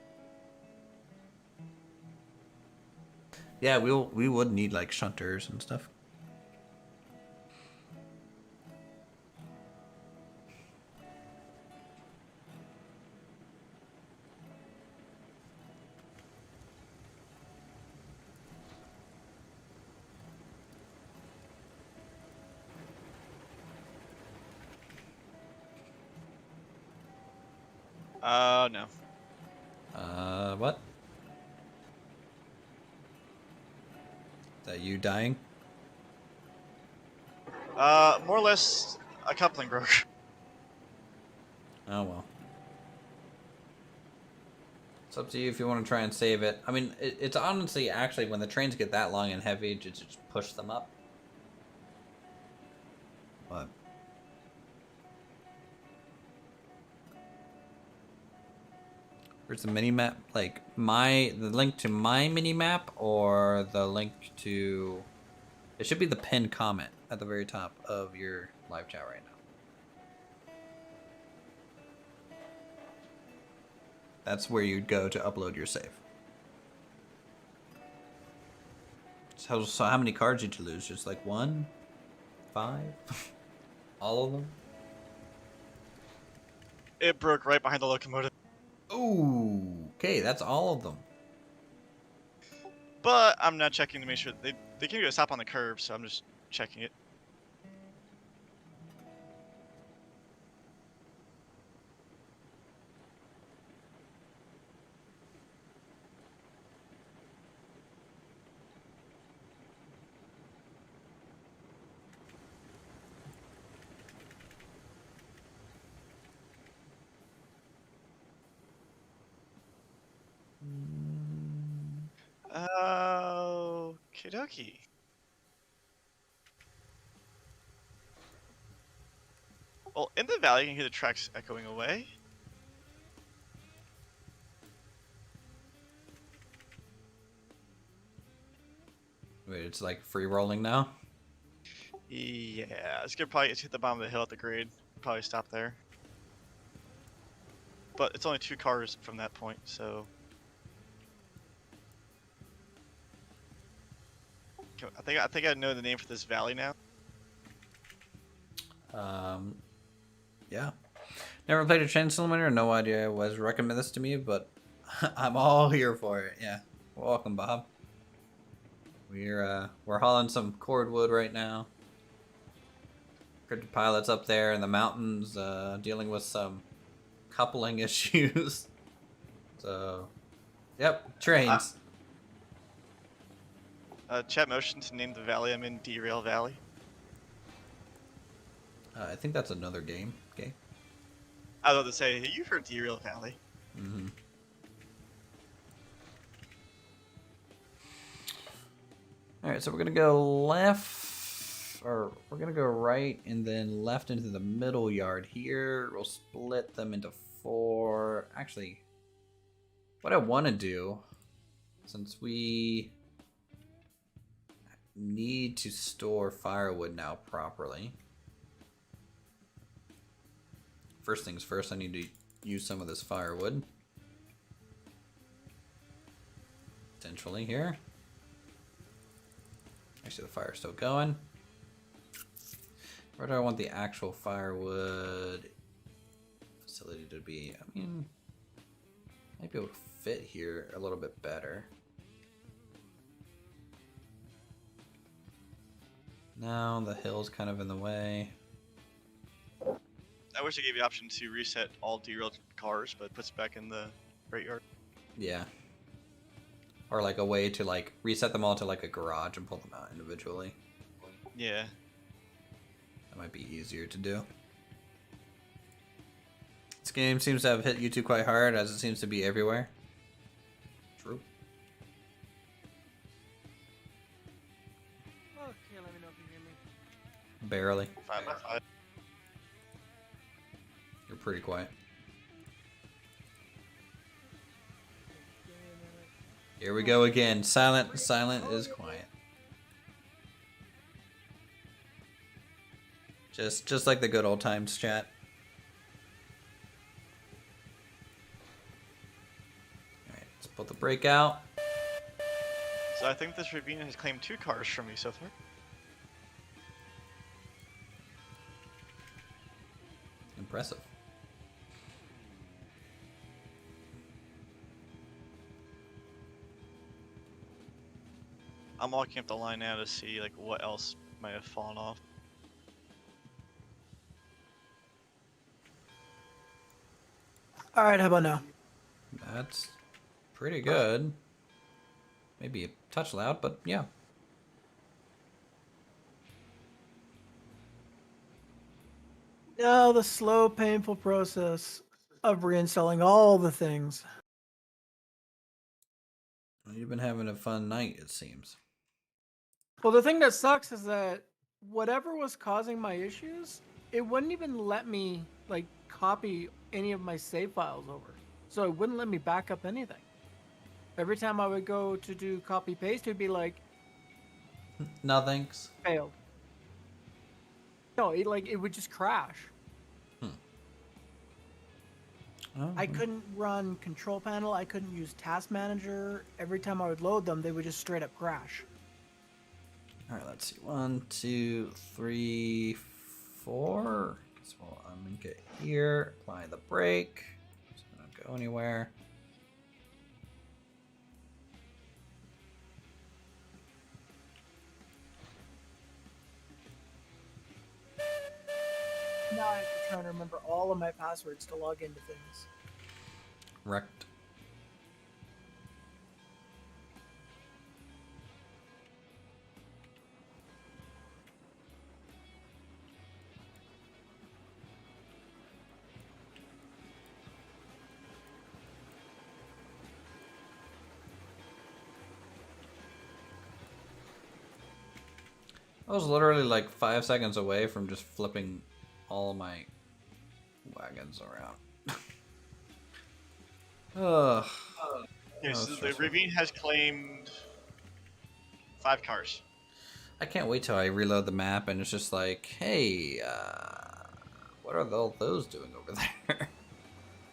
yeah, we would need like shunters and stuff. No. What? Is that you dying? More or less a coupling broke. Oh well. It's up to you if you want to try and save it. I mean, it's honestly actually when the trains get that long and heavy, just push them up. But where's the mini map? Like the link to my mini map or the link to? It should be the pinned comment at the very top of your live chat right now. That's where you'd go to upload your save. So how many cards did you lose? Just like 1? 5? All of them? It broke right behind the locomotive. Ooh, okay, that's all of them. But I'm not checking to make sure they can do a stop on the curb, so I'm just checking it. Okie dokie. Well, in the valley, you can hear the tracks echoing away. Wait, it's like free rolling now? Yeah, it's gonna probably hit the bottom of the hill at the grade. Probably stop there. But it's only 2 cars from that point, so I think I know the name for this valley now. Yeah. Never played a train simulator, no idea what was recommend this to me, but I'm all here for it. Yeah. Welcome, Bob. We're hauling some cordwood right now. Cryptid Pilot's up there in the mountains, dealing with some coupling issues. So, yep, trains. Chat motion to name the valley I'm in Derail Valley. I think that's another game. Okay. I was about to say, hey, you've heard Derail Valley. Mm-hmm. All right, so we're gonna go left, or we're gonna go right and then left into the middle yard here. We'll split them into 4. Actually, what I want to do, since we need to store firewood now properly. First things first, I need to use some of this firewood. Potentially here. Actually, the fire's still going. Where do I want the actual firewood facility to be? I mean, might be able to fit here a little bit better. Now the hill's kind of in the way. I wish I gave you the option to reset all derailed cars, but it puts it back in the freight yard. Yeah. Or like a way to like reset them all to like a garage and pull them out individually. Yeah. That might be easier to do. This game seems to have hit YouTube quite hard, as it seems to be everywhere. True. Okay, let me know if you hear me. Barely. 5x5. You're pretty quiet. Give me a minute. Here we go again. Silent is quiet. Just like the good old times, chat. Alright, let's pull the brake out. So I think this ravine has claimed 2 cars from me so far. Impressive. I'm walking up the line now to see like what else might have fallen off. All right, how about now? That's pretty good. Maybe a touch loud, but yeah. No, the slow, painful process of reinstalling all the things. Well, you've been having a fun night, it seems. Well, the thing that sucks is that whatever was causing my issues, it wouldn't even let me like copy any of my save files over. So it wouldn't let me back up anything. Every time I would go to do copy paste, it'd be like Nothings. failed. No, it would just crash. Oh, I couldn't run control panel. I couldn't use task manager. Every time I would load them, they would just straight up crash. All right, let's see. 1, 2, 3, 4. So I'm gonna get here, apply the brake. It's not gonna go anywhere. Now I have to try and remember all of my passwords to log into things. Wrecked. I was literally like 5 seconds away from just flipping all my wagons around. Ugh. Okay, That was so the stressful. ravine has claimed 5 cars. I can't wait till I reload the map and it's just like, hey, what are all those doing over there?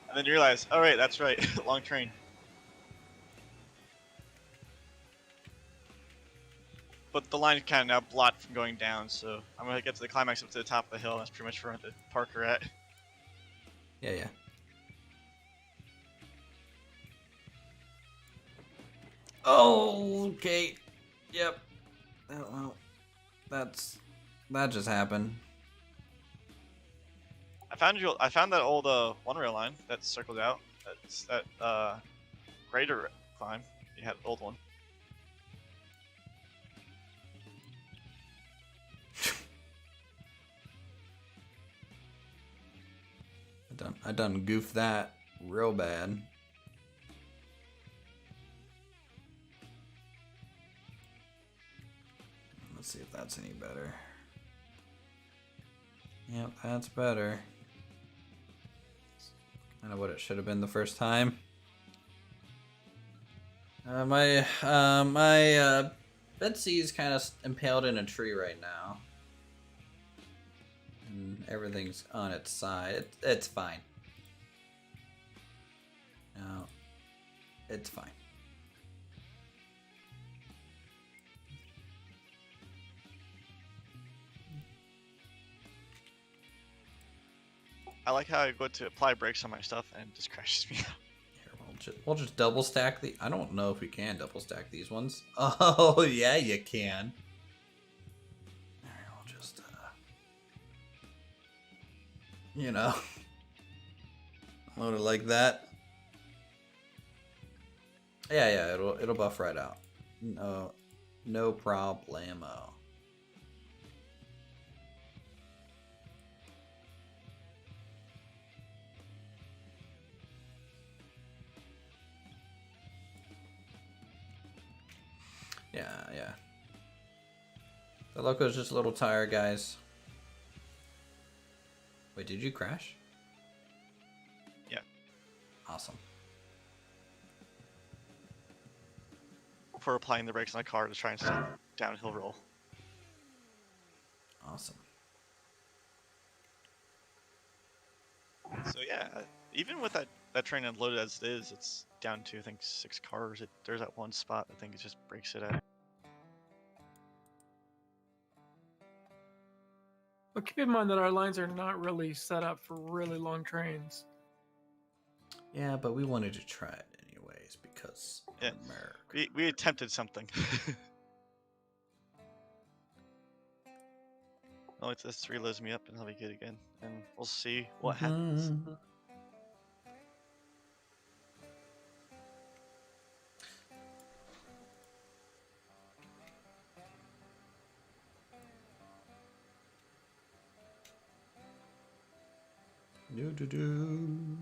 And then you realize, oh right, that's right, long train. But the line is kind of now blocked from going down, so I'm gonna get to the climax up to the top of the hill. And that's pretty much where the park we're at. Yeah, yeah. Oh, okay. Yep. Oh, well, that just happened. I found that old one rail line that's circled out. That's that greater climb. You had an old one. I done goofed that real bad. Let's see if that's any better. Yep, that's better. Kind of what it should have been the first time. My Betsy's kind of impaled in a tree right now. And everything's on its side. It's fine. No, it's fine. I like how I go to apply brakes on my stuff and it just crashes me out. Here, we'll just double stack the. I don't know if we can double stack these ones. Oh yeah, you can. All right, we'll just you know, load it like that. Yeah, yeah, it'll buff right out. No problemo. Yeah, yeah. The loco's just a little tired, guys. Wait, did you crash? Yeah. Awesome. For applying the brakes on my car to try and stop downhill roll. Awesome. So yeah, even with that train unloaded as it is, it's down to I think 6 cars. There's that one spot I think it just breaks it out. But keep in mind that our lines are not really set up for really long trains. Yeah, but we wanted to try it anyways because Yeah. America. We attempted something. Oh, it's this reloads me up and I'll be good again. And we'll see what happens. Do do do.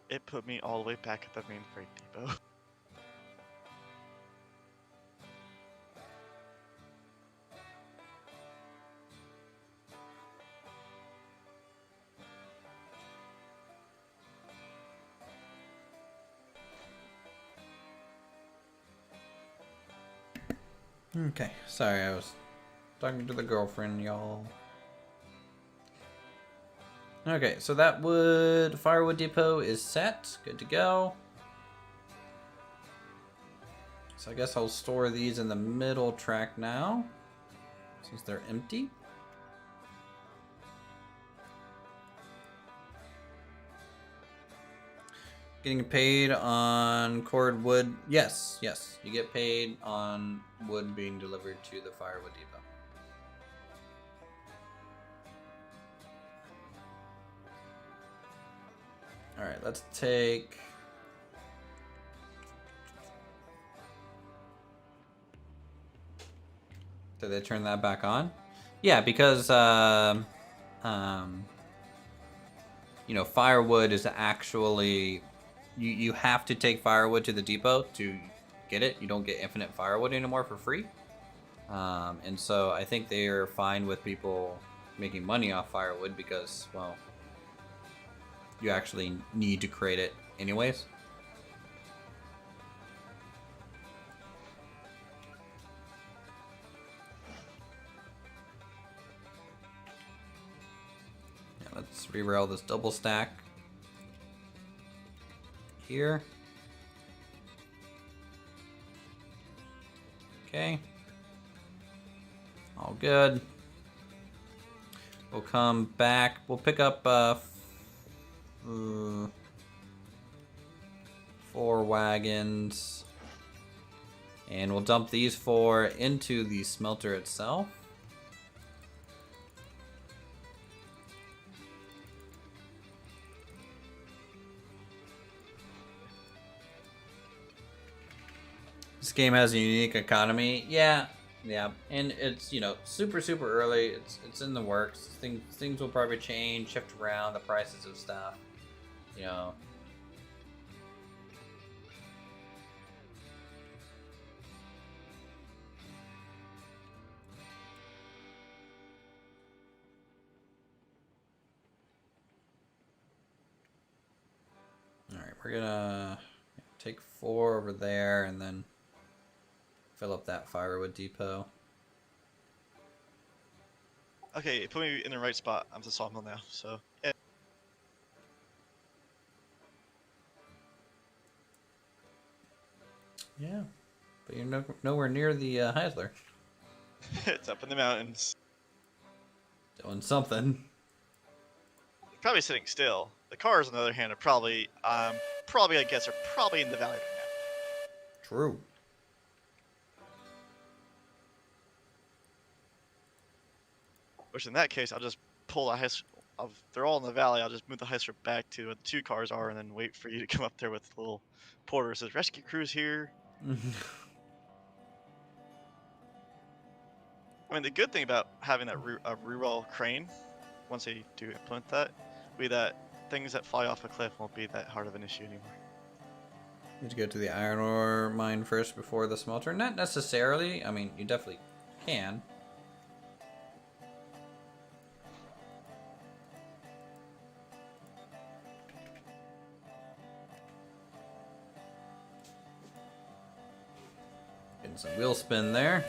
It put me all the way back at the main freight depot. Okay, sorry, I was talking to the girlfriend, y'all. Okay, so that firewood depot is set. Good to go. So I guess I'll store these in the middle track now, since they're empty. Getting paid on cord wood. Yes, yes. You get paid on wood being delivered to the firewood depot. Alright, let's take... Did they turn that back on? Yeah, because, you know, firewood is actually... You have to take firewood to the depot to get it. You don't get infinite firewood anymore for free. And so I think they are fine with people making money off firewood because, well, you actually need to create it anyways. Yeah, let's re-rail this double stack here. Okay. All good. We'll come back. We'll pick up 4 wagons. And we'll dump these 4 into the smelter itself. This game has a unique economy. Yeah, and it's, you know, super early. It's in the works. Things will probably change, shift around the prices of stuff. You know. All right, we're gonna take 4 over there and then fill up that firewood depot. Okay, it put me in the right spot. I'm the sawmill now, so yeah. Yeah, but you're nowhere near the Heisler. It's up in the mountains. Doing something. Probably sitting still. The cars, on the other hand, are probably, I guess, are probably in the valley right now. True. Which in that case, I'll just pull the Heisler. They're all in the valley. I'll just move the Heisler back to where the 2 cars are, and then wait for you to come up there with the little porter that says "Rescue Crew's here." I mean, the good thing about having that reroll crane, once they do implement that, will be that things that fly off a cliff won't be that hard of an issue anymore. Need to go to the iron ore mine first before the smelter? Not necessarily. I mean, you definitely can. Getting some wheel spin there.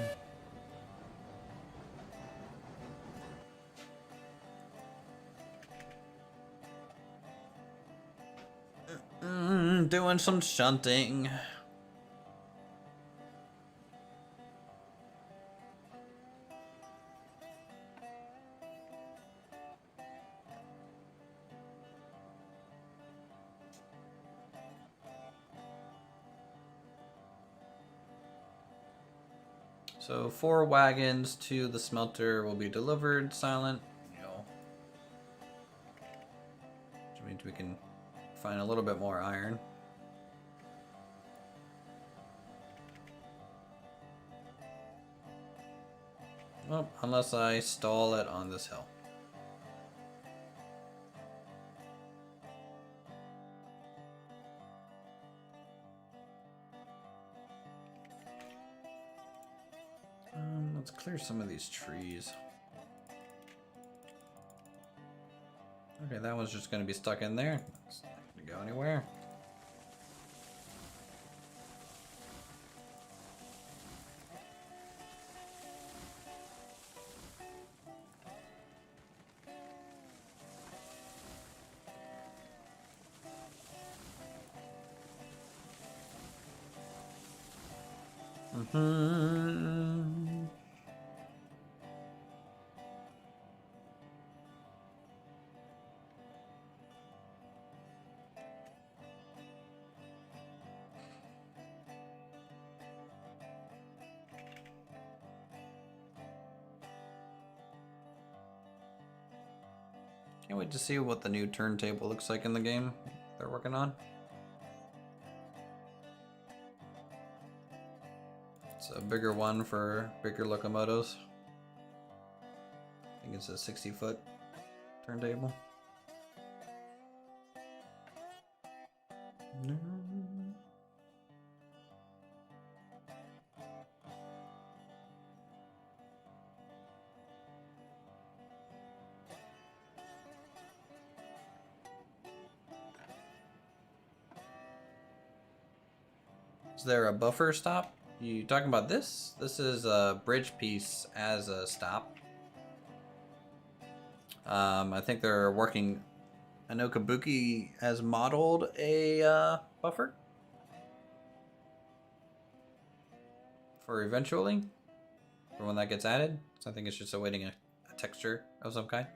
Doing some shunting. So 4 wagons to the smelter will be delivered, Silent. Which means we can find a little bit more iron. Well, unless I stall it on this hill. Let's clear some of these trees. Okay, that one's just going to be stuck in there. It's not going to go anywhere. Can't wait to see what the new turntable looks like in the game they're working on. It's a bigger one for bigger locomotives. I think it's a 60-foot turntable. Is there a buffer stop? You talking about this? This is a bridge piece as a stop. I think they're working. I know Kabuki has modeled a buffer for eventually, for when that gets added. So I think it's just awaiting a texture of some kind.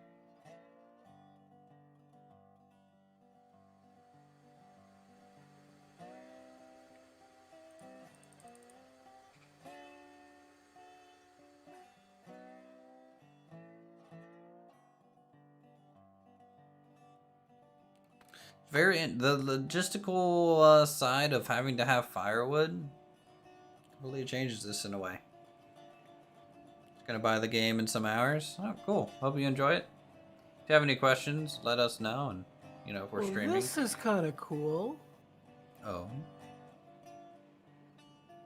The logistical side of having to have firewood really changes this in a way. Just gonna buy the game in some hours. Oh, cool. Hope you enjoy it. If you have any questions, let us know, and if we're streaming. This is kind of cool. Oh.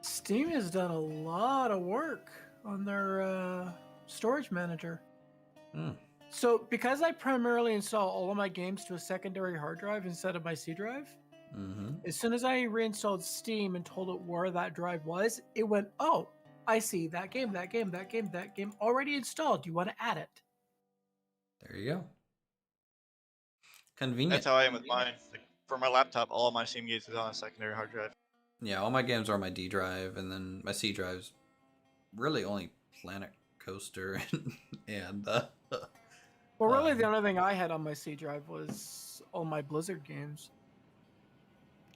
Steam has done a lot of work on their storage manager. Hmm. So, because I primarily install all of my games to a secondary hard drive instead of my C drive, as soon as I reinstalled Steam and told it where that drive was, it went, oh, I see that game already installed. Do you want to add it? There you go. Convenient. That's how I am with mine. Like, for my laptop, all of my Steam games is on a secondary hard drive. Yeah, all my games are on my D drive, and then my C drive's really only Planet Coaster and well, really, the only thing I had on my C drive was all my Blizzard games.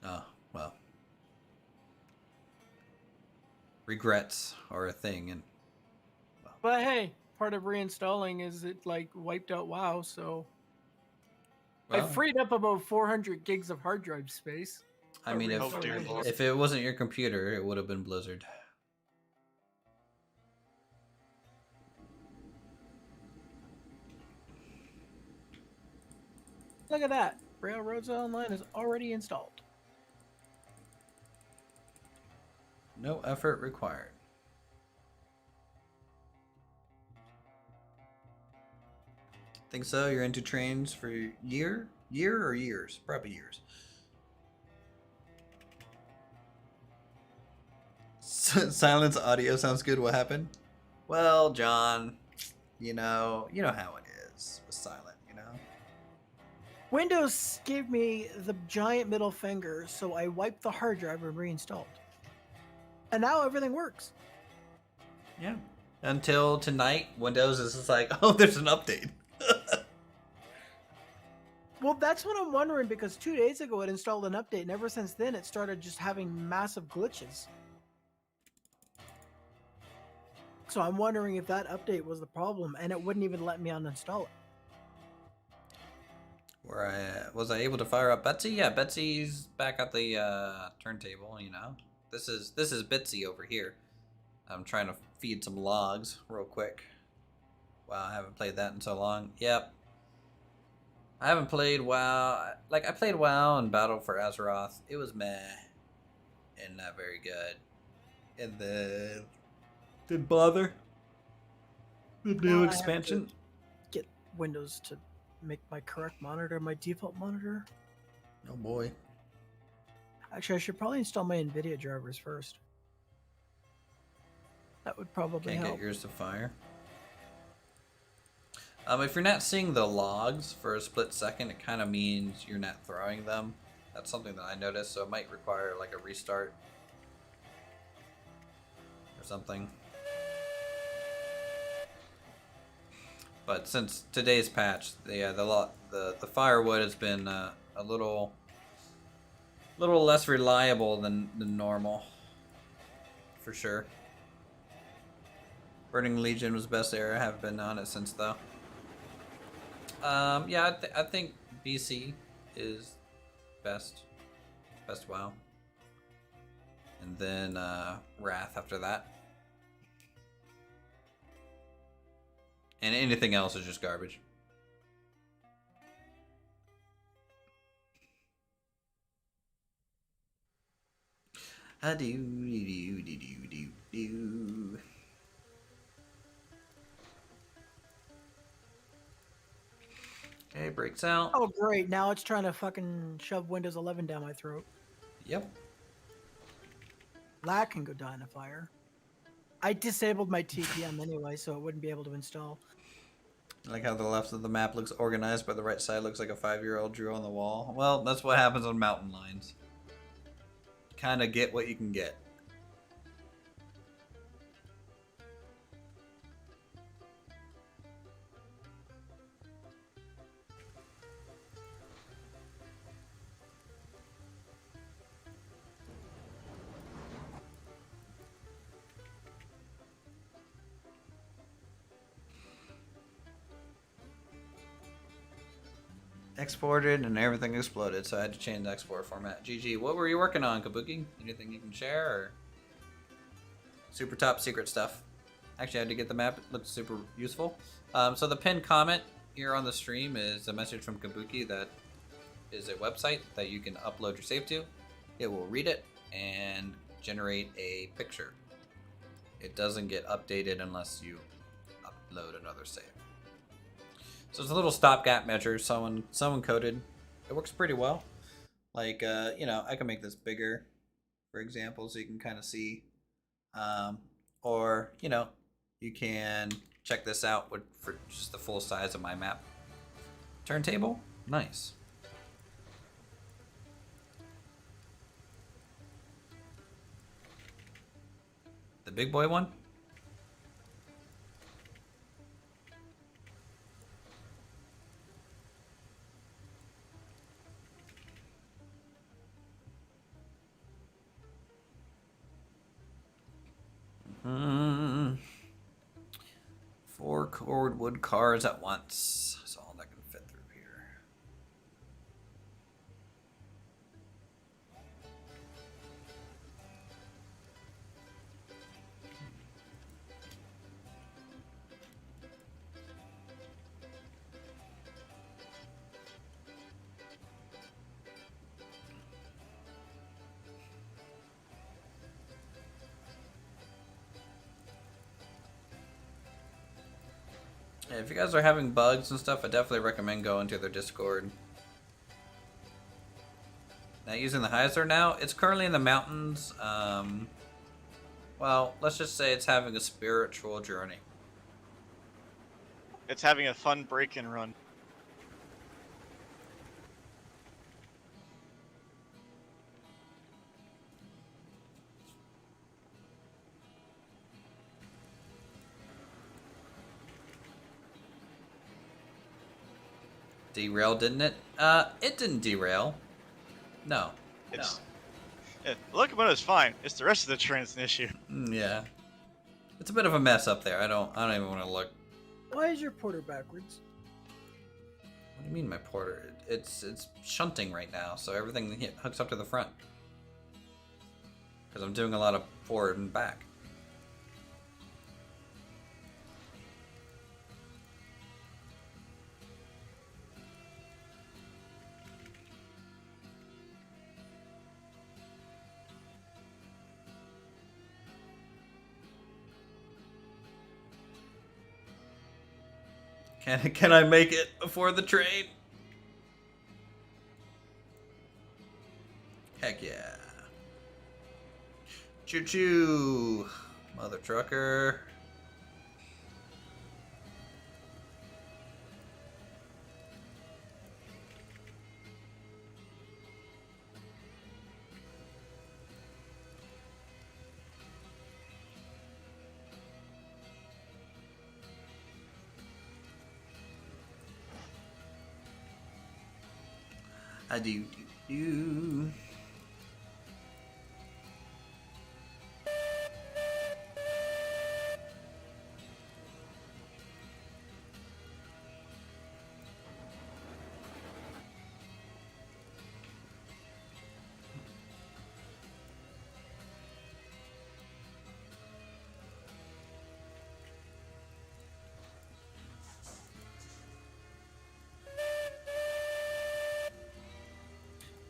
Oh, well. Regrets are a thing, and well. But hey, part of reinstalling is it wiped out WoW, so I freed up about 400 gigs of hard drive space. I mean, if it wasn't your computer, it would have been Blizzard. Look at that. Railroads Online is already installed. No effort required. Think so? You're into trains for year or years? Probably years. Silence audio sounds good. What happened? Well, John, you know how it is with silent. Windows gave me the giant middle finger, so I wiped the hard drive and reinstalled. And now everything works. Yeah. Until tonight, Windows is just like, oh, there's an update. Well, that's what I'm wondering, because 2 days ago it installed an update, and ever since then it started just having massive glitches. So I'm wondering if that update was the problem, and it wouldn't even let me uninstall it. Was I able to fire up Betsy? Yeah, Betsy's back at the turntable. You know, this is Bitsy over here. I'm trying to feed some logs real quick. Wow, I haven't played that in so long. Yep. I haven't played WoW. Like, I played WoW and Battle for Azeroth. It was meh. And not very good. And then... didn't bother. The new Well, expansion. Get Windows to make my correct monitor my default monitor. Oh boy. Actually, I should probably install my NVIDIA drivers first. That would probably Can't help. get yours to fire. If you're not seeing the logs for a split second, it kind of means you're not throwing them. That's something that I noticed, so it might require like a restart or something. But since today's patch, the firewood has been a little less reliable than normal, for sure. Burning Legion was the best era. I haven't been on it since though. Yeah, I think BC is best WoW, and then Wrath after that, and anything else is just garbage. Do. Okay, breaks out. Oh, great. Now it's trying to fucking shove Windows 11 down my throat. Yep. That can go die in a fire. I disabled my TPM anyway, so it wouldn't be able to install. I like how the left of the map looks organized, but the right side looks like a 5-year-old drew on the wall. Well, that's what happens on mountain lines. Kind of get what you can get. Exported and everything exploded, so I had to change the export format. GG. What were you working on, Kabuki? Anything you can share, or super top secret stuff? Actually, I had to get the map. It looks super useful. So the pinned comment here on the stream is a message from Kabuki that is a website that you can upload your save to. It will read it and generate a picture. It doesn't get updated unless you upload another save. So it's a little stopgap measure. Someone coded. It works pretty well. Like, you know, I can make this bigger, for example, so you can kind of see. Or, you know, you can check this out for just the full size of my map. Turntable, nice. The big boy one. Four cordwood cars at once. That's all that can fit through here. Yeah, if you guys are having bugs and stuff, I definitely recommend going to their Discord. Not using the Heiser now. It's currently in the mountains. Well, let's just say it's having a spiritual journey. It's having a fun break and run. Derailed, didn't it? It didn't derail. No. It's the locomotive's fine. It's the rest of the train's an issue. Yeah. It's a bit of a mess up there. I don't even want to look. Why is your porter backwards? What do you mean, my porter? It's shunting right now, so everything hooks up to the front. Because I'm doing a lot of forward and back. Can I make it before the train? Heck yeah. Choo choo, mother trucker. I do.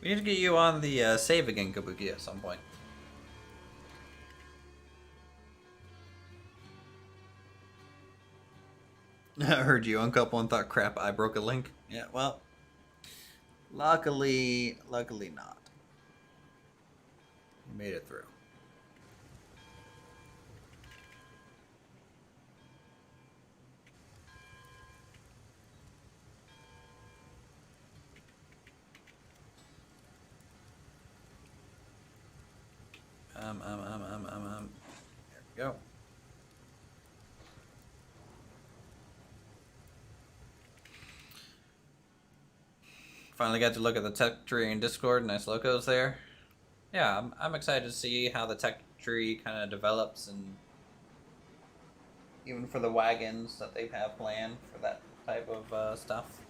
We need to get you on the save again, Kabuki, at some point. I heard you uncouple and thought, crap, I broke a link. Yeah, well, luckily not. You made it through. There we go. Finally got to look at the tech tree in Discord. Nice locos there. Yeah, I'm excited to see how the tech tree kind of develops, and even for the wagons that they have planned for that type of stuff.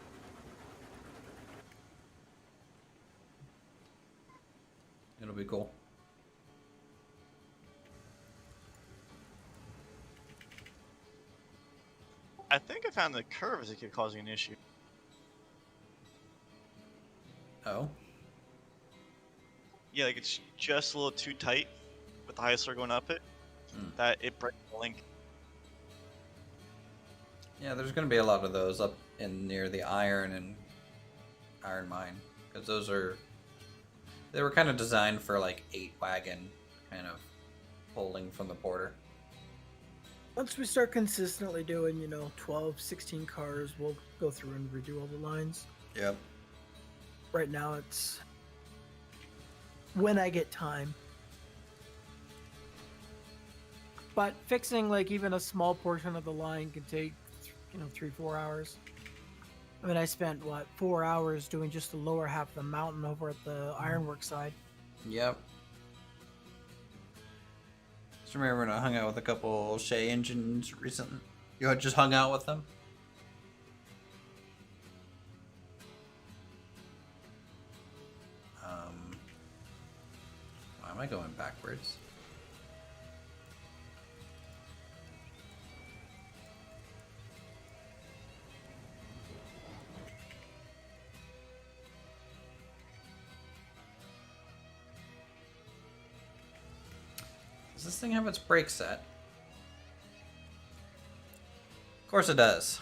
It'll be cool. I think I found the curves that keep causing an issue. Oh. Yeah, like it's just a little too tight with the high star going up it, that it breaks the link. Yeah, there's going to be a lot of those up in near the iron and iron mine, because they were kind of designed for like 8 wagon kind of pulling from the porter. Once we start consistently doing, 12, 16 cars, we'll go through and redo all the lines. Yep. Right now, it's when I get time. But fixing, like, even a small portion of the line can take, 3-4 hours. I mean, I spent, 4 hours doing just the lower half of the mountain over at the ironwork side. Yep. Just remember when I hung out with a couple Shea engines recently. You had just hung out with them? Why am I going backwards? Does this thing have its brake set? Of course it does.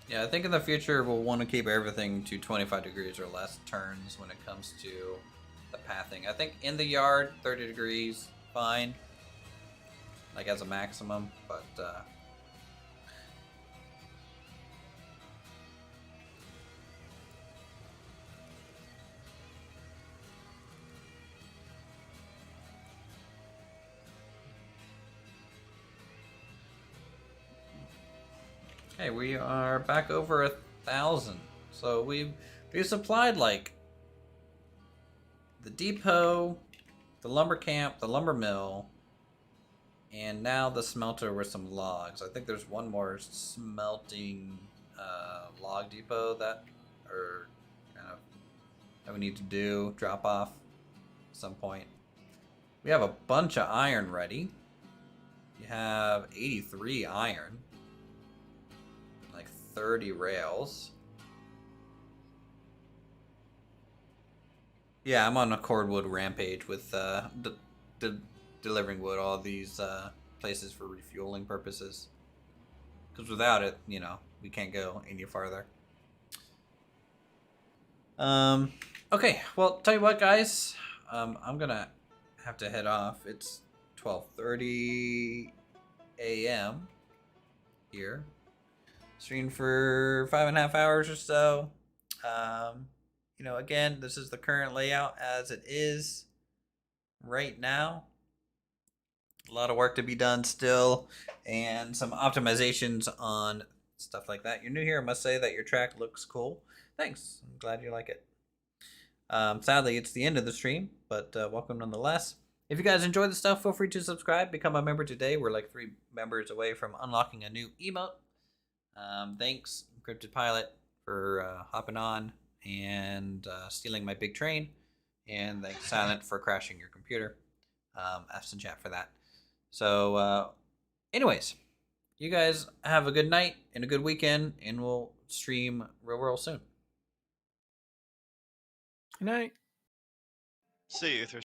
Yeah, I think in the future we'll want to keep everything to 25 degrees or less turns when it comes to the pathing. I think in the yard, 30 degrees, fine. Like as a maximum, but okay, we are back over 1,000. So we supplied like the depot, the lumber camp, the lumber mill, and now the smelter with some logs. I think there's one more smelting log depot that we need to do, drop off at some point. We have a bunch of iron ready. You have 83 iron, like 30 rails. Yeah, I'm on a cordwood rampage with delivering wood all these places for refueling purposes. Because without it, you know, we can't go any farther. Okay, well, tell you what, guys. I'm gonna have to head off. It's 12:30 a.m. here. Streamed for 5.5 hours or so. You know, again, this is the current layout as it is right now. A lot of work to be done still, and some optimizations on stuff like that. You're new here, I must say that your track looks cool. Thanks, I'm glad you like it. Sadly, it's the end of the stream, but welcome nonetheless. If you guys enjoy the stuff, feel free to subscribe, become a member today. We're like 3 members away from unlocking a new emote. Thanks, Encrypted Pilot, for hopping on and stealing my big train. And thanks, Silent, for crashing your computer. F's in chat for that. So, anyways, you guys have a good night and a good weekend, and we'll stream real soon. Good night. See you, Uthris.